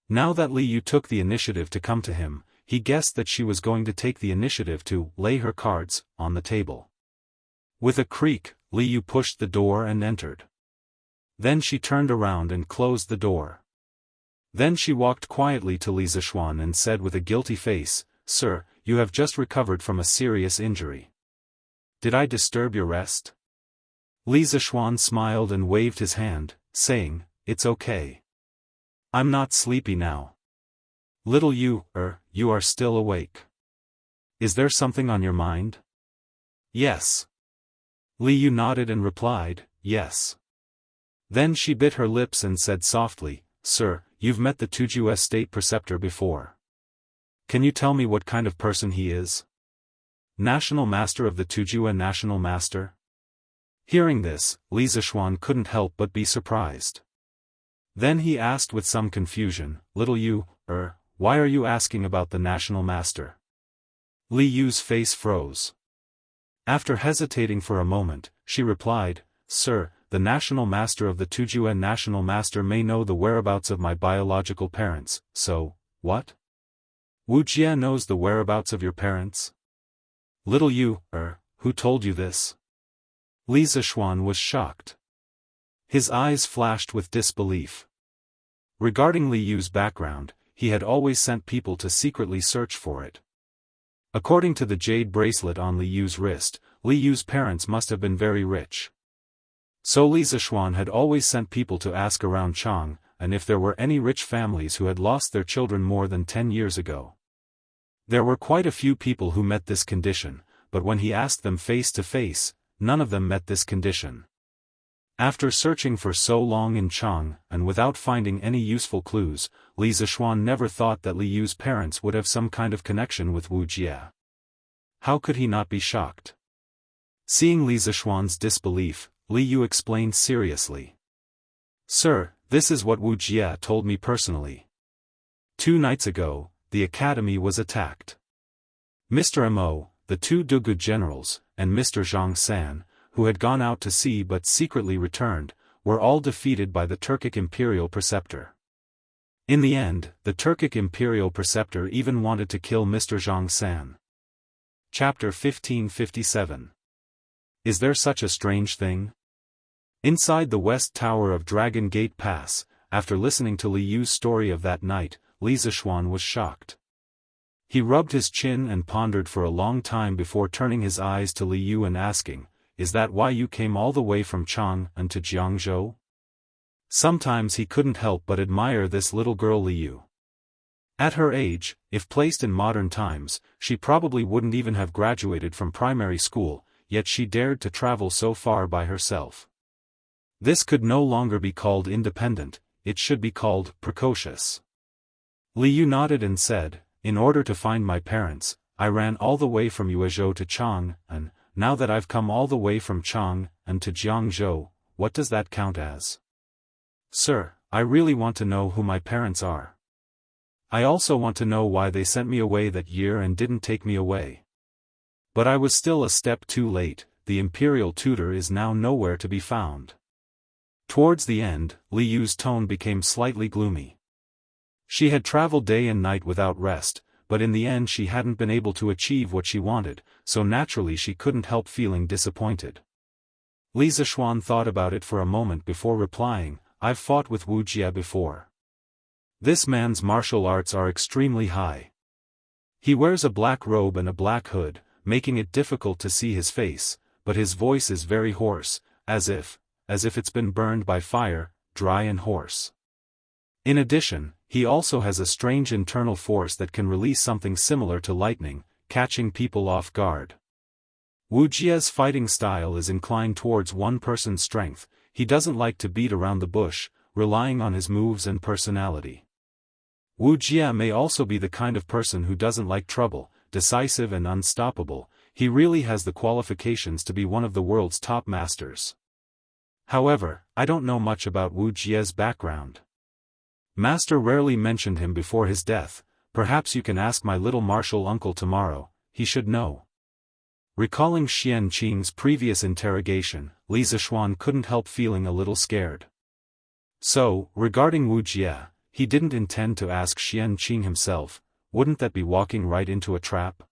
Now that Li Yu took the initiative to come to him, he guessed that she was going to take the initiative to lay her cards on the table. With a creak, Li Yu pushed the door and entered. Then she turned around and closed the door. Then she walked quietly to Li Zishuan and said with a guilty face, "Sir, you have just recovered from a serious injury. Did I disturb your rest?" Li Zishuan smiled and waved his hand, saying, "It's okay. I'm not sleepy now." "Little you are still awake. Is there something on your mind?" "Yes." Li Yu nodded and replied, "Yes." Then she bit her lips and said softly, "Sir, you've met the Tujue state preceptor before. Can you tell me what kind of person he is?" "National Master of the Tujue National Master?" Hearing this, Li Zishuan couldn't help but be surprised. Then he asked with some confusion, "Little Yu, why are you asking about the National Master?" Li Yu's face froze. After hesitating for a moment, she replied, "Sir, the National Master of the Tujue National Master may know the whereabouts of my biological parents, so, what? Wuxia knows the whereabouts of your parents?" Little you, who told you this? Li Zishuan was shocked. His eyes flashed with disbelief. Regarding Li Yu's background, he had always sent people to secretly search for it. According to the jade bracelet on Li Yu's wrist, Li Yu's parents must have been very rich. So Li Zishuan had always sent people to ask around Chang, and if there were any rich families who had lost their children more than 10 years ago. There were quite a few people who met this condition, but when he asked them face to face, none of them met this condition. After searching for so long in Chang, and without finding any useful clues, Li Zishuan never thought that Li Yu's parents would have some kind of connection with Wuxia. How could he not be shocked? Seeing Li Zishuan's disbelief, Li Yu explained seriously. Sir, this is what Wuxia told me personally. 2 nights ago, the academy was attacked. Mr. Mo, the 2 Dugu generals, and Mr. Zhang San, who had gone out to sea but secretly returned, were all defeated by the Turkic imperial preceptor. In the end, the Turkic imperial preceptor even wanted to kill Mr. Zhang San. Chapter 1557. Is there such a strange thing? Inside the west tower of Dragon Gate Pass, after listening to Li Yu's story of that night, Li Zishuan was shocked. He rubbed his chin and pondered for a long time before turning his eyes to Li Yu and asking, "Is that why you came all the way from Chang and to Jianghu?" Sometimes he couldn't help but admire this little girl Li Yu. At her age, if placed in modern times, she probably wouldn't even have graduated from primary school, yet she dared to travel so far by herself. This could no longer be called independent, it should be called precocious. Li Yu nodded and said, "In order to find my parents, I ran all the way from Yuezhou to Chang, and, now that I've come all the way from Chang and to Jianghu, what does that count as?" "Sir, I really want to know who my parents are. I also want to know why they sent me away that year and didn't take me away. But I was still a step too late, the imperial tutor is now nowhere to be found." Towards the end, Li Yu's tone became slightly gloomy. She had traveled day and night without rest, but in the end she hadn't been able to achieve what she wanted, so naturally she couldn't help feeling disappointed. Li Zishuan thought about it for a moment before replying, "I've fought with Wuxia before. This man's martial arts are extremely high. He wears a black robe and a black hood, making it difficult to see his face, but his voice is very hoarse, as if it's been burned by fire, dry and hoarse. In addition, he also has a strange internal force that can release something similar to lightning, catching people off guard. Wuxia's fighting style is inclined towards one person's strength, he doesn't like to beat around the bush, relying on his moves and personality. Wuxia may also be the kind of person who doesn't like trouble, decisive and unstoppable, he really has the qualifications to be one of the world's top masters. However, I don't know much about Wuxia's background. Master rarely mentioned him before his death, perhaps you can ask my little martial uncle tomorrow, he should know." Recalling Xian Qing's previous interrogation, Li Zishuan couldn't help feeling a little scared. So, regarding Wuxia, he didn't intend to ask Xian Qing himself, wouldn't that be walking right into a trap?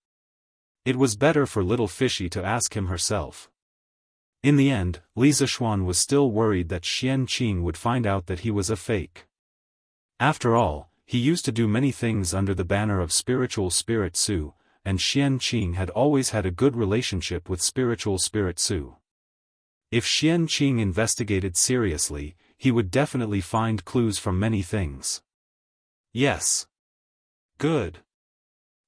It was better for little fishy to ask him herself. In the end, Li Zishuan was still worried that Xian Qing would find out that he was a fake. After all, he used to do many things under the banner of Spiritual Spirit Su, and Xian Qing had always had a good relationship with Spiritual Spirit Su. If Xian Qing investigated seriously, he would definitely find clues from many things. Yes. Good.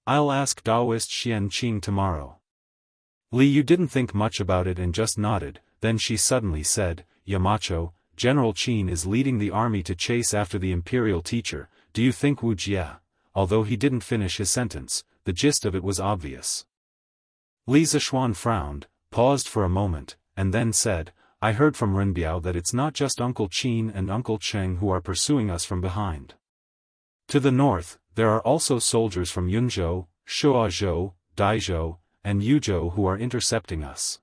I'll ask Daoist Xian Qing tomorrow. Li Yu didn't think much about it and just nodded, then she suddenly said, "Yamacho, General Qin is leading the army to chase after the imperial teacher, do you think Wuxia?" Although he didn't finish his sentence, the gist of it was obvious. Li Zishuan frowned, paused for a moment, and then said, "I heard from Renbiao that it's not just Uncle Qin and Uncle Cheng who are pursuing us from behind. To the north, there are also soldiers from Yunzhou, Shuozhou, Daizhou, and Yuzhou who are intercepting us.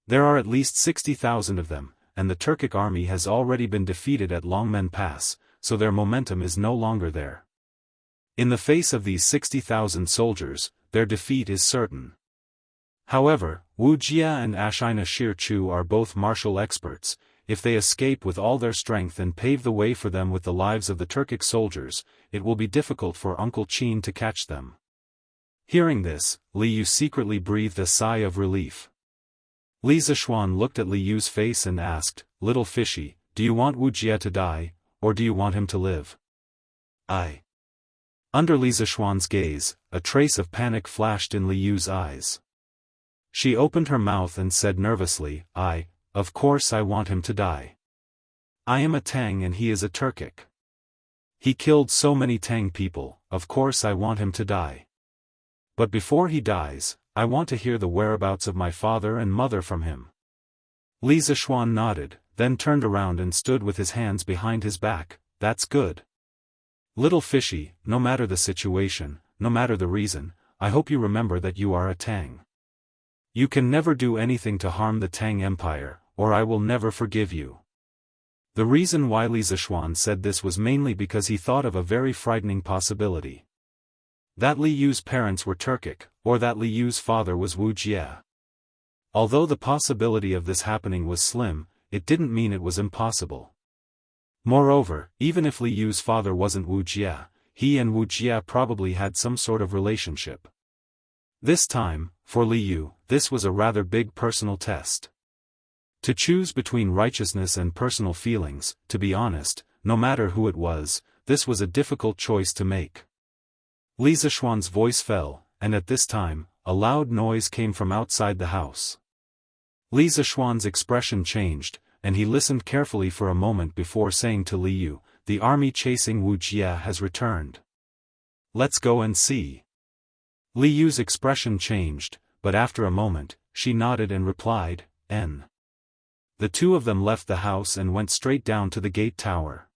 There are at least 60,000 of them, and the Turkic army has already been defeated at Longmen Pass, so their momentum is no longer there. In the face of these 60,000 soldiers, their defeat is certain. However, Wuxia and Ashina Shirchu are both martial experts. If they escape with all their strength and pave the way for them with the lives of the Turkic soldiers, it will be difficult for Uncle Qin to catch them. Hearing this, Li Yu secretly breathed a sigh of relief. Li Zishuan looked at Li Yu's face and asked, "Little fishy, do you want Wuxia to die, or do you want him to live?" Under Li Zishuan's gaze, a trace of panic flashed in Li Yu's eyes. She opened her mouth and said nervously, Of course I want him to die. I am a Tang and he is a Turkic. He killed so many Tang people, of course I want him to die. But before he dies, I want to hear the whereabouts of my father and mother from him." Li Zishuan nodded, then turned around and stood with his hands behind his back. "That's good. Little fishy, no matter the situation, no matter the reason, I hope you remember that you are a Tang. You can never do anything to harm the Tang Empire, or I will never forgive you." The reason why Li Zishuan said this was mainly because he thought of a very frightening possibility. That Li Yu's parents were Turkic, or that Li Yu's father was Wuxia. Although the possibility of this happening was slim, it didn't mean it was impossible. Moreover, even if Li Yu's father wasn't Wuxia, he and Wuxia probably had some sort of relationship. This time, for Li Yu, this was a rather big personal test. To choose between righteousness and personal feelings, to be honest, no matter who it was, this was a difficult choice to make. Li Zishuan's voice fell, and at this time, a loud noise came from outside the house. Li Zishuan's expression changed, and he listened carefully for a moment before saying to Li Yu, "The army chasing Wuxia has returned. Let's go and see." Li Yu's expression changed, but after a moment, she nodded and replied, "N." The two of them left the house and went straight down to the gate tower.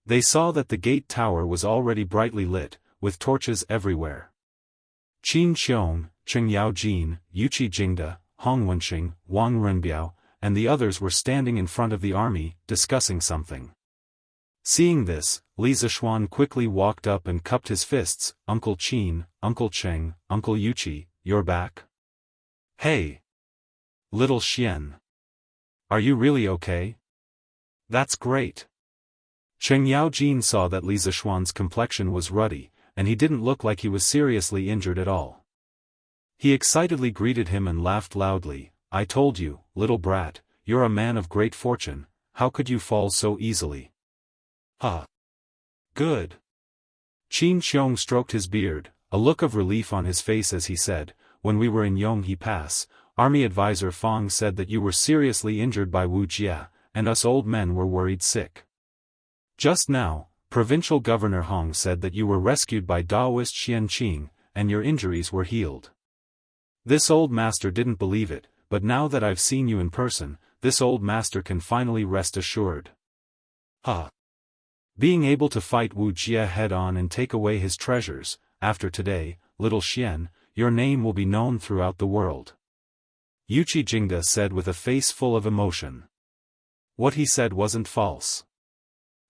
They saw that the gate tower was already brightly lit, with torches everywhere. Qin Xiong, Cheng Yaojin, Yuqi Jingda, Hong Wenxing, Wang Renbiao, and the others were standing in front of the army, discussing something. Seeing this, Li Zishuan quickly walked up and cupped his fists. "Uncle Qin, Uncle Cheng, Uncle Yuqi, you're back? Hey! Little Xian. Are you really okay? That's great." Cheng Yaojin saw that Li Zishuan's complexion was ruddy, and he didn't look like he was seriously injured at all. He excitedly greeted him and laughed loudly. "I told you, little brat, you're a man of great fortune, how could you fall so easily?" Good." Qin Xiong stroked his beard, a look of relief on his face as he said, "When we were in Yonghe Pass, Army Advisor Fang said that you were seriously injured by Wuxia, and us old men were worried sick. Just now, Provincial Governor Hong said that you were rescued by Daoist Xianqing, and your injuries were healed. This old master didn't believe it, but now that I've seen you in person, this old master can finally rest assured. Being able to fight Wuxia head-on and take away his treasures, after today, little Xian, your name will be known throughout the world." Yuqi Jingda said with a face full of emotion. What he said wasn't false.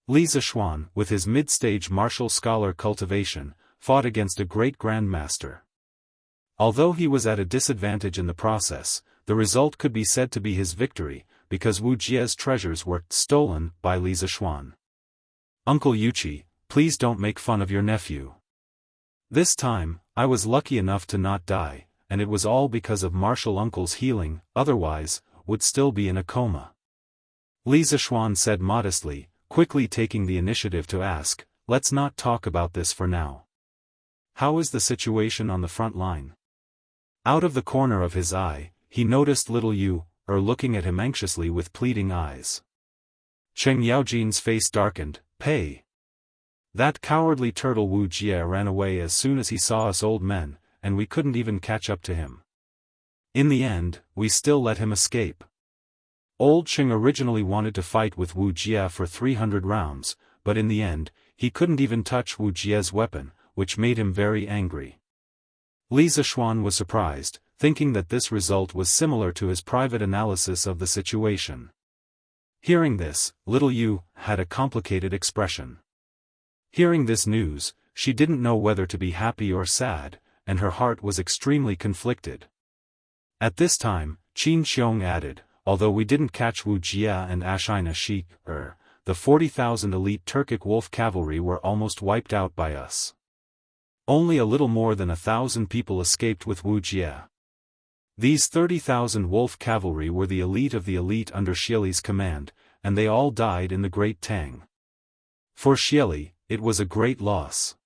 Li Zishuan, with his mid-stage martial scholar Cultivation, fought against a great grandmaster. Although he was at a disadvantage in the process, the result could be said to be his victory, because Wuxia's treasures were stolen by Li Zishuan. "Uncle Yuqi, please don't make fun of your nephew. This time, I was lucky enough to not die, and it was all because of Martial Uncle's healing, otherwise, would still be in a coma." Li Zishuan said modestly, quickly taking the initiative to ask, "Let's not talk about this for now. How is the situation on the front line?" Out of the corner of his eye, he noticed little Yu, looking at him anxiously with pleading eyes. Cheng Yaojin's face darkened. "Pay. That cowardly turtle Wuxia ran away as soon as he saw us old men, and we couldn't even catch up to him. In the end, we still let him escape. Old Cheng originally wanted to fight with Wuxia for 300 rounds, but in the end, he couldn't even touch Wuxia's weapon, which made him very angry." Li Zishuan was surprised, thinking that this result was similar to his private analysis of the situation. Hearing this, little Yu had a complicated expression. Hearing this news, she didn't know whether to be happy or sad, and her heart was extremely conflicted. At this time, Qin Xiong added, although we didn't catch Wuxia and Xianxia, the 40,000 elite Turkic wolf cavalry were almost wiped out by us. Only a little more than 1,000 people escaped with Wuxia. These 30,000 wolf cavalry were the elite of the elite under Xieli's command, and they all died in the Great Tang. For Xieli, it was a great loss.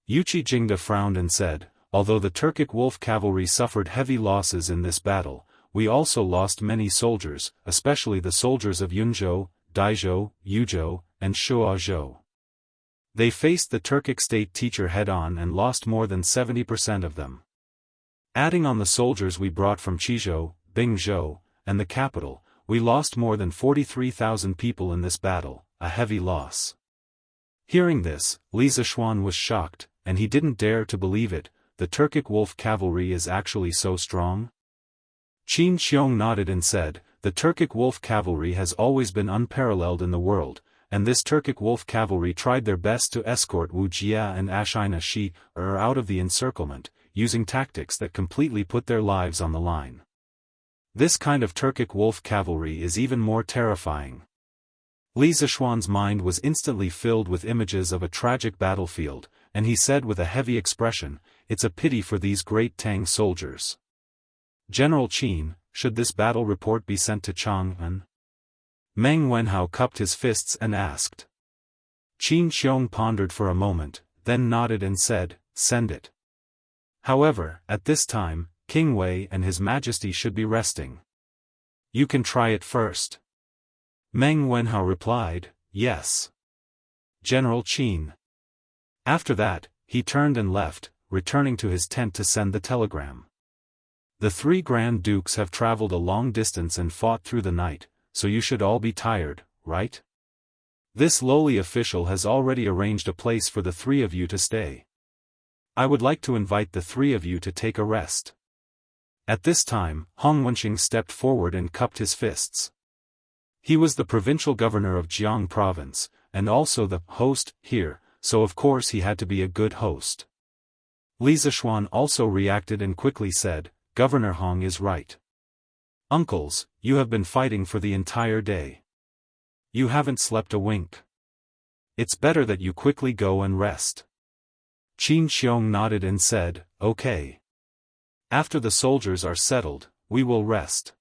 Yuqi Jingda frowned and said, although the Turkic wolf cavalry suffered heavy losses in this battle, we also lost many soldiers, especially the soldiers of Yunzhou, Daizhou, Yuzhou, and Shuozhou. They faced the Turkic state teacher head-on and lost more than 70% of them. Adding on the soldiers we brought from Qizhou, Bingzhou, and the capital, we lost more than 43,000 people in this battle, a heavy loss. Hearing this, Li Zishuan was shocked, and he didn't dare to believe it. The Turkic wolf cavalry is actually so strong? Qin Xiong nodded and said, the Turkic wolf cavalry has always been unparalleled in the world, and this Turkic wolf cavalry tried their best to escort Wuxia and Xianxia out of the encirclement, using tactics that completely put their lives on the line. This kind of Turkic wolf cavalry is even more terrifying. Li Zishuan's mind was instantly filled with images of a tragic battlefield, and he said with a heavy expression, it's a pity for these great Tang soldiers. General Qin, should this battle report be sent to Chang'an? Meng Wenhao cupped his fists and asked. Qin Xiong pondered for a moment, then nodded and said, send it. However, at this time, King Wei and His Majesty should be resting. You can try it first. Meng Wenhao replied, yes. General Qin. After that, he turned and left, returning to his tent to send the telegram. The 3 Grand Dukes have traveled a long distance and fought through the night, so you should all be tired, right? This lowly official has already arranged a place for the 3 of you to stay. I would like to invite the 3 of you to take a rest. At this time, Hong Wenqing stepped forward and cupped his fists. He was the provincial governor of Jianghu province, and also the host here, so of course he had to be a good host. Li Zishuan also reacted and quickly said, Governor Hong is right. Uncles, you have been fighting for the entire day. You haven't slept a wink. It's better that you quickly go and rest. Qin Xiong nodded and said, okay. After the soldiers are settled, we will rest.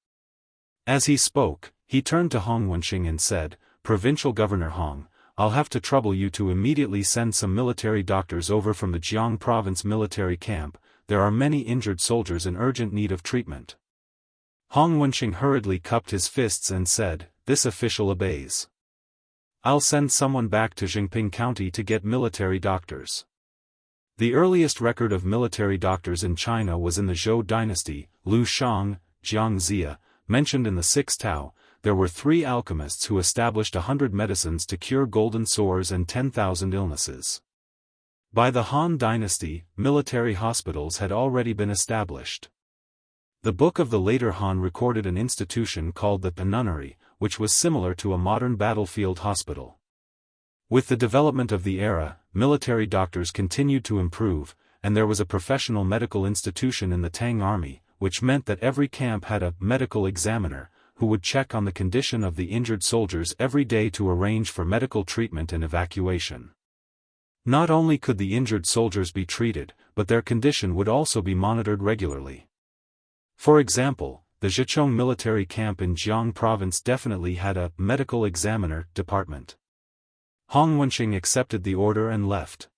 As he spoke, he turned to Hong Wenqing and said, Provincial Governor Hong, I'll have to trouble you to immediately send some military doctors over from the Jianghu province military camp. There are many injured soldiers in urgent need of treatment. Hong Wenqing hurriedly cupped his fists and said, this official obeys. I'll send someone back to Jingping County to get military doctors. The earliest record of military doctors in China was in the Zhou dynasty, Lu Shang, Jiangxia, mentioned in the 6th Tao. There were 3 alchemists who established 100 medicines to cure golden sores and 10,000 illnesses. By the Han dynasty, military hospitals had already been established. The book of the later Han recorded an institution called the Nunnery, which was similar to a modern battlefield hospital. With the development of the era, military doctors continued to improve, and there was a professional medical institution in the Tang army, which meant that every camp had a medical examiner, who would check on the condition of the injured soldiers every day to arrange for medical treatment and evacuation. Not only could the injured soldiers be treated, but their condition would also be monitored regularly. For example, the Zhichong military camp in Jianghu province definitely had a medical examiner department. Hong Wenqing accepted the order and left.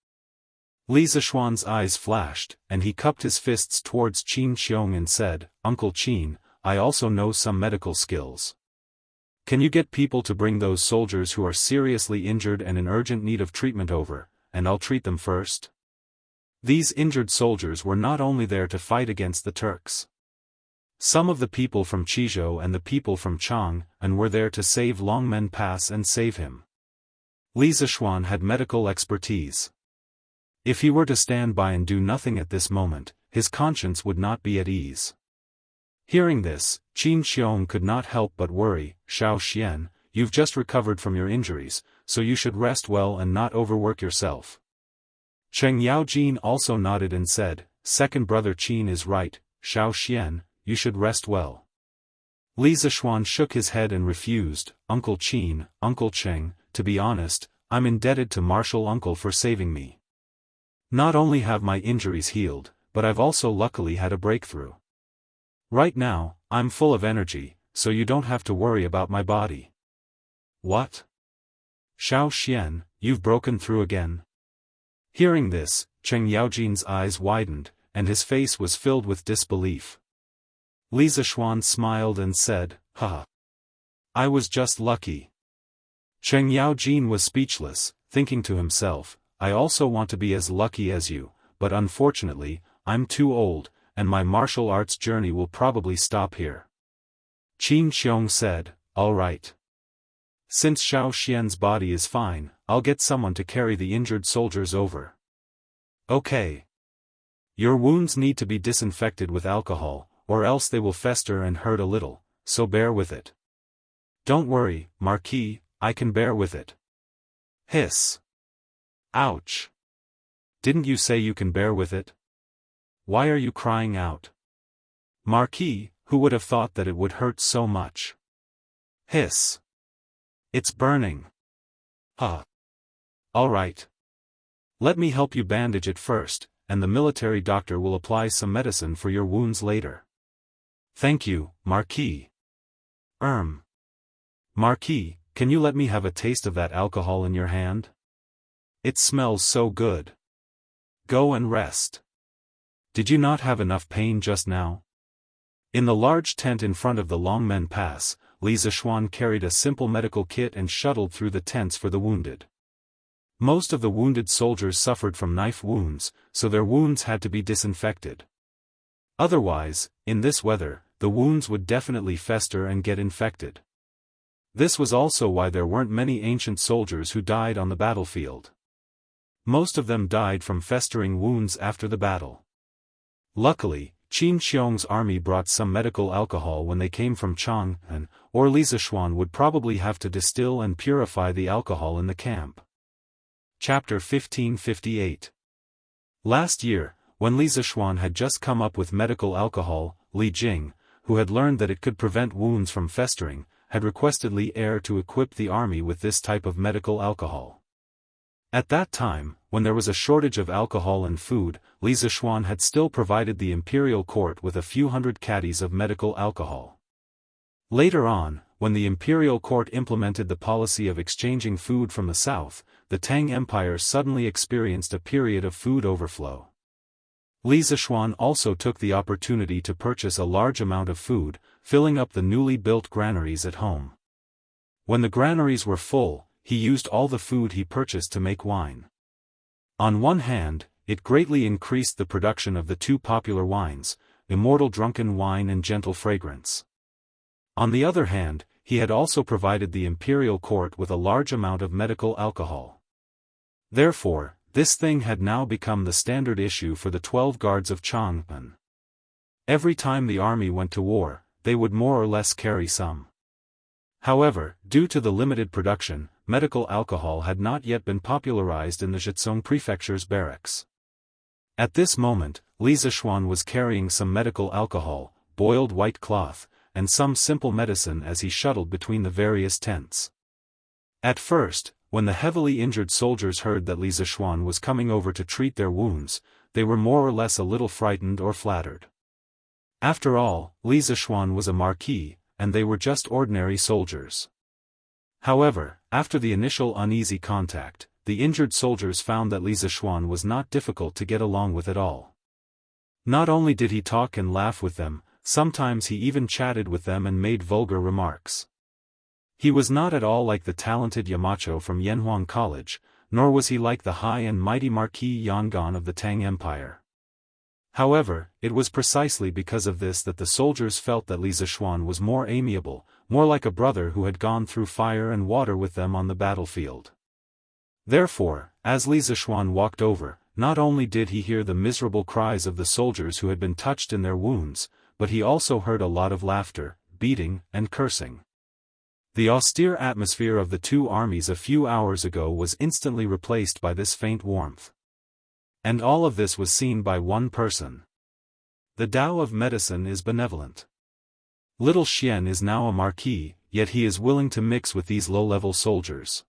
Li Zishuan's eyes flashed, and he cupped his fists towards Qin Xiong and said, Uncle Qin, I also know some medical skills. Can you get people to bring those soldiers who are seriously injured and in urgent need of treatment over, and I'll treat them first? These injured soldiers were not only there to fight against the Turks. Some of the people from Qizhou and the people from Chang'an were there to save Longmen Pass and save him. Li Zishuan had medical expertise. If he were to stand by and do nothing at this moment, his conscience would not be at ease. Hearing this, Qin Xiong could not help but worry. Xiao Xian, you've just recovered from your injuries, so you should rest well and not overwork yourself. Cheng Yaojin also nodded and said, Second brother Qin is right, Xiao Xian, you should rest well. Li Zishuan shook his head and refused. Uncle Qin, Uncle Cheng, to be honest, I'm indebted to Martial Uncle for saving me. Not only have my injuries healed, but I've also luckily had a breakthrough. Right now, I'm full of energy, so you don't have to worry about my body. What? Xiao Xian, you've broken through again? Hearing this, Cheng Yaojin's eyes widened, and his face was filled with disbelief. Li Zishuan smiled and said, "Haha. I was just lucky." Cheng Yaojin was speechless, thinking to himself, I also want to be as lucky as you, but unfortunately, I'm too old, and my martial arts journey will probably stop here. Qin Xiong said, all right. Since Xiao Xian's body is fine, I'll get someone to carry the injured soldiers over. Okay. Your wounds need to be disinfected with alcohol, or else they will fester and hurt a little, so bear with it. Don't worry, Marquis, I can bear with it. Hiss. Ouch. Didn't you say you can bear with it? Why are you crying out? Marquis, who would have thought that it would hurt so much? Hiss. It's burning. Huh. All right. Let me help you bandage it first, and the military doctor will apply some medicine for your wounds later. Thank you, Marquis. Marquis, can you let me have a taste of that alcohol in your hand? It smells so good. Go and rest. Did you not have enough pain just now? In the large tent in front of the Longmen Pass, Li Zishuan carried a simple medical kit and shuttled through the tents for the wounded. Most of the wounded soldiers suffered from knife wounds, so their wounds had to be disinfected. Otherwise, in this weather, the wounds would definitely fester and get infected. This was also why there weren't many ancient soldiers who died on the battlefield. Most of them died from festering wounds after the battle. Luckily, Qin Xiong's army brought some medical alcohol when they came from Chang'an, or Li Zishuan would probably have to distill and purify the alcohol in the camp. Chapter 1558. Last year, when Li Zishuan had just come up with medical alcohol, Li Jing, who had learned that it could prevent wounds from festering, had requested Li Er to equip the army with this type of medical alcohol. At that time, when there was a shortage of alcohol and food, Li Zishuan had still provided the imperial court with a few hundred caddies of medical alcohol. Later on, when the imperial court implemented the policy of exchanging food from the south, the Tang Empire suddenly experienced a period of food overflow. Li Zishuan also took the opportunity to purchase a large amount of food, filling up the newly built granaries at home. When the granaries were full, he used all the food he purchased to make wine. On one hand, it greatly increased the production of the two popular wines, Immortal Drunken Wine and Gentle Fragrance. On the other hand, he had also provided the imperial court with a large amount of medical alcohol. Therefore, this thing had now become the standard issue for the 12 guards of Chang'an. Every time the army went to war, they would more or less carry some. However, due to the limited production, medical alcohol had not yet been popularized in the Zhejiang prefecture's barracks. At this moment, Li Zishuan was carrying some medical alcohol, boiled white cloth, and some simple medicine as he shuttled between the various tents. At first, when the heavily injured soldiers heard that Li Zishuan was coming over to treat their wounds, they were more or less a little frightened or flattered. After all, Li Zishuan was a marquis, and they were just ordinary soldiers. However, after the initial uneasy contact, the injured soldiers found that Li Zishuan was not difficult to get along with at all. Not only did he talk and laugh with them, sometimes he even chatted with them and made vulgar remarks. He was not at all like the talented Yamacho from Yanhuang College, nor was he like the high and mighty Marquis Yangon of the Tang Empire. However, it was precisely because of this that the soldiers felt that Li Zishuan was more amiable, more like a brother who had gone through fire and water with them on the battlefield. Therefore, as Li Zishuan walked over, not only did he hear the miserable cries of the soldiers who had been touched in their wounds, but he also heard a lot of laughter, beating, and cursing. The austere atmosphere of the two armies a few hours ago was instantly replaced by this faint warmth. And all of this was seen by one person. The Tao of medicine is benevolent. Little Xian is now a marquis, yet he is willing to mix with these low-level soldiers.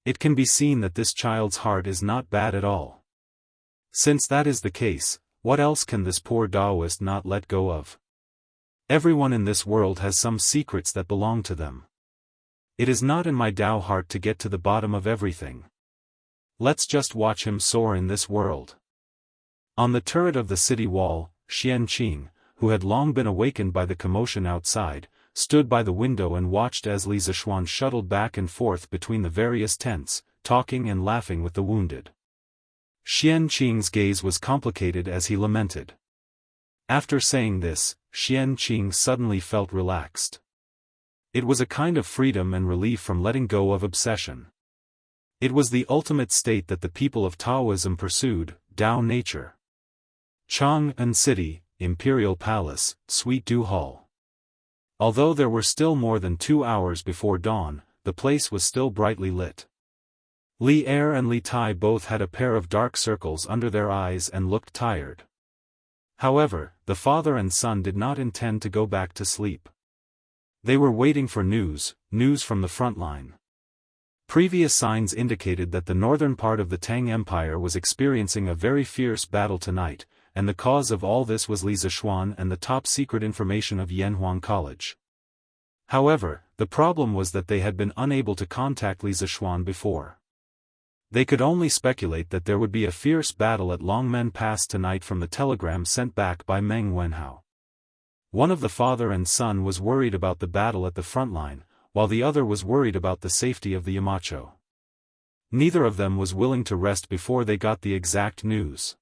It can be seen that this child's heart is not bad at all. Since that is the case, what else can this poor Daoist not let go of? Everyone in this world has some secrets that belong to them. It is not in my Tao heart to get to the bottom of everything. Let's just watch him soar in this world. On the turret of the city wall, Xian Qing, who had long been awakened by the commotion outside, stood by the window and watched as Li Zishuan shuttled back and forth between the various tents, talking and laughing with the wounded. Xian Qing's gaze was complicated as he lamented. After saying this, Xian Qing suddenly felt relaxed. It was a kind of freedom and relief from letting go of obsession. It was the ultimate state that the people of Taoism pursued, Tao nature. Chang'an City, Imperial Palace, Suite Du Hall. Although there were still more than 2 hours before dawn, the place was still brightly lit. Li Er and Li Tai both had a pair of dark circles under their eyes and looked tired. However, the father and son did not intend to go back to sleep. They were waiting for news from the front line. Previous signs indicated that the northern part of the Tang Empire was experiencing a very fierce battle tonight, and the cause of all this was Li Zishuan and the top-secret information of Yanhuang College. However, the problem was that they had been unable to contact Li Zishuan before. They could only speculate that there would be a fierce battle at Longmen Pass tonight from the telegram sent back by Meng Wenhao. One of the father and son was worried about the battle at the front line, while the other was worried about the safety of the Yamacho. Neither of them was willing to rest before they got the exact news.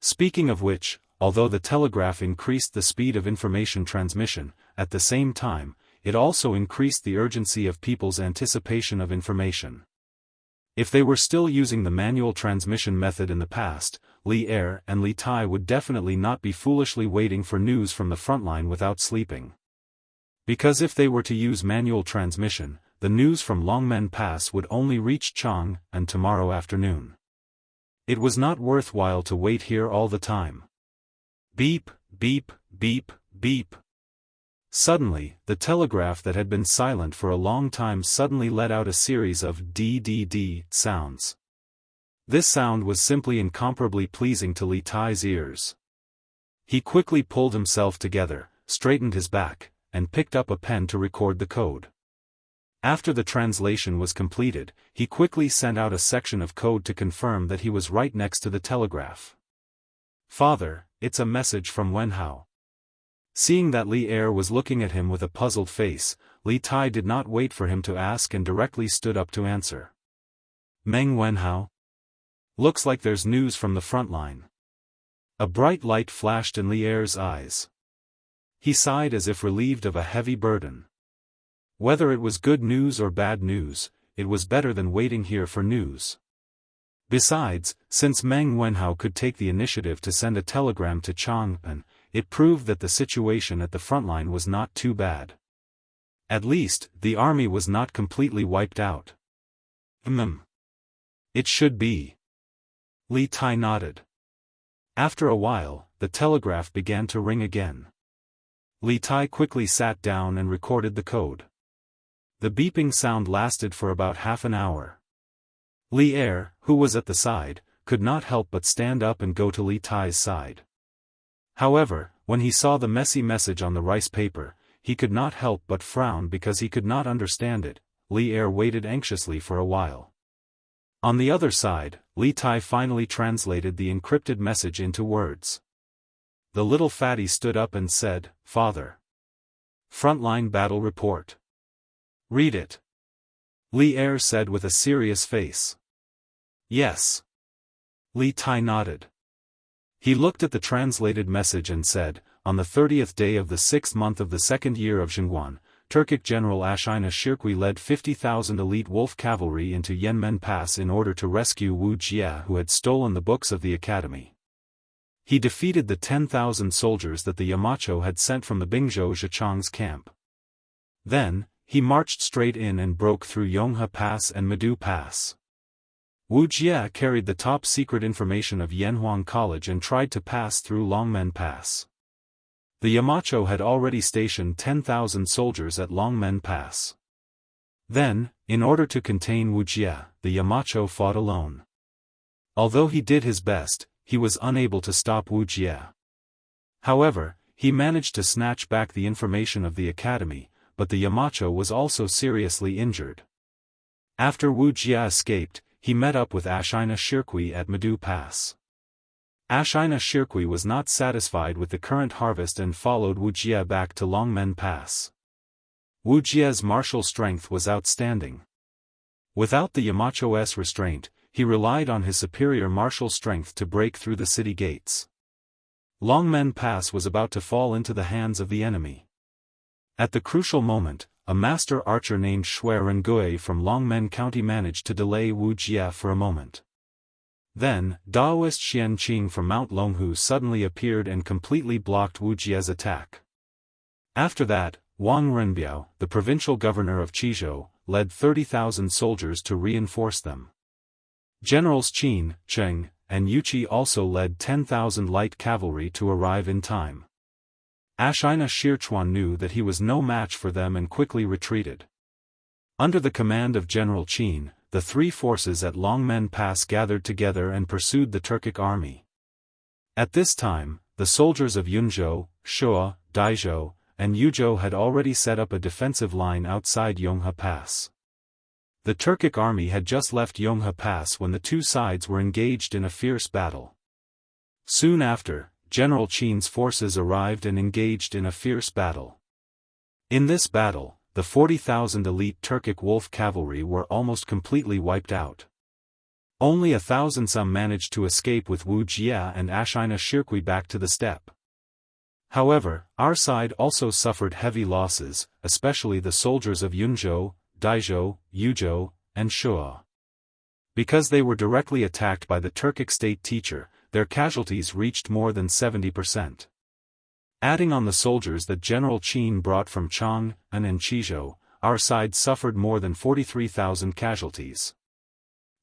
Speaking of which, although the telegraph increased the speed of information transmission, at the same time, it also increased the urgency of people's anticipation of information. If they were still using the manual transmission method in the past, Li Er and Li Tai would definitely not be foolishly waiting for news from the front line without sleeping. Because if they were to use manual transmission, the news from Longmen Pass would only reach Chang'an tomorrow afternoon. It was not worthwhile to wait here all the time. Beep, beep, beep, beep. Suddenly, the telegraph that had been silent for a long time suddenly let out a series of D sounds. This sound was simply incomparably pleasing to Li Tai's ears. He quickly pulled himself together, straightened his back, and picked up a pen to record the code. After the translation was completed, he quickly sent out a section of code to confirm that he was right next to the telegraph. "Father, it's a message from Wenhao." Seeing that Li Er was looking at him with a puzzled face, Li Tai did not wait for him to ask and directly stood up to answer. "Meng Wenhao? Looks like there's news from the front line." A bright light flashed in Li Er's eyes. He sighed as if relieved of a heavy burden. Whether it was good news or bad news, it was better than waiting here for news. Besides, since Meng Wenhao could take the initiative to send a telegram to Chang'an, it proved that the situation at the front line was not too bad. At least, the army was not completely wiped out. It should be. Li Tai nodded. After a while, the telegraph began to ring again. Li Tai quickly sat down and recorded the code. The beeping sound lasted for about half an hour. Li Er, who was at the side, could not help but stand up and go to Li Tai's side. However, when he saw the messy message on the rice paper, he could not help but frown because he could not understand it. Li Er waited anxiously for a while. On the other side, Li Tai finally translated the encrypted message into words. The little fatty stood up and said, "Father. Frontline battle report." "Read it." Li Er said with a serious face. "Yes." Li Tai nodded. He looked at the translated message and said, "On the 30th day of the 6th month of the 2nd year of Zhengguan, Turkic General Ashina Shirkwi led 50,000 elite wolf cavalry into Yanmen Pass in order to rescue Wu Jie, who had stolen the books of the academy. He defeated the 10,000 soldiers that the Yamacho had sent from the Bingzhou Zhichang's camp. Then, he marched straight in and broke through Yonghe Pass and Medu Pass. Wu Jie carried the top-secret information of Yanhuang College and tried to pass through Longmen Pass. The Yamacho had already stationed 10,000 soldiers at Longmen Pass. Then, in order to contain Wu Jie, the Yamacho fought alone. Although he did his best, he was unable to stop Wu Jie. However, he managed to snatch back the information of the academy, but the Yamacho was also seriously injured. After Wu Jie escaped, he met up with Ashina Shirqui at Madu Pass. Ashina Shirqui was not satisfied with the current harvest and followed Wu Jie back to Longmen Pass. Wu Jie's martial strength was outstanding. Without the Yamacho's restraint, he relied on his superior martial strength to break through the city gates. Longmen Pass was about to fall into the hands of the enemy. At the crucial moment, a master archer named Shui Rengui from Longmen County managed to delay Wu Jie for a moment. Then, Daoist Xianqing from Mount Longhu suddenly appeared and completely blocked Wu Jie's attack. After that, Wang Renbiao, the provincial governor of Qizhou, led 30,000 soldiers to reinforce them. Generals Qin, Cheng, and Yuqi also led 10,000 light cavalry to arrive in time. Ashina Shirchuan knew that he was no match for them and quickly retreated. Under the command of General Qin, the three forces at Longmen Pass gathered together and pursued the Turkic army. At this time, the soldiers of Yunzhou, Shuo, Daizhou, and Yuzhou had already set up a defensive line outside Yonghe Pass. The Turkic army had just left Yonghe Pass when the two sides were engaged in a fierce battle. Soon after, General Qin's forces arrived and engaged in a fierce battle. In this battle, the 40,000 elite Turkic wolf cavalry were almost completely wiped out. Only 1,000 some managed to escape with Wu Jie and Ashina Shirqui back to the steppe. However, our side also suffered heavy losses, especially the soldiers of Yunzhou, Daizhou, Yuzhou, and Shuo. Because they were directly attacked by the Turkic state teacher, their casualties reached more than 70%. Adding on the soldiers that General Qin brought from Chang'an and Qizhou, our side suffered more than 43,000 casualties.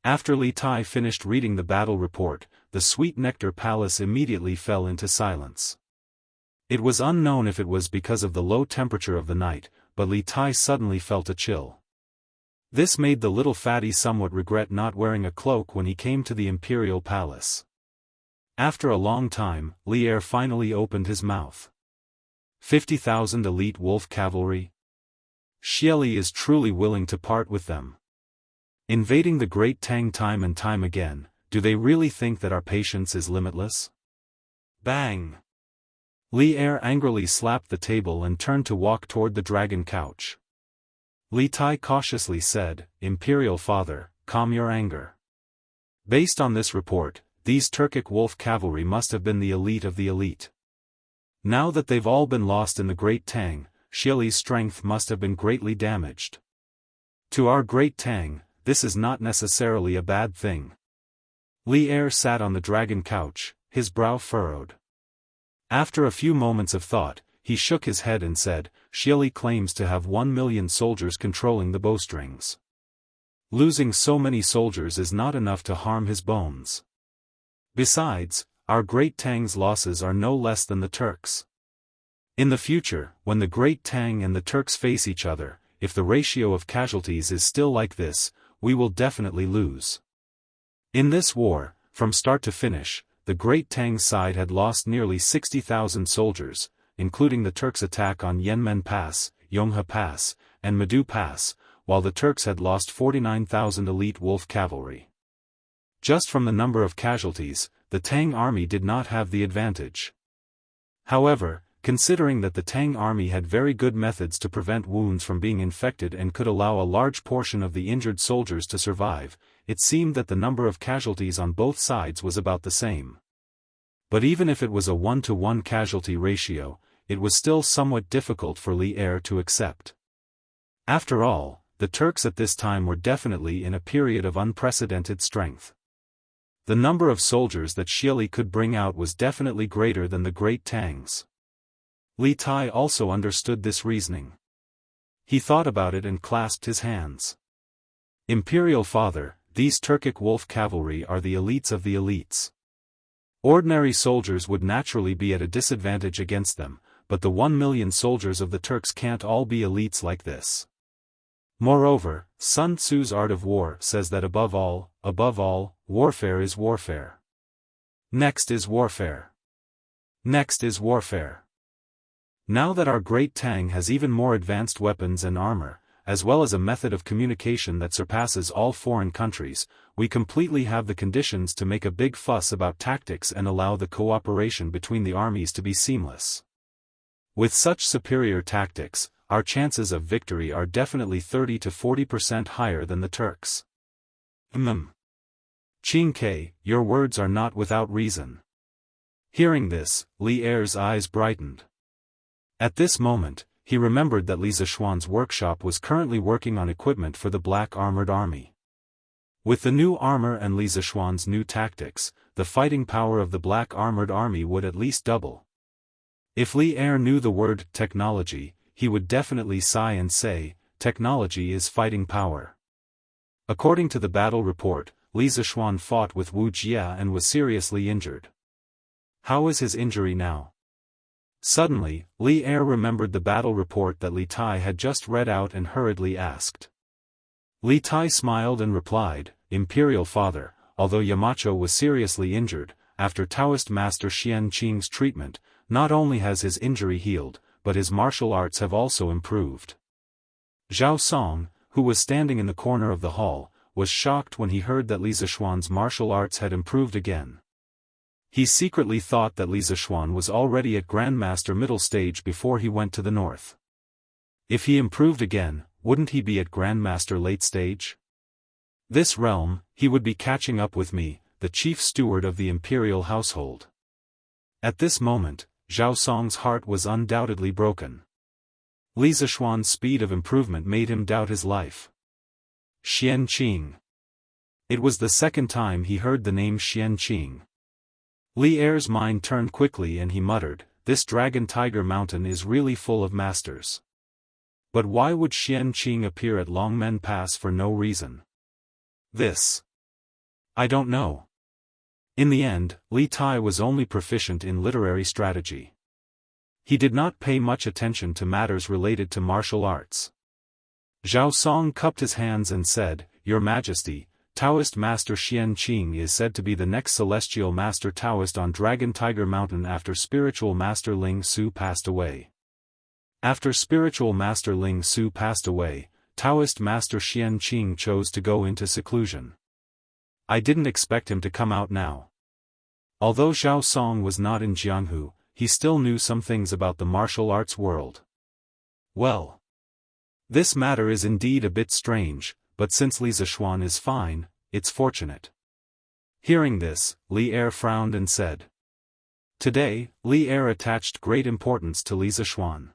After Li Tai finished reading the battle report, the Sweet Nectar Palace immediately fell into silence. It was unknown if it was because of the low temperature of the night, but Li Tai suddenly felt a chill. This made the little fatty somewhat regret not wearing a cloak when he came to the imperial palace. After a long time, Li Er finally opened his mouth. 50,000 elite wolf cavalry? Xieli is truly willing to part with them. Invading the Great Tang time and time again, do they really think that our patience is limitless? Bang! Li Er angrily slapped the table and turned to walk toward the dragon couch. Li Tai cautiously said, "Imperial Father, calm your anger." Based on this report, these Turkic wolf cavalry must have been the elite of the elite. Now that they've all been lost in the Great Tang, Xieli's strength must have been greatly damaged. To our Great Tang, this is not necessarily a bad thing. Li Er sat on the dragon couch, his brow furrowed. After a few moments of thought, he shook his head and said, "Xieli claims to have 1 million soldiers controlling the bowstrings. Losing so many soldiers is not enough to harm his bones. Besides, our Great Tang's losses are no less than the Turks'. In the future, when the Great Tang and the Turks face each other, if the ratio of casualties is still like this, we will definitely lose. In this war, from start to finish, the Great Tang side had lost nearly 60,000 soldiers, including the Turks' attack on Yanmen Pass, Yonghe Pass, and Madu Pass, while the Turks had lost 49,000 elite wolf cavalry. Just from the number of casualties, the Tang army did not have the advantage. However, considering that the Tang army had very good methods to prevent wounds from being infected and could allow a large portion of the injured soldiers to survive, it seemed that the number of casualties on both sides was about the same. But even if it was a 1-to-1 casualty ratio, it was still somewhat difficult for Li Er to accept. After all, the Turks at this time were definitely in a period of unprecedented strength. The number of soldiers that Xieli could bring out was definitely greater than the Great Tang's. Li Tai also understood this reasoning. He thought about it and clasped his hands. "Imperial Father, these Turkic wolf cavalry are the elites of the elites. Ordinary soldiers would naturally be at a disadvantage against them, but the 1 million soldiers of the Turks can't all be elites like this. Moreover, Sun Tzu's Art of War says that above all, warfare is warfare. Next is warfare. Next is warfare. Now that our great Tang has even more advanced weapons and armor, as well as a method of communication that surpasses all foreign countries, we completely have the conditions to make a big fuss about tactics and allow the cooperation between the armies to be seamless. With such superior tactics, our chances of victory are definitely 30 to 40% higher than the Turks. Qingke, your words are not without reason. Hearing this, Li Er's eyes brightened. At this moment, he remembered that Li Zishuan's workshop was currently working on equipment for the Black Armored Army. With the new armor and Li Zishuan's new tactics, the fighting power of the Black Armored Army would at least double. If Li Er knew the word technology, he would definitely sigh and say, technology is fighting power. According to the battle report, Li Zishuan fought with Wu Jia and was seriously injured. How is his injury now? Suddenly, Li Er remembered the battle report that Li Tai had just read out and hurriedly asked. Li Tai smiled and replied, Imperial Father, although Yamacho was seriously injured, after Taoist Master Xian Qing's treatment, not only has his injury healed, but his martial arts have also improved. Zhao Song, who was standing in the corner of the hall, was shocked when he heard that Li Zishuan's martial arts had improved again. He secretly thought that Li Zishuan was already at Grandmaster middle stage before he went to the north. If he improved again, wouldn't he be at Grandmaster late stage? This realm, he would be catching up with me, the chief steward of the imperial household. At this moment, Zhao Song's heart was undoubtedly broken. Li Zishuan's speed of improvement made him doubt his life. Xian Qing. It was the second time he heard the name Xian Qing. Li Er's mind turned quickly and he muttered, this Dragon Tiger Mountain is really full of masters. But why would Xian Qing appear at Longmen Pass for no reason? I don't know. In the end, Li Tai was only proficient in literary strategy. He did not pay much attention to matters related to martial arts. Zhao Song cupped his hands and said, Your Majesty, Taoist Master Xian Qing is said to be the next celestial master Taoist on Dragon Tiger Mountain after spiritual master Ling Su passed away. After spiritual master Ling Su passed away, Taoist master Xian Qing chose to go into seclusion. I didn't expect him to come out now. Although Zhao Song was not in Jianghu, he still knew some things about the martial arts world. Well, this matter is indeed a bit strange, but since Li Zishuan is fine, it's fortunate. Hearing this, Li Er frowned and said. Today, Li Er attached great importance to Li Zishuan.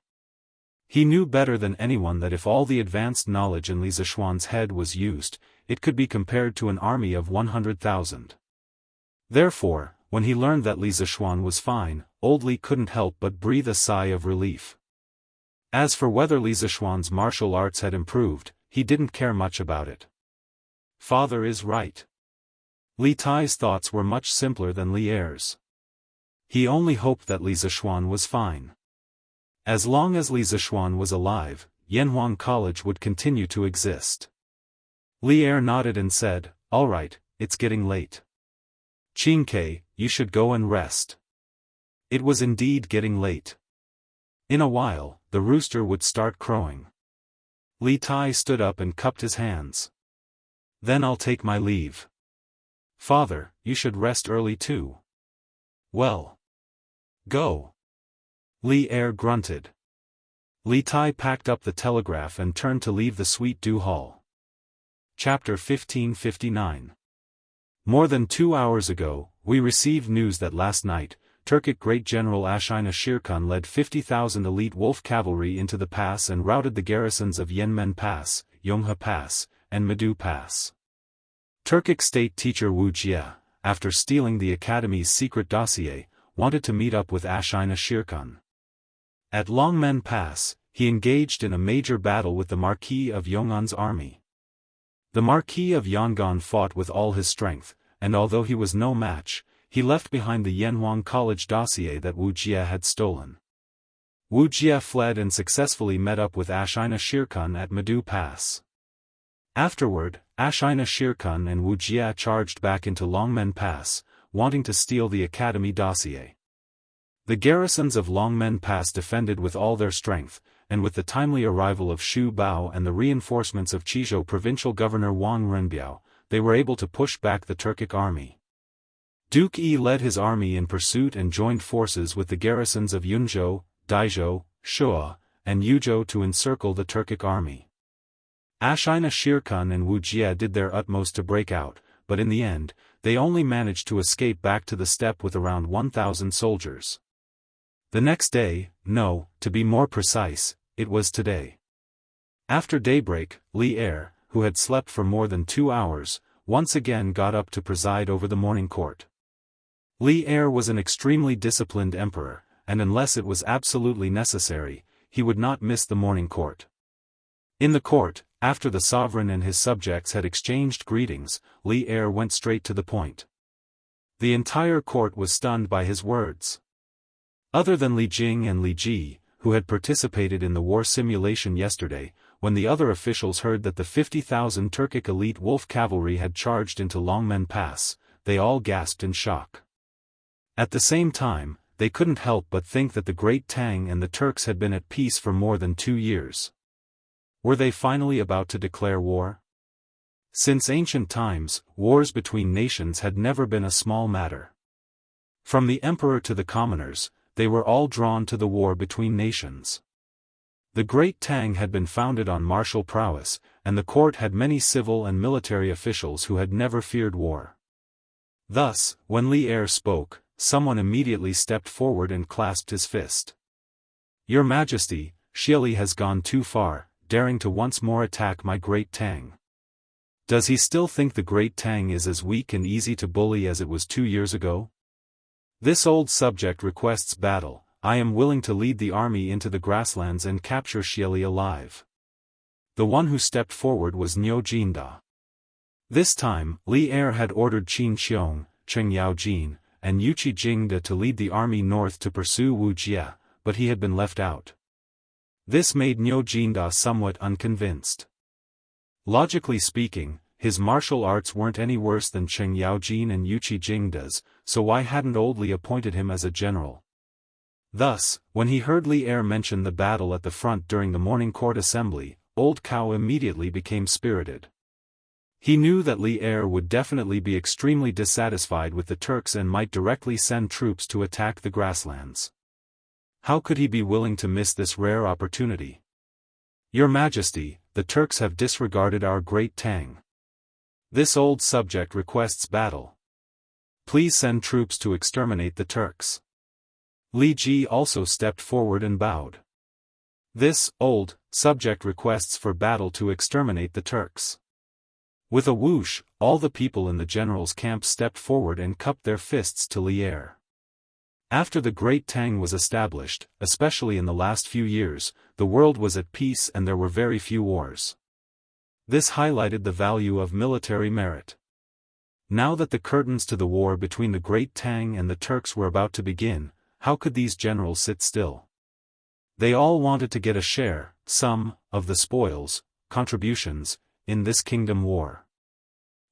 He knew better than anyone that if all the advanced knowledge in Li Zishuan's head was used, it could be compared to an army of 100,000. Therefore, when he learned that Li Zishuan was fine, old Li couldn't help but breathe a sigh of relief. As for whether Li Zishuan's martial arts had improved, he didn't care much about it. Father is right. Li Tai's thoughts were much simpler than Li Er's. He only hoped that Li Zishuan was fine. As long as Li Zishuan was alive, Yanhuang College would continue to exist. Li Er nodded and said, All right, it's getting late. Qingke, you should go and rest. It was indeed getting late. In a while, the rooster would start crowing. Li Tai stood up and cupped his hands. Then I'll take my leave. Father, you should rest early too. Well. Go. Li Er grunted. Li Tai packed up the telegraph and turned to leave the Sweet Dew Hall. Chapter 1559. More than 2 hours ago, we received news that last night, Turkic Great General Ashina Shirkan led 50,000 elite wolf cavalry into the pass and routed the garrisons of Yanmen Pass, Yonghe Pass, and Medu Pass. Turkic state teacher Wu Jia, after stealing the academy's secret dossier, wanted to meet up with Ashina Shirkan. At Longmen Pass, he engaged in a major battle with the Marquis of Yong'an's army. The Marquis of Yangon fought with all his strength, and although he was no match, he left behind the Yanhuang College dossier that Wuxia had stolen. Wuxia fled and successfully met up with Ashina Shirkun at Madu Pass. Afterward, Ashina Shirkun and Wuxia charged back into Longmen Pass, wanting to steal the academy dossier. The garrisons of Longmen Pass defended with all their strength, and with the timely arrival of Xu Bao and the reinforcements of Qizhou provincial governor Wang Renbiao, they were able to push back the Turkic army. Duke Yi led his army in pursuit and joined forces with the garrisons of Yunzhou, Daizhou, Shuo, and Yuzhou to encircle the Turkic army. Ashina Shirkun and Wuxia did their utmost to break out, but in the end, they only managed to escape back to the steppe with around 1,000 soldiers. The next day, no, to be more precise, it was today. After daybreak, Li Er, who had slept for more than 2 hours, once again got up to preside over the morning court. Li Er was an extremely disciplined emperor, and unless it was absolutely necessary, he would not miss the morning court. In the court, after the sovereign and his subjects had exchanged greetings, Li Er went straight to the point. The entire court was stunned by his words. Other than Li Jing and Li Ji, who had participated in the war simulation yesterday, when the other officials heard that the 50,000 Turkic elite wolf cavalry had charged into Longmen Pass, they all gasped in shock. At the same time, they couldn't help but think that the Great Tang and the Turks had been at peace for more than 2 years. Were they finally about to declare war? Since ancient times, wars between nations had never been a small matter. From the emperor to the commoners, they were all drawn to the war between nations. The Great Tang had been founded on martial prowess, and the court had many civil and military officials who had never feared war. Thus, when Li Er spoke, someone immediately stepped forward and clasped his fist. "Your Majesty, Xieli has gone too far, daring to once more attack my Great Tang. Does he still think the Great Tang is as weak and easy to bully as it was 2 years ago? This old subject requests battle. I am willing to lead the army into the grasslands and capture Xieli alive." The one who stepped forward was Niu Jinda. This time, Li Er had ordered Qin Qiong, Cheng Yaojin, and Yuqi Jingda to lead the army north to pursue Wu Jia, but he had been left out. This made Niu Jinda somewhat unconvinced. Logically speaking, his martial arts weren't any worse than Cheng Yaojin and Yuqi Jingda's, so why hadn't Old Li appointed him as a general? Thus, when he heard Li Er mention the battle at the front during the morning court assembly, Old Cao immediately became spirited. He knew that Li Er would definitely be extremely dissatisfied with the Turks and might directly send troops to attack the grasslands. How could he be willing to miss this rare opportunity? "Your Majesty, the Turks have disregarded our Great Tang. This old subject requests battle. Please send troops to exterminate the Turks." Li Ji also stepped forward and bowed. "This old subject requests for battle to exterminate the Turks." With a whoosh, all the people in the general's camp stepped forward and cupped their fists to Li Er. After the Great Tang was established, especially in the last few years, the world was at peace and there were very few wars. This highlighted the value of military merit. Now that the curtains to the war between the Great Tang and the Turks were about to begin, how could these generals sit still? They all wanted to get a share, some, of the spoils, contributions, in this kingdom war.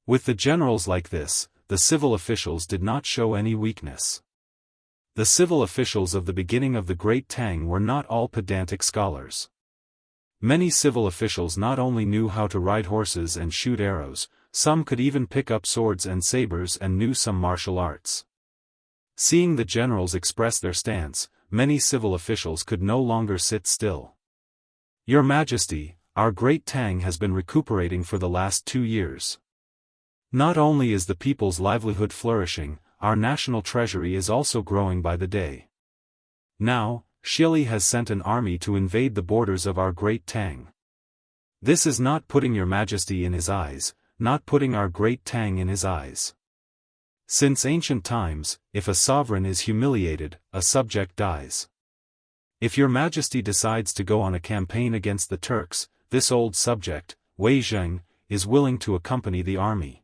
With the generals like this, the civil officials did not show any weakness. The civil officials of the beginning of the Great Tang were not all pedantic scholars. Many civil officials not only knew how to ride horses and shoot arrows, some could even pick up swords and sabers and knew some martial arts. Seeing the generals express their stance, many civil officials could no longer sit still. "Your Majesty, our Great Tang has been recuperating for the last 2 years. Not only is the people's livelihood flourishing, our national treasury is also growing by the day. Now, Xieli has sent an army to invade the borders of our Great Tang. This is not putting your Majesty in his eyes, not putting our Great Tang in his eyes. Since ancient times, if a sovereign is humiliated, a subject dies. If your Majesty decides to go on a campaign against the Turks, this old subject, Wei Zheng, is willing to accompany the army.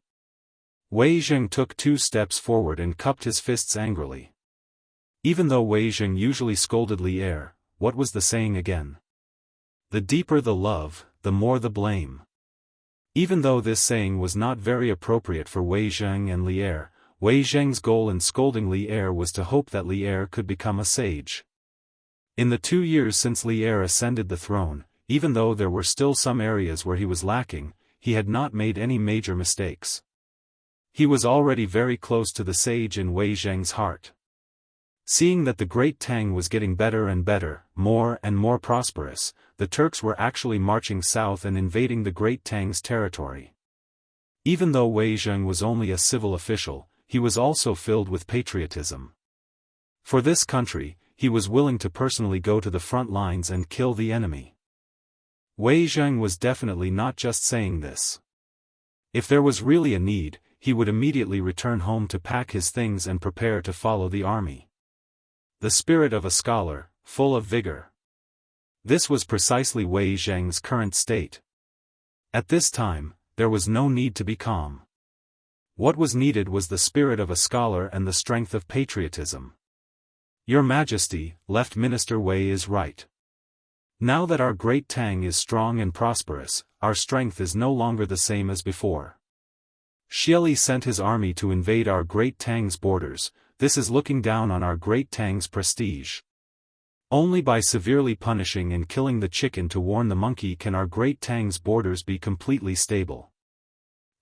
Wei Zheng took 2 steps forward and cupped his fists angrily. Even though Wei Zheng usually scolded Li Er, what was the saying again? The deeper the love, the more the blame. Even though this saying was not very appropriate for Wei Zheng and Li Er, Wei Zheng's goal in scolding Li Er was to hope that Li Er could become a sage. In the 2 years since Li Er ascended the throne, even though there were still some areas where he was lacking, he had not made any major mistakes. He was already very close to the sage in Wei Zheng's heart. Seeing that the Great Tang was getting better and better, more and more prosperous, the Turks were actually marching south and invading the Great Tang's territory. Even though Wei Zheng was only a civil official, he was also filled with patriotism. For this country, he was willing to personally go to the front lines and kill the enemy. Wei Zheng was definitely not just saying this. If there was really a need, he would immediately return home to pack his things and prepare to follow the army. The spirit of a scholar, full of vigor. This was precisely Wei Zheng's current state. At this time, there was no need to be calm. What was needed was the spirit of a scholar and the strength of patriotism. Your Majesty, Left Minister Wei is right. Now that our Great Tang is strong and prosperous, our strength is no longer the same as before. Xieli sent his army to invade our Great Tang's borders. This is looking down on our Great Tang's prestige. Only by severely punishing and killing the chicken to warn the monkey can our Great Tang's borders be completely stable.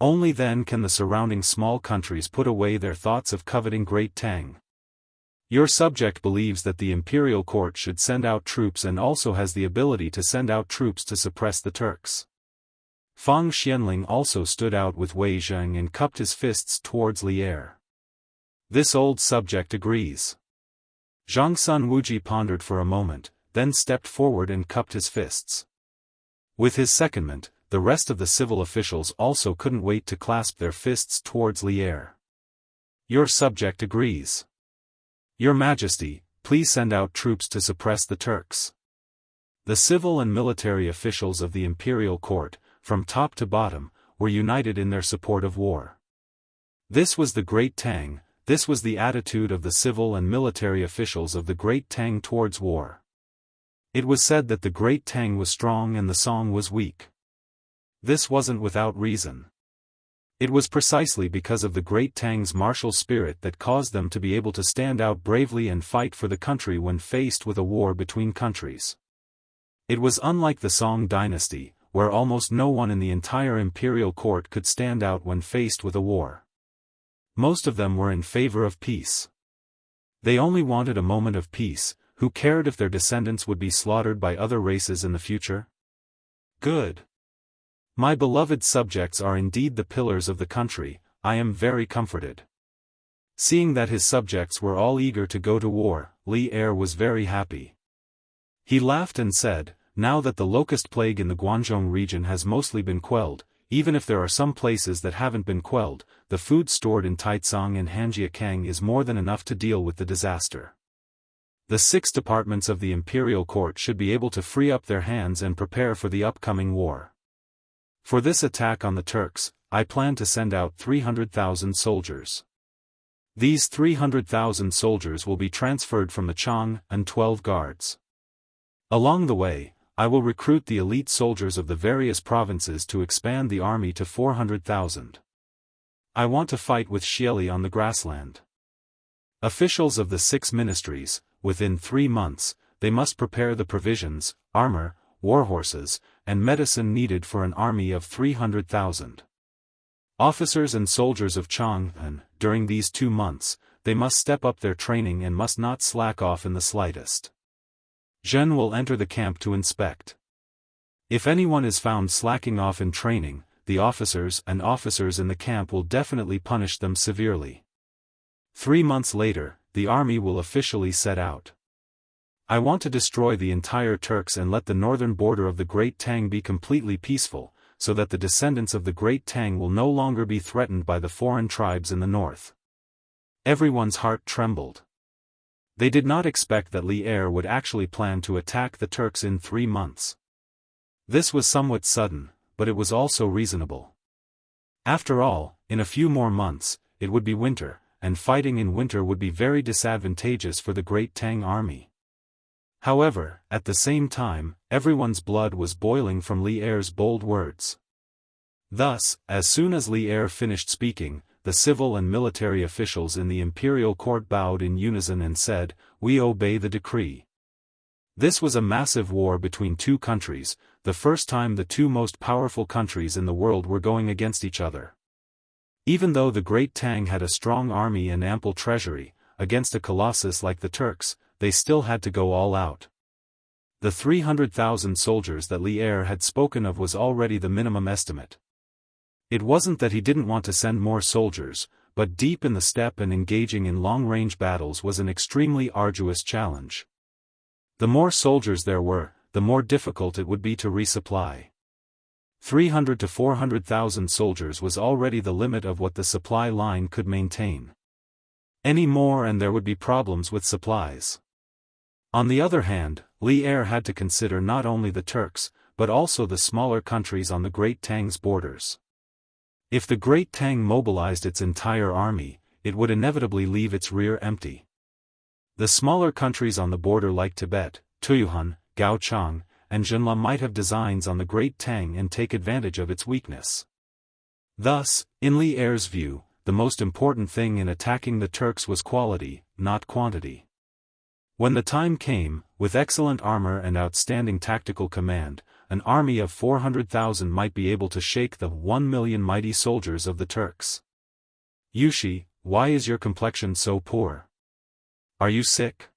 Only then can the surrounding small countries put away their thoughts of coveting Great Tang. Your subject believes that the imperial court should send out troops and also has the ability to send out troops to suppress the Turks. Fang Xianling also stood out with Wei Zheng and cupped his fists towards Li Er. This old subject agrees. Zhang Sun Wuji pondered for a moment, then stepped forward and cupped his fists. With his secondment, the rest of the civil officials also couldn't wait to clasp their fists towards Li Er. Your subject agrees. Your Majesty, please send out troops to suppress the Turks. The civil and military officials of the imperial court, from top to bottom, were united in their support of war. This was the Great Tang. This was the attitude of the civil and military officials of the Great Tang towards war. It was said that the Great Tang was strong and the Song was weak. This wasn't without reason. It was precisely because of the Great Tang's martial spirit that caused them to be able to stand out bravely and fight for the country when faced with a war between countries. It was unlike the Song dynasty, where almost no one in the entire imperial court could stand out when faced with a war. Most of them were in favor of peace. They only wanted a moment of peace. Who cared if their descendants would be slaughtered by other races in the future? Good. My beloved subjects are indeed the pillars of the country. I am very comforted. Seeing that his subjects were all eager to go to war, Li Er was very happy. He laughed and said, now that the locust plague in the Guangzhou region has mostly been quelled, even if there are some places that haven't been quelled, the food stored in Taicang and Hanjiakang is more than enough to deal with the disaster. The 6 departments of the imperial court should be able to free up their hands and prepare for the upcoming war. For this attack on the Turks, I plan to send out 300,000 soldiers. These 300,000 soldiers will be transferred from the Chang and 12 guards. Along the way, I will recruit the elite soldiers of the various provinces to expand the army to 400,000. I want to fight with Xieli on the grassland. Officials of the 6 ministries, within 3 months, they must prepare the provisions, armor, war horses, and medicine needed for an army of 300,000. Officers and soldiers of Chang'an, during these 2 months, they must step up their training and must not slack off in the slightest. Zhen will enter the camp to inspect. If anyone is found slacking off in training, the officers in the camp will definitely punish them severely. 3 months later, the army will officially set out. I want to destroy the entire Turks and let the northern border of the Great Tang be completely peaceful, so that the descendants of the Great Tang will no longer be threatened by the foreign tribes in the north. Everyone's heart trembled. They did not expect that Li Er would actually plan to attack the Turks in 3 months. This was somewhat sudden, but it was also reasonable. After all, in a few more months, it would be winter, and fighting in winter would be very disadvantageous for the great Tang army. However, at the same time, everyone's blood was boiling from Li Er's bold words. Thus, as soon as Li Er finished speaking, the civil and military officials in the imperial court bowed in unison and said, "We obey the decree." This was a massive war between two countries, the first time the two most powerful countries in the world were going against each other. Even though the Great Tang had a strong army and ample treasury, against a colossus like the Turks, they still had to go all out. The 300,000 soldiers that Li Er had spoken of was already the minimum estimate. It wasn't that he didn't want to send more soldiers, but deep in the steppe and engaging in long-range battles was an extremely arduous challenge. The more soldiers there were, the more difficult it would be to resupply. 300 to 400,000 soldiers was already the limit of what the supply line could maintain. Any more and there would be problems with supplies. On the other hand, Li Er had to consider not only the Turks, but also the smaller countries on the Great Tang's borders. If the Great Tang mobilized its entire army, it would inevitably leave its rear empty. The smaller countries on the border like Tibet, Tuyuhun, Gaochang, and Zhenla might have designs on the Great Tang and take advantage of its weakness. Thus, in Li Er's view, the most important thing in attacking the Turks was quality, not quantity. When the time came, with excellent armor and outstanding tactical command, an army of 400,000 might be able to shake the 1,000,000 mighty soldiers of the Turks. "Yushi, why is your complexion so poor? Are you sick?"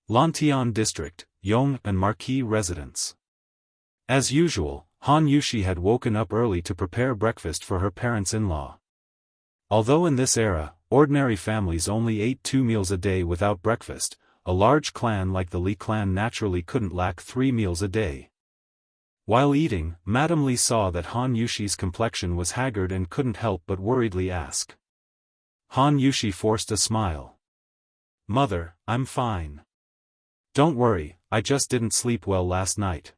Lantian District, Yong and Marquis residence. As usual, Han Yushi had woken up early to prepare breakfast for her parents-in-law. Although in this era, ordinary families only ate 2 meals a day without breakfast, a large clan like the Li clan naturally couldn't lack 3 meals a day. While eating, Madame Li saw that Han Yushi's complexion was haggard and couldn't help but worriedly ask. Han Yushi forced a smile. "Mother, I'm fine. Don't worry, I just didn't sleep well last night."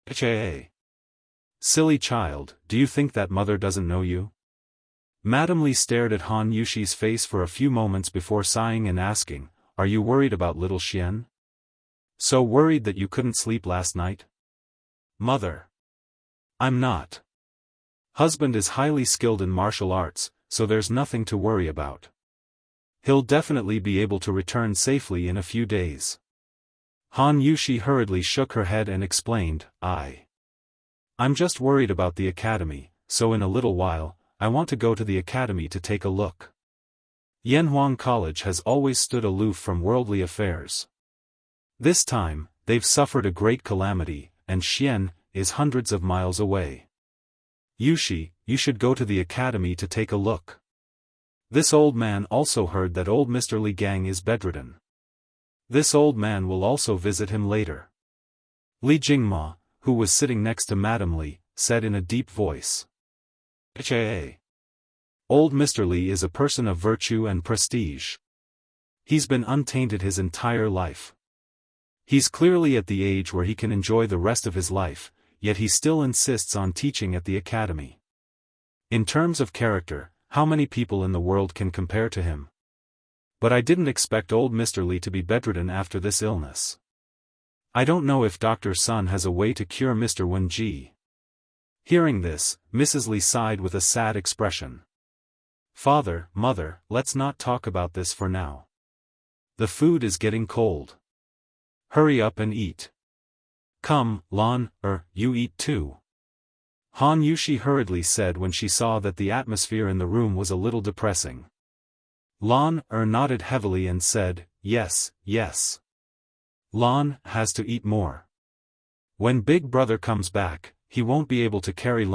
"Hey. Silly child, do you think that mother doesn't know you?" Madame Li stared at Han Yushi's face for a few moments before sighing and asking, "Are you worried about little Xian? So worried that you couldn't sleep last night?" "Mother. I'm not. Husband is highly skilled in martial arts, so there's nothing to worry about. He'll definitely be able to return safely in a few days." Han Yushi hurriedly shook her head and explained, I'm just worried about the academy, so in a little while, I want to go to the academy to take a look. Yanhuang College has always stood aloof from worldly affairs. This time, they've suffered a great calamity, and Xian is hundreds of miles away. "Yushi, you should go to the academy to take a look." This old man also heard that old Mr. Li Gang is bedridden. This old man will also visit him later. Li Jingma, who was sitting next to Madame Li, said in a deep voice. Old Mr. Li is a person of virtue and prestige. He's been untainted his entire life. He's clearly at the age where he can enjoy the rest of his life, yet he still insists on teaching at the academy. In terms of character, how many people in the world can compare to him? But I didn't expect old Mr. Li to be bedridden after this illness. I don't know if Dr. Sun has a way to cure Mr. Wen Ji. Hearing this, Mrs. Li sighed with a sad expression. "Father, Mother, let's not talk about this for now. The food is getting cold. Hurry up and eat. Come, Lan, you eat too." Han Yushi hurriedly said when she saw that the atmosphere in the room was a little depressing. Lan nodded heavily and said, yes. Lan has to eat more. When Big Brother comes back, he won't be able to carry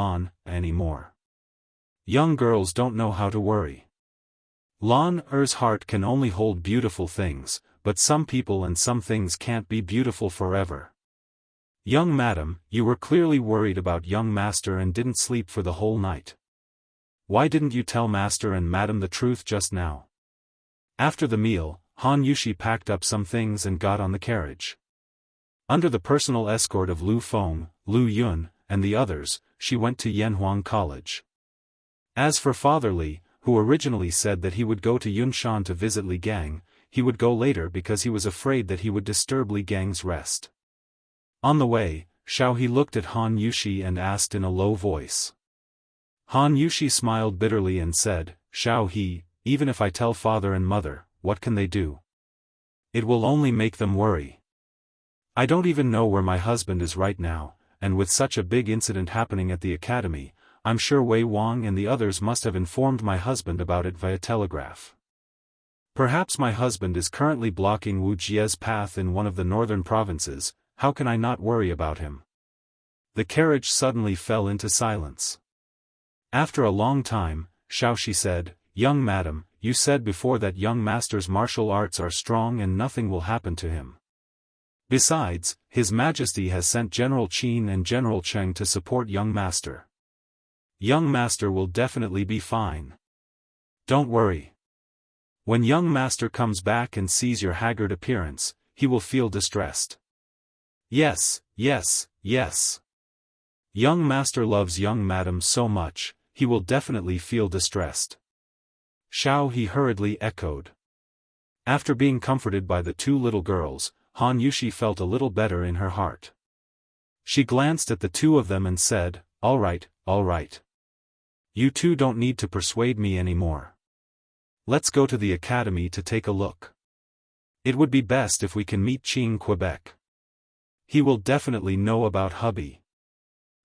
anymore. Young girls don't know how to worry. Lan's heart can only hold beautiful things, but some people and some things can't be beautiful forever. Young madam, you were clearly worried about young master and didn't sleep for the whole night. Why didn't you tell master and madam the truth just now? After the meal, Han Yushi packed up some things and got on the carriage. Under the personal escort of Lu Feng, Lu Yun, and the others, she went to Yanhuang College. As for Father Li, who originally said that he would go to Yunshan to visit Li Gang, he would go later because he was afraid that he would disturb Li Gang's rest. On the way, Xiao He looked at Han Yushi and asked in a low voice. Han Yushi smiled bitterly and said, Xiao He, even if I tell father and mother, what can they do? It will only make them worry. I don't even know where my husband is right now, and with such a big incident happening at the academy, I'm sure Wei Wang and the others must have informed my husband about it via telegraph. Perhaps my husband is currently blocking Wu Jie's path in one of the northern provinces. How can I not worry about him? The carriage suddenly fell into silence. After a long time, Xiaoxi said, Young madam, you said before that young master's martial arts are strong and nothing will happen to him. Besides, His Majesty has sent General Qin and General Cheng to support young master. Young master will definitely be fine. Don't worry. When young master comes back and sees your haggard appearance, he will feel distressed. Yes, yes, yes. Young master loves young madam so much, he will definitely feel distressed. Xiao He hurriedly echoed. After being comforted by the two little girls, Han Yushi felt a little better in her heart. She glanced at the two of them and said, all right. You two don't need to persuade me anymore. Let's go to the academy to take a look. It would be best if we can meet Qing Quebec. He will definitely know about hubby.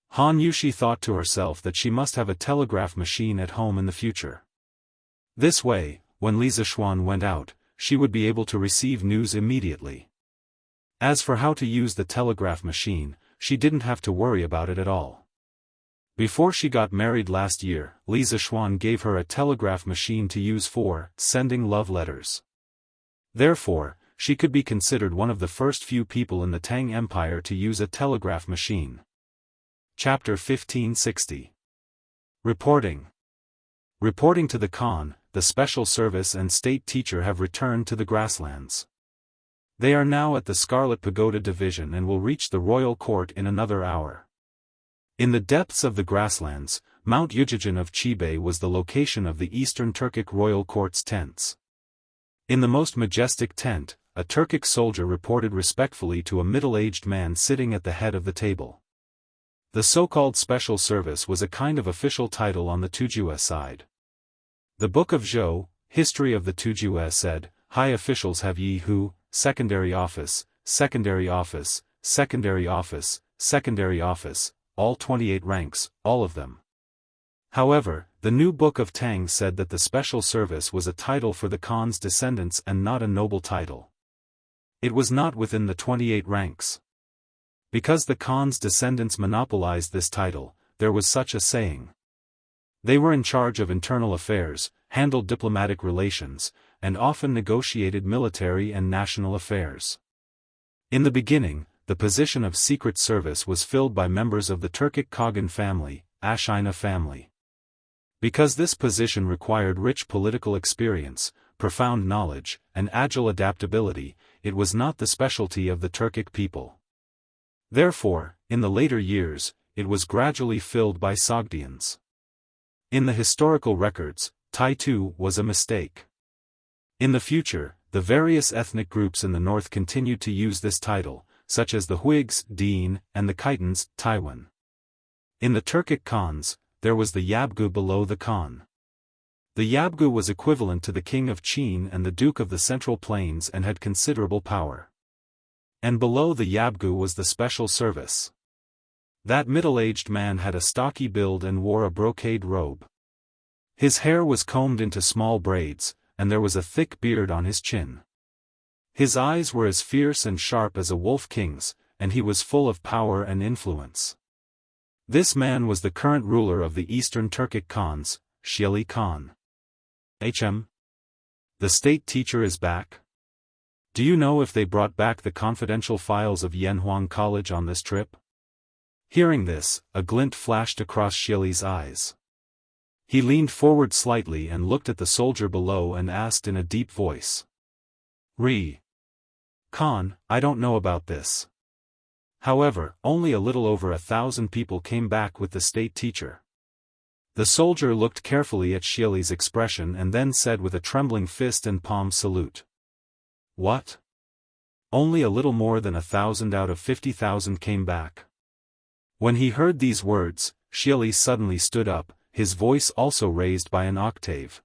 Han Yushi thought to herself that she must have a telegraph machine at home in the future. This way, when Li Zishuan went out, she would be able to receive news immediately. As for how to use the telegraph machine, she didn't have to worry about it at all. Before she got married last year, Li Zishuan gave her a telegraph machine to use for sending love letters. Therefore, she could be considered one of the first few people in the Tang Empire to use a telegraph machine. Chapter 1560. Reporting. Reporting to the Khan, the special service and state teacher have returned to the grasslands. They are now at the Scarlet Pagoda Division and will reach the royal court in another hour. In the depths of the grasslands, Mount Yujijin of Qibei was the location of the Eastern Turkic royal court's tents. In the most majestic tent, a Turkic soldier reported respectfully to a middle-aged man sitting at the head of the table. The so-called special service was a kind of official title on the Tujue side. The Book of Zhou, History of the Tujue said, high officials have Yi Hu, secondary office, secondary office, secondary office, secondary office, all 28 ranks, all of them. However, the new Book of Tang said that the special service was a title for the Khan's descendants and not a noble title. It was not within the 28 ranks. Because the Khan's descendants monopolized this title, there was such a saying. They were in charge of internal affairs, handled diplomatic relations, and often negotiated military and national affairs. In the beginning, the position of secret service was filled by members of the Turkic Kagan family, Ashina family. Because this position required rich political experience, profound knowledge, and agile adaptability, it was not the specialty of the Turkic people. Therefore, in the later years, it was gradually filled by Sogdians. In the historical records, Taitu was a mistake. In the future, the various ethnic groups in the north continued to use this title, such as the Huigs, Deen, and the Khitans, Taiwan. In the Turkic Khans, there was the Yabgu below the Khan. The Yabgu was equivalent to the king of Qin and the duke of the Central Plains and had considerable power. And below the Yabgu was the special service. That middle-aged man had a stocky build and wore a brocade robe. His hair was combed into small braids, and there was a thick beard on his chin. His eyes were as fierce and sharp as a wolf king's, and he was full of power and influence. This man was the current ruler of the Eastern Turkic Khans, Xieli Khan. The state teacher is back? Do you know if they brought back the confidential files of Yanhuang College on this trip? Hearing this, a glint flashed across Xieli's eyes. He leaned forward slightly and looked at the soldier below and asked in a deep voice. Khan, I don't know about this. However, only a little over 1,000 people came back with the state teacher. The soldier looked carefully at Xieli's expression and then said with a trembling fist and palm salute. What? Only a little more than 1,000 out of 50,000 came back. When he heard these words, Xieli suddenly stood up, his voice also raised by an octave.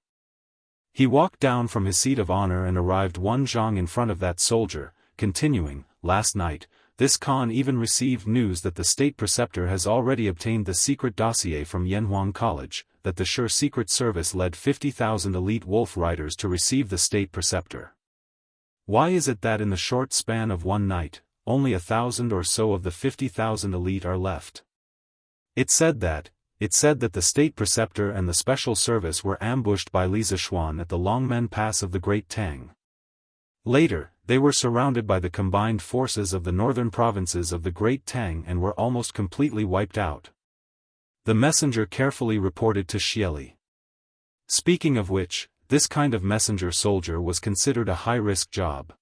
He walked down from his seat of honor and arrived one zhang in front of that soldier, continuing, last night, this Khan even received news that the state preceptor has already obtained the secret dossier from Yanhuang College, that the Sure Secret Service led 50,000 elite wolf riders to receive the state preceptor. Why is it that in the short span of one night, only 1,000 or so of the 50,000 elite are left? It said that the state preceptor and the special service were ambushed by Li Zishuan at the Longmen Pass of the Great Tang. Later, they were surrounded by the combined forces of the northern provinces of the Great Tang and were almost completely wiped out. The messenger carefully reported to Xieli. Speaking of which, this kind of messenger soldier was considered a high-risk job.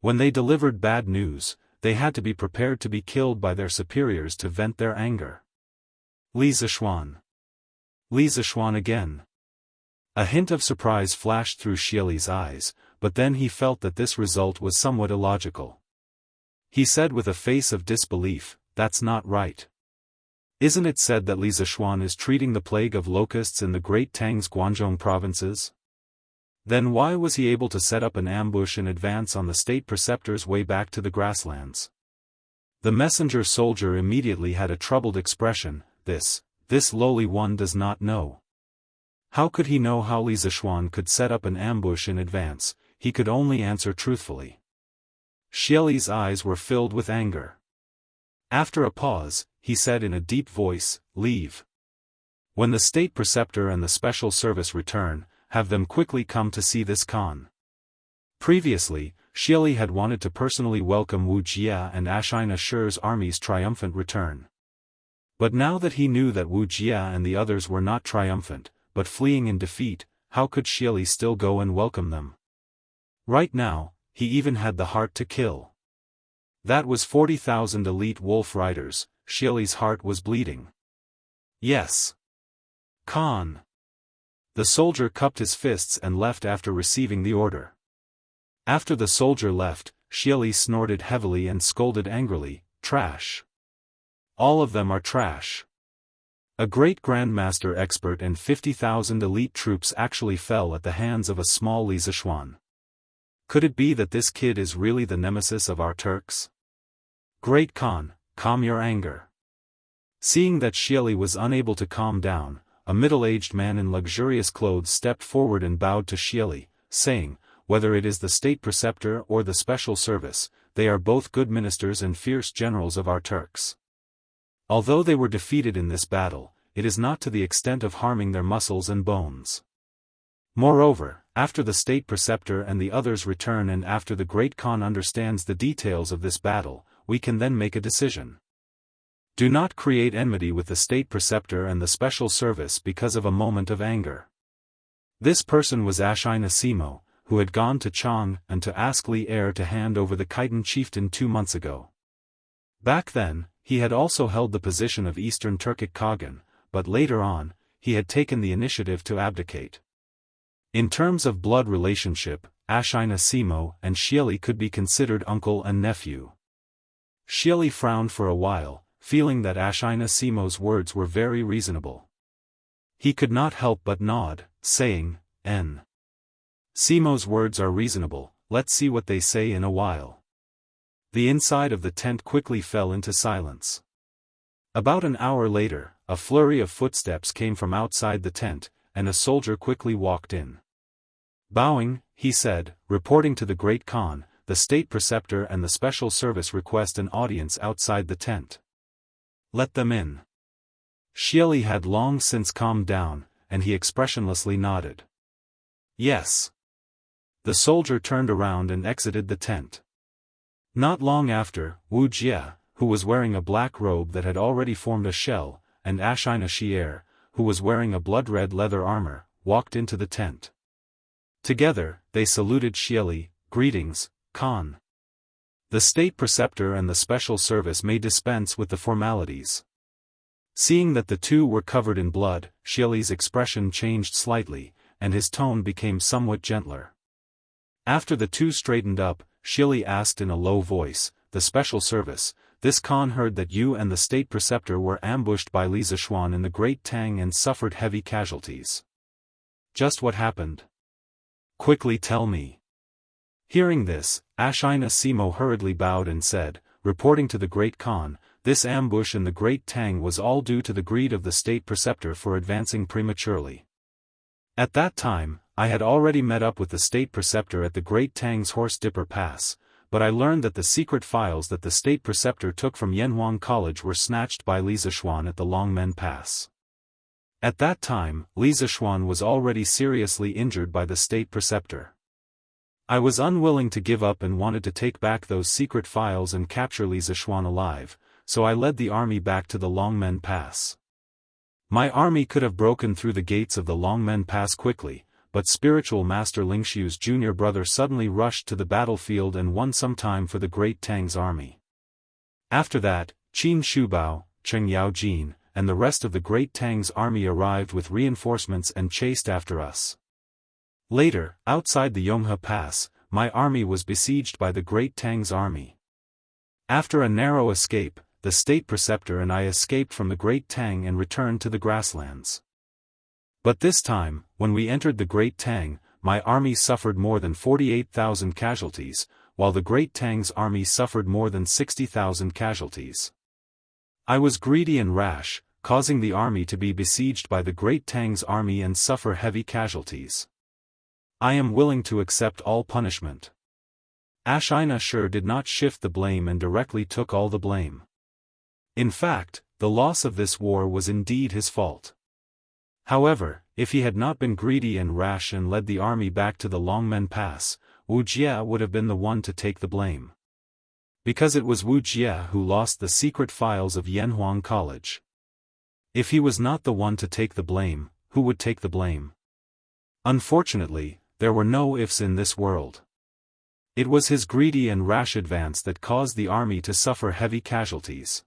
When they delivered bad news, they had to be prepared to be killed by their superiors to vent their anger. Li Zishuan. Li Zishuan again. A hint of surprise flashed through Xieli's eyes, but then he felt that this result was somewhat illogical. He said with a face of disbelief, that's not right. Isn't it said that Li Zishuan is treating the plague of locusts in the Great Tang's Guangzhou provinces? Then why was he able to set up an ambush in advance on the state preceptor's way back to the grasslands? The messenger soldier immediately had a troubled expression. This lowly one does not know. How could he know how Li Zishuan could set up an ambush in advance? He could only answer truthfully. Xieli's eyes were filled with anger. After a pause, he said in a deep voice, leave. When the state preceptor and the special service return, have them quickly come to see this Khan. Previously, Xieli had wanted to personally welcome Wuxia and Ashina Shi's army's triumphant return. But now that he knew that Wuxia and the others were not triumphant, but fleeing in defeat, how could Xieli still go and welcome them? Right now, he even had the heart to kill. That was 40,000 elite wolf riders. Xieli's heart was bleeding. Yes. Khan. The soldier cupped his fists and left after receiving the order. After the soldier left, Xieli snorted heavily and scolded angrily, trash. All of them are trash. A great grandmaster expert and 50,000 elite troops actually fell at the hands of a small Li Zishuan. Could it be that this kid is really the nemesis of our Turks? Great Khan, calm your anger. Seeing that Xieli was unable to calm down, a middle-aged man in luxurious clothes stepped forward and bowed to Xieli, saying, whether it is the state preceptor or the special service, they are both good ministers and fierce generals of our Turks. Although they were defeated in this battle, it is not to the extent of harming their muscles and bones. Moreover, after the state preceptor and the others return and after the great Khan understands the details of this battle, we can then make a decision. Do not create enmity with the state preceptor and the special service because of a moment of anger. This person was Ashina Simo, who had gone to Chang and to ask Li Er to hand over the Khitan chieftain 2 months ago. Back then, he had also held the position of Eastern Turkic Khagan, but later on, he had taken the initiative to abdicate. In terms of blood relationship, Ashina Simo and Xieli could be considered uncle and nephew. Xieli frowned for a while, feeling that Ashina Simo's words were very reasonable. He could not help but nod, saying, N. Simo's words are reasonable, let's see what they say in a while. The inside of the tent quickly fell into silence. About an hour later, a flurry of footsteps came from outside the tent, and a soldier quickly walked in. Bowing, he said, reporting to the great Khan, the state preceptor and the special service request an audience outside the tent. Let them in. Xieli had long since calmed down, and he expressionlessly nodded. Yes. The soldier turned around and exited the tent. Not long after, Wuxia, who was wearing a black robe that had already formed a shell, and Ashina Shi, who was wearing a blood-red leather armor, walked into the tent. Together, they saluted Xieli, greetings, Khan. The state preceptor and the special service may dispense with the formalities. Seeing that the two were covered in blood, Xieli's expression changed slightly, and his tone became somewhat gentler. After the two straightened up, Xieli asked in a low voice, "The special service, this Khan heard that you and the state preceptor were ambushed by Li Zishuan in the Great Tang and suffered heavy casualties. Just what happened? Quickly tell me." Hearing this, Ashina Simo hurriedly bowed and said, reporting to the Great Khan, "This ambush in the Great Tang was all due to the greed of the state preceptor for advancing prematurely. At that time, I had already met up with the state preceptor at the Great Tang's Horse Dipper Pass, but I learned that the secret files that the state preceptor took from Yanhuang College were snatched by Li Zishuan at the Longmen Pass. At that time, Li Zishuan was already seriously injured by the state preceptor. I was unwilling to give up and wanted to take back those secret files and capture Li Zishuan alive, so I led the army back to the Longmen Pass. My army could have broken through the gates of the Longmen Pass quickly, but spiritual master Lingxiu's junior brother suddenly rushed to the battlefield and won some time for the Great Tang's army. After that, Qin Shubao, Cheng Yaojin, and the rest of the Great Tang's army arrived with reinforcements and chased after us. Later, outside the Yonghe Pass, my army was besieged by the Great Tang's army. After a narrow escape, the state preceptor and I escaped from the Great Tang and returned to the grasslands. But this time, when we entered the Great Tang, my army suffered more than 48,000 casualties, while the Great Tang's army suffered more than 60,000 casualties. I was greedy and rash, causing the army to be besieged by the Great Tang's army and suffer heavy casualties. I am willing to accept all punishment." Ashina Shi did not shift the blame and directly took all the blame. In fact, the loss of this war was indeed his fault. However, if he had not been greedy and rash and led the army back to the Longmen Pass, Wu Jie would have been the one to take the blame. Because it was Wu Jie who lost the secret files of Yanhuang College. If he was not the one to take the blame, who would take the blame? Unfortunately, there were no ifs in this world. It was his greedy and rash advance that caused the army to suffer heavy casualties.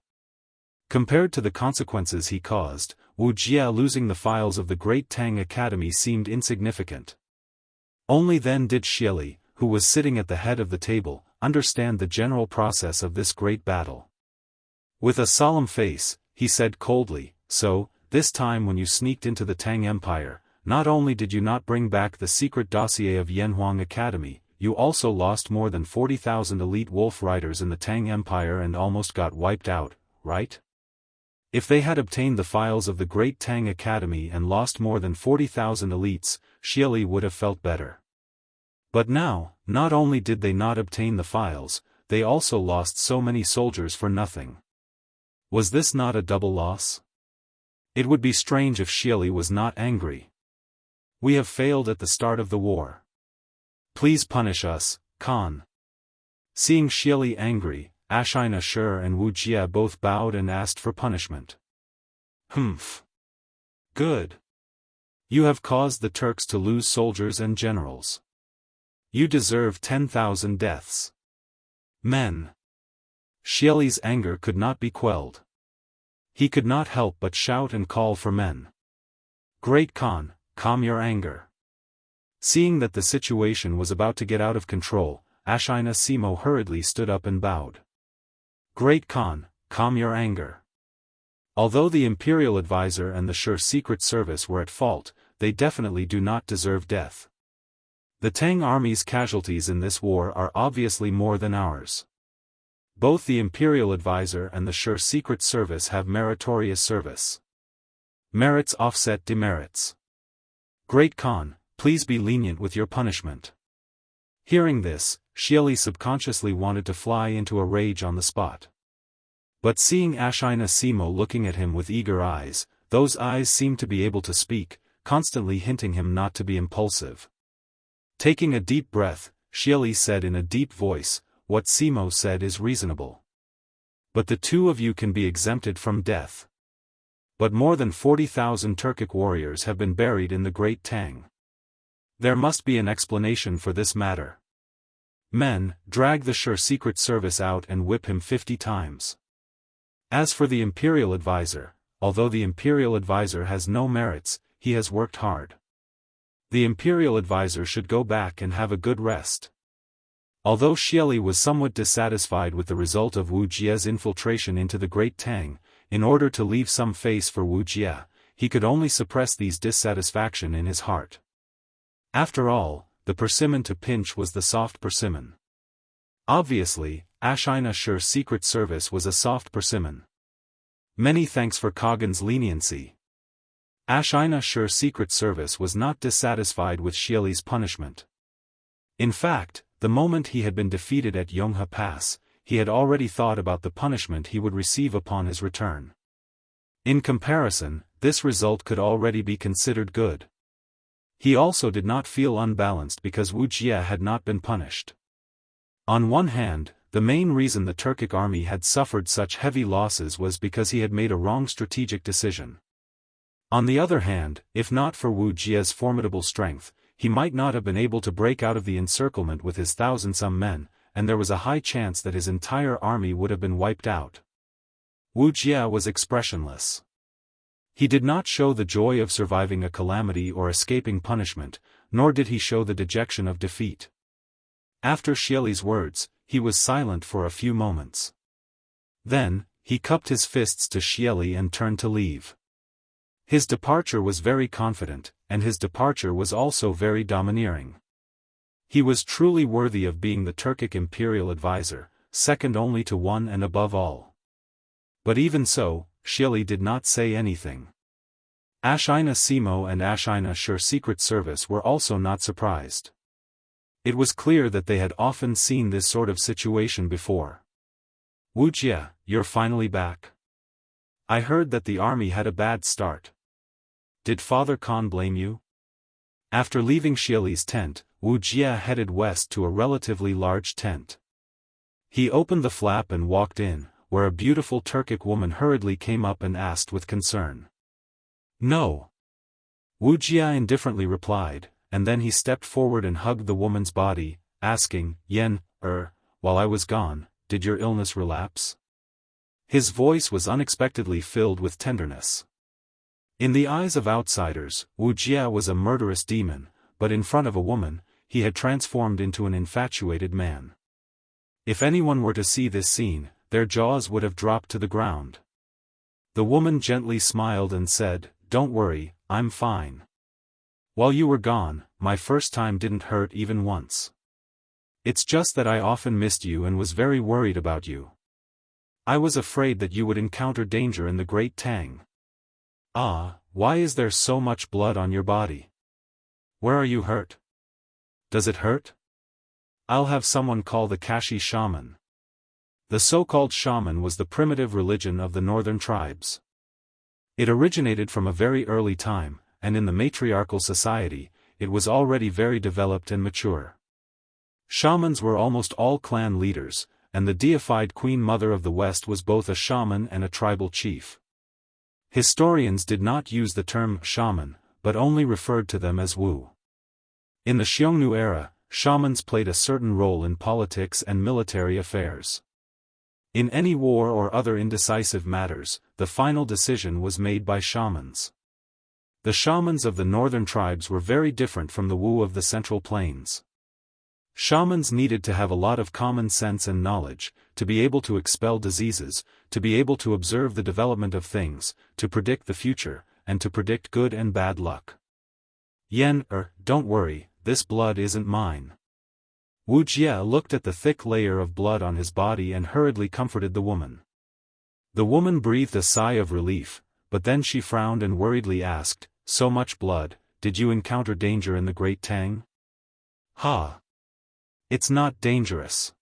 Compared to the consequences he caused, Wu Jie losing the files of the Great Tang Academy seemed insignificant. Only then did Xieli, who was sitting at the head of the table, understand the general process of this great battle. With a solemn face, he said coldly, "So, this time when you sneaked into the Tang Empire, not only did you not bring back the secret dossier of Yanhuang Academy, you also lost more than 40,000 elite wolf riders in the Tang Empire and almost got wiped out, right?" If they had obtained the files of the Great Tang Academy and lost more than 40,000 elites, Xieli would have felt better. But now, not only did they not obtain the files, they also lost so many soldiers for nothing. Was this not a double loss? It would be strange if Xieli was not angry. "We have failed at the start of the war. Please punish us, Khan." Seeing Xieli angry, Ashina Shi and Wu Jie both bowed and asked for punishment. "Humph. Good. You have caused the Turks to lose soldiers and generals. You deserve 10,000 deaths." Men. Xieli's anger could not be quelled. He could not help but shout and call for men. "Great Khan, calm your anger." Seeing that the situation was about to get out of control, Ashina Simo hurriedly stood up and bowed. "Great Khan, calm your anger. Although the Imperial Advisor and the Shi Secret Service were at fault, they definitely do not deserve death. The Tang army's casualties in this war are obviously more than ours. Both the Imperial Advisor and the Shi Secret Service have meritorious service. Merits offset demerits. Great Khan, please be lenient with your punishment." Hearing this, Xieli subconsciously wanted to fly into a rage on the spot. But seeing Ashina Simo looking at him with eager eyes, those eyes seemed to be able to speak, constantly hinting him not to be impulsive. Taking a deep breath, Xieli said in a deep voice, "What Simo said is reasonable. But the two of you can be exempted from death. But more than 40,000 Turkic warriors have been buried in the Great Tang. There must be an explanation for this matter. Men, drag the Shi Secret Service out and whip him 50 times. As for the Imperial Advisor, although the imperial advisor has no merits, he has worked hard. The imperial advisor should go back and have a good rest. Although Xieli was somewhat dissatisfied with the result of Wu Jie's infiltration into the Great Tang, in order to leave some face for Wu Jie, he could only suppress these dissatisfaction in his heart. After all, the persimmon to pinch was the soft persimmon. Obviously, Ashina Shu's secret service was a soft persimmon. Many thanks for Kagan's leniency. Ashina Shu's secret service was not dissatisfied with Xieli's punishment. In fact, the moment he had been defeated at Yonghe Pass, he had already thought about the punishment he would receive upon his return. In comparison, this result could already be considered good. He also did not feel unbalanced because Wu Jie had not been punished. On one hand, the main reason the Turkic army had suffered such heavy losses was because he had made a wrong strategic decision. On the other hand, if not for Wu Jie's formidable strength, he might not have been able to break out of the encirclement with his 1,000-some men, and there was a high chance that his entire army would have been wiped out. Wu Jie was expressionless. He did not show the joy of surviving a calamity or escaping punishment, nor did he show the dejection of defeat. After Xieli's words, he was silent for a few moments. Then, he cupped his fists to Xieli and turned to leave. His departure was very confident, and his departure was also very domineering. He was truly worthy of being the Turkic imperial advisor, second only to one and above all. But even so, Xieli did not say anything. Ashina Simo and Ashina Shu's secret service were also not surprised. It was clear that they had often seen this sort of situation before. Wu Jie, you're finally back. I heard that the army had a bad start. Did Father Khan blame you? After leaving Xieli's tent, Wu Jie headed west to a relatively large tent. He opened the flap and walked in, where a beautiful Turkic woman hurriedly came up and asked with concern. No. Wu Jie indifferently replied, and then he stepped forward and hugged the woman's body, asking, Yen, while I was gone, did your illness relapse? His voice was unexpectedly filled with tenderness. In the eyes of outsiders, Wu Jie was a murderous demon, but in front of a woman, he had transformed into an infatuated man. If anyone were to see this scene, their jaws would have dropped to the ground. The woman gently smiled and said, Don't worry, I'm fine. While you were gone, my first time didn't hurt even once. It's just that I often missed you and was very worried about you. I was afraid that you would encounter danger in the Great Tang. Ah, why is there so much blood on your body? Where are you hurt? Does it hurt? I'll have someone call the Kashi shaman. The so-called shaman was the primitive religion of the northern tribes. It originated from a very early time, and in the matriarchal society, it was already very developed and mature. Shamans were almost all clan leaders, and the deified Queen Mother of the West was both a shaman and a tribal chief. Historians did not use the term shaman, but only referred to them as Wu. In the Xiongnu era, shamans played a certain role in politics and military affairs. In any war or other indecisive matters, the final decision was made by shamans. The shamans of the northern tribes were very different from the Wu of the Central Plains. Shamans needed to have a lot of common sense and knowledge, to be able to expel diseases, to be able to observe the development of things, to predict the future, and to predict good and bad luck. Yen, don't worry, this blood isn't mine. Wu Jie looked at the thick layer of blood on his body and hurriedly comforted the woman. The woman breathed a sigh of relief, but then she frowned and worriedly asked, So much blood, did you encounter danger in the Great Tang? Ha! It's not dangerous.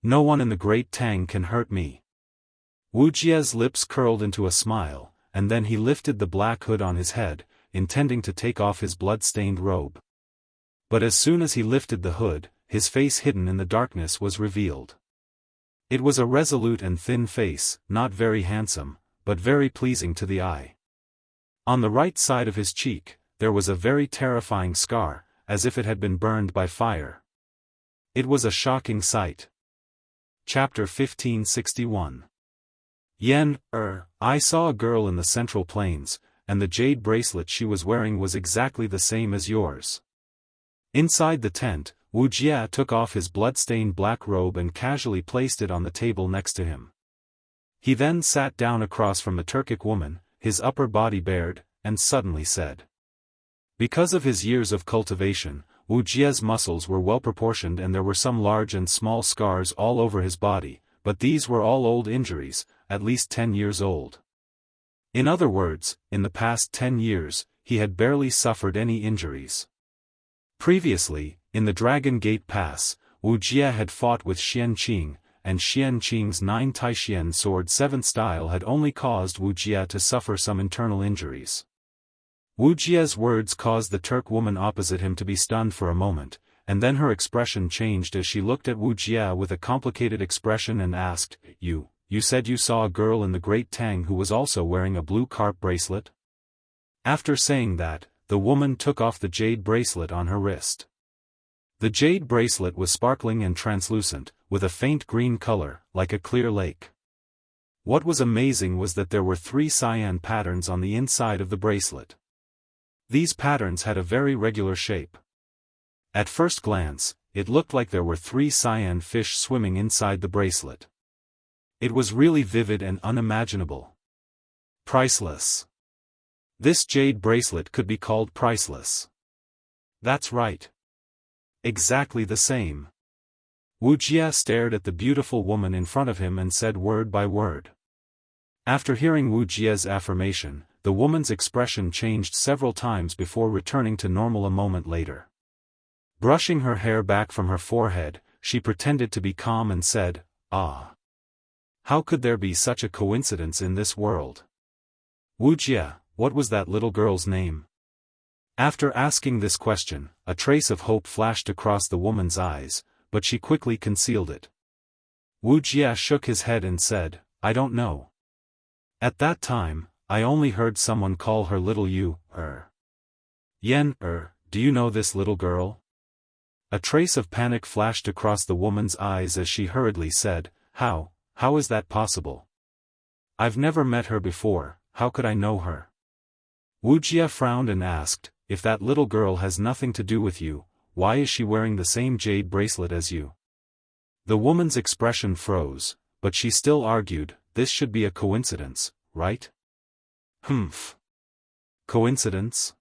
No one in the Great Tang can hurt me. Wu Jie's lips curled into a smile, and then he lifted the black hood on his head, intending to take off his blood-stained robe. But as soon as he lifted the hood, his face hidden in the darkness was revealed. It was a resolute and thin face, not very handsome, but very pleasing to the eye. On the right side of his cheek, there was a very terrifying scar, as if it had been burned by fire. It was a shocking sight. Chapter 1561. I saw a girl in the Central Plains, and the jade bracelet she was wearing was exactly the same as yours. Inside the tent, Wuxia took off his blood-stained black robe and casually placed it on the table next to him. He then sat down across from the Turkic woman, his upper body bared, and suddenly said. Because of his years of cultivation, Wuxia's muscles were well proportioned and there were some large and small scars all over his body, but these were all old injuries, at least 10 years old. In other words, in the past 10 years, he had barely suffered any injuries. Previously, in the Dragon Gate Pass, Wuxia had fought with Xianqing, and Xianqing's 9 Taishian sword 7th style had only caused Wuxia to suffer some internal injuries. Wuxia's words caused the Turk woman opposite him to be stunned for a moment, and then her expression changed as she looked at Wuxia with a complicated expression and asked, You said you saw a girl in the Great Tang who was also wearing a blue carp bracelet? After saying that, the woman took off the jade bracelet on her wrist. The jade bracelet was sparkling and translucent, with a faint green color, like a clear lake. What was amazing was that there were 3 cyan patterns on the inside of the bracelet. These patterns had a very regular shape. At first glance, it looked like there were 3 cyan fish swimming inside the bracelet. It was really vivid and unimaginable. Priceless. This jade bracelet could be called priceless. That's right. Exactly the same. Wuxia stared at the beautiful woman in front of him and said word by word. After hearing Wuxia's affirmation, the woman's expression changed several times before returning to normal a moment later. Brushing her hair back from her forehead, she pretended to be calm and said, Ah. How could there be such a coincidence in this world? Wuxia, what was that little girl's name? After asking this question, a trace of hope flashed across the woman's eyes, but she quickly concealed it. Wuxia shook his head and said, I don't know. At that time, I only heard someone call her little do you know this little girl? A trace of panic flashed across the woman's eyes as she hurriedly said, How is that possible? I've never met her before, how could I know her? Wuxia frowned and asked, If that little girl has nothing to do with you, why is she wearing the same jade bracelet as you? The woman's expression froze, but she still argued, this should be a coincidence, right? Humph. Coincidence?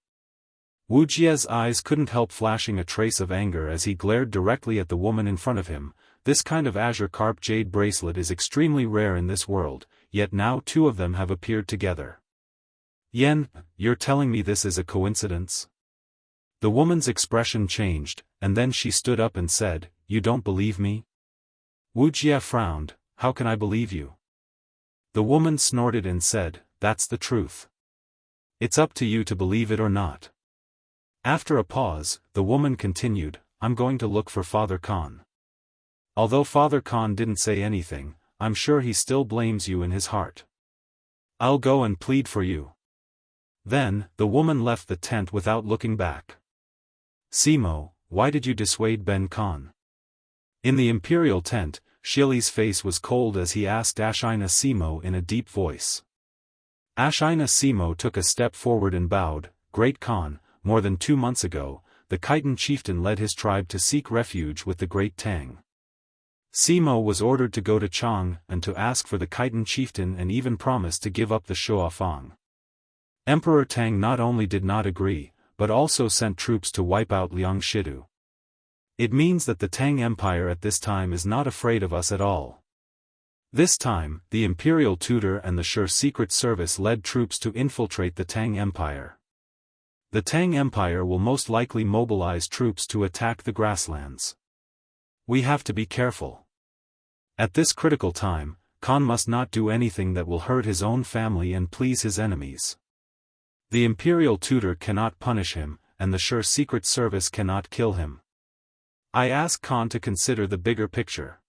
Wuxia's eyes couldn't help flashing a trace of anger as he glared directly at the woman in front of him. This kind of azure carp jade bracelet is extremely rare in this world, yet now 2 of them have appeared together. You're telling me this is a coincidence? The woman's expression changed, and then she stood up and said, You don't believe me? Wuxia frowned, How can I believe you? The woman snorted and said, That's the truth. It's up to you to believe it or not. After a pause, the woman continued, I'm going to look for Father Khan. Although Father Khan didn't say anything, I'm sure he still blames you in his heart. I'll go and plead for you. Then, the woman left the tent without looking back. Simo, why did you dissuade Ben Khan? In the imperial tent, Shili's face was cold as he asked Ashina Simo in a deep voice. Ashina Simo took a step forward and bowed, Great Khan, more than 2 months ago, the Khitan chieftain led his tribe to seek refuge with the Great Tang. Simo was ordered to go to Chang and to ask for the Khitan chieftain and even promised to give up the Shuafang. Emperor Tang not only did not agree, but also sent troops to wipe out Liang Shidu. It means that the Tang Empire at this time is not afraid of us at all. This time, the imperial tutor and the Sure Secret Service led troops to infiltrate the Tang Empire. The Tang Empire will most likely mobilize troops to attack the grasslands. We have to be careful. At this critical time, Khan must not do anything that will hurt his own family and please his enemies. The imperial tutor cannot punish him, and the Sure Secret Service cannot kill him. I ask Khan to consider the bigger picture.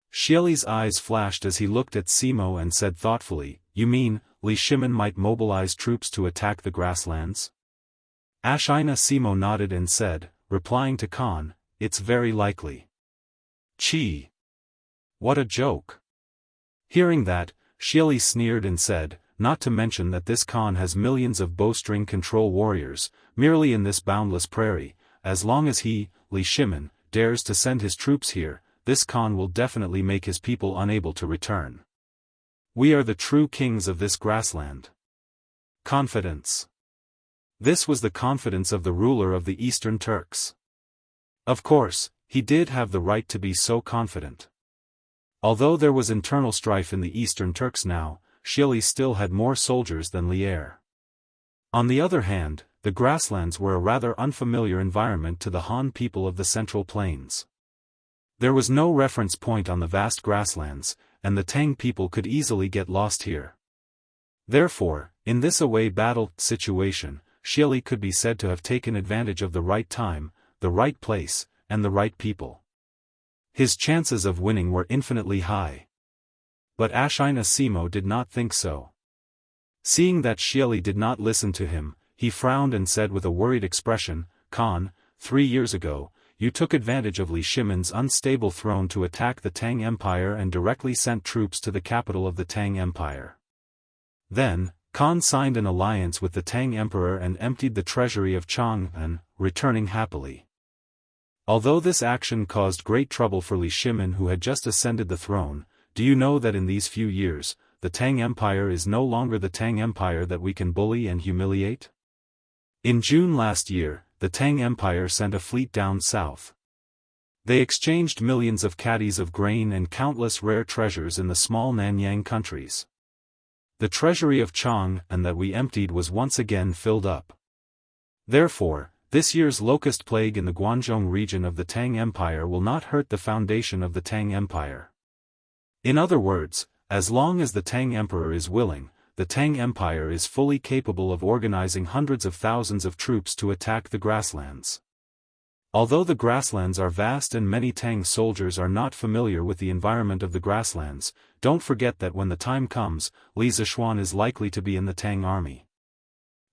Shili's eyes flashed as he looked at Simo and said thoughtfully, You mean, Li Shimin might mobilize troops to attack the grasslands? Ashina Simo nodded and said, replying to Khan, It's very likely. Chi. What a joke. Hearing that, Xieli sneered and said, not to mention that this Khan has millions of bowstring control warriors, merely in this boundless prairie. As long as he, Li Shimin, dares to send his troops here, this Khan will definitely make his people unable to return. We are the true kings of this grassland. Confidence. This was the confidence of the ruler of the Eastern Turks. Of course, he did have the right to be so confident. Although there was internal strife in the Eastern Turks now, Xieli still had more soldiers than Lier. On the other hand, the grasslands were a rather unfamiliar environment to the Han people of the Central Plains. There was no reference point on the vast grasslands, and the Tang people could easily get lost here. Therefore, in this away battle situation, Xieli could be said to have taken advantage of the right time, the right place, and the right people. His chances of winning were infinitely high. But Ashina Simo did not think so. Seeing that Xieli did not listen to him, he frowned and said with a worried expression, Khan, 3 years ago, you took advantage of Li Shimin's unstable throne to attack the Tang Empire and directly sent troops to the capital of the Tang Empire. Then, Khan signed an alliance with the Tang Emperor and emptied the treasury of Chang'an, returning happily. Although this action caused great trouble for Li Shimin who had just ascended the throne, do you know that in these few years, the Tang Empire is no longer the Tang Empire that we can bully and humiliate? In June last year, the Tang Empire sent a fleet down south. They exchanged millions of caddies of grain and countless rare treasures in the small Nanyang countries. The treasury of Chang'an that we emptied was once again filled up. Therefore, this year's locust plague in the Guangzhou region of the Tang Empire will not hurt the foundation of the Tang Empire. In other words, as long as the Tang Emperor is willing, the Tang Empire is fully capable of organizing hundreds of thousands of troops to attack the grasslands. Although the grasslands are vast and many Tang soldiers are not familiar with the environment of the grasslands, don't forget that when the time comes, Li Zishuan is likely to be in the Tang army.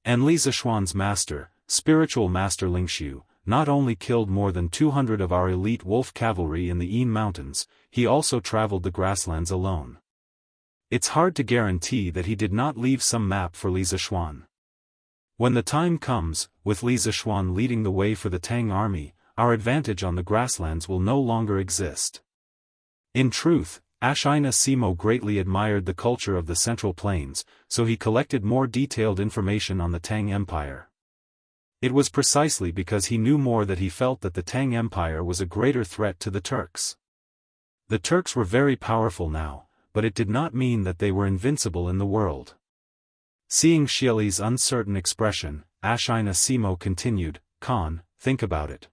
And Li Zishuan's master, spiritual master Lingxiu, not only killed more than 200 of our elite wolf cavalry in the Yin Mountains, he also traveled the grasslands alone. It's hard to guarantee that he did not leave some map for Li Zishuan. When the time comes, with Li Zishuan leading the way for the Tang army, our advantage on the grasslands will no longer exist. In truth, Ashina Simo greatly admired the culture of the Central Plains, so he collected more detailed information on the Tang Empire. It was precisely because he knew more that he felt that the Tang Empire was a greater threat to the Turks. The Turks were very powerful now, but it did not mean that they were invincible in the world. Seeing Xieli's uncertain expression, Ashina Simo continued, Khan, think about it.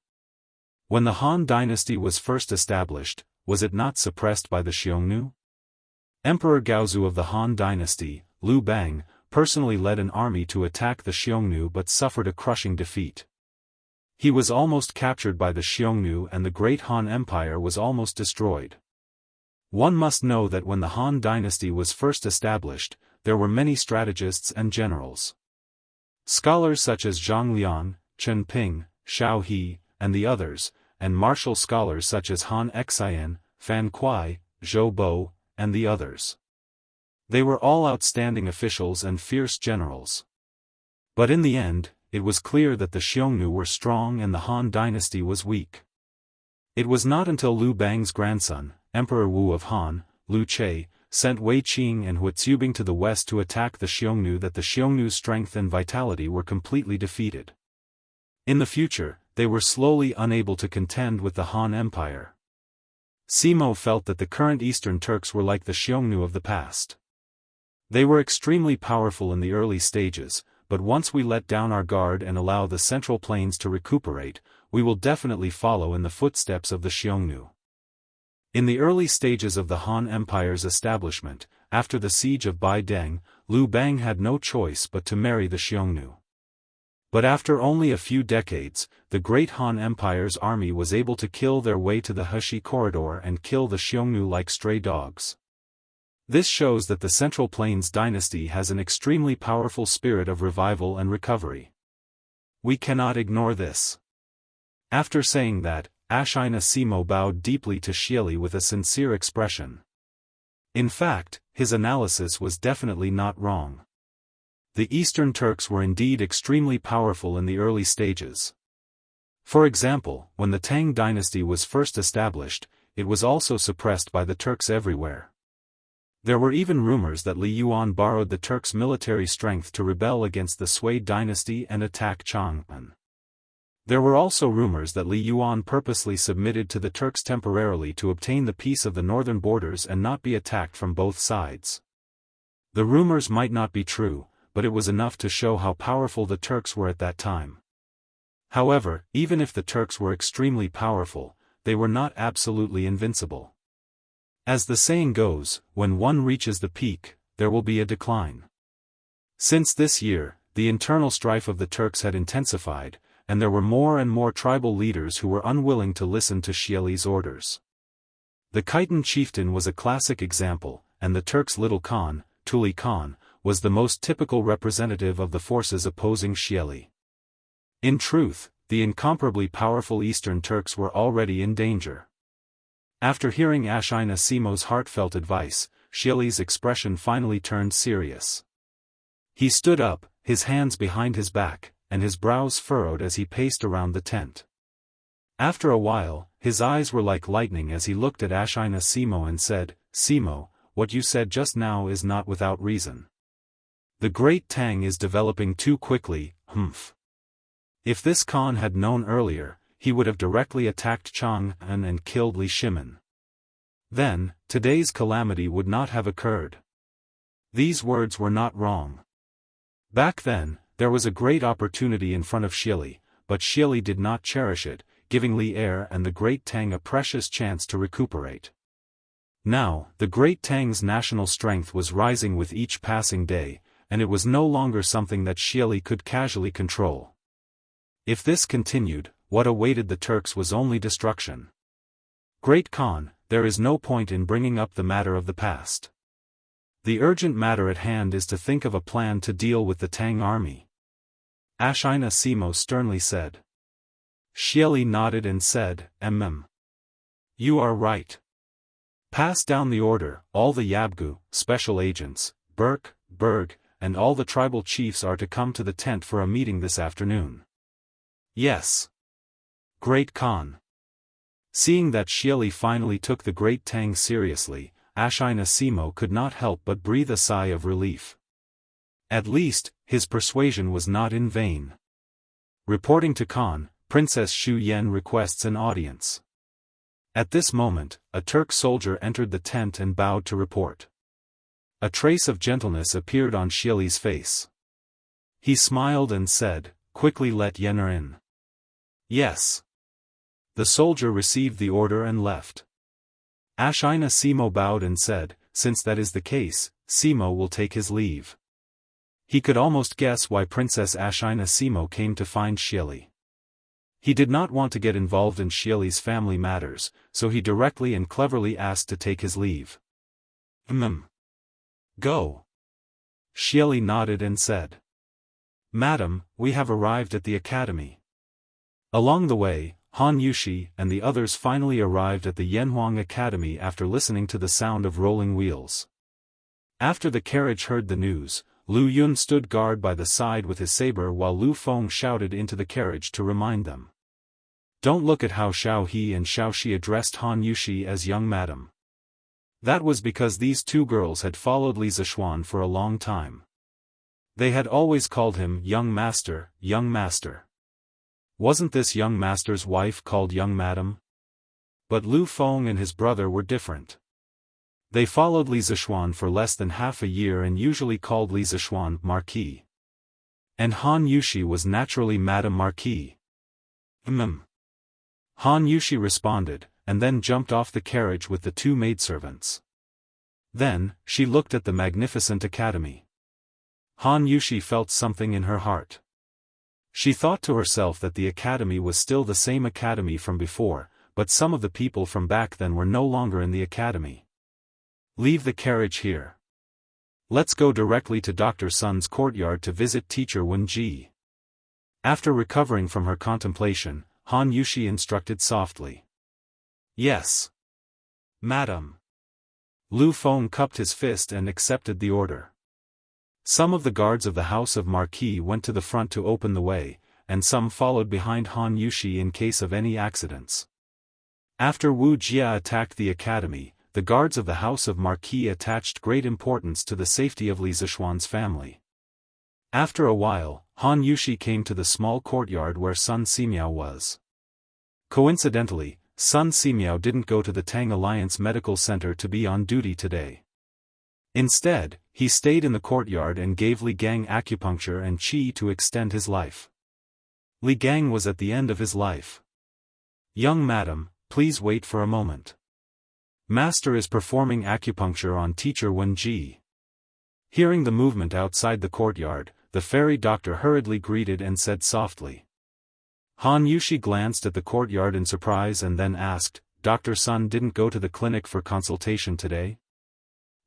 When the Han dynasty was first established, was it not suppressed by the Xiongnu? Emperor Gaozu of the Han dynasty, Liu Bang, personally led an army to attack the Xiongnu but suffered a crushing defeat. He was almost captured by the Xiongnu and the great Han Empire was almost destroyed. One must know that when the Han dynasty was first established, there were many strategists and generals. Scholars such as Zhang Liang, Chen Ping, Xiao He, and the others, and martial scholars such as Han Xian, Fan Kuai, Zhou Bo, and the others. They were all outstanding officials and fierce generals. But in the end, it was clear that the Xiongnu were strong and the Han dynasty was weak. It was not until Liu Bang's grandson, Emperor Wu of Han, Liu Che, sent Wei Qing and Hua Zubing to the west to attack the Xiongnu that the Xiongnu's strength and vitality were completely defeated. In the future, they were slowly unable to contend with the Han Empire. Simo felt that the current Eastern Turks were like the Xiongnu of the past. They were extremely powerful in the early stages, but once we let down our guard and allow the Central Plains to recuperate, we will definitely follow in the footsteps of the Xiongnu. In the early stages of the Han Empire's establishment, after the siege of Baideng, Liu Bang had no choice but to marry the Xiongnu. But after only a few decades, the great Han Empire's army was able to kill their way to the Heshi corridor and kill the Xiongnu like stray dogs. This shows that the Central Plains dynasty has an extremely powerful spirit of revival and recovery. We cannot ignore this. After saying that, Ashina Simo bowed deeply to Xieli with a sincere expression. In fact, his analysis was definitely not wrong. The Eastern Turks were indeed extremely powerful in the early stages. For example, when the Tang dynasty was first established, it was also suppressed by the Turks everywhere. There were even rumors that Li Yuan borrowed the Turks' military strength to rebel against the Sui dynasty and attack Chang'an. There were also rumors that Li Yuan purposely submitted to the Turks temporarily to obtain the peace of the northern borders and not be attacked from both sides. The rumors might not be true, but it was enough to show how powerful the Turks were at that time. However, even if the Turks were extremely powerful, they were not absolutely invincible. As the saying goes, when one reaches the peak, there will be a decline. Since this year, the internal strife of the Turks had intensified, and there were more and more tribal leaders who were unwilling to listen to Xieli's orders. The Khitan chieftain was a classic example, and the Turks' little Khan, Tuli Khan, was the most typical representative of the forces opposing Xieli. In truth, the incomparably powerful Eastern Turks were already in danger. After hearing Ashina Simo's heartfelt advice, Xieli's expression finally turned serious. He stood up, his hands behind his back, and his brows furrowed as he paced around the tent. After a while, his eyes were like lightning as he looked at Ashina Simo and said, "Simo, what you said just now is not without reason. The Great Tang is developing too quickly, humph. If this Khan had known earlier, he would have directly attacked Chang'an and killed Li Shimin. Then, today's calamity would not have occurred." These words were not wrong. Back then, there was a great opportunity in front of Xieli, but Xieli did not cherish it, giving Li Er and the Great Tang a precious chance to recuperate. Now, the Great Tang's national strength was rising with each passing day, and it was no longer something that Xieli could casually control. If this continued, what awaited the Turks was only destruction. Great Khan, there is no point in bringing up the matter of the past. The urgent matter at hand is to think of a plan to deal with the Tang army. Ashina Simo sternly said. Xieli nodded and said, You are right. Pass down the order, all the Yabgu, special agents, Berg, and all the tribal chiefs are to come to the tent for a meeting this afternoon. Yes. Great Khan. Seeing that Xieli finally took the Great Tang seriously, Ashina Simo could not help but breathe a sigh of relief. At least, his persuasion was not in vain. Reporting to Khan, Princess Shu Yan requests an audience. At this moment, a Turk soldier entered the tent and bowed to report. A trace of gentleness appeared on Xieli's face. He smiled and said, "Quickly let Yener in." Yes. The soldier received the order and left. Ashina Simo bowed and said, "Since that is the case, Simo will take his leave." He could almost guess why Princess Ashina Simo came to find Xieli. He did not want to get involved in Xieli's family matters, so he directly and cleverly asked to take his leave. Go. Xieli nodded and said. Madam, we have arrived at the academy. Along the way, Han Yushi and the others finally arrived at the Yanhuang Academy after listening to the sound of rolling wheels. After the carriage heard the news, Lu Yun stood guard by the side with his saber while Lu Feng shouted into the carriage to remind them. Don't look at how Xiao He and Xiao Shi addressed Han Yushi as young madam. That was because these two girls had followed Li Zishuan for a long time. They had always called him young master, young master. Wasn't this young master's wife called young madam? But Lu Feng and his brother were different. They followed Li Zishuan for less than half a year and usually called Li Zishuan Marquis. And Han Yushi was naturally Madame Marquis. Han Yushi responded, and then jumped off the carriage with the two maidservants. Then, she looked at the magnificent academy. Han Yushi felt something in her heart. She thought to herself that the academy was still the same academy from before, but some of the people from back then were no longer in the academy. Leave the carriage here. Let's go directly to Dr. Sun's courtyard to visit teacher Wenji. After recovering from her contemplation, Han Yushi instructed softly. Yes. Madam. Lu Feng cupped his fist and accepted the order. Some of the guards of the House of Marquis went to the front to open the way, and some followed behind Han Yushi in case of any accidents. After Wu Jia attacked the academy, the guards of the House of Marquis attached great importance to the safety of Li Zishuan's family. After a while, Han Yushi came to the small courtyard where Sun Simiao was. Coincidentally, Sun Simiao didn't go to the Tang Alliance Medical Center to be on duty today. Instead, he stayed in the courtyard and gave Li Gang acupuncture and qi to extend his life. Li Gang was at the end of his life. "Young madam, please wait for a moment. Master is performing acupuncture on teacher Wenji." Hearing the movement outside the courtyard, the fairy doctor hurriedly greeted and said softly. Han Yushi glanced at the courtyard in surprise and then asked, "Dr. Sun didn't go to the clinic for consultation today?"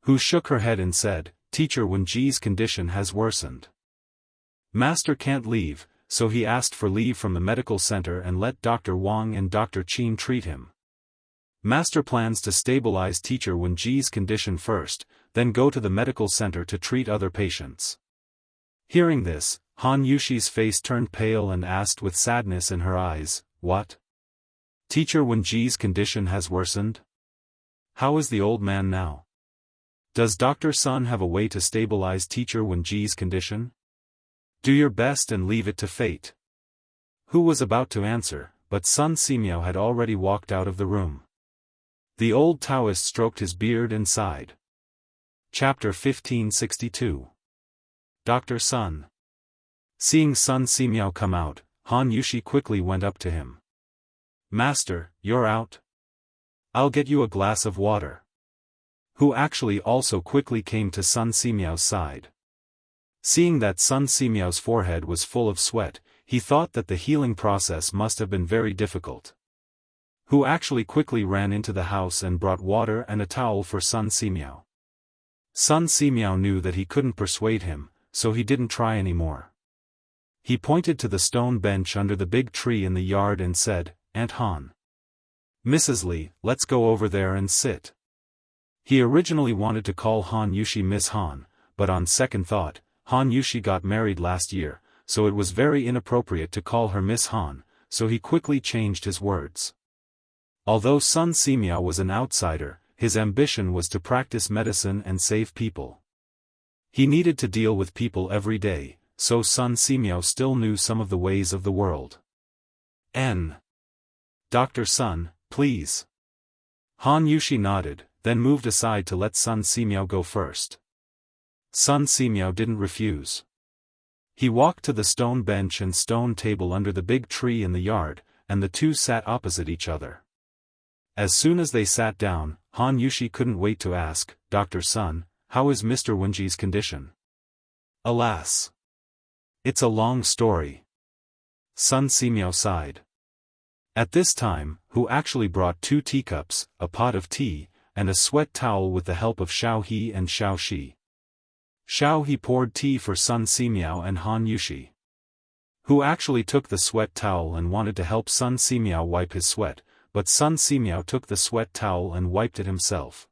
Hu shook her head and said, "Teacher Wenji's condition has worsened. Master can't leave, so he asked for leave from the medical center and let Dr. Wang and Dr. Qin treat him. Master plans to stabilize teacher Wenji's condition first, then go to the medical center to treat other patients." Hearing this, Han Yushi's face turned pale and asked with sadness in her eyes, "What? Teacher Wenji's condition has worsened? How is the old man now? Does Dr. Sun have a way to stabilize teacher Wenji's condition? Do your best and leave it to fate." Hu was about to answer, but Sun Simiao had already walked out of the room. The old Taoist stroked his beard and sighed. Chapter 1562. Dr. Sun. Seeing Sun Simiao come out, Han Yushi quickly went up to him. "Master, you're out? I'll get you a glass of water." Hu actually also quickly came to Sun Simiao's side. Seeing that Sun Simiao's forehead was full of sweat, he thought that the healing process must have been very difficult. Hu actually quickly ran into the house and brought water and a towel for Sun Simiao. Sun Simiao knew that he couldn't persuade him, so he didn't try anymore. He pointed to the stone bench under the big tree in the yard and said, "Aunt Han. Mrs. Li, let's go over there and sit." He originally wanted to call Han Yushi Miss Han, but on second thought, Han Yushi got married last year, so it was very inappropriate to call her Miss Han, so he quickly changed his words. Although Sun Simiao was an outsider, his ambition was to practice medicine and save people. He needed to deal with people every day, so Sun Simiao still knew some of the ways of the world. Dr. Sun, please." Han Yushi nodded, then moved aside to let Sun Simiao go first. Sun Simiao didn't refuse. He walked to the stone bench and stone table under the big tree in the yard, and the two sat opposite each other. As soon as they sat down, Han Yushi couldn't wait to ask, "Dr. Sun, how is Mr. Wenji's condition?" "Alas! It's a long story." Sun Simiao sighed. At this time, Hu actually brought 2 teacups, a pot of tea, and a sweat towel with the help of Xiao He and Xiao Shi. Xiao He poured tea for Sun Simiao and Han Yushi. Hu actually took the sweat towel and wanted to help Sun Simiao wipe his sweat, but Sun Simiao took the sweat towel and wiped it himself.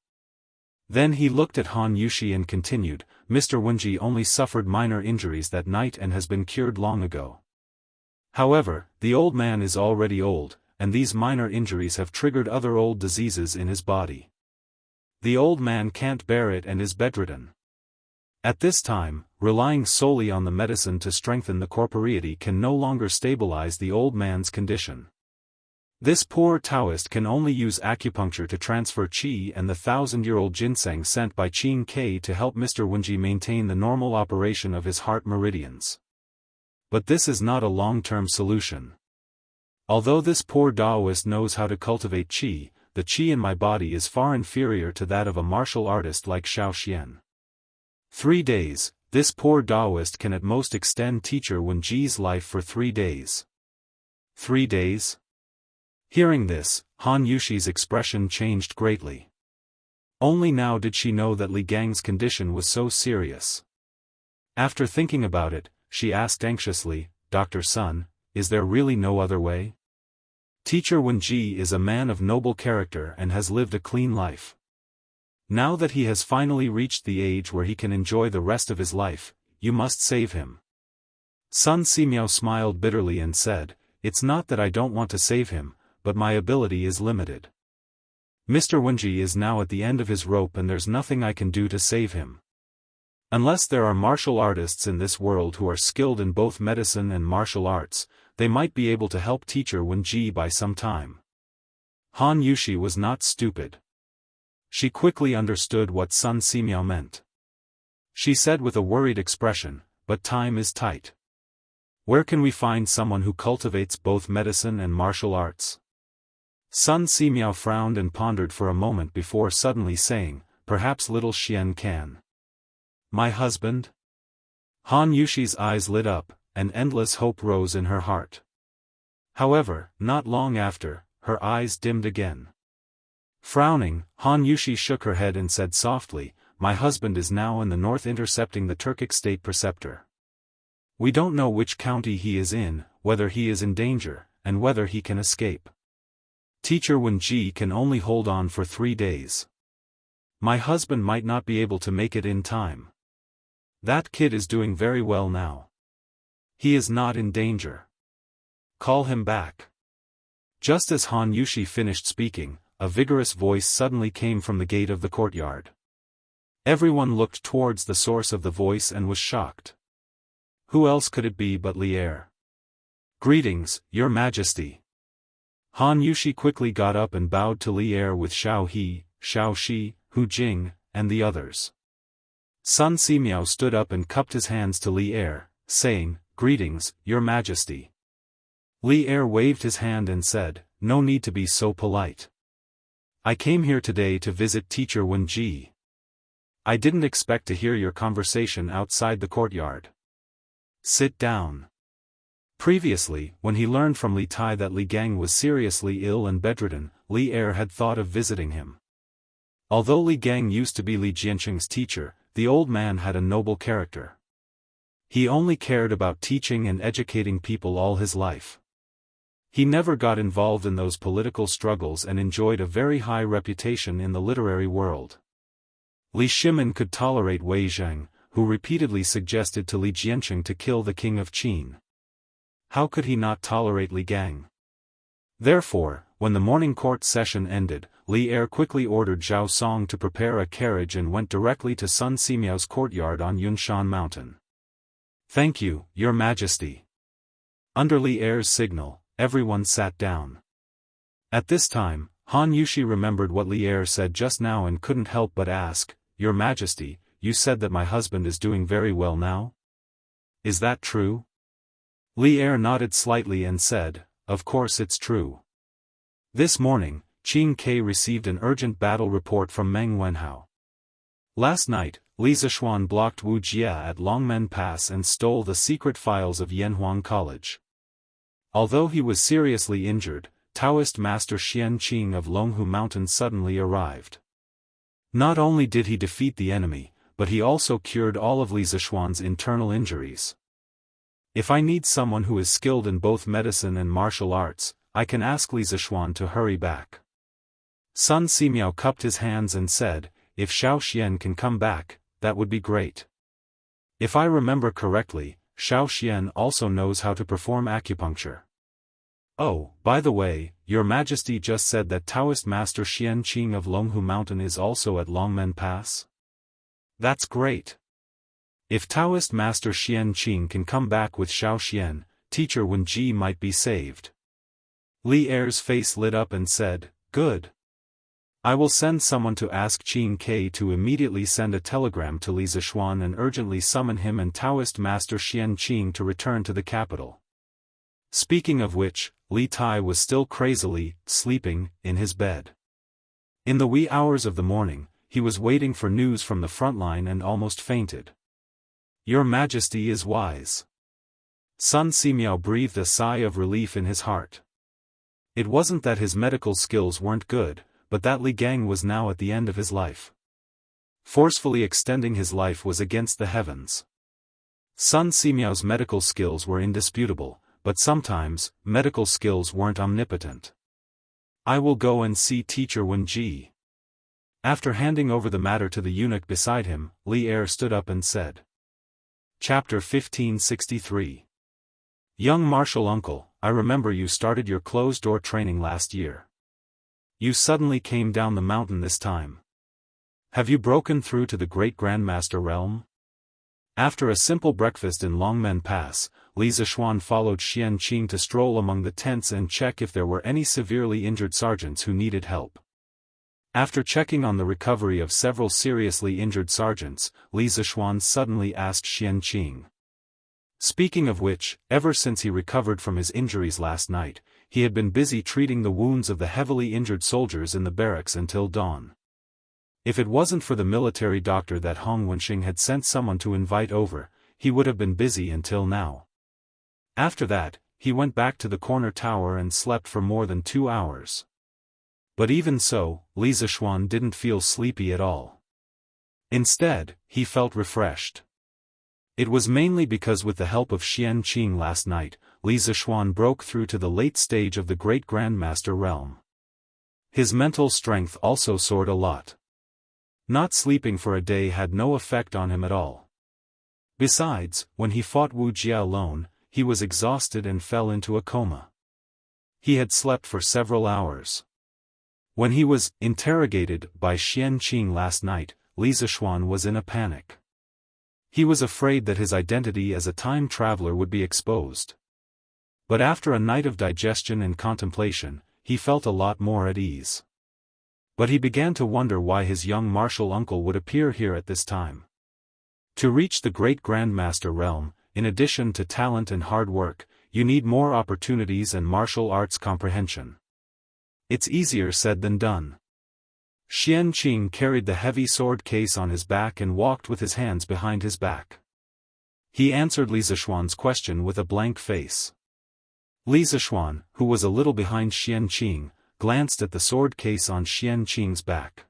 Then he looked at Han Yushi and continued, "Mr. Wenji only suffered minor injuries that night and has been cured long ago. However, the old man is already old, and these minor injuries have triggered other old diseases in his body. The old man can't bear it and is bedridden. At this time, relying solely on the medicine to strengthen the corporeity can no longer stabilize the old man's condition. This poor Taoist can only use acupuncture to transfer qi and the 1,000-year-old ginseng sent by Qin Ke to help Mr. Wenji maintain the normal operation of his heart meridians. But this is not a long-term solution. Although this poor Daoist knows how to cultivate qi, the qi in my body is far inferior to that of a martial artist like Xiao Xian. 3 days, this poor Daoist can at most extend teacher Wenji's life for 3 days. 3 days? Hearing this, Han Yushi's expression changed greatly. Only now did she know that Li Gang's condition was so serious. After thinking about it, she asked anxiously, "Dr. Sun, is there really no other way? Teacher Wenji is a man of noble character and has lived a clean life. Now that he has finally reached the age where he can enjoy the rest of his life, you must save him. Sun Simiao smiled bitterly and said, "It's not that I don't want to save him, but my ability is limited. Mr. Wenji is now at the end of his rope and there's nothing I can do to save him. Unless there are martial artists in this world who are skilled in both medicine and martial arts, they might be able to help Teacher Wenji by some time." Han Yushi was not stupid. She quickly understood what Sun Simiao meant. She said with a worried expression, "But time is tight. Where can we find someone who cultivates both medicine and martial arts?" Sun Simiao frowned and pondered for a moment before suddenly saying, "Perhaps little Xian can." "My husband?" Han Yushi's eyes lit up, and endless hope rose in her heart. However, not long after, her eyes dimmed again. Frowning, Han Yushi shook her head and said softly, "My husband is now in the north intercepting the Turkic state preceptor. We don't know which county he is in, whether he is in danger, and whether he can escape. Teacher Wenji can only hold on for 3 days. My husband might not be able to make it in time. That kid is doing very well now. He is not in danger. Call him back." Just as Han Yushi finished speaking, a vigorous voice suddenly came from the gate of the courtyard. Everyone looked towards the source of the voice and was shocked. Who else could it be but Li Er? "Greetings, Your Majesty." Han Yushi quickly got up and bowed to Li Er with Xiao He, Xiao Shi, Hu Jing, and the others. Sun Simiao stood up and cupped his hands to Li Er, saying, "Greetings, Your Majesty." Li Er waved his hand and said, "No need to be so polite. I came here today to visit Teacher Wenji. I didn't expect to hear your conversation outside the courtyard. Sit down." Previously, when he learned from Li Tai that Li Gang was seriously ill and bedridden, Li Er had thought of visiting him. Although Li Gang used to be Li Jianxing's teacher, the old man had a noble character. He only cared about teaching and educating people all his life. He never got involved in those political struggles and enjoyed a very high reputation in the literary world. Li Shimin could tolerate Wei Zheng, who repeatedly suggested to Li Jianxing to kill the king of Qin. How could he not tolerate Li Gang? Therefore, when the morning court session ended, Li Er quickly ordered Zhao Song to prepare a carriage and went directly to Sun Simiao's courtyard on Yunshan Mountain. "Thank you, Your Majesty." Under Li Er's signal, everyone sat down. At this time, Han Yushi remembered what Li Er said just now and couldn't help but ask, "Your Majesty, you said that my husband is doing very well now? Is that true?" Li Er nodded slightly and said, "Of course it's true. This morning, Qin Ke received an urgent battle report from Meng Wenhao. Last night, Li Zishuan blocked Wu Jia at Longmen Pass and stole the secret files of Yanhuang College. Although he was seriously injured, Daoist Master Xian Qing of Longhu Mountain suddenly arrived. Not only did he defeat the enemy, but he also cured all of Li Zishuan's internal injuries. If I need someone who is skilled in both medicine and martial arts, I can ask Li Zishuan to hurry back." Sun Simiao cupped his hands and said, "If Xiao Xian can come back, that would be great. If I remember correctly, Xiao Xian also knows how to perform acupuncture. Oh, by the way, Your Majesty just said that Taoist Master Xian Qing of Longhu Mountain is also at Longmen Pass? That's great. If Taoist Master Xian Qing can come back with Xiao Xian, Teacher Wenji might be saved." Li Er's face lit up and said, "Good. I will send someone to ask Qin Ke to immediately send a telegram to Li Zishuan and urgently summon him and Taoist Master Xian Qing to return to the capital." Speaking of which, Li Tai was still crazily sleeping in his bed. In the wee hours of the morning, he was waiting for news from the front line and almost fainted. "Your Majesty is wise." Sun Simiao breathed a sigh of relief in his heart. It wasn't that his medical skills weren't good, but that Li Gang was now at the end of his life. Forcefully extending his life was against the heavens. Sun Simiao's medical skills were indisputable, but sometimes, medical skills weren't omnipotent. "I will go and see Teacher Wenji." After handing over the matter to the eunuch beside him, Li Er stood up and said. Chapter 1563. Young martial uncle, I remember you started your closed-door training last year. You suddenly came down the mountain this time. Have you broken through to the Great Grandmaster realm? After a simple breakfast in Longmen Pass, Li Zishuan followed Xianqing to stroll among the tents and check if there were any severely injured sergeants who needed help. After checking on the recovery of several seriously injured sergeants, Li Zishuan suddenly asked Xianqing. Speaking of which, ever since he recovered from his injuries last night, he had been busy treating the wounds of the heavily injured soldiers in the barracks until dawn. If it wasn't for the military doctor that Hong Wenxing had sent someone to invite over, he would have been busy until now. After that, he went back to the corner tower and slept for more than 2 hours. But even so, Li Zishuan didn't feel sleepy at all. Instead, he felt refreshed. It was mainly because with the help of Xianqing last night, Li Zishuan broke through to the late stage of the Great Grandmaster realm. His mental strength also soared a lot. Not sleeping for a day had no effect on him at all. Besides, when he fought Wu Jia alone, he was exhausted and fell into a coma. He had slept for several hours. When he was interrogated by Xianqing last night, Li Zishuan was in a panic. He was afraid that his identity as a time traveler would be exposed. But after a night of digestion and contemplation, he felt a lot more at ease. But he began to wonder why his young martial uncle would appear here at this time. To reach the Great Grandmaster realm, in addition to talent and hard work, you need more opportunities and martial arts comprehension. It's easier said than done. Xianqing carried the heavy sword case on his back and walked with his hands behind his back. He answered Li Zishuan's question with a blank face. Li Zishuan, who was a little behind Xianqing, glanced at the sword case on Xianqing's back.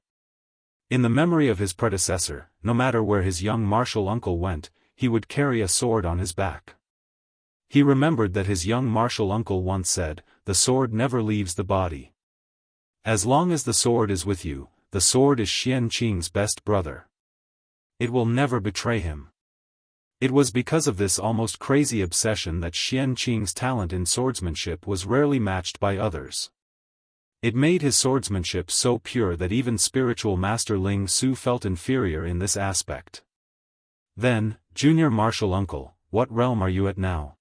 In the memory of his predecessor, no matter where his young martial uncle went, he would carry a sword on his back. He remembered that his young martial uncle once said, "The sword never leaves the body. As long as the sword is with you, the sword is Xianqing's best brother. It will never betray him." It was because of this almost crazy obsession that Xianqing's talent in swordsmanship was rarely matched by others. It made his swordsmanship so pure that even spiritual master Ling Su felt inferior in this aspect. Then, junior martial uncle, what realm are you at now?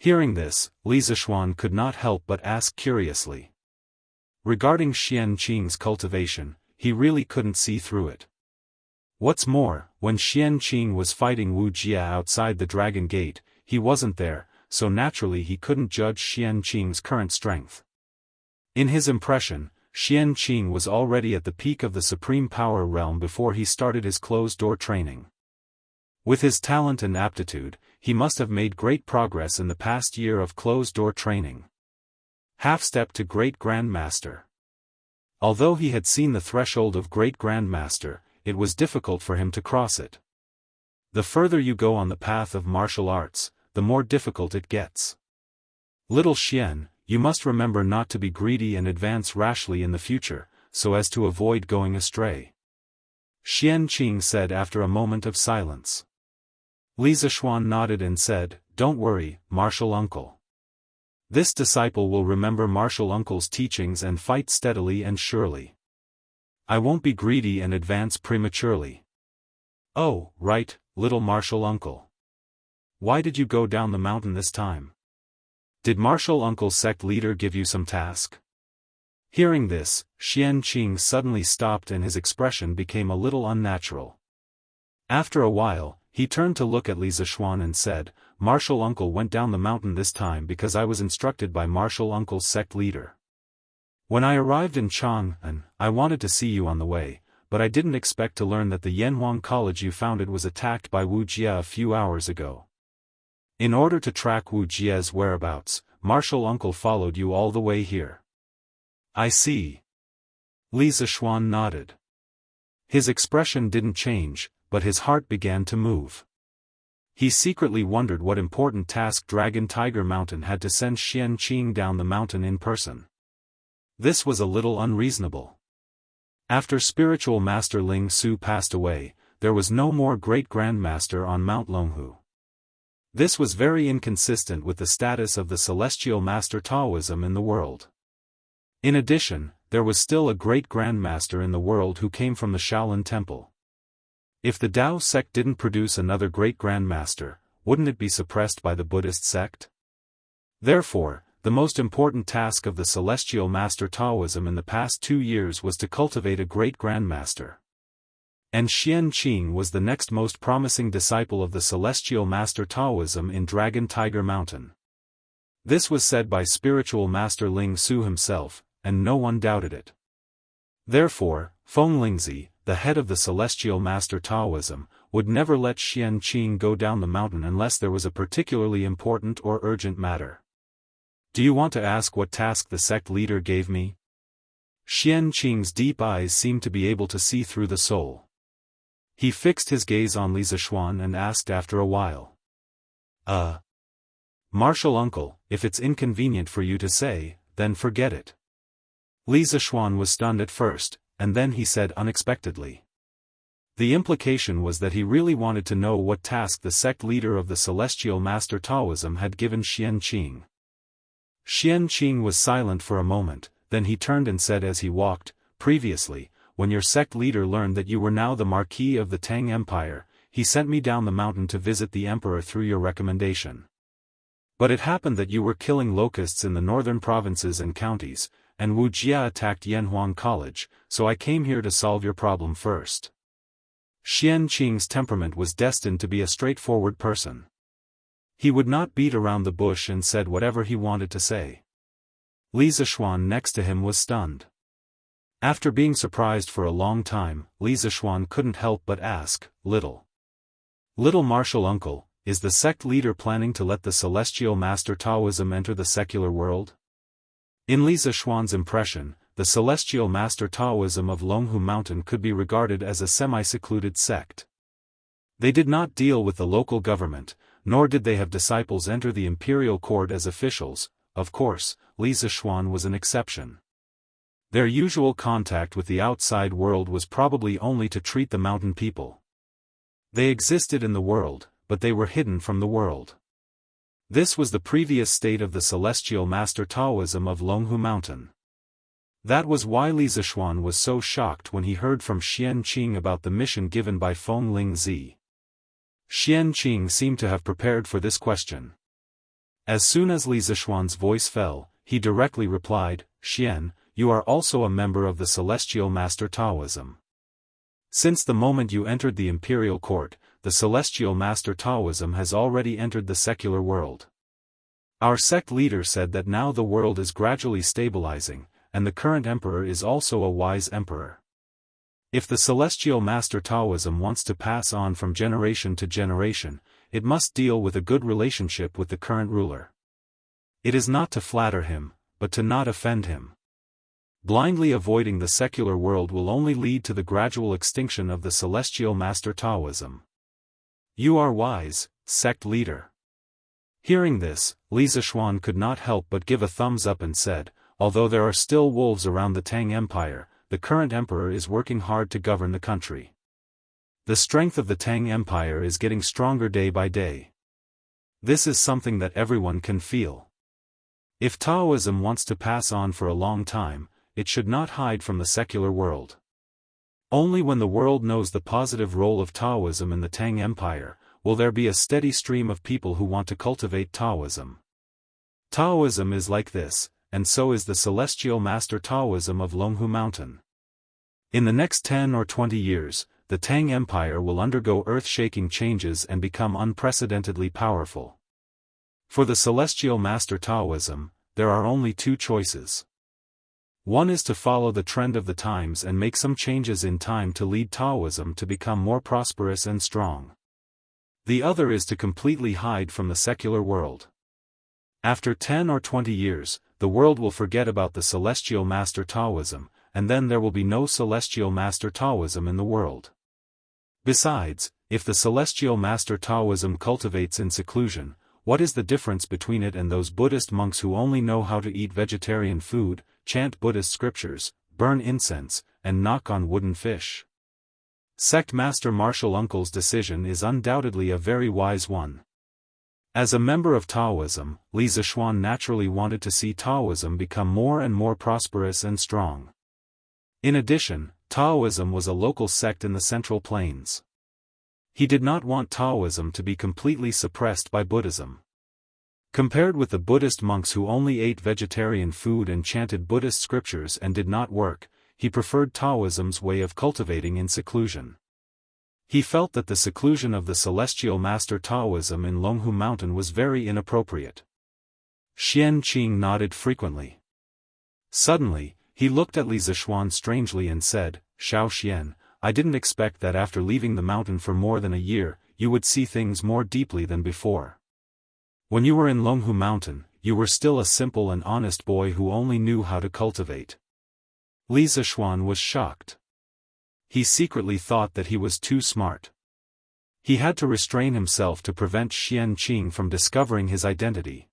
Hearing this, Li Zishuan could not help but ask curiously. Regarding Xianqing's cultivation, he really couldn't see through it. What's more, when Xianqing was fighting Wu Jia outside the Dragon Gate, he wasn't there, so naturally he couldn't judge Xianqing's current strength. In his impression, Xianqing was already at the peak of the supreme power realm before he started his closed-door training. With his talent and aptitude, he must have made great progress in the past year of closed-door training. Half-step to Great Grandmaster. Although he had seen the threshold of Great Grandmaster, it was difficult for him to cross it. The further you go on the path of martial arts, the more difficult it gets. Little Xian, you must remember not to be greedy and advance rashly in the future, so as to avoid going astray. Xianqing said after a moment of silence. Li Zishuan nodded and said, "Don't worry, martial uncle. This disciple will remember martial uncle's teachings and fight steadily and surely. I won't be greedy and advance prematurely." "Oh, right, little martial uncle. Why did you go down the mountain this time? Did martial uncle's sect leader give you some task?" Hearing this, Xianqing suddenly stopped and his expression became a little unnatural. After a while, he turned to look at Li Zishuan and said, "Martial uncle went down the mountain this time because I was instructed by martial uncle's sect leader. When I arrived in Chang'an, I wanted to see you on the way, but I didn't expect to learn that the Yanhuang college you founded was attacked by Wu Jia a few hours ago. In order to track Wu Jia's whereabouts, martial uncle followed you all the way here." "I see." Li Zishuan nodded. His expression didn't change, but his heart began to move. He secretly wondered what important task Dragon Tiger Mountain had to send Xianqing down the mountain in person. This was a little unreasonable. After spiritual master Ling Su passed away, there was no more great grandmaster on Mount Longhu. This was very inconsistent with the status of the celestial master Taoism in the world. In addition, there was still a great grandmaster in the world who came from the Shaolin Temple. If the Dao sect didn't produce another great grandmaster, wouldn't it be suppressed by the Buddhist sect? Therefore, the most important task of the celestial master Taoism in the past 2 years was to cultivate a great grandmaster. And Xian Qing was the next most promising disciple of the celestial master Taoism in Dragon Tiger Mountain. This was said by spiritual master Ling Su himself, and no one doubted it. Therefore, Feng Lingzi, the head of the celestial master Taoism, would never let Xian Qing go down the mountain unless there was a particularly important or urgent matter. Do you want to ask what task the sect leader gave me? Xian Qing's deep eyes seemed to be able to see through the soul. He fixed his gaze on Li Zishuan and asked after a while. Martial uncle, if it's inconvenient for you to say, then forget it. Li Zishuan was stunned at first, and then he said unexpectedly. The implication was that he really wanted to know what task the sect leader of the celestial master Taoism had given Xian Qing. Xian Qing was silent for a moment, then he turned and said as he walked, previously, when your sect leader learned that you were now the Marquis of the Tang Empire, he sent me down the mountain to visit the emperor through your recommendation. But it happened that you were killing locusts in the northern provinces and counties, and Wu Jia attacked Yanhuang College, so I came here to solve your problem first. Xian Qing's temperament was destined to be a straightforward person. He would not beat around the bush and said whatever he wanted to say. Li Zishuan next to him was stunned. After being surprised for a long time, Li Zishuan couldn't help but ask, Little martial uncle, is the sect leader planning to let the celestial master Taoism enter the secular world? In Li Zishuan's impression, the celestial master Taoism of Longhu Mountain could be regarded as a semi-secluded sect. They did not deal with the local government, nor did they have disciples enter the imperial court as officials. Of course, Li Zishuan was an exception. Their usual contact with the outside world was probably only to treat the mountain people. They existed in the world, but they were hidden from the world. This was the previous state of the celestial master Taoism of Longhu Mountain. That was why Li Zishuan was so shocked when he heard from Xian Qing about the mission given by Feng Lingzi. Xian Qing seemed to have prepared for this question. As soon as Li Zishuan's voice fell, he directly replied, Xian, you are also a member of the celestial master Taoism. Since the moment you entered the imperial court, the celestial master Taoism has already entered the secular world. Our sect leader said that now the world is gradually stabilizing, and the current emperor is also a wise emperor. If the celestial master Taoism wants to pass on from generation to generation, it must deal with a good relationship with the current ruler. It is not to flatter him, but to not offend him. Blindly avoiding the secular world will only lead to the gradual extinction of the celestial master Taoism. You are wise, sect leader. Hearing this, Li Zishuan could not help but give a thumbs up and said, although there are still wolves around the Tang Empire, the current emperor is working hard to govern the country. The strength of the Tang Empire is getting stronger day by day. This is something that everyone can feel. If Taoism wants to pass on for a long time, it should not hide from the secular world. Only when the world knows the positive role of Taoism in the Tang Empire, will there be a steady stream of people who want to cultivate Taoism. Taoism is like this, and so is the celestial master Taoism of Longhu Mountain. In the next 10 or 20 years, the Tang Empire will undergo earth-shaking changes and become unprecedentedly powerful. For the celestial master Taoism, there are only two choices. One is to follow the trend of the times and make some changes in time to lead Taoism to become more prosperous and strong. The other is to completely hide from the secular world. After 10 or 20 years, the world will forget about the celestial master Taoism, and then there will be no celestial master Taoism in the world. Besides, if the celestial master Taoism cultivates in seclusion, what is the difference between it and those Buddhist monks who only know how to eat vegetarian food, chant Buddhist scriptures, burn incense, and knock on wooden fish. Sect Master Martial Uncle's decision is undoubtedly a very wise one. As a member of Taoism, Li Zishuan naturally wanted to see Taoism become more and more prosperous and strong. In addition, Taoism was a local sect in the Central Plains. He did not want Taoism to be completely suppressed by Buddhism. Compared with the Buddhist monks who only ate vegetarian food and chanted Buddhist scriptures and did not work, he preferred Taoism's way of cultivating in seclusion. He felt that the seclusion of the celestial master Taoism in Longhu Mountain was very inappropriate. Xianqing nodded frequently. Suddenly, he looked at Li Zishuan strangely and said, "Xiao Xian, I didn't expect that after leaving the mountain for more than a year, you would see things more deeply than before. When you were in Longhu Mountain, you were still a simple and honest boy who only knew how to cultivate." Li Zishuan was shocked. He secretly thought that he was too smart. He had to restrain himself to prevent Xianqing from discovering his identity.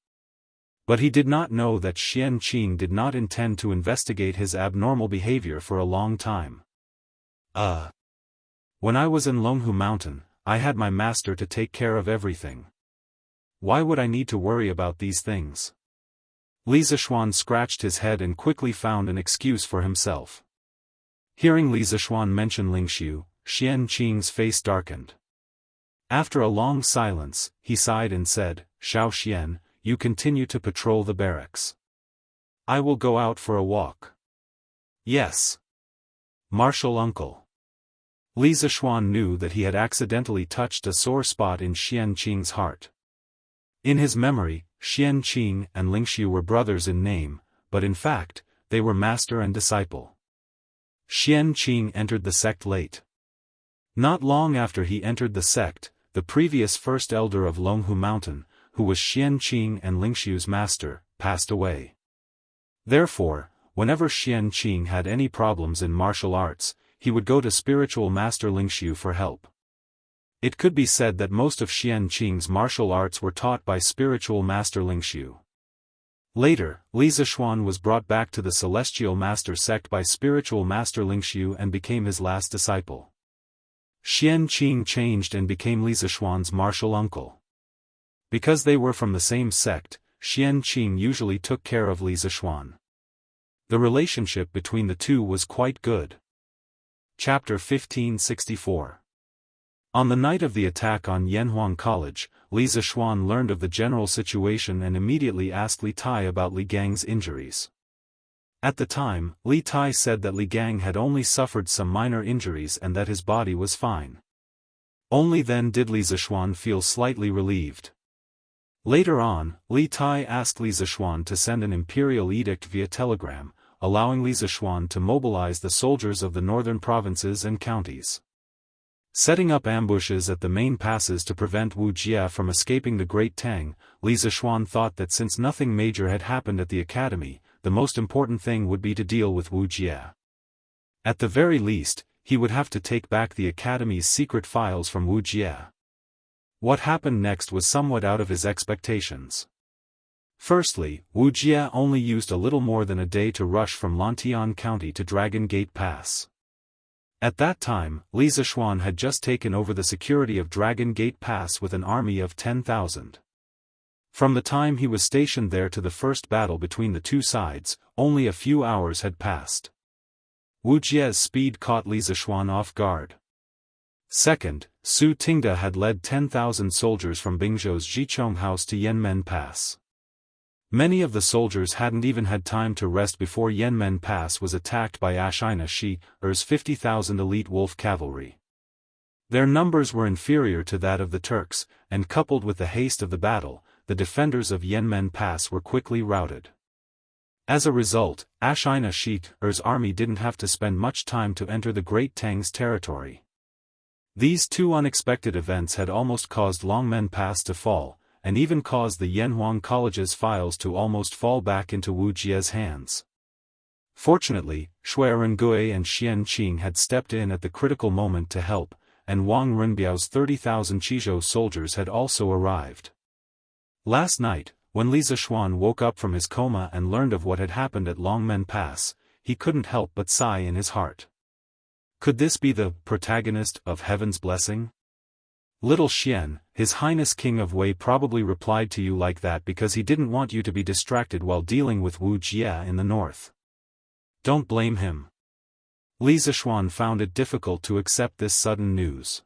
But he did not know that Xianqing did not intend to investigate his abnormal behavior for a long time. When I was in Longhu Mountain, I had my master to take care of everything. Why would I need to worry about these things? Li Zishuan scratched his head and quickly found an excuse for himself. Hearing Li Zishuan mention Lingxiu, Xianqing's face darkened. After a long silence, he sighed and said, "Xiao Xian, you continue to patrol the barracks. I will go out for a walk." "Yes. Martial Uncle." Li Zishuan knew that he had accidentally touched a sore spot in Xianqing's heart. In his memory, Xianqing and Lingxiu were brothers in name, but in fact, they were master and disciple. Xianqing entered the sect late. Not long after he entered the sect, the previous first elder of Longhu Mountain, who was Xianqing and Lingxiu's master, passed away. Therefore, whenever Xianqing had any problems in martial arts, he would go to spiritual master Lingxiu for help. It could be said that most of Xianqing's martial arts were taught by spiritual master Lingxiu. Later, Li Zishuan was brought back to the Celestial Master sect by spiritual master Lingxiu and became his last disciple. Xianqing changed and became Li Zishuan's martial uncle. Because they were from the same sect, Xianqing usually took care of Li Zishuan. The relationship between the two was quite good. Chapter 1564. On the night of the attack on Yanhuang College, Li Zishuan learned of the general situation and immediately asked Li Tai about Li Gang's injuries. At the time, Li Tai said that Li Gang had only suffered some minor injuries and that his body was fine. Only then did Li Zishuan feel slightly relieved. Later on, Li Tai asked Li Zishuan to send an imperial edict via telegram, allowing Li Zishuan to mobilize the soldiers of the northern provinces and counties. Setting up ambushes at the main passes to prevent Wuxia from escaping the Great Tang, Li Zishuan thought that since nothing major had happened at the academy, the most important thing would be to deal with Wuxia. At the very least, he would have to take back the academy's secret files from Wuxia. What happened next was somewhat out of his expectations. Firstly, Wuxia only used a little more than a day to rush from Lantian County to Dragon Gate Pass. At that time, Li Zishuan had just taken over the security of Dragon Gate Pass with an army of 10,000. From the time he was stationed there to the first battle between the two sides, only a few hours had passed. Wuxia's speed caught Li Zishuan off guard. Second, Su Tingda had led 10,000 soldiers from Bingzhou's Jichong House to Yanmen Pass. Many of the soldiers hadn't even had time to rest before Yanmen Pass was attacked by Ashina Shi's 50,000 elite wolf cavalry. Their numbers were inferior to that of the Turks, and coupled with the haste of the battle, the defenders of Yanmen Pass were quickly routed. As a result, Ashina Shi's army didn't have to spend much time to enter the Great Tang's territory. These two unexpected events had almost caused Longmen Pass to fall, and even caused the Yanhuang College's files to almost fall back into Wuxia's hands. Fortunately, Shui Rengui and Xianqing had stepped in at the critical moment to help, and Wang Renbiao's 30,000 Qizhou soldiers had also arrived. Last night, when Li Zishuan woke up from his coma and learned of what had happened at Longmen Pass, he couldn't help but sigh in his heart. Could this be the protagonist of Heaven's Blessing? Little Xian, His Highness King of Wei probably replied to you like that because he didn't want you to be distracted while dealing with Wu Jie in the north. Don't blame him. Li Zishuan found it difficult to accept this sudden news.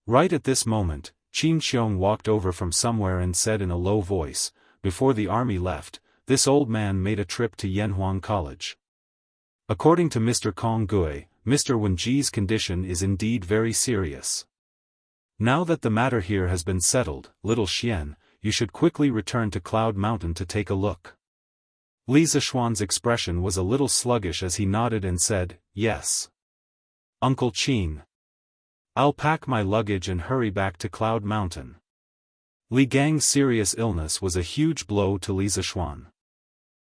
Right at this moment, Qin Xiong walked over from somewhere and said in a low voice, "Before the army left, this old man made a trip to Yanhuang College. According to Mr. Kong Gui, Mr. Wenji's condition is indeed very serious. Now that the matter here has been settled, little Xian, you should quickly return to Cloud Mountain to take a look." Li Zishuan's expression was a little sluggish as he nodded and said, "Yes. Uncle Qin. I'll pack my luggage and hurry back to Cloud Mountain." Li Gang's serious illness was a huge blow to Li Zishuan.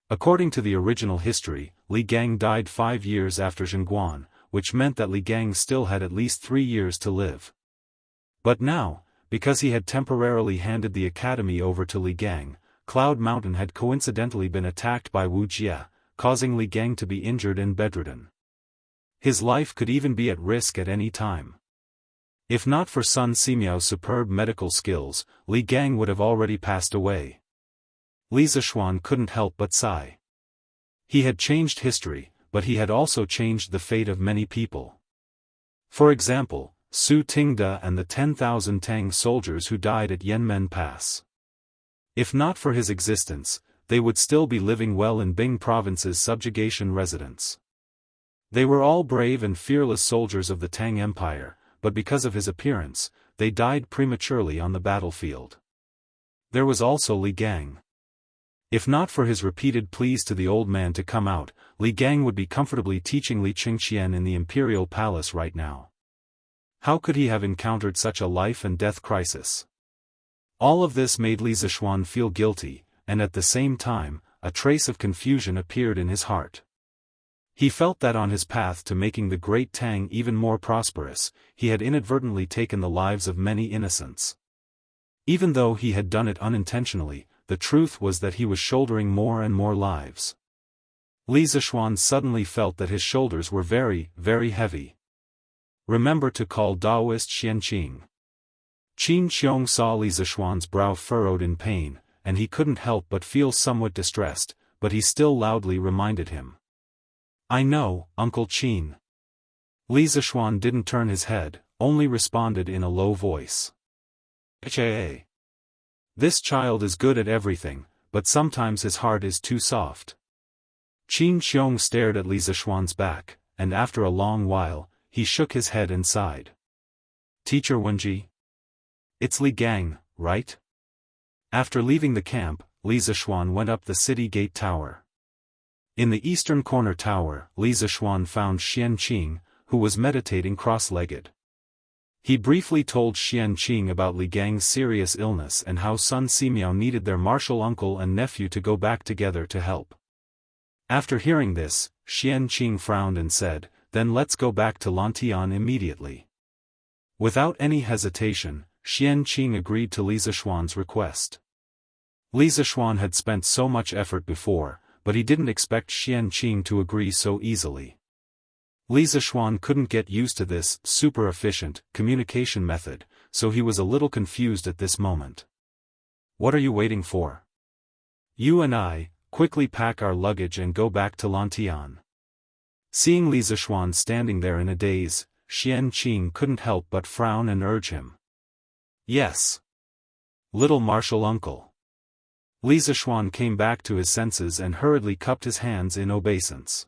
According to the original history, Li Gang died 5 years after Zhengguan, which meant that Li Gang still had at least 3 years to live. But now, because he had temporarily handed the academy over to Li Gang, Cloud Mountain had coincidentally been attacked by Wu Jie, causing Li Gang to be injured and bedridden. His life could even be at risk at any time. If not for Sun Simiao's superb medical skills, Li Gang would have already passed away. Li Zishuan couldn't help but sigh. He had changed history, but he had also changed the fate of many people. For example, Su Tingda and the 10,000 Tang soldiers who died at Yanmen Pass. If not for his existence, they would still be living well in Bing Province's subjugation residence. They were all brave and fearless soldiers of the Tang Empire, but because of his appearance, they died prematurely on the battlefield. There was also Li Gang. If not for his repeated pleas to the old man to come out, Li Gang would be comfortably teaching Li Qingqian in the imperial palace right now. How could he have encountered such a life-and-death crisis? All of this made Li Zishuan feel guilty, and at the same time, a trace of confusion appeared in his heart. He felt that on his path to making the Great Tang even more prosperous, he had inadvertently taken the lives of many innocents. Even though he had done it unintentionally, the truth was that he was shouldering more and more lives. Li Zishuan suddenly felt that his shoulders were very, very heavy. Remember to call Daoist Xianqing. Qin Xiong saw Li Zishuan's brow furrowed in pain, and he couldn't help but feel somewhat distressed, but he still loudly reminded him. "I know, Uncle Qin." Li Zishuan didn't turn his head, only responded in a low voice. "Haa. This child is good at everything, but sometimes his heart is too soft." Qin Xiong stared at Li Zishuan's back, and after a long while, he shook his head and sighed. "Teacher Wenji? It's Li Gang, right?" After leaving the camp, Li Zishuan went up the city gate tower. In the eastern corner tower, Li Zishuan found Xianqing, who was meditating cross-legged. He briefly told Xianqing about Li Gang's serious illness and how Sun Simiao needed their martial uncle and nephew to go back together to help. After hearing this, Xianqing frowned and said, "Then let's go back to Lantian immediately." Without any hesitation, Xianqing agreed to Li Zishuan's request. Li Zishuan had spent so much effort before, but he didn't expect Xianqing to agree so easily. Li Zishuan couldn't get used to this super-efficient communication method, so he was a little confused at this moment. "What are you waiting for? You and I, quickly pack our luggage and go back to Lantian." Seeing Li Zishuan standing there in a daze, Xianqing couldn't help but frown and urge him. "Yes. Little martial uncle." Li Zishuan came back to his senses and hurriedly cupped his hands in obeisance.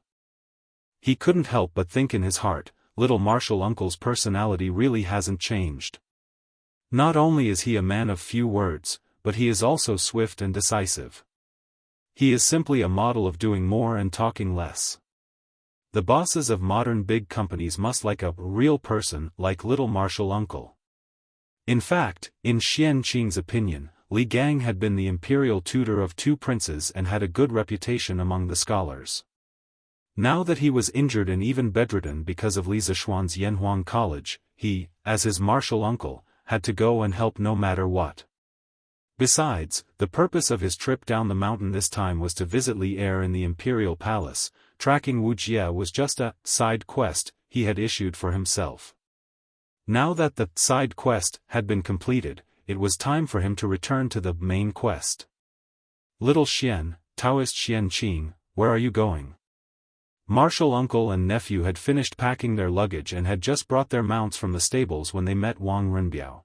He couldn't help but think in his heart, little martial uncle's personality really hasn't changed. Not only is he a man of few words, but he is also swift and decisive. He is simply a model of doing more and talking less. The bosses of modern big companies must like a real person like little martial uncle. In fact, in Xianqing's opinion, Li Gang had been the imperial tutor of 2 princes and had a good reputation among the scholars. Now that he was injured and even bedridden because of Li Zishuan's Yanhuang College, he, as his martial uncle, had to go and help no matter what. Besides, the purpose of his trip down the mountain this time was to visit Li Heir in the imperial palace, tracking Wuxia was just a side quest he had issued for himself. Now that the side quest had been completed, it was time for him to return to the main quest. Little Xian, Daoist Xianxia, where are you going? Martial uncle and nephew had finished packing their luggage and had just brought their mounts from the stables when they met Wang Renbiao.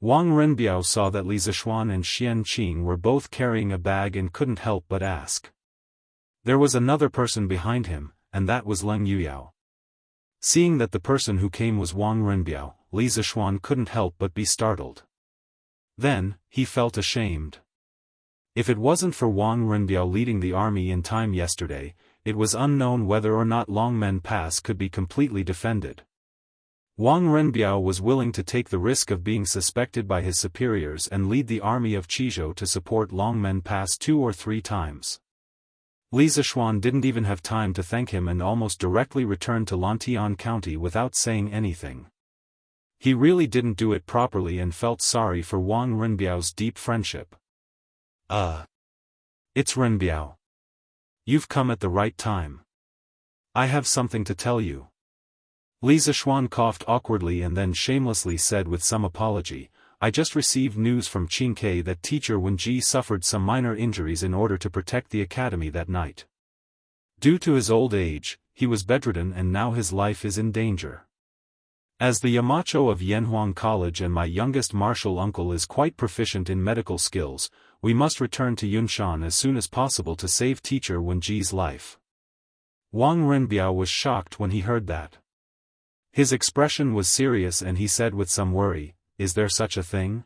Wang Renbiao saw that Li Zishuan and Xianxia were both carrying a bag and couldn't help but ask. There was another person behind him, and that was Leng Yuyao. Seeing that the person who came was Wang Renbiao, Li Zishuan couldn't help but be startled. Then, he felt ashamed. If it wasn't for Wang Renbiao leading the army in time yesterday, it was unknown whether or not Longmen Pass could be completely defended. Wang Renbiao was willing to take the risk of being suspected by his superiors and lead the army of Qizhou to support Longmen Pass 2 or 3 times. Li Zishuan didn't even have time to thank him and almost directly returned to Lantian County without saying anything. He really didn't do it properly and felt sorry for Wang Renbiao's deep friendship. It's Renbiao. You've come at the right time. I have something to tell you. Li Zishuan coughed awkwardly and then shamelessly said with some apology, I just received news from Qingke that teacher Wenji suffered some minor injuries in order to protect the academy that night. Due to his old age, he was bedridden and now his life is in danger. As the Yamacho of Yanhuang College and my youngest martial uncle is quite proficient in medical skills, we must return to Yunshan as soon as possible to save teacher Wenji's life. Wang Renbiao was shocked when he heard that. His expression was serious and he said with some worry, is there such a thing?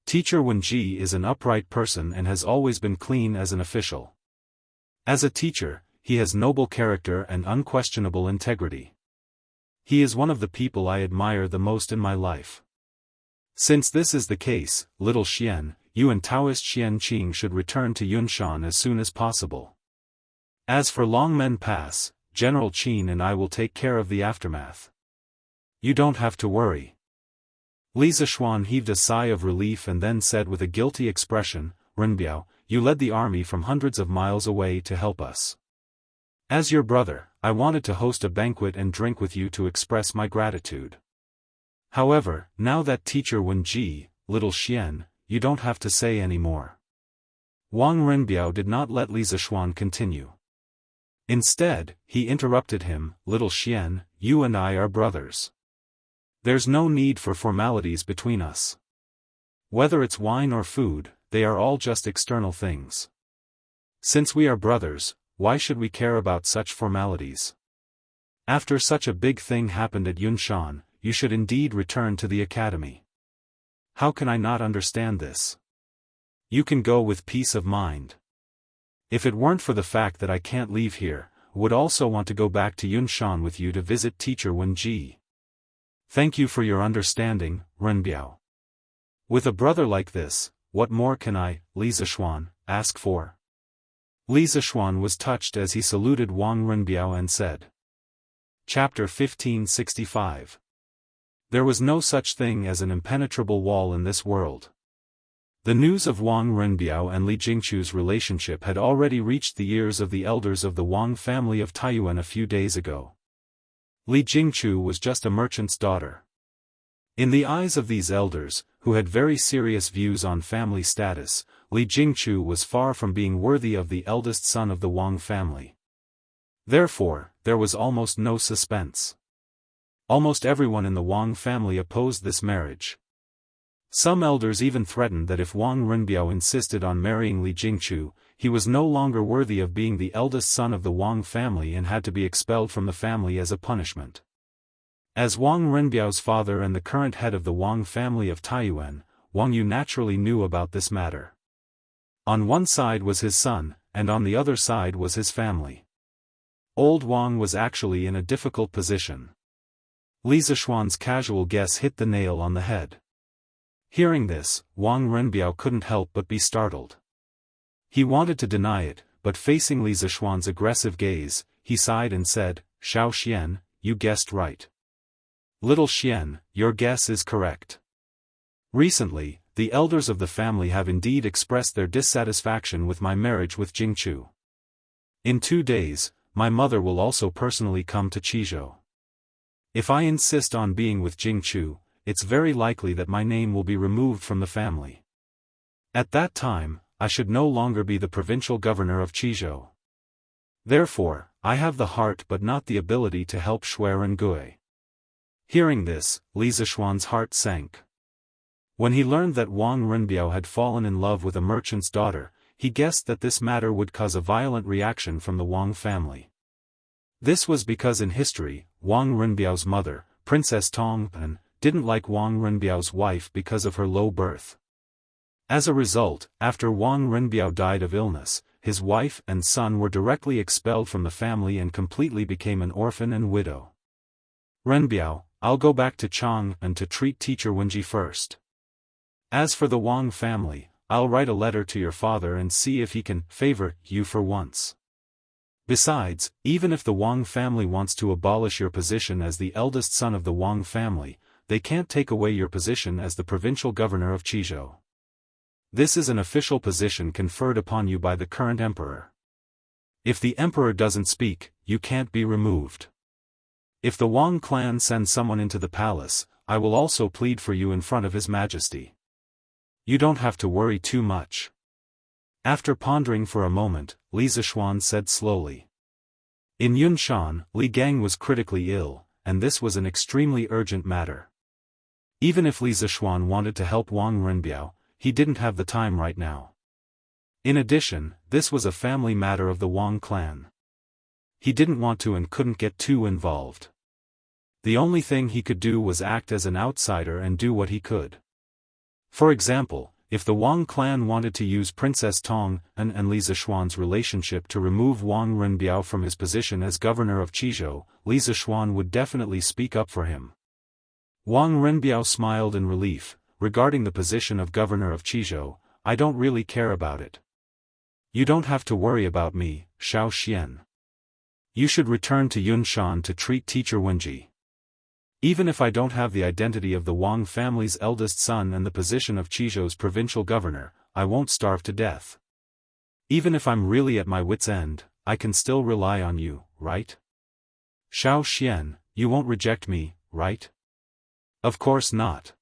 Teacher Wenji is an upright person and has always been clean as an official. As a teacher, he has noble character and unquestionable integrity. He is one of the people I admire the most in my life. Since this is the case, little Xian, you and Daoist Xianxia should return to Yunshan as soon as possible. As for Longmen Pass, General Qin and I will take care of the aftermath. You don't have to worry. Li Zishuan heaved a sigh of relief and then said with a guilty expression, Renbiao, you led the army from hundreds of miles away to help us. As your brother, I wanted to host a banquet and drink with you to express my gratitude. However, now that teacher Wenji, little Xian, you don't have to say any more. Wang Renbiao did not let Li Zishuan continue. Instead, he interrupted him, little Xian, you and I are brothers. There's no need for formalities between us. Whether it's wine or food, they are all just external things. Since we are brothers, why should we care about such formalities? After such a big thing happened at Yunshan, you should indeed return to the academy. How can I not understand this? You can go with peace of mind. If it weren't for the fact that I can't leave here, I would also want to go back to Yunshan with you to visit teacher Wenji. Thank you for your understanding, Renbiao. With a brother like this, what more can I, Li Zishuan, ask for? Li Zishuan was touched as he saluted Wang Renbiao and said. Chapter 1565. There was no such thing as an impenetrable wall in this world. The news of Wang Renbiao and Li Jingchu's relationship had already reached the ears of the elders of the Wang family of Taiyuan a few days ago. Li Jingchu was just a merchant's daughter. In the eyes of these elders, who had very serious views on family status, Li Jingchu was far from being worthy of the eldest son of the Wang family. Therefore, there was almost no suspense. Almost everyone in the Wang family opposed this marriage. Some elders even threatened that if Wang Renbiao insisted on marrying Li Jingchu, he was no longer worthy of being the eldest son of the Wang family and had to be expelled from the family as a punishment. As Wang Renbiao's father and the current head of the Wang family of Taiyuan, Wang Yu naturally knew about this matter. On one side was his son, and on the other side was his family. Old Wang was actually in a difficult position. Li Zishuan's casual guess hit the nail on the head. Hearing this, Wang Renbiao couldn't help but be startled. He wanted to deny it, but facing Li Zishuan's aggressive gaze, he sighed and said, Xiao Xian, you guessed right. Little Xian, your guess is correct. Recently, the elders of the family have indeed expressed their dissatisfaction with my marriage with Jingchu. In 2 days, my mother will also personally come to Qizhou. If I insist on being with Jingchu, it's very likely that my name will be removed from the family. At that time, I should no longer be the provincial governor of Qizhou. Therefore, I have the heart but not the ability to help Shuai and Gui. Hearing this, Li Zishuan's heart sank. When he learned that Wang Renbiao had fallen in love with a merchant's daughter, he guessed that this matter would cause a violent reaction from the Wang family. This was because in history, Wang Renbiao's mother, Princess Tongpan, didn't like Wang Renbiao's wife because of her low birth. As a result, after Wang Renbiao died of illness, his wife and son were directly expelled from the family and completely became an orphan and widow. Renbiao, I'll go back to Chang'an to treat teacher Wenji first. As for the Wang family, I'll write a letter to your father and see if he can favor you for once. Besides, even if the Wang family wants to abolish your position as the eldest son of the Wang family, they can't take away your position as the provincial governor of Qizhou. This is an official position conferred upon you by the current emperor. If the emperor doesn't speak, you can't be removed. If the Wang clan sends someone into the palace, I will also plead for you in front of His Majesty. You don't have to worry too much. After pondering for a moment, Li Zishuan said slowly. In Yunshan, Li Gang was critically ill, and this was an extremely urgent matter. Even if Li Zishuan wanted to help Wang Renbiao, he didn't have the time right now. In addition, this was a family matter of the Wang clan. He didn't want to and couldn't get too involved. The only thing he could do was act as an outsider and do what he could. For example, if the Wang clan wanted to use Princess Tong and Li Zishuan's relationship to remove Wang Renbiao from his position as governor of Qizhou, Li Zishuan would definitely speak up for him. Wang Renbiao smiled in relief. Regarding the position of governor of Qizhou, I don't really care about it. You don't have to worry about me, Xiao Xian. You should return to Yunshan to treat teacher Wenji. Even if I don't have the identity of the Wang family's eldest son and the position of Qizhou's provincial governor, I won't starve to death. Even if I'm really at my wit's end, I can still rely on you, right? Xiao Xian, you won't reject me, right? Of course not.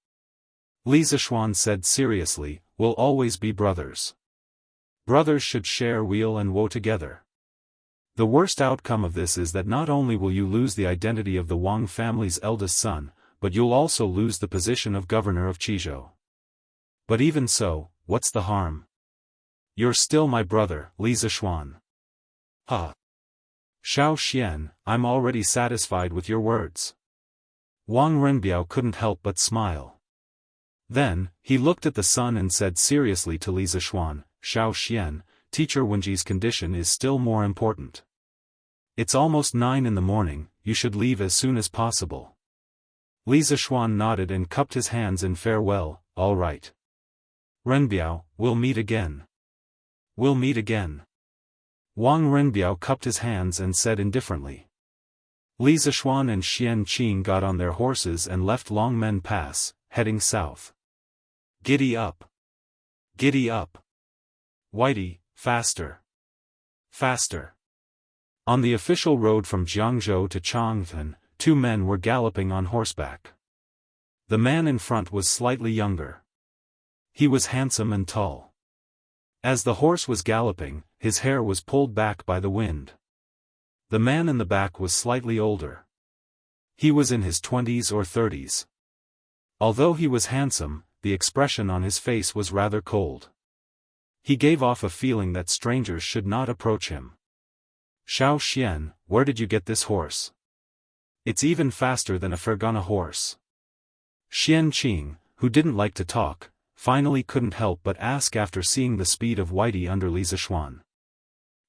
Li Zishuan said seriously, we'll always be brothers. Brothers should share weal and woe together. The worst outcome of this is that not only will you lose the identity of the Wang family's eldest son, but you'll also lose the position of governor of Qizhou. But even so, what's the harm? You're still my brother, Li Zishuan. Ha! Xiao Xian, I'm already satisfied with your words. Wang Renbiao couldn't help but smile. Then, he looked at the son and said seriously to Li Zishuan, Xiao Xian, teacher Wenji's condition is still more important. It's almost 9 in the morning, you should leave as soon as possible. Li Zishuan nodded and cupped his hands in farewell, all right. Renbiao, we'll meet again. We'll meet again. Wang Renbiao cupped his hands and said indifferently. Li Zishuan and Xian Qing got on their horses and left Longmen Pass, heading south. Giddy up. Giddy up. Whitey, faster. Faster. On the official road from Jianghu to Chang'an, 2 men were galloping on horseback. The man in front was slightly younger. He was handsome and tall. As the horse was galloping, his hair was pulled back by the wind. The man in the back was slightly older. He was in his 20s or 30s. Although he was handsome, the expression on his face was rather cold. He gave off a feeling that strangers should not approach him. Xiao Xian, where did you get this horse? It's even faster than a Fergana horse. Xian Qing, who didn't like to talk, finally couldn't help but ask after seeing the speed of Whitey under Li Zishuan.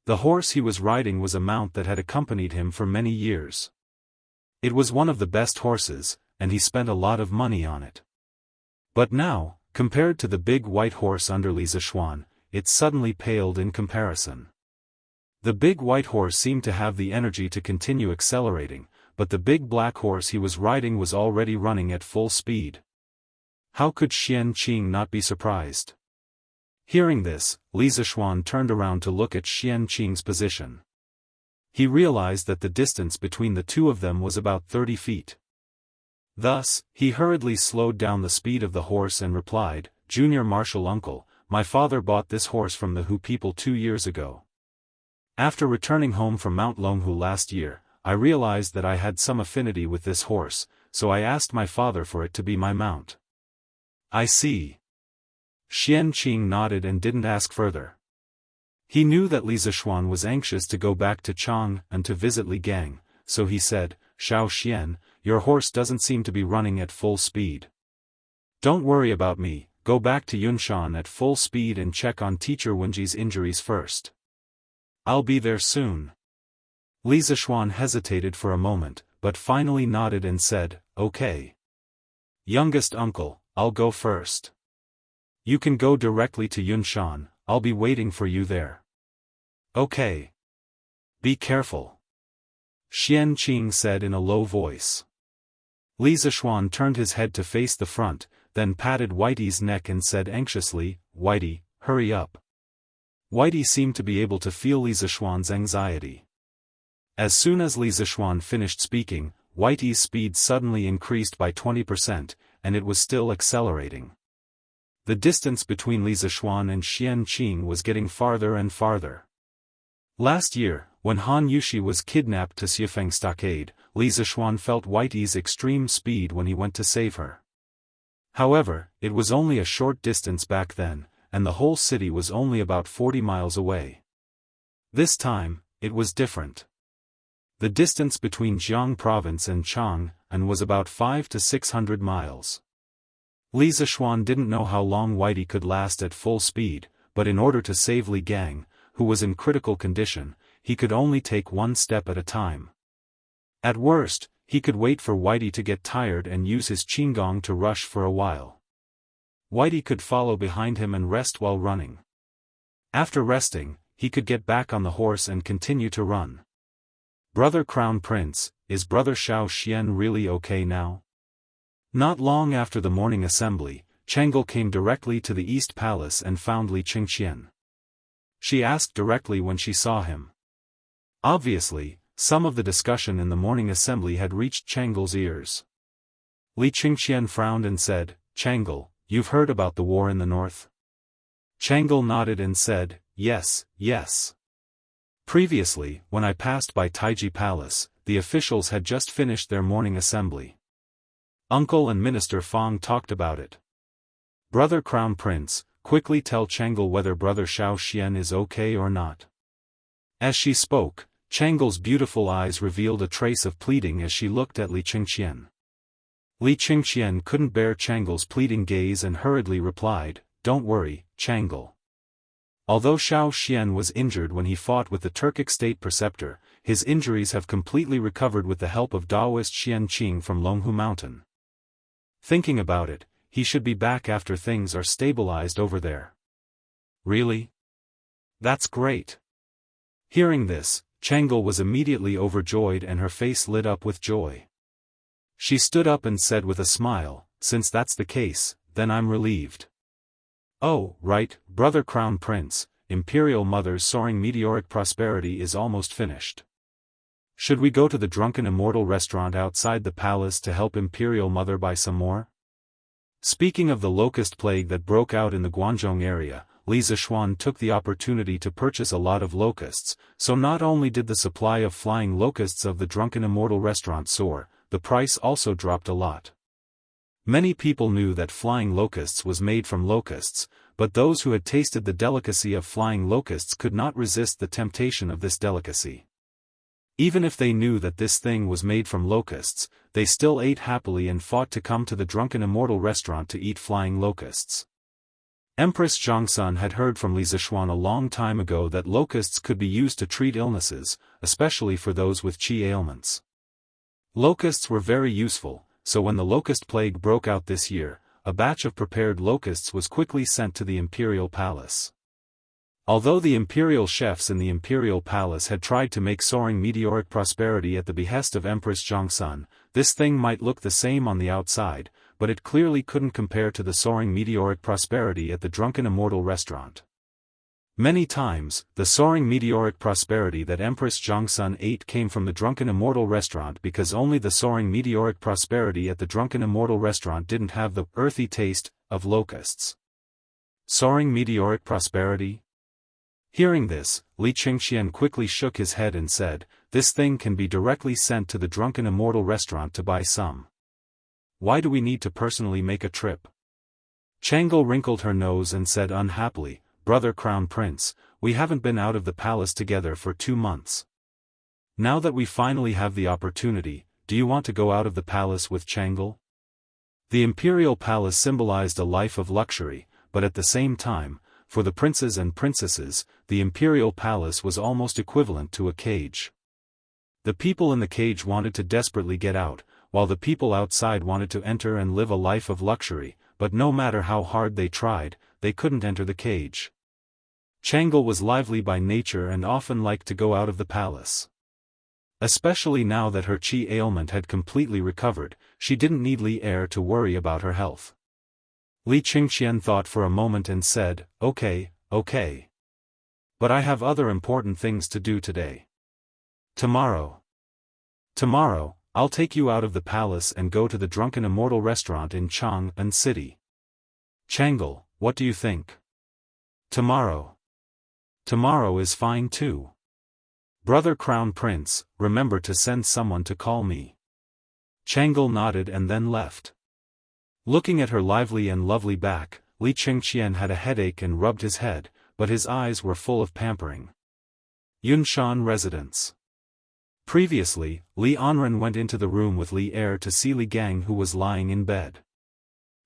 The horse he was riding was a mount that had accompanied him for many years. It was one of the best horses, and he spent a lot of money on it. But now, compared to the big white horse under Li Zishuan, it suddenly paled in comparison. The big white horse seemed to have the energy to continue accelerating, but the big black horse he was riding was already running at full speed. How could Xian Qing not be surprised? Hearing this, Li Zishuan turned around to look at Xian Qing's position. He realized that the distance between the two of them was about 30 feet. Thus, he hurriedly slowed down the speed of the horse and replied, "Junior Marshal Uncle, my father bought this horse from the Hu people 2 years ago. After returning home from Mount Longhu last year, I realized that I had some affinity with this horse, so I asked my father for it to be my mount." "I see." Xian Qing nodded and didn't ask further. He knew that Li Zishuan was anxious to go back to Chang and to visit Li Gang, so he said, "Xiao Xian, your horse doesn't seem to be running at full speed. Don't worry about me, go back to Yunshan at full speed and check on teacher Wenji's injuries first. I'll be there soon." Li Zishuan hesitated for a moment, but finally nodded and said, "Okay. Youngest uncle, I'll go first. You can go directly to Yunshan, I'll be waiting for you there." "Okay. Be careful," Xian Qing said in a low voice. Li Zishuan turned his head to face the front, then patted Whitey's neck and said anxiously, "Whitey, hurry up." Whitey seemed to be able to feel Li Zishuan's anxiety. As soon as Li Zishuan finished speaking, Whitey's speed suddenly increased by 20%, and it was still accelerating. The distance between Li Zishuan and Xian Qing was getting farther and farther. Last year, when Han Yushi was kidnapped to Xifeng Stockade, Li Zishuan felt Whitey's extreme speed when he went to save her. However, it was only a short distance back then, and the whole city was only about 40 miles away. This time, it was different. The distance between Jianghu province and Chang'an was about 500 to 600 miles. Li Zishuan didn't know how long Whitey could last at full speed, but in order to save Li Gang, who was in critical condition, he could only take one step at a time. At worst, he could wait for Whitey to get tired and use his qinggong to rush for a while. Whitey could follow behind him and rest while running. After resting, he could get back on the horse and continue to run. "Brother Crown Prince, is Brother Xiao Xian really okay now?" Not long after the morning assembly, Changel came directly to the East Palace and found Li Qingqian. She asked directly when she saw him. Obviously, some of the discussion in the morning assembly had reached Changel's ears. Li Qingqian frowned and said, "Changel, you've heard about the war in the north?" Changel nodded and said, "Yes, yes. Previously, when I passed by Taiji Palace, the officials had just finished their morning assembly. Uncle and Minister Fong talked about it. Brother Crown Prince, quickly tell Changel whether Brother Xiao Xian is okay or not." As she spoke, Changel's beautiful eyes revealed a trace of pleading as she looked at Li Qingqian. Li Qingqian couldn't bear Changel's pleading gaze and hurriedly replied, "Don't worry, Changel. Although Xiao Xian was injured when he fought with the Turkic state preceptor, his injuries have completely recovered with the help of Daoist Xian Qing from Longhu Mountain. Thinking about it, he should be back after things are stabilized over there." "Really? That's great." Hearing this, Changel was immediately overjoyed and her face lit up with joy. She stood up and said with a smile, "Since that's the case, then I'm relieved." "Oh, right, Brother Crown Prince, Imperial Mother's soaring meteoric prosperity is almost finished. Should we go to the drunken Immortal restaurant outside the palace to help Imperial Mother buy some more?" Speaking of the locust plague that broke out in the Guangzhong area, Li Zishuan took the opportunity to purchase a lot of locusts, so not only did the supply of flying locusts of the drunken Immortal restaurant soar, the price also dropped a lot. Many people knew that flying locusts was made from locusts, but those who had tasted the delicacy of flying locusts could not resist the temptation of this delicacy. Even if they knew that this thing was made from locusts, they still ate happily and fought to come to the drunken Immortal restaurant to eat flying locusts. Empress Zhongsun had heard from Li Zishuan a long time ago that locusts could be used to treat illnesses, especially for those with qi ailments. Locusts were very useful, so when the locust plague broke out this year, a batch of prepared locusts was quickly sent to the imperial palace. Although the imperial chefs in the imperial palace had tried to make soaring meteoric prosperity at the behest of Empress Zhongsun, this thing might look the same on the outside, but it clearly couldn't compare to the soaring meteoric prosperity at the drunken Immortal restaurant. Many times, the soaring meteoric prosperity that Empress Jiangsun ate came from the drunken Immortal restaurant because only the soaring meteoric prosperity at the drunken Immortal restaurant didn't have the earthy taste of locusts. Soaring meteoric prosperity? Hearing this, Li Qingxian quickly shook his head and said, "This thing can be directly sent to the drunken Immortal restaurant to buy some. Why do we need to personally make a trip?" Changel wrinkled her nose and said unhappily, "Brother Crown Prince, we haven't been out of the palace together for 2 months. Now that we finally have the opportunity, do you want to go out of the palace with Changel?" The imperial palace symbolized a life of luxury, but at the same time, for the princes and princesses, the imperial palace was almost equivalent to a cage. The people in the cage wanted to desperately get out, while the people outside wanted to enter and live a life of luxury, but no matter how hard they tried, they couldn't enter the cage. Changel was lively by nature and often liked to go out of the palace. Especially now that her qi ailment had completely recovered, she didn't need Li Er to worry about her health. Li Qingxian thought for a moment and said, okay. But I have other important things to do today. Tomorrow, I'll take you out of the palace and go to the drunken Immortal restaurant in Chang'an City. Changel, what do you think? Tomorrow is fine too. Brother Crown Prince, remember to send someone to call me. Changel nodded and then left. Looking at her lively and lovely back, Li Qingxian had a headache and rubbed his head, but his eyes were full of pampering. Yunshan residence. Previously, Li Anren went into the room with Li Er to see Li Gang, who was lying in bed.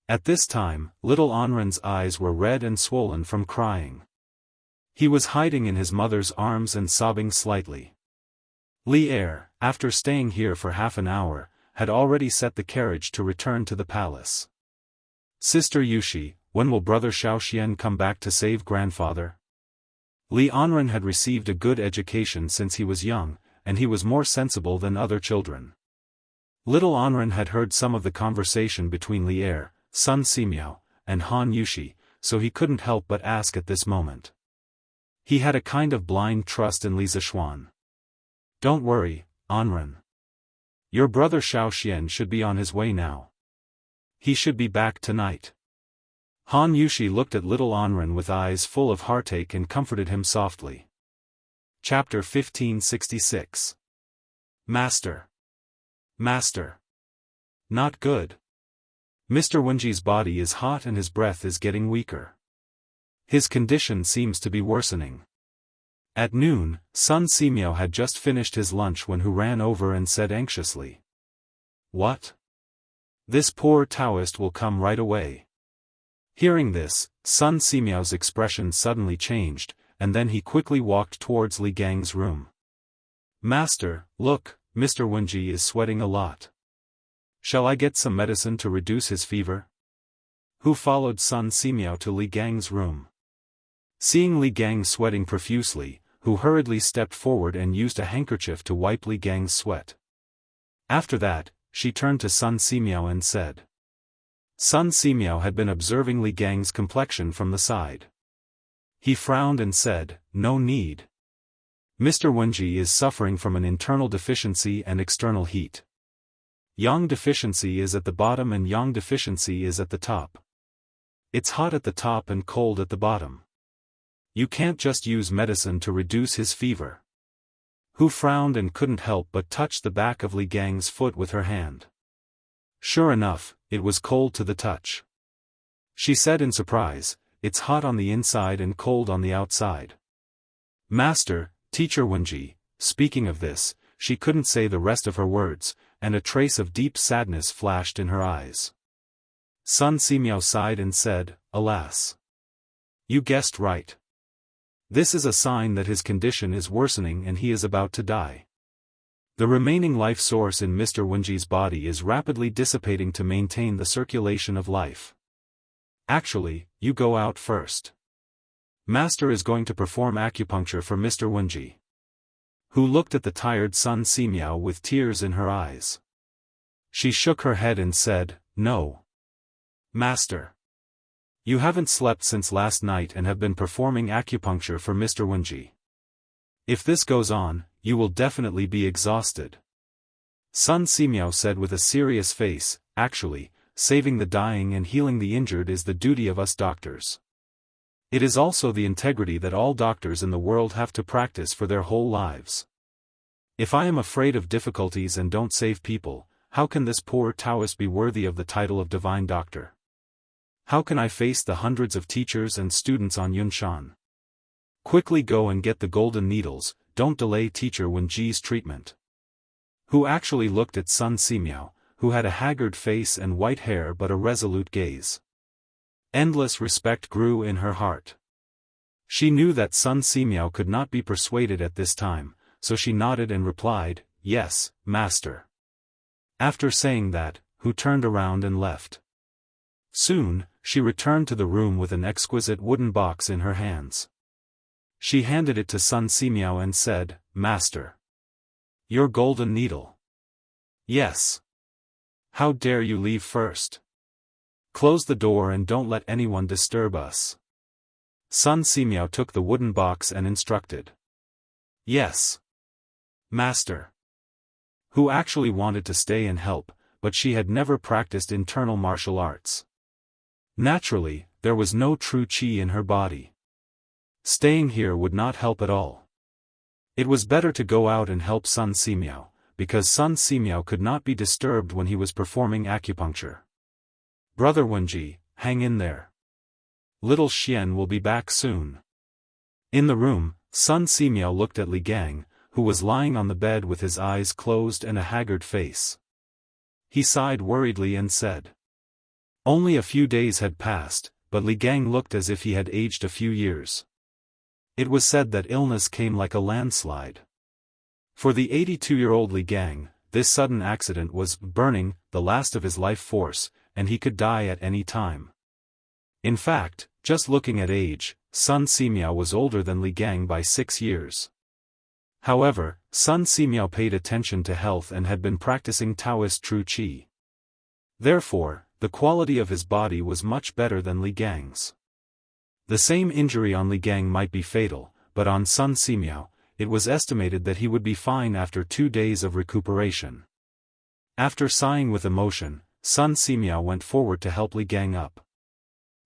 At this time, little Anren's eyes were red and swollen from crying. He was hiding in his mother's arms and sobbing slightly. Li Er, after staying here for half an hour, had already set the carriage to return to the palace. Sister Yushi, when will Brother Xiaoxian come back to save grandfather? Li Anren had received a good education since he was young, and he was more sensible than other children. Little Anren had heard some of the conversation between Li Er, Sun Simiao, and Han Yushi, so he couldn't help but ask at this moment. He had a kind of blind trust in Li Zishuan. Don't worry, Anren. Your brother Xiaoxian should be on his way now. He should be back tonight. Han Yushi looked at little Anren with eyes full of heartache and comforted him softly. Chapter 1566. Master. Not good. Mr. Wenji's body is hot and his breath is getting weaker. His condition seems to be worsening. At noon, Sun Simiao had just finished his lunch when Hu ran over and said anxiously. What? This poor Daoist will come right away. Hearing this, Sun Simiao's expression suddenly changed, and then he quickly walked towards Li Gang's room. Master, look, Mr. Wenji is sweating a lot. Shall I get some medicine to reduce his fever? Hu followed Sun Simiao to Li Gang's room. Seeing Li Gang sweating profusely, Hu hurriedly stepped forward and used a handkerchief to wipe Li Gang's sweat. After that, she turned to Sun Simiao and said. Sun Simiao had been observing Li Gang's complexion from the side. He frowned and said, no need. Mr. Wenji is suffering from an internal deficiency and external heat. Yang deficiency is at the bottom and Yang deficiency is at the top. It's hot at the top and cold at the bottom. You can't just use medicine to reduce his fever. Hu frowned and couldn't help but touch the back of Li Gang's foot with her hand. Sure enough, it was cold to the touch. She said in surprise, it's hot on the inside and cold on the outside. Master, Teacher Wenji, speaking of this, she couldn't say the rest of her words, and a trace of deep sadness flashed in her eyes. Sun Simiao sighed and said, alas. You guessed right. This is a sign that his condition is worsening and he is about to die. The remaining life source in Mr. Wenji's body is rapidly dissipating to maintain the circulation of life. Actually, you go out first. Master is going to perform acupuncture for Mr. Wenji. Hu looked at the tired Sun Simiao with tears in her eyes. She shook her head and said, no. Master. You haven't slept since last night and have been performing acupuncture for Mr. Wenji. If this goes on, you will definitely be exhausted. Sun Simiao said with a serious face, actually, saving the dying and healing the injured is the duty of us doctors. It is also the integrity that all doctors in the world have to practice for their whole lives. If I am afraid of difficulties and don't save people, how can this poor Taoist be worthy of the title of divine doctor? How can I face the hundreds of teachers and students on Yunshan? Quickly go and get the golden needles, don't delay teacher Wenji's treatment. Who actually looked at Sun Simiao, who had a haggard face and white hair but a resolute gaze. Endless respect grew in her heart. She knew that Sun Simiao could not be persuaded at this time, so she nodded and replied, "Yes, master." After saying that, Hu turned around and left. Soon, she returned to the room with an exquisite wooden box in her hands. She handed it to Sun Simiao and said, "Master. Your golden needle." "Yes. How dare you leave first? Close the door and don't let anyone disturb us." Sun Simiao took the wooden box and instructed. "Yes. Master." Who actually wanted to stay and help, but she had never practiced internal martial arts. Naturally, there was no true qi in her body. Staying here would not help at all. It was better to go out and help Sun Simiao, because Sun Simiao could not be disturbed when he was performing acupuncture. "Brother Wenji, hang in there. Little Xian will be back soon." In the room, Sun Simiao looked at Li Gang, who was lying on the bed with his eyes closed and a haggard face. He sighed worriedly and said. Only a few days had passed, but Li Gang looked as if he had aged a few years. It was said that illness came like a landslide. For the 82-year-old Li Gang, this sudden accident was burning the last of his life force, and he could die at any time. In fact, just looking at age, Sun Simiao was older than Li Gang by 6 years. However, Sun Simiao paid attention to health and had been practicing Taoist true qi. Therefore, the quality of his body was much better than Li Gang's. The same injury on Li Gang might be fatal, but on Sun Simiao, it was estimated that he would be fine after 2 days of recuperation. After sighing with emotion, Sun Simiao went forward to help Li Gang up.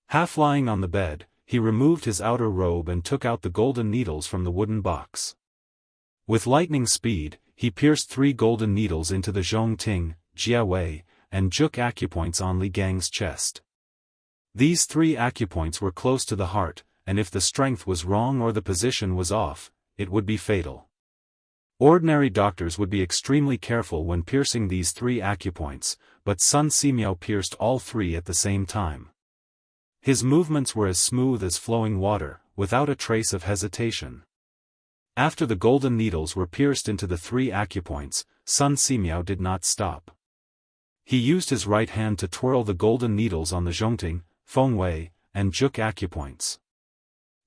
Half lying on the bed, he removed his outer robe and took out the golden needles from the wooden box. With lightning speed, he pierced 3 golden needles into the Zhongting, Jiawei, and Juk acupoints on Li Gang's chest. These 3 acupoints were close to the heart, and if the strength was wrong or the position was off, it would be fatal. Ordinary doctors would be extremely careful when piercing these 3 acupoints, but Sun Simiao pierced all 3 at the same time. His movements were as smooth as flowing water, without a trace of hesitation. After the golden needles were pierced into the 3 acupoints, Sun Simiao did not stop. He used his right hand to twirl the golden needles on the Zhongting, Fengwei, and Juk acupoints.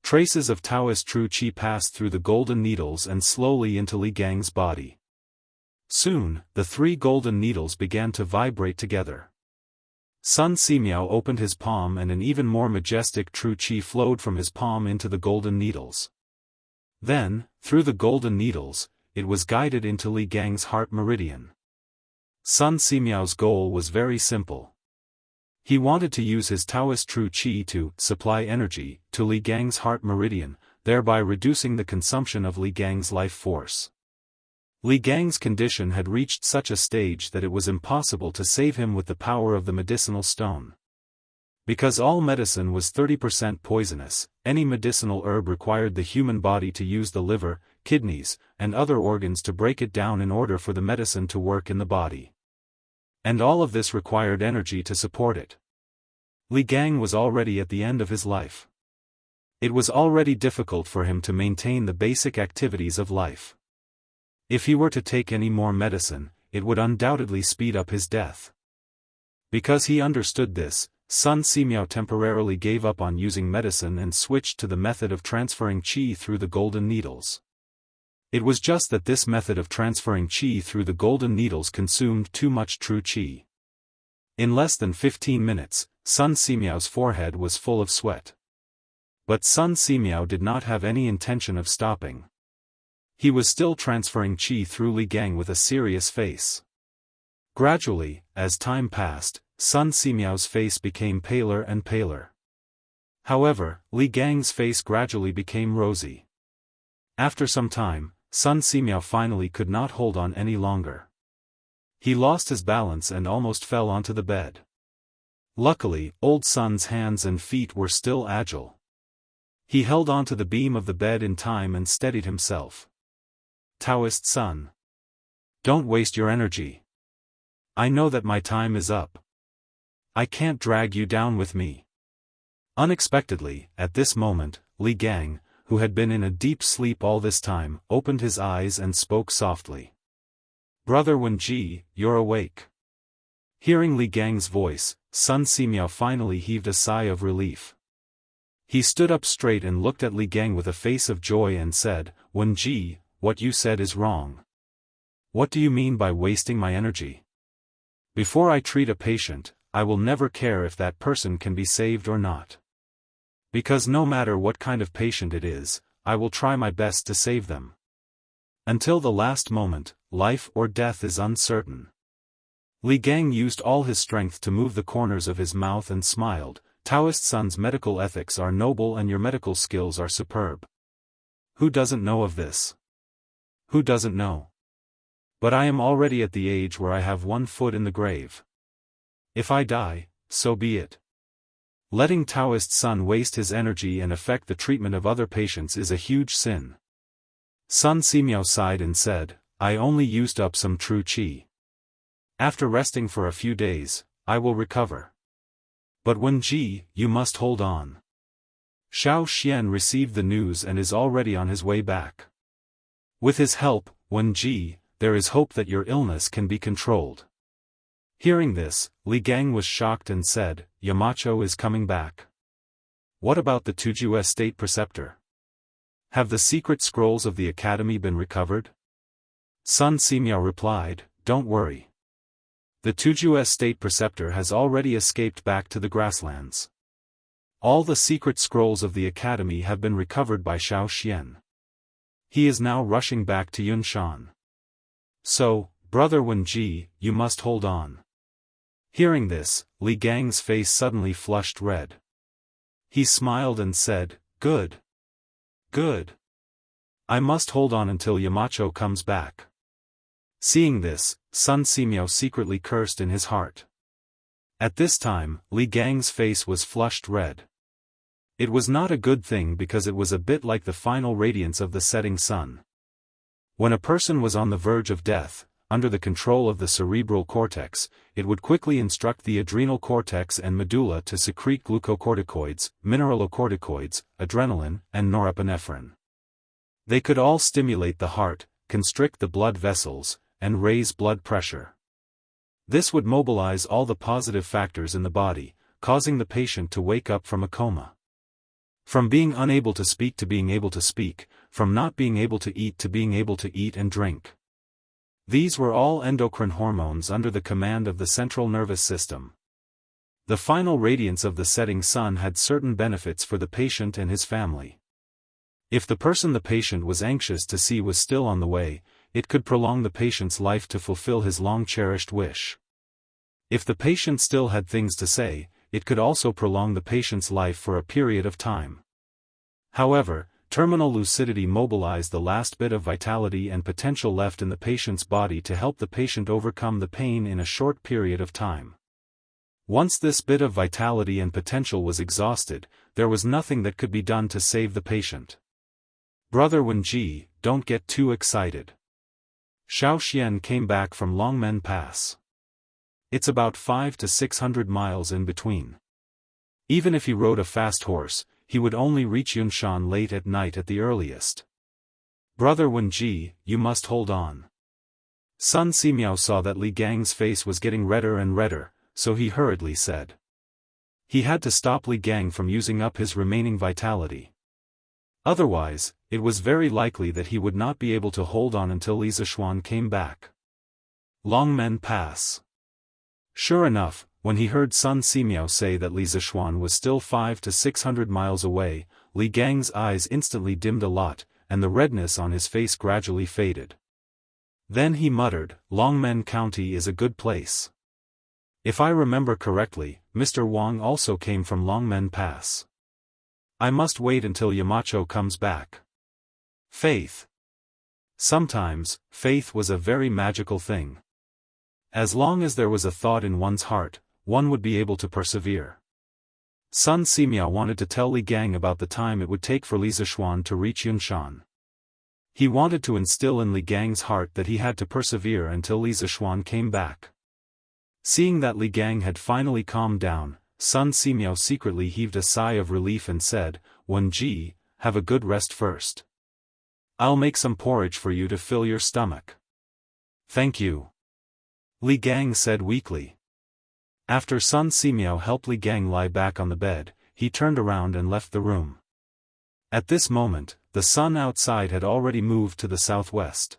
Traces of Taoist true qi passed through the golden needles and slowly into Li Gang's body. Soon, the 3 golden needles began to vibrate together. Sun Simiao opened his palm and an even more majestic true qi flowed from his palm into the golden needles. Then, through the golden needles, it was guided into Li Gang's heart meridian. Sun Simiao's goal was very simple. He wanted to use his Taoist true qi to supply energy to Li Gang's heart meridian, thereby reducing the consumption of Li Gang's life force. Li Gang's condition had reached such a stage that it was impossible to save him with the power of the medicinal stone. Because all medicine was 30% poisonous, any medicinal herb required the human body to use the liver, kidneys, and other organs to break it down in order for the medicine to work in the body. And all of this required energy to support it. Li Gang was already at the end of his life. It was already difficult for him to maintain the basic activities of life. If he were to take any more medicine, it would undoubtedly speed up his death. Because he understood this, Sun Simiao temporarily gave up on using medicine and switched to the method of transferring qi through the golden needles. It was just that this method of transferring qi through the golden needles consumed too much true qi. In less than 15 minutes, Sun Simiao's forehead was full of sweat. But Sun Simiao did not have any intention of stopping. He was still transferring qi through Li Gang with a serious face. Gradually, as time passed, Sun Simiao's face became paler and paler. However, Li Gang's face gradually became rosy. After some time, Sun Simiao finally could not hold on any longer. He lost his balance and almost fell onto the bed. Luckily, old Sun's hands and feet were still agile. He held onto the beam of the bed in time and steadied himself. Daoist Sun. Don't waste your energy. I know that my time is up. I can't drag you down with me. Unexpectedly, at this moment, Li Gang, who had been in a deep sleep all this time, opened his eyes and spoke softly. Brother Wenji, you're awake. Hearing Li Gang's voice, Sun Simiao finally heaved a sigh of relief. He stood up straight and looked at Li Gang with a face of joy and said, Wenji, what you said is wrong. What do you mean by wasting my energy? Before I treat a patient, I will never care if that person can be saved or not. Because no matter what kind of patient it is, I will try my best to save them. Until the last moment, life or death is uncertain. Li Gang used all his strength to move the corners of his mouth and smiled. Daoist Sun's medical ethics are noble and your medical skills are superb. Who doesn't know of this? Who doesn't know? But I am already at the age where I have one foot in the grave. If I die, so be it. Letting Daoist Sun waste his energy and affect the treatment of other patients is a huge sin. Sun Simiao sighed and said, I only used up some true qi. After resting for a few days, I will recover. But Wenji, you must hold on. Xiao Xian received the news and is already on his way back. With his help, Wenji, there is hope that your illness can be controlled. Hearing this, Li Gang was shocked and said, Yamacho is coming back. What about the Tujue State Preceptor? Have the secret scrolls of the academy been recovered? Sun Simiao replied, Don't worry. The Tujue State Preceptor has already escaped back to the grasslands. All the secret scrolls of the academy have been recovered by Xiao Xian. He is now rushing back to Yunshan. So, Brother Wenji, you must hold on. Hearing this, Li Gang's face suddenly flushed red. He smiled and said, Good. Good. I must hold on until Yamacho comes back. Seeing this, Sun Simiao secretly cursed in his heart. At this time, Li Gang's face was flushed red. It was not a good thing because it was a bit like the final radiance of the setting sun. When a person was on the verge of death, under the control of the cerebral cortex, it would quickly instruct the adrenal cortex and medulla to secrete glucocorticoids, mineralocorticoids, adrenaline, and norepinephrine. They could all stimulate the heart, constrict the blood vessels, and raise blood pressure. This would mobilize all the positive factors in the body, causing the patient to wake up from a coma. From being unable to speak to being able to speak, from not being able to eat to being able to eat and drink. These were all endocrine hormones under the command of the central nervous system. The final radiance of the setting sun had certain benefits for the patient and his family. If the person the patient was anxious to see was still on the way, it could prolong the patient's life to fulfill his long-cherished wish. If the patient still had things to say, it could also prolong the patient's life for a period of time. However, terminal lucidity mobilized the last bit of vitality and potential left in the patient's body to help the patient overcome the pain in a short period of time. Once this bit of vitality and potential was exhausted, there was nothing that could be done to save the patient. Brother Wenji, don't get too excited. Xiao Xian came back from Longmen Pass. It's about 500 to 600 miles in between. Even if he rode a fast horse, he would only reach Yunshan late at night at the earliest. Brother Wenji, you must hold on. Sun Simiao saw that Li Gang's face was getting redder and redder, so he hurriedly said. He had to stop Li Gang from using up his remaining vitality. Otherwise, it was very likely that he would not be able to hold on until Li Zishuan came back. Longmen Pass. Sure enough, when he heard Sun Simiao say that Li Zishuan was still 500 to 600 miles away, Li Gang's eyes instantly dimmed a lot, and the redness on his face gradually faded. Then he muttered, Longmen County is a good place. If I remember correctly, Mr. Wang also came from Longmen Pass. I must wait until Yamacho comes back. Faith. Sometimes, faith was a very magical thing. As long as there was a thought in one's heart, one would be able to persevere. Sun Simiao wanted to tell Li Gang about the time it would take for Li Zishuan to reach Yunshan. He wanted to instill in Li Gang's heart that he had to persevere until Li Zishuan came back. Seeing that Li Gang had finally calmed down, Sun Simiao secretly heaved a sigh of relief and said, Wen Ji, have a good rest first. I'll make some porridge for you to fill your stomach. Thank you. Li Gang said weakly. After Sun Simiao helped Li Gang lie back on the bed, he turned around and left the room. At this moment, the sun outside had already moved to the southwest.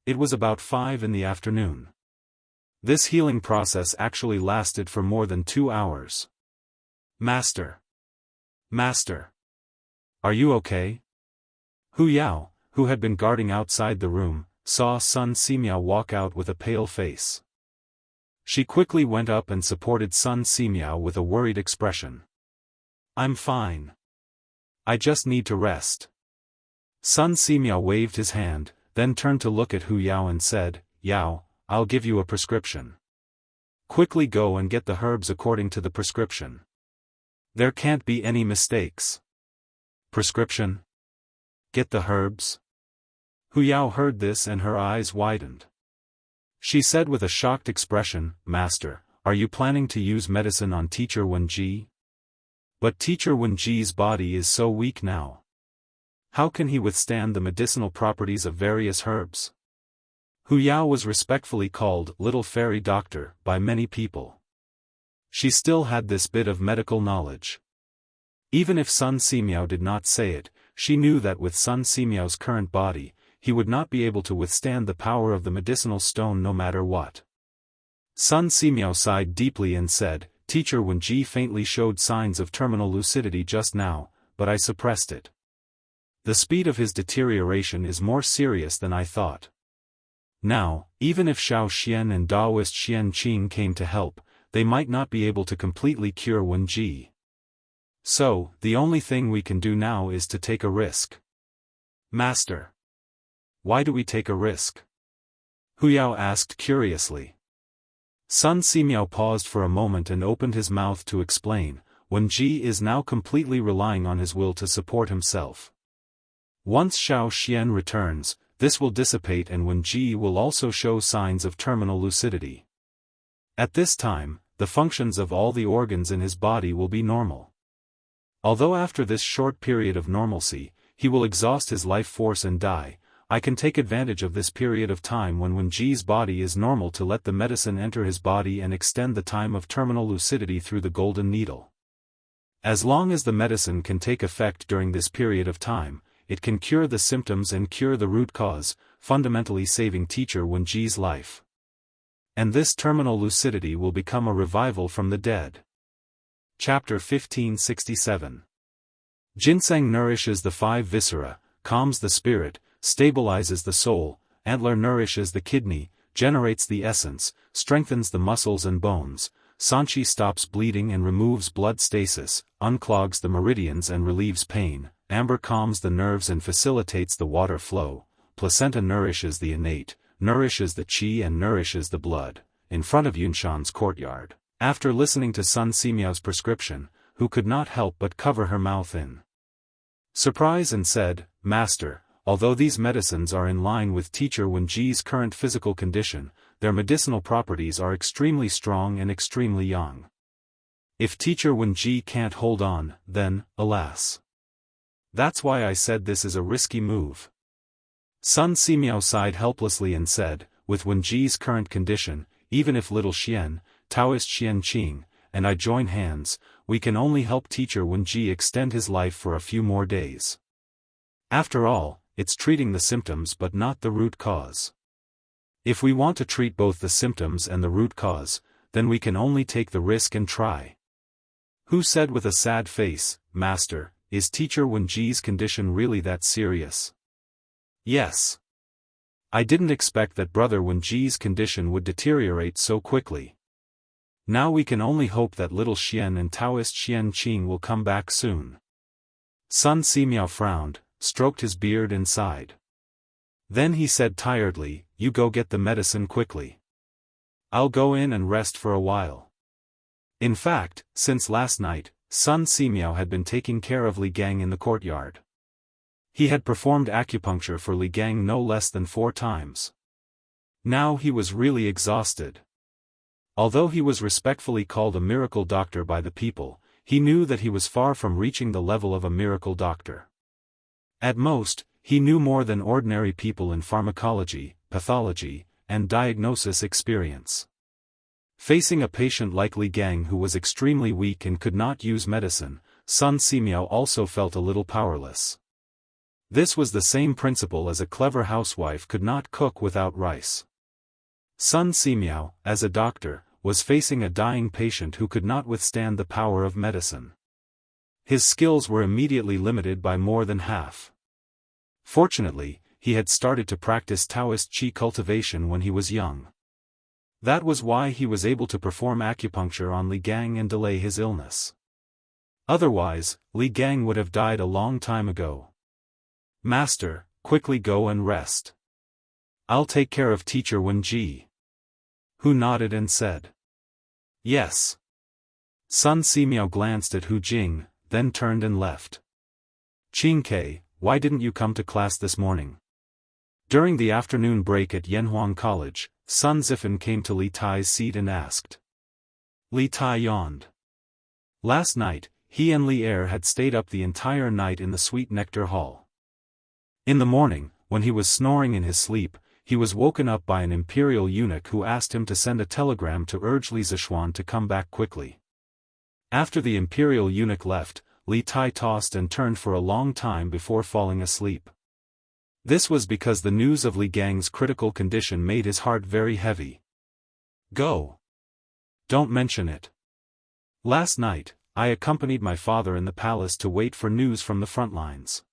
It was about 5 in the afternoon. This healing process actually lasted for more than 2 hours. Master. Master. Are you okay? Hu Yao, who had been guarding outside the room, saw Sun Simiao walk out with a pale face. She quickly went up and supported Sun Simiao with a worried expression. I'm fine. I just need to rest. Sun Simiao waved his hand, then turned to look at Hu Yao and said, Yao, I'll give you a prescription. Quickly go and get the herbs according to the prescription. There can't be any mistakes. Prescription? Get the herbs? Hu Yao heard this and her eyes widened. She said with a shocked expression, Master, are you planning to use medicine on Teacher Wen Ji? But Teacher Wen Ji's body is so weak now. How can he withstand the medicinal properties of various herbs? Hu Yao was respectfully called Little Fairy Doctor by many people. She still had this bit of medical knowledge. Even if Sun Simiao did not say it, she knew that with Sun Simiao's current body, he would not be able to withstand the power of the medicinal stone no matter what. Sun Simiao sighed deeply and said, Teacher Wen Ji faintly showed signs of terminal lucidity just now, but I suppressed it. The speed of his deterioration is more serious than I thought. Now, even if Xiao Xian and Daoist Xian Qing came to help, they might not be able to completely cure Wen Ji. So, the only thing we can do now is to take a risk. Master. Why do we take a risk? Hu Yao asked curiously. Sun Simiao paused for a moment and opened his mouth to explain, Wen Ji is now completely relying on his will to support himself. Once Xiao Xian returns, this will dissipate and Wen Ji will also show signs of terminal lucidity. At this time, the functions of all the organs in his body will be normal. Although after this short period of normalcy, he will exhaust his life force and die, I can take advantage of this period of time when Wen Ji's body is normal to let the medicine enter his body and extend the time of terminal lucidity through the golden needle. As long as the medicine can take effect during this period of time, it can cure the symptoms and cure the root cause, fundamentally saving Teacher Wen Ji's life. And this terminal lucidity will become a revival from the dead. Chapter 1567. Ginseng nourishes the 5 viscera, calms the spirit, stabilizes the soul, antler nourishes the kidney, generates the essence, strengthens the muscles and bones, sanchi stops bleeding and removes blood stasis, unclogs the meridians and relieves pain, amber calms the nerves and facilitates the water flow, placenta nourishes the innate, nourishes the qi and nourishes the blood. In front of Yunshan's courtyard, after listening to Sun Simiao's prescription, Hu could not help but cover her mouth in surprise and said, Master, although these medicines are in line with Teacher Wen Ji's current physical condition, their medicinal properties are extremely strong and extremely young. If Teacher Wen Ji can't hold on, then, alas. That's why I said this is a risky move. Sun Simiao sighed helplessly and said, with Wen Ji's current condition, even if Little Xian, Daoist Xian Qing, and I join hands, we can only help Teacher Wen Ji extend his life for a few more days. After all, it's treating the symptoms but not the root cause. If we want to treat both the symptoms and the root cause, then we can only take the risk and try. Hu said with a sad face, Master, is Teacher Wenji's condition really that serious? Yes. I didn't expect that Brother Wenji's condition would deteriorate so quickly. Now we can only hope that little Xian and Daoist Xian Qing will come back soon. Sun Simiao frowned, stroked his beard and sighed. Then he said tiredly, you go get the medicine quickly. I'll go in and rest for a while. In fact, since last night, Sun Simiao had been taking care of Li Gang in the courtyard. He had performed acupuncture for Li Gang no less than 4 times. Now he was really exhausted. Although he was respectfully called a miracle doctor by the people, he knew that he was far from reaching the level of a miracle doctor. At most, he knew more than ordinary people in pharmacology, pathology, and diagnosis experience. Facing a patient like Li Gang who was extremely weak and could not use medicine, Sun Simiao also felt a little powerless. This was the same principle as a clever housewife could not cook without rice. Sun Simiao, as a doctor, was facing a dying patient who could not withstand the power of medicine. His skills were immediately limited by more than half. Fortunately, he had started to practice Taoist Qi cultivation when he was young. That was why he was able to perform acupuncture on Li Gang and delay his illness. Otherwise, Li Gang would have died a long time ago. Master, quickly go and rest. I'll take care of Teacher Wenji. Hu nodded and said. Yes. Sun Simiao glanced at Hu Jing, then turned and left. Qingke, why didn't you come to class this morning? During the afternoon break at Yanhuang College, Sun Zifan came to Li Tai's seat and asked. Li Tai yawned. Last night, he and Li Er had stayed up the entire night in the Sweet Nectar Hall. In the morning, when he was snoring in his sleep, he was woken up by an imperial eunuch who asked him to send a telegram to urge Li Zishuan to come back quickly. After the imperial eunuch left, Li Tai tossed and turned for a long time before falling asleep. This was because the news of Li Gang's critical condition made his heart very heavy. Go. Don't mention it. Last night, I accompanied my father in the palace to wait for news from the front lines.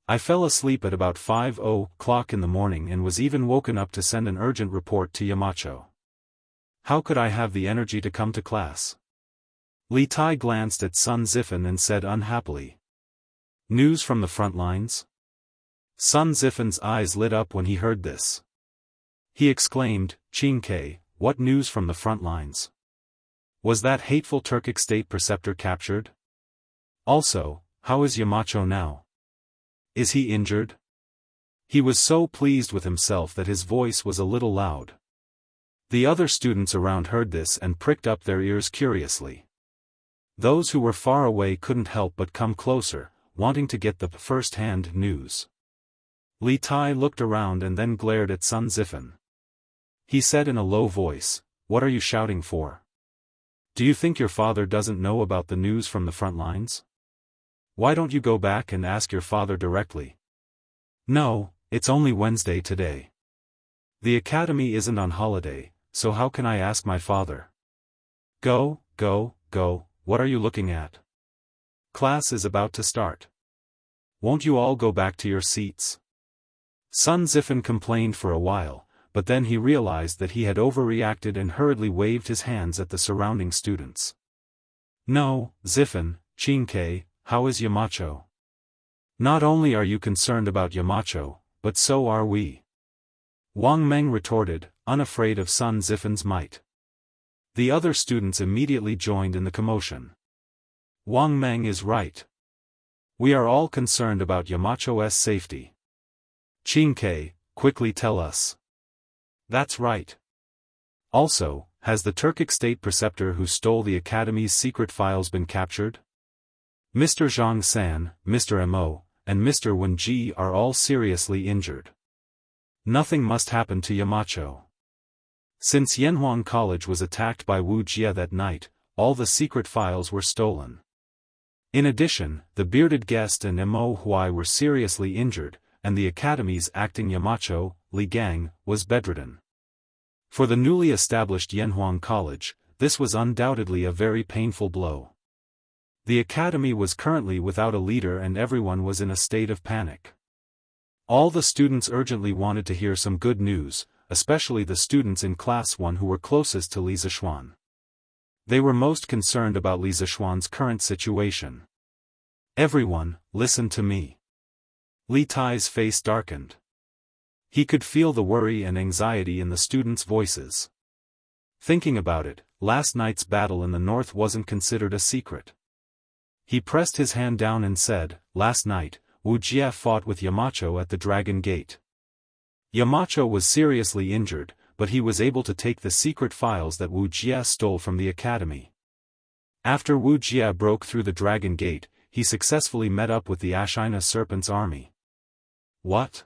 I fell asleep at about 5:00 in the morning and was even woken up to send an urgent report to Yamacho. How could I have the energy to come to class? Li Tai glanced at Sun Zifan and said unhappily. News from the front lines? Sun Zifan's eyes lit up when he heard this. He exclaimed, Qingke, what news from the front lines? Was that hateful Turkic state preceptor captured? Also, how is Yamacho now? Is he injured? He was so pleased with himself that his voice was a little loud. The other students around heard this and pricked up their ears curiously. Those who were far away couldn't help but come closer, wanting to get the first-hand news. Li Tai looked around and then glared at Sun Zifan. He said in a low voice, What are you shouting for? Do you think your father doesn't know about the news from the front lines? Why don't you go back and ask your father directly? No, it's only Wednesday today. The academy isn't on holiday, so how can I ask my father? Go, what are you looking at? Class is about to start. Won't you all go back to your seats? Sun Zifan complained for a while, but then he realized that he had overreacted and hurriedly waved his hands at the surrounding students. No, Zifan, Qingke, how is Yamacho? Not only are you concerned about Yamacho, but so are we. Wang Meng retorted, unafraid of Sun Zifan's might. The other students immediately joined in the commotion. Wang Meng is right. We are all concerned about Yamacho's safety. Qingke, quickly tell us. That's right. Also, has the Turkic state preceptor who stole the academy's secret files been captured? Mr. Zhang San, Mr. Mo, and Mr. Wenji are all seriously injured. Nothing must happen to Yamacho. Since Yanhuang College was attacked by Wu Jia that night, all the secret files were stolen. In addition, the bearded guest and Mo Huai were seriously injured, and the academy's acting Yamacho, Li Gang, was bedridden. For the newly established Yanhuang College, this was undoubtedly a very painful blow. The academy was currently without a leader and everyone was in a state of panic. All the students urgently wanted to hear some good news, especially the students in Class 1 who were closest to Li Zishuan. They were most concerned about Li Zishuan's current situation. "Everyone, listen to me." Li Tai's face darkened. He could feel the worry and anxiety in the students' voices. Thinking about it, last night's battle in the north wasn't considered a secret. He pressed his hand down and said, "Last night, Wuxia fought with Yamacho at the Dragon Gate. Yamacho was seriously injured, but he was able to take the secret files that Wuxia stole from the academy. After Wuxia broke through the Dragon Gate, he successfully met up with the Ashina Serpent's army." What?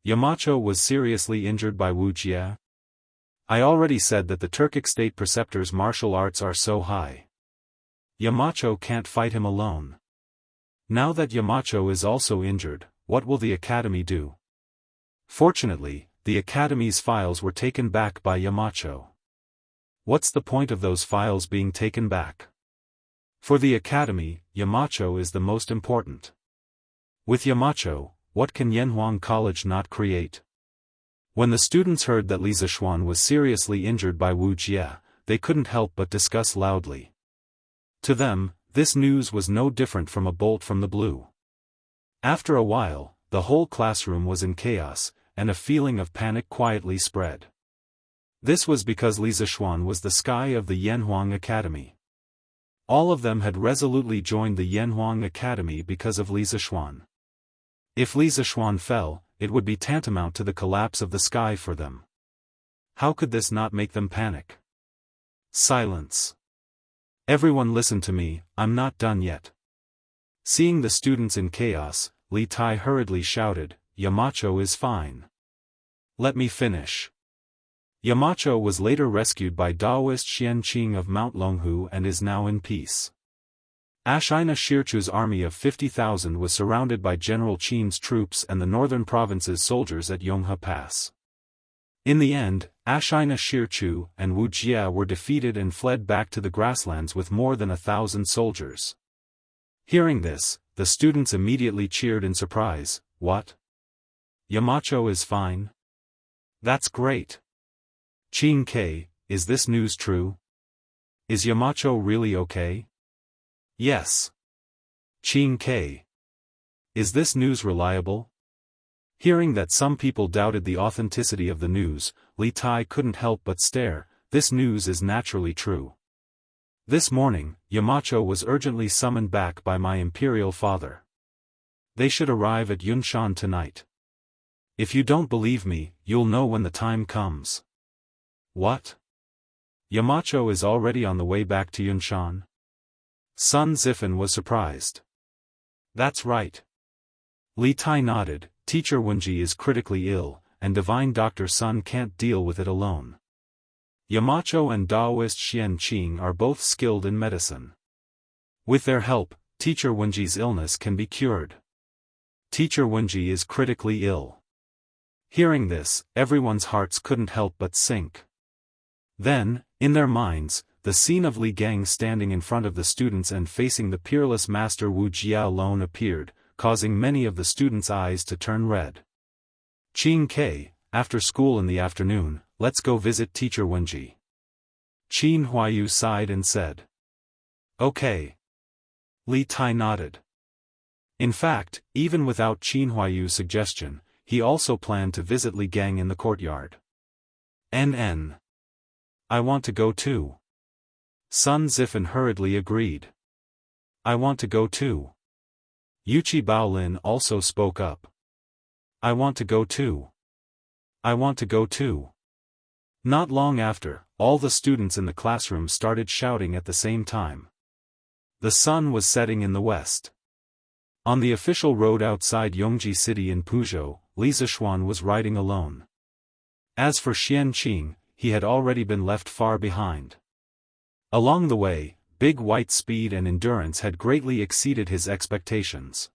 Yamacho was seriously injured by Wuxia? I already said that the Turkic state preceptor's martial arts are so high. Yamacho can't fight him alone. Now that Yamacho is also injured, what will the academy do? Fortunately, the academy's files were taken back by Yamacho. What's the point of those files being taken back? For the academy, Yamacho is the most important. With Yamacho, what can Yanhuang College not create? When the students heard that Li Zishuan was seriously injured by Wuxia, they couldn't help but discuss loudly. To them, this news was no different from a bolt from the blue. After a while, the whole classroom was in chaos, and a feeling of panic quietly spread. This was because Li Zishuan was the sky of the Yanhuang Academy. All of them had resolutely joined the Yanhuang Academy because of Li Zishuan. If Li Zishuan fell, it would be tantamount to the collapse of the sky for them. How could this not make them panic? Silence. Everyone listen to me, I'm not done yet. Seeing the students in chaos, Li Tai hurriedly shouted, "Yamacho is fine. Let me finish." Yamacho was later rescued by Daoist Xianxia of Mount Longhu and is now in peace. Ashina Shirchu's army of 50,000 was surrounded by General Qin's troops and the northern province's soldiers at Yonghe Pass. In the end, Ashina Shirchu and Wuxia were defeated and fled back to the grasslands with more than 1,000 soldiers. Hearing this, the students immediately cheered in surprise. What? Yamacho is fine? That's great. Qin Ke, is this news true? Is Yamacho really okay? Yes. Qin Ke. Is this news reliable? Hearing that some people doubted the authenticity of the news, Li Tai couldn't help but stare. This news is naturally true. This morning, Yamacho was urgently summoned back by my imperial father. They should arrive at Yunshan tonight. If you don't believe me, you'll know when the time comes. What? Yamacho is already on the way back to Yunshan? Sun Zifan was surprised. That's right. Li Tai nodded. Teacher Wenji is critically ill, and Divine Dr. Sun can't deal with it alone. Yamacho and Daoist Xianxia are both skilled in medicine. With their help, Teacher Wenji's illness can be cured. Teacher Wenji is critically ill. Hearing this, everyone's hearts couldn't help but sink. Then, in their minds, the scene of Li Gang standing in front of the students and facing the peerless master Wu Jia alone appeared, causing many of the students' eyes to turn red. Qin Ke, after school in the afternoon, let's go visit Teacher Wenji. Qin Huayu sighed and said. Okay. Li Tai nodded. In fact, even without Qin Huayu's suggestion, he also planned to visit Li Gang in the courtyard. NN. I want to go too. Sun Zifan hurriedly agreed. I want to go too. Yuchi Baolin also spoke up. I want to go too. I want to go too. Not long after, all the students in the classroom started shouting at the same time. The sun was setting in the west. On the official road outside Yongji City in Puzhou, Li Zishuan was riding alone. As for Xianqing, he had already been left far behind. Along the way, Big White's speed and endurance had greatly exceeded his expectations.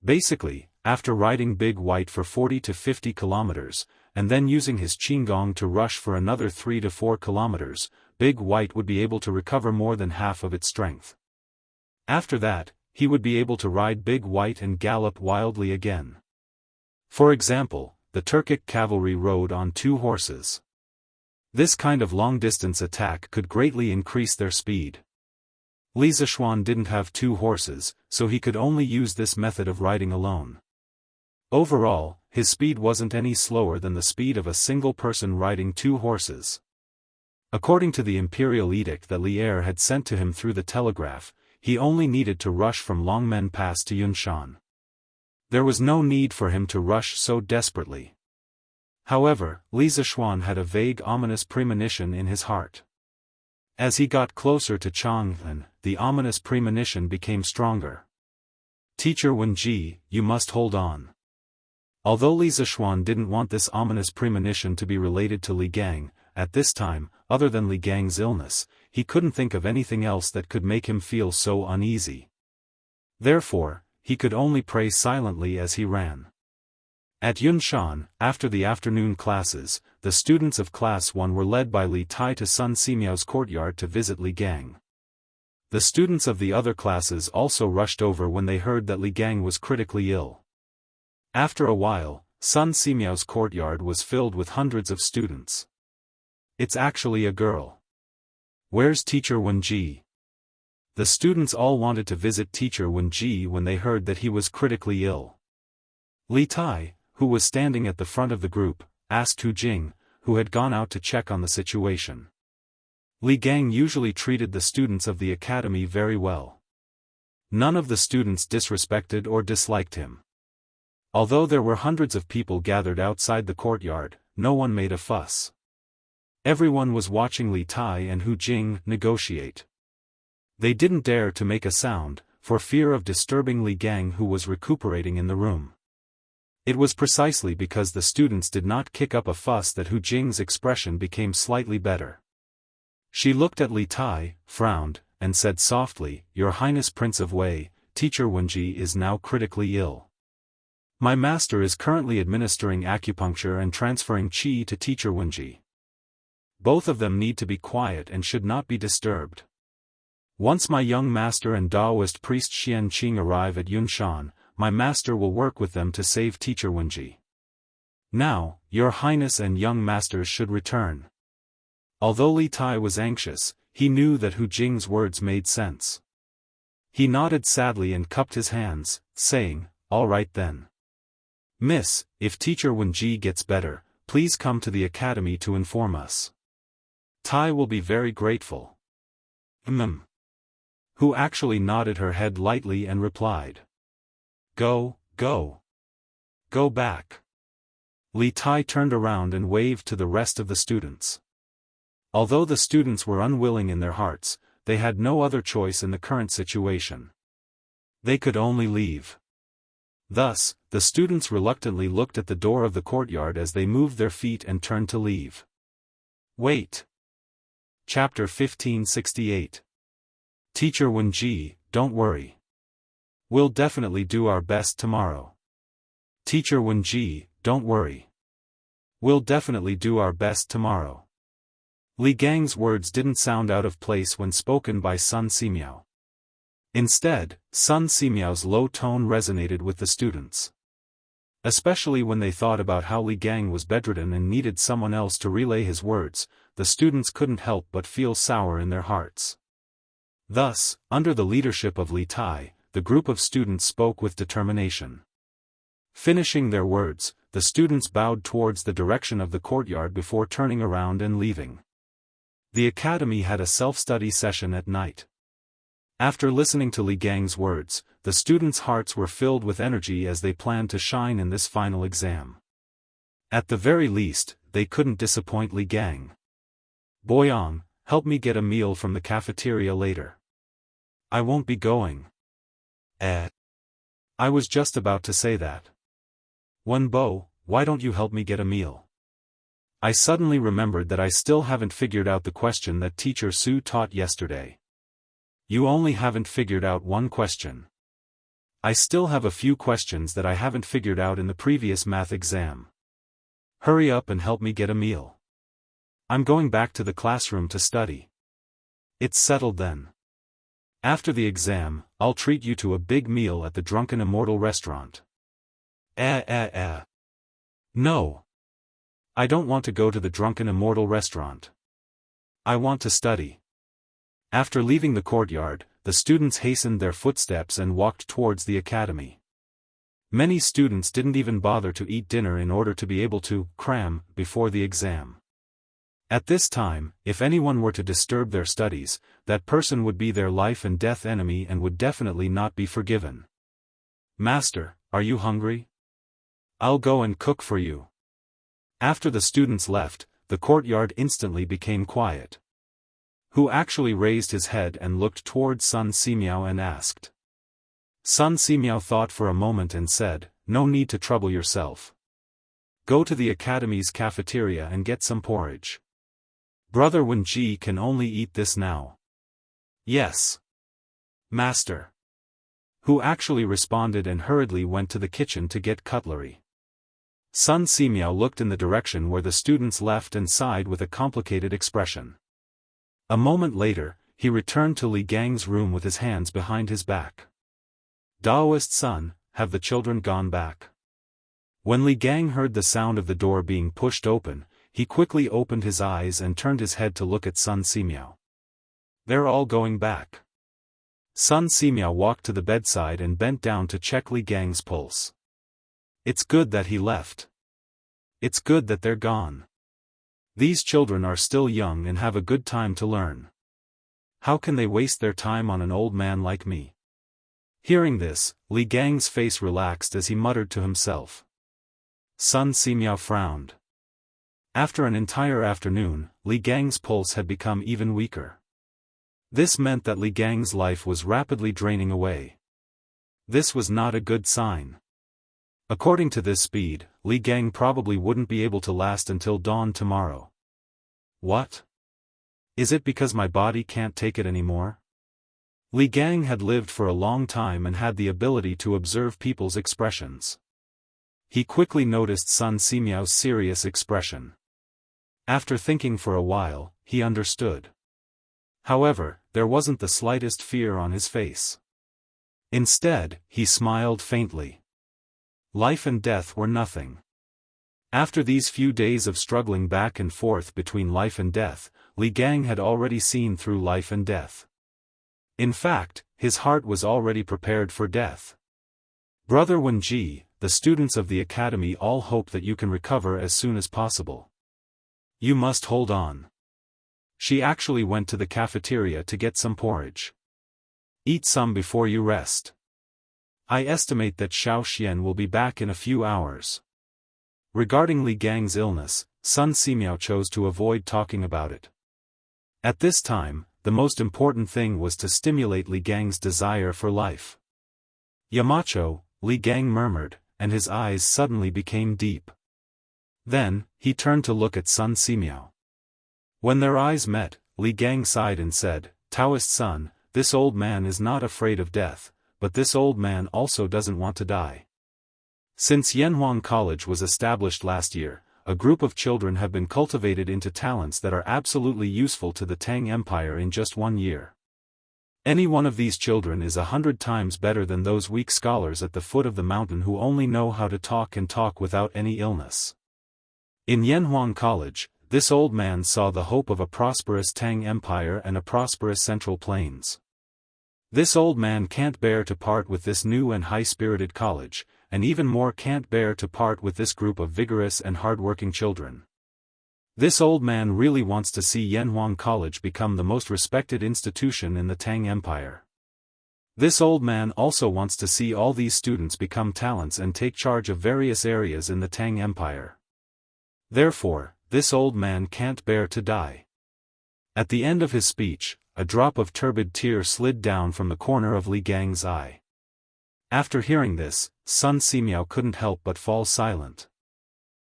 Basically, after riding Big White for 40 to 50 kilometers, and then using his qinggong to rush for another 3 to 4 kilometers, Big White would be able to recover more than half of its strength. After that, he would be able to ride Big White and gallop wildly again. For example, the Turkic cavalry rode on 2 horses. This kind of long-distance attack could greatly increase their speed. Li Zishuan didn't have 2 horses, so he could only use this method of riding alone. Overall, his speed wasn't any slower than the speed of a single person riding 2 horses. According to the imperial edict that Li Er had sent to him through the telegraph, he only needed to rush from Longmen Pass to Yunshan. There was no need for him to rush so desperately. However, Li Zishuan had a vague ominous premonition in his heart. As he got closer to Chang'an, the ominous premonition became stronger. Teacher Wenji, you must hold on. Although Li Zishuan didn't want this ominous premonition to be related to Li Gang, at this time, other than Li Gang's illness, he couldn't think of anything else that could make him feel so uneasy. Therefore, he could only pray silently as he ran. At Yunshan, after the afternoon classes, the students of Class 1 were led by Li Tai to Sun Simiao's courtyard to visit Li Gang. The students of the other classes also rushed over when they heard that Li Gang was critically ill. After a while, Sun Simiao's courtyard was filled with hundreds of students. It's actually a girl. Where's Teacher Wenji? The students all wanted to visit Teacher Wenji when they heard that he was critically ill. Li Tai, who was standing at the front of the group, asked Hu Jing, who had gone out to check on the situation. Li Gang usually treated the students of the academy very well. None of the students disrespected or disliked him. Although there were hundreds of people gathered outside the courtyard, no one made a fuss. Everyone was watching Li Tai and Hu Jing negotiate. They didn't dare to make a sound, for fear of disturbing Li Gang, who was recuperating in the room. It was precisely because the students did not kick up a fuss that Hu Jing's expression became slightly better. She looked at Li Tai, frowned, and said softly, "Your Highness Prince of Wei, Teacher Wenji is now critically ill. My master is currently administering acupuncture and transferring qi to Teacher Wenji. Both of them need to be quiet and should not be disturbed. Once my young master and Daoist priest Xian Qing arrive at Yunshan, my master will work with them to save Teacher Wenji. Now, your highness and young masters should return." Although Li Tai was anxious, he knew that Hu Jing's words made sense. He nodded sadly and cupped his hands, saying, "All right then. Miss, if Teacher Wenji gets better, please come to the academy to inform us. Tai will be very grateful." Who actually nodded her head lightly and replied, Go back." Li Tai turned around and waved to the rest of the students. Although the students were unwilling in their hearts, they had no other choice in the current situation. They could only leave. Thus, the students reluctantly looked at the door of the courtyard as they moved their feet and turned to leave. Wait. Chapter 1568. Teacher Wenji, don't worry. We'll definitely do our best tomorrow. Teacher Wenji, don't worry. We'll definitely do our best tomorrow. Li Gang's words didn't sound out of place when spoken by Sun Simiao. Instead, Sun Simiao's low tone resonated with the students. Especially when they thought about how Li Gang was bedridden and needed someone else to relay his words, the students couldn't help but feel sour in their hearts. Thus, under the leadership of Li Tai, the group of students spoke with determination. Finishing their words, the students bowed towards the direction of the courtyard before turning around and leaving. The academy had a self-study session at night. After listening to Li Gang's words, the students' hearts were filled with energy as they planned to shine in this final exam. At the very least, they couldn't disappoint Li Gang. "Boyang, help me get a meal from the cafeteria later." "I won't be going." I was just about to say that." "Wenbo, why don't you help me get a meal?" I suddenly remembered that I still haven't figured out the question that Teacher Su taught yesterday. "You only haven't figured out one question." "I still have a few questions that I haven't figured out in the previous math exam." Hurry up and help me get a meal. I'm going back to the classroom to study. It's settled then. After the exam, I'll treat you to a big meal at the Drunken Immortal restaurant. No. I don't want to go to the Drunken Immortal restaurant. I want to study. After leaving the courtyard, the students hastened their footsteps and walked towards the academy. Many students didn't even bother to eat dinner in order to be able to cram before the exam. At this time, if anyone were to disturb their studies, that person would be their life and death enemy and would definitely not be forgiven. Master, are you hungry? I'll go and cook for you. After the students left, the courtyard instantly became quiet. Hu actually raised his head and looked toward Sun Simiao and asked. Sun Simiao thought for a moment and said, "No need to trouble yourself. Go to the academy's cafeteria and get some porridge. Brother Wenji can only eat this now." "Yes, Master." Hu actually responded and hurriedly went to the kitchen to get cutlery. Sun Simiao looked in the direction where the students left and sighed with a complicated expression. A moment later, he returned to Li Gang's room with his hands behind his back. "Daoist son, have the children gone back?" When Li Gang heard the sound of the door being pushed open, he quickly opened his eyes and turned his head to look at Sun Simiao. "They're all going back." Sun Simiao walked to the bedside and bent down to check Li Gang's pulse. "It's good that he left. It's good that they're gone. These children are still young and have a good time to learn. How can they waste their time on an old man like me?" Hearing this, Li Gang's face relaxed as he muttered to himself. Sun Simiao frowned. After an entire afternoon, Li Gang's pulse had become even weaker. This meant that Li Gang's life was rapidly draining away. This was not a good sign. According to this speed, Li Gang probably wouldn't be able to last until dawn tomorrow. What? Is it because my body can't take it anymore? Li Gang had lived for a long time and had the ability to observe people's expressions. He quickly noticed Sun Simiao's serious expression. After thinking for a while, he understood. However, there wasn't the slightest fear on his face. Instead, he smiled faintly. Life and death were nothing. After these few days of struggling back and forth between life and death, Li Gang had already seen through life and death. In fact, his heart was already prepared for death. Brother Wenji, the students of the academy all hope that you can recover as soon as possible. You must hold on. She actually went to the cafeteria to get some porridge. Eat some before you rest. I estimate that Xiao Xian will be back in a few hours. Regarding Li Gang's illness, Sun Simiao chose to avoid talking about it. At this time, the most important thing was to stimulate Li Gang's desire for life. Yamacho, Li Gang murmured, and his eyes suddenly became deep. Then, he turned to look at Sun Simiao. When their eyes met, Li Gang sighed and said, "Taoist son, this old man is not afraid of death, but this old man also doesn't want to die." Since Yanhuang College was established last year, a group of children have been cultivated into talents that are absolutely useful to the Tang Empire in just 1 year. Any one of these children is 100 times better than those weak scholars at the foot of the mountain who only know how to talk and talk without any illness. In Yanhuang College, this old man saw the hope of a prosperous Tang Empire and a prosperous Central Plains. This old man can't bear to part with this new and high-spirited college, and even more can't bear to part with this group of vigorous and hard-working children. This old man really wants to see Yanhuang College become the most respected institution in the Tang Empire. This old man also wants to see all these students become talents and take charge of various areas in the Tang Empire. Therefore, this old man can't bear to die. At the end of his speech, a drop of turbid tear slid down from the corner of Li Gang's eye. After hearing this, Sun Simiao couldn't help but fall silent.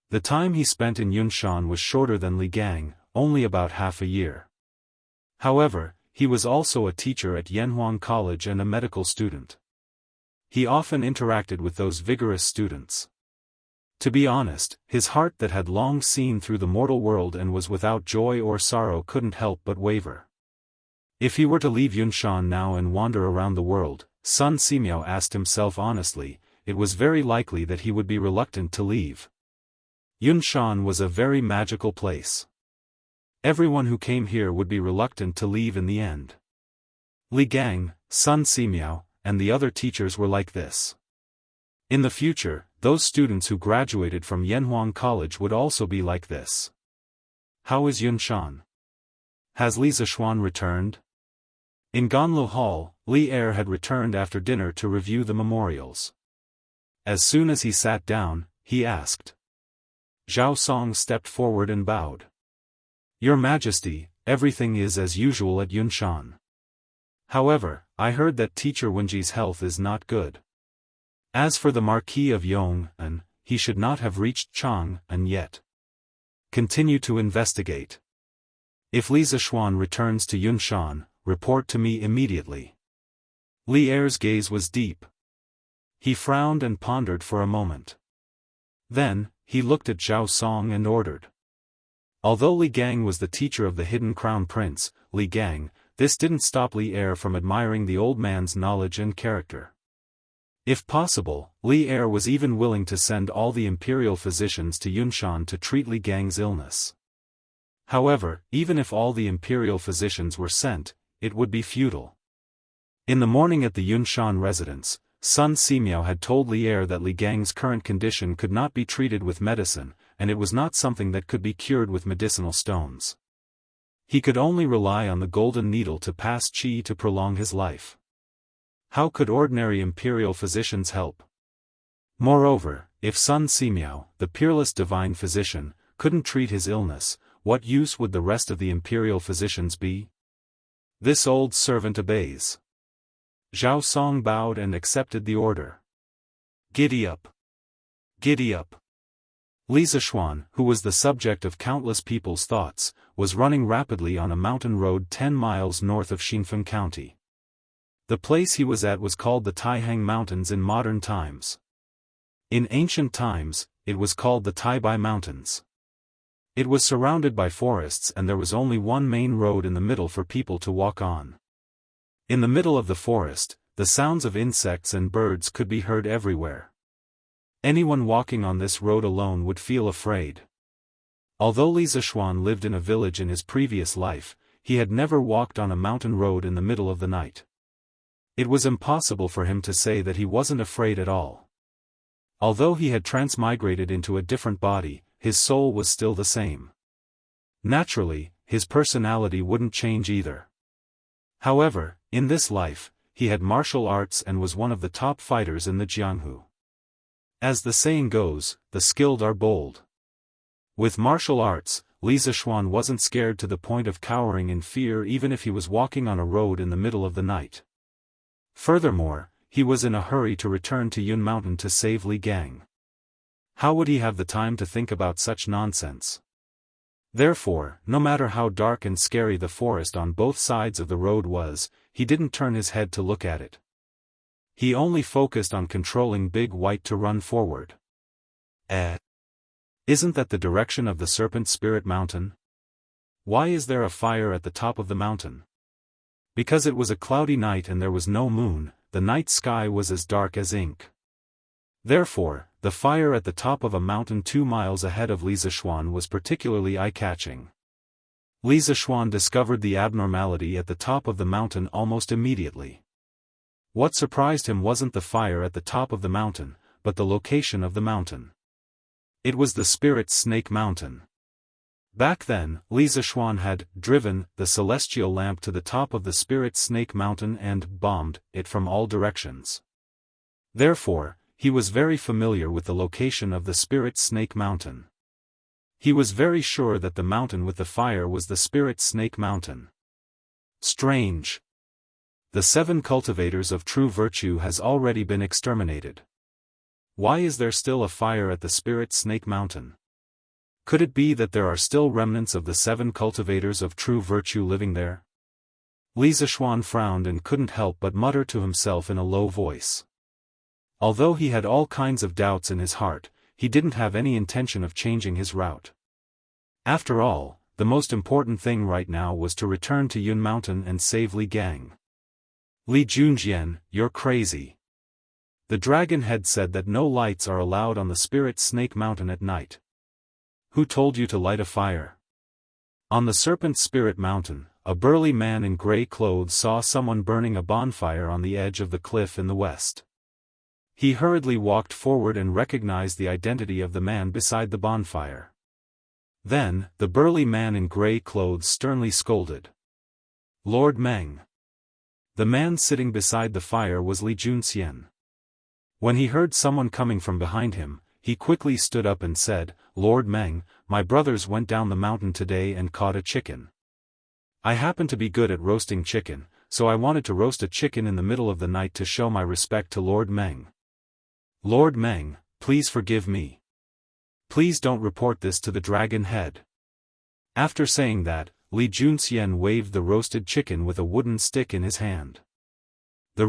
The time he spent in Yunshan was shorter than Li Gang, only about half a year. However, he was also a teacher at Yanhuang College and a medical student. He often interacted with those vigorous students. To be honest, his heart that had long seen through the mortal world and was without joy or sorrow couldn't help but waver. If he were to leave Yunshan now and wander around the world, Sun Simiao asked himself honestly, it was very likely that he would be reluctant to leave. Yunshan was a very magical place. Everyone who came here would be reluctant to leave in the end. Li Gang, Sun Simiao, and the other teachers were like this. In the future, those students who graduated from Yanhuang College would also be like this. How is Yunshan? Has Li Zishuan returned? In Ganlu Hall, Li Er had returned after dinner to review the memorials. As soon as he sat down, he asked. Zhao Song stepped forward and bowed. Your Majesty, everything is as usual at Yunshan. However, I heard that Teacher Wenji's health is not good. As for the Marquis of Yong'an, he should not have reached Chang'an yet. Continue to investigate. If Li Zishuan returns to Yunshan, report to me immediately. Li Er's gaze was deep. He frowned and pondered for a moment. Then, he looked at Zhao Song and ordered. Although Li Gang was the teacher of the hidden crown prince, Li Gang, this didn't stop Li Er from admiring the old man's knowledge and character. If possible, Li Er was even willing to send all the imperial physicians to Yunshan to treat Li Gang's illness. However, even if all the imperial physicians were sent, it would be futile. In the morning at the Yunshan residence, Sun Simiao had told Li Er that Li Gang's current condition could not be treated with medicine, and it was not something that could be cured with medicinal stones. He could only rely on the golden needle to pass qi to prolong his life. How could ordinary imperial physicians help? Moreover, if Sun Simiao, the peerless divine physician, couldn't treat his illness, what use would the rest of the imperial physicians be? This old servant obeys. Zhao Song bowed and accepted the order. Giddy up! Giddy up! Li Zishuan, who was the subject of countless people's thoughts, was running rapidly on a mountain road 10 miles north of Xinfeng County. The place he was at was called the Taihang Mountains in modern times. In ancient times, it was called the Taibai Mountains. It was surrounded by forests and there was only one main road in the middle for people to walk on. In the middle of the forest, the sounds of insects and birds could be heard everywhere. Anyone walking on this road alone would feel afraid. Although Li Zishuan lived in a village in his previous life, he had never walked on a mountain road in the middle of the night. It was impossible for him to say that he wasn't afraid at all. Although he had transmigrated into a different body, his soul was still the same. Naturally, his personality wouldn't change either. However, in this life, he had martial arts and was one of the top fighters in the Jianghu. As the saying goes, the skilled are bold. With martial arts, Li Zishuan wasn't scared to the point of cowering in fear even if he was walking on a road in the middle of the night. Furthermore, he was in a hurry to return to Yun Mountain to save Li Gang. How would he have the time to think about such nonsense? Therefore, no matter how dark and scary the forest on both sides of the road was, he didn't turn his head to look at it. He only focused on controlling Big White to run forward. Isn't that the direction of the Serpent Spirit Mountain? Why is there a fire at the top of the mountain? Because it was a cloudy night and there was no moon, the night sky was as dark as ink. Therefore, the fire at the top of a mountain 2 miles ahead of Li Zishuan was particularly eye-catching. Li Zishuan discovered the abnormality at the top of the mountain almost immediately. What surprised him wasn't the fire at the top of the mountain, but the location of the mountain. It was the Spirit Snake Mountain. Back then, Li Zishuan had driven the celestial lamp to the top of the Spirit Snake Mountain and bombed it from all directions. Therefore, he was very familiar with the location of the Spirit Snake Mountain. He was very sure that the mountain with the fire was the Spirit Snake Mountain. Strange. The 7 cultivators of true virtue has already been exterminated. Why is there still a fire at the Spirit Snake Mountain? Could it be that there are still remnants of the 7 cultivators of true virtue living there? Li Zishuan frowned and couldn't help but mutter to himself in a low voice. Although he had all kinds of doubts in his heart, he didn't have any intention of changing his route. After all, the most important thing right now was to return to Yun Mountain and save Li Gang. Li Junjian, you're crazy. The dragon head said that no lights are allowed on the Spirit Snake Mountain at night. Who told you to light a fire? On the Serpent Spirit Mountain, a burly man in gray clothes saw someone burning a bonfire on the edge of the cliff in the west. He hurriedly walked forward and recognized the identity of the man beside the bonfire. Then, the burly man in gray clothes sternly scolded. Lord Meng. The man sitting beside the fire was Li Junxian. When he heard someone coming from behind him, he quickly stood up and said, Lord Meng, my brothers went down the mountain today and caught a chicken. I happen to be good at roasting chicken, so I wanted to roast a chicken in the middle of the night to show my respect to Lord Meng. Lord Meng, please forgive me. Please don't report this to the dragon head. After saying that, Li Junxian waved the roasted chicken with a wooden stick in his hand. The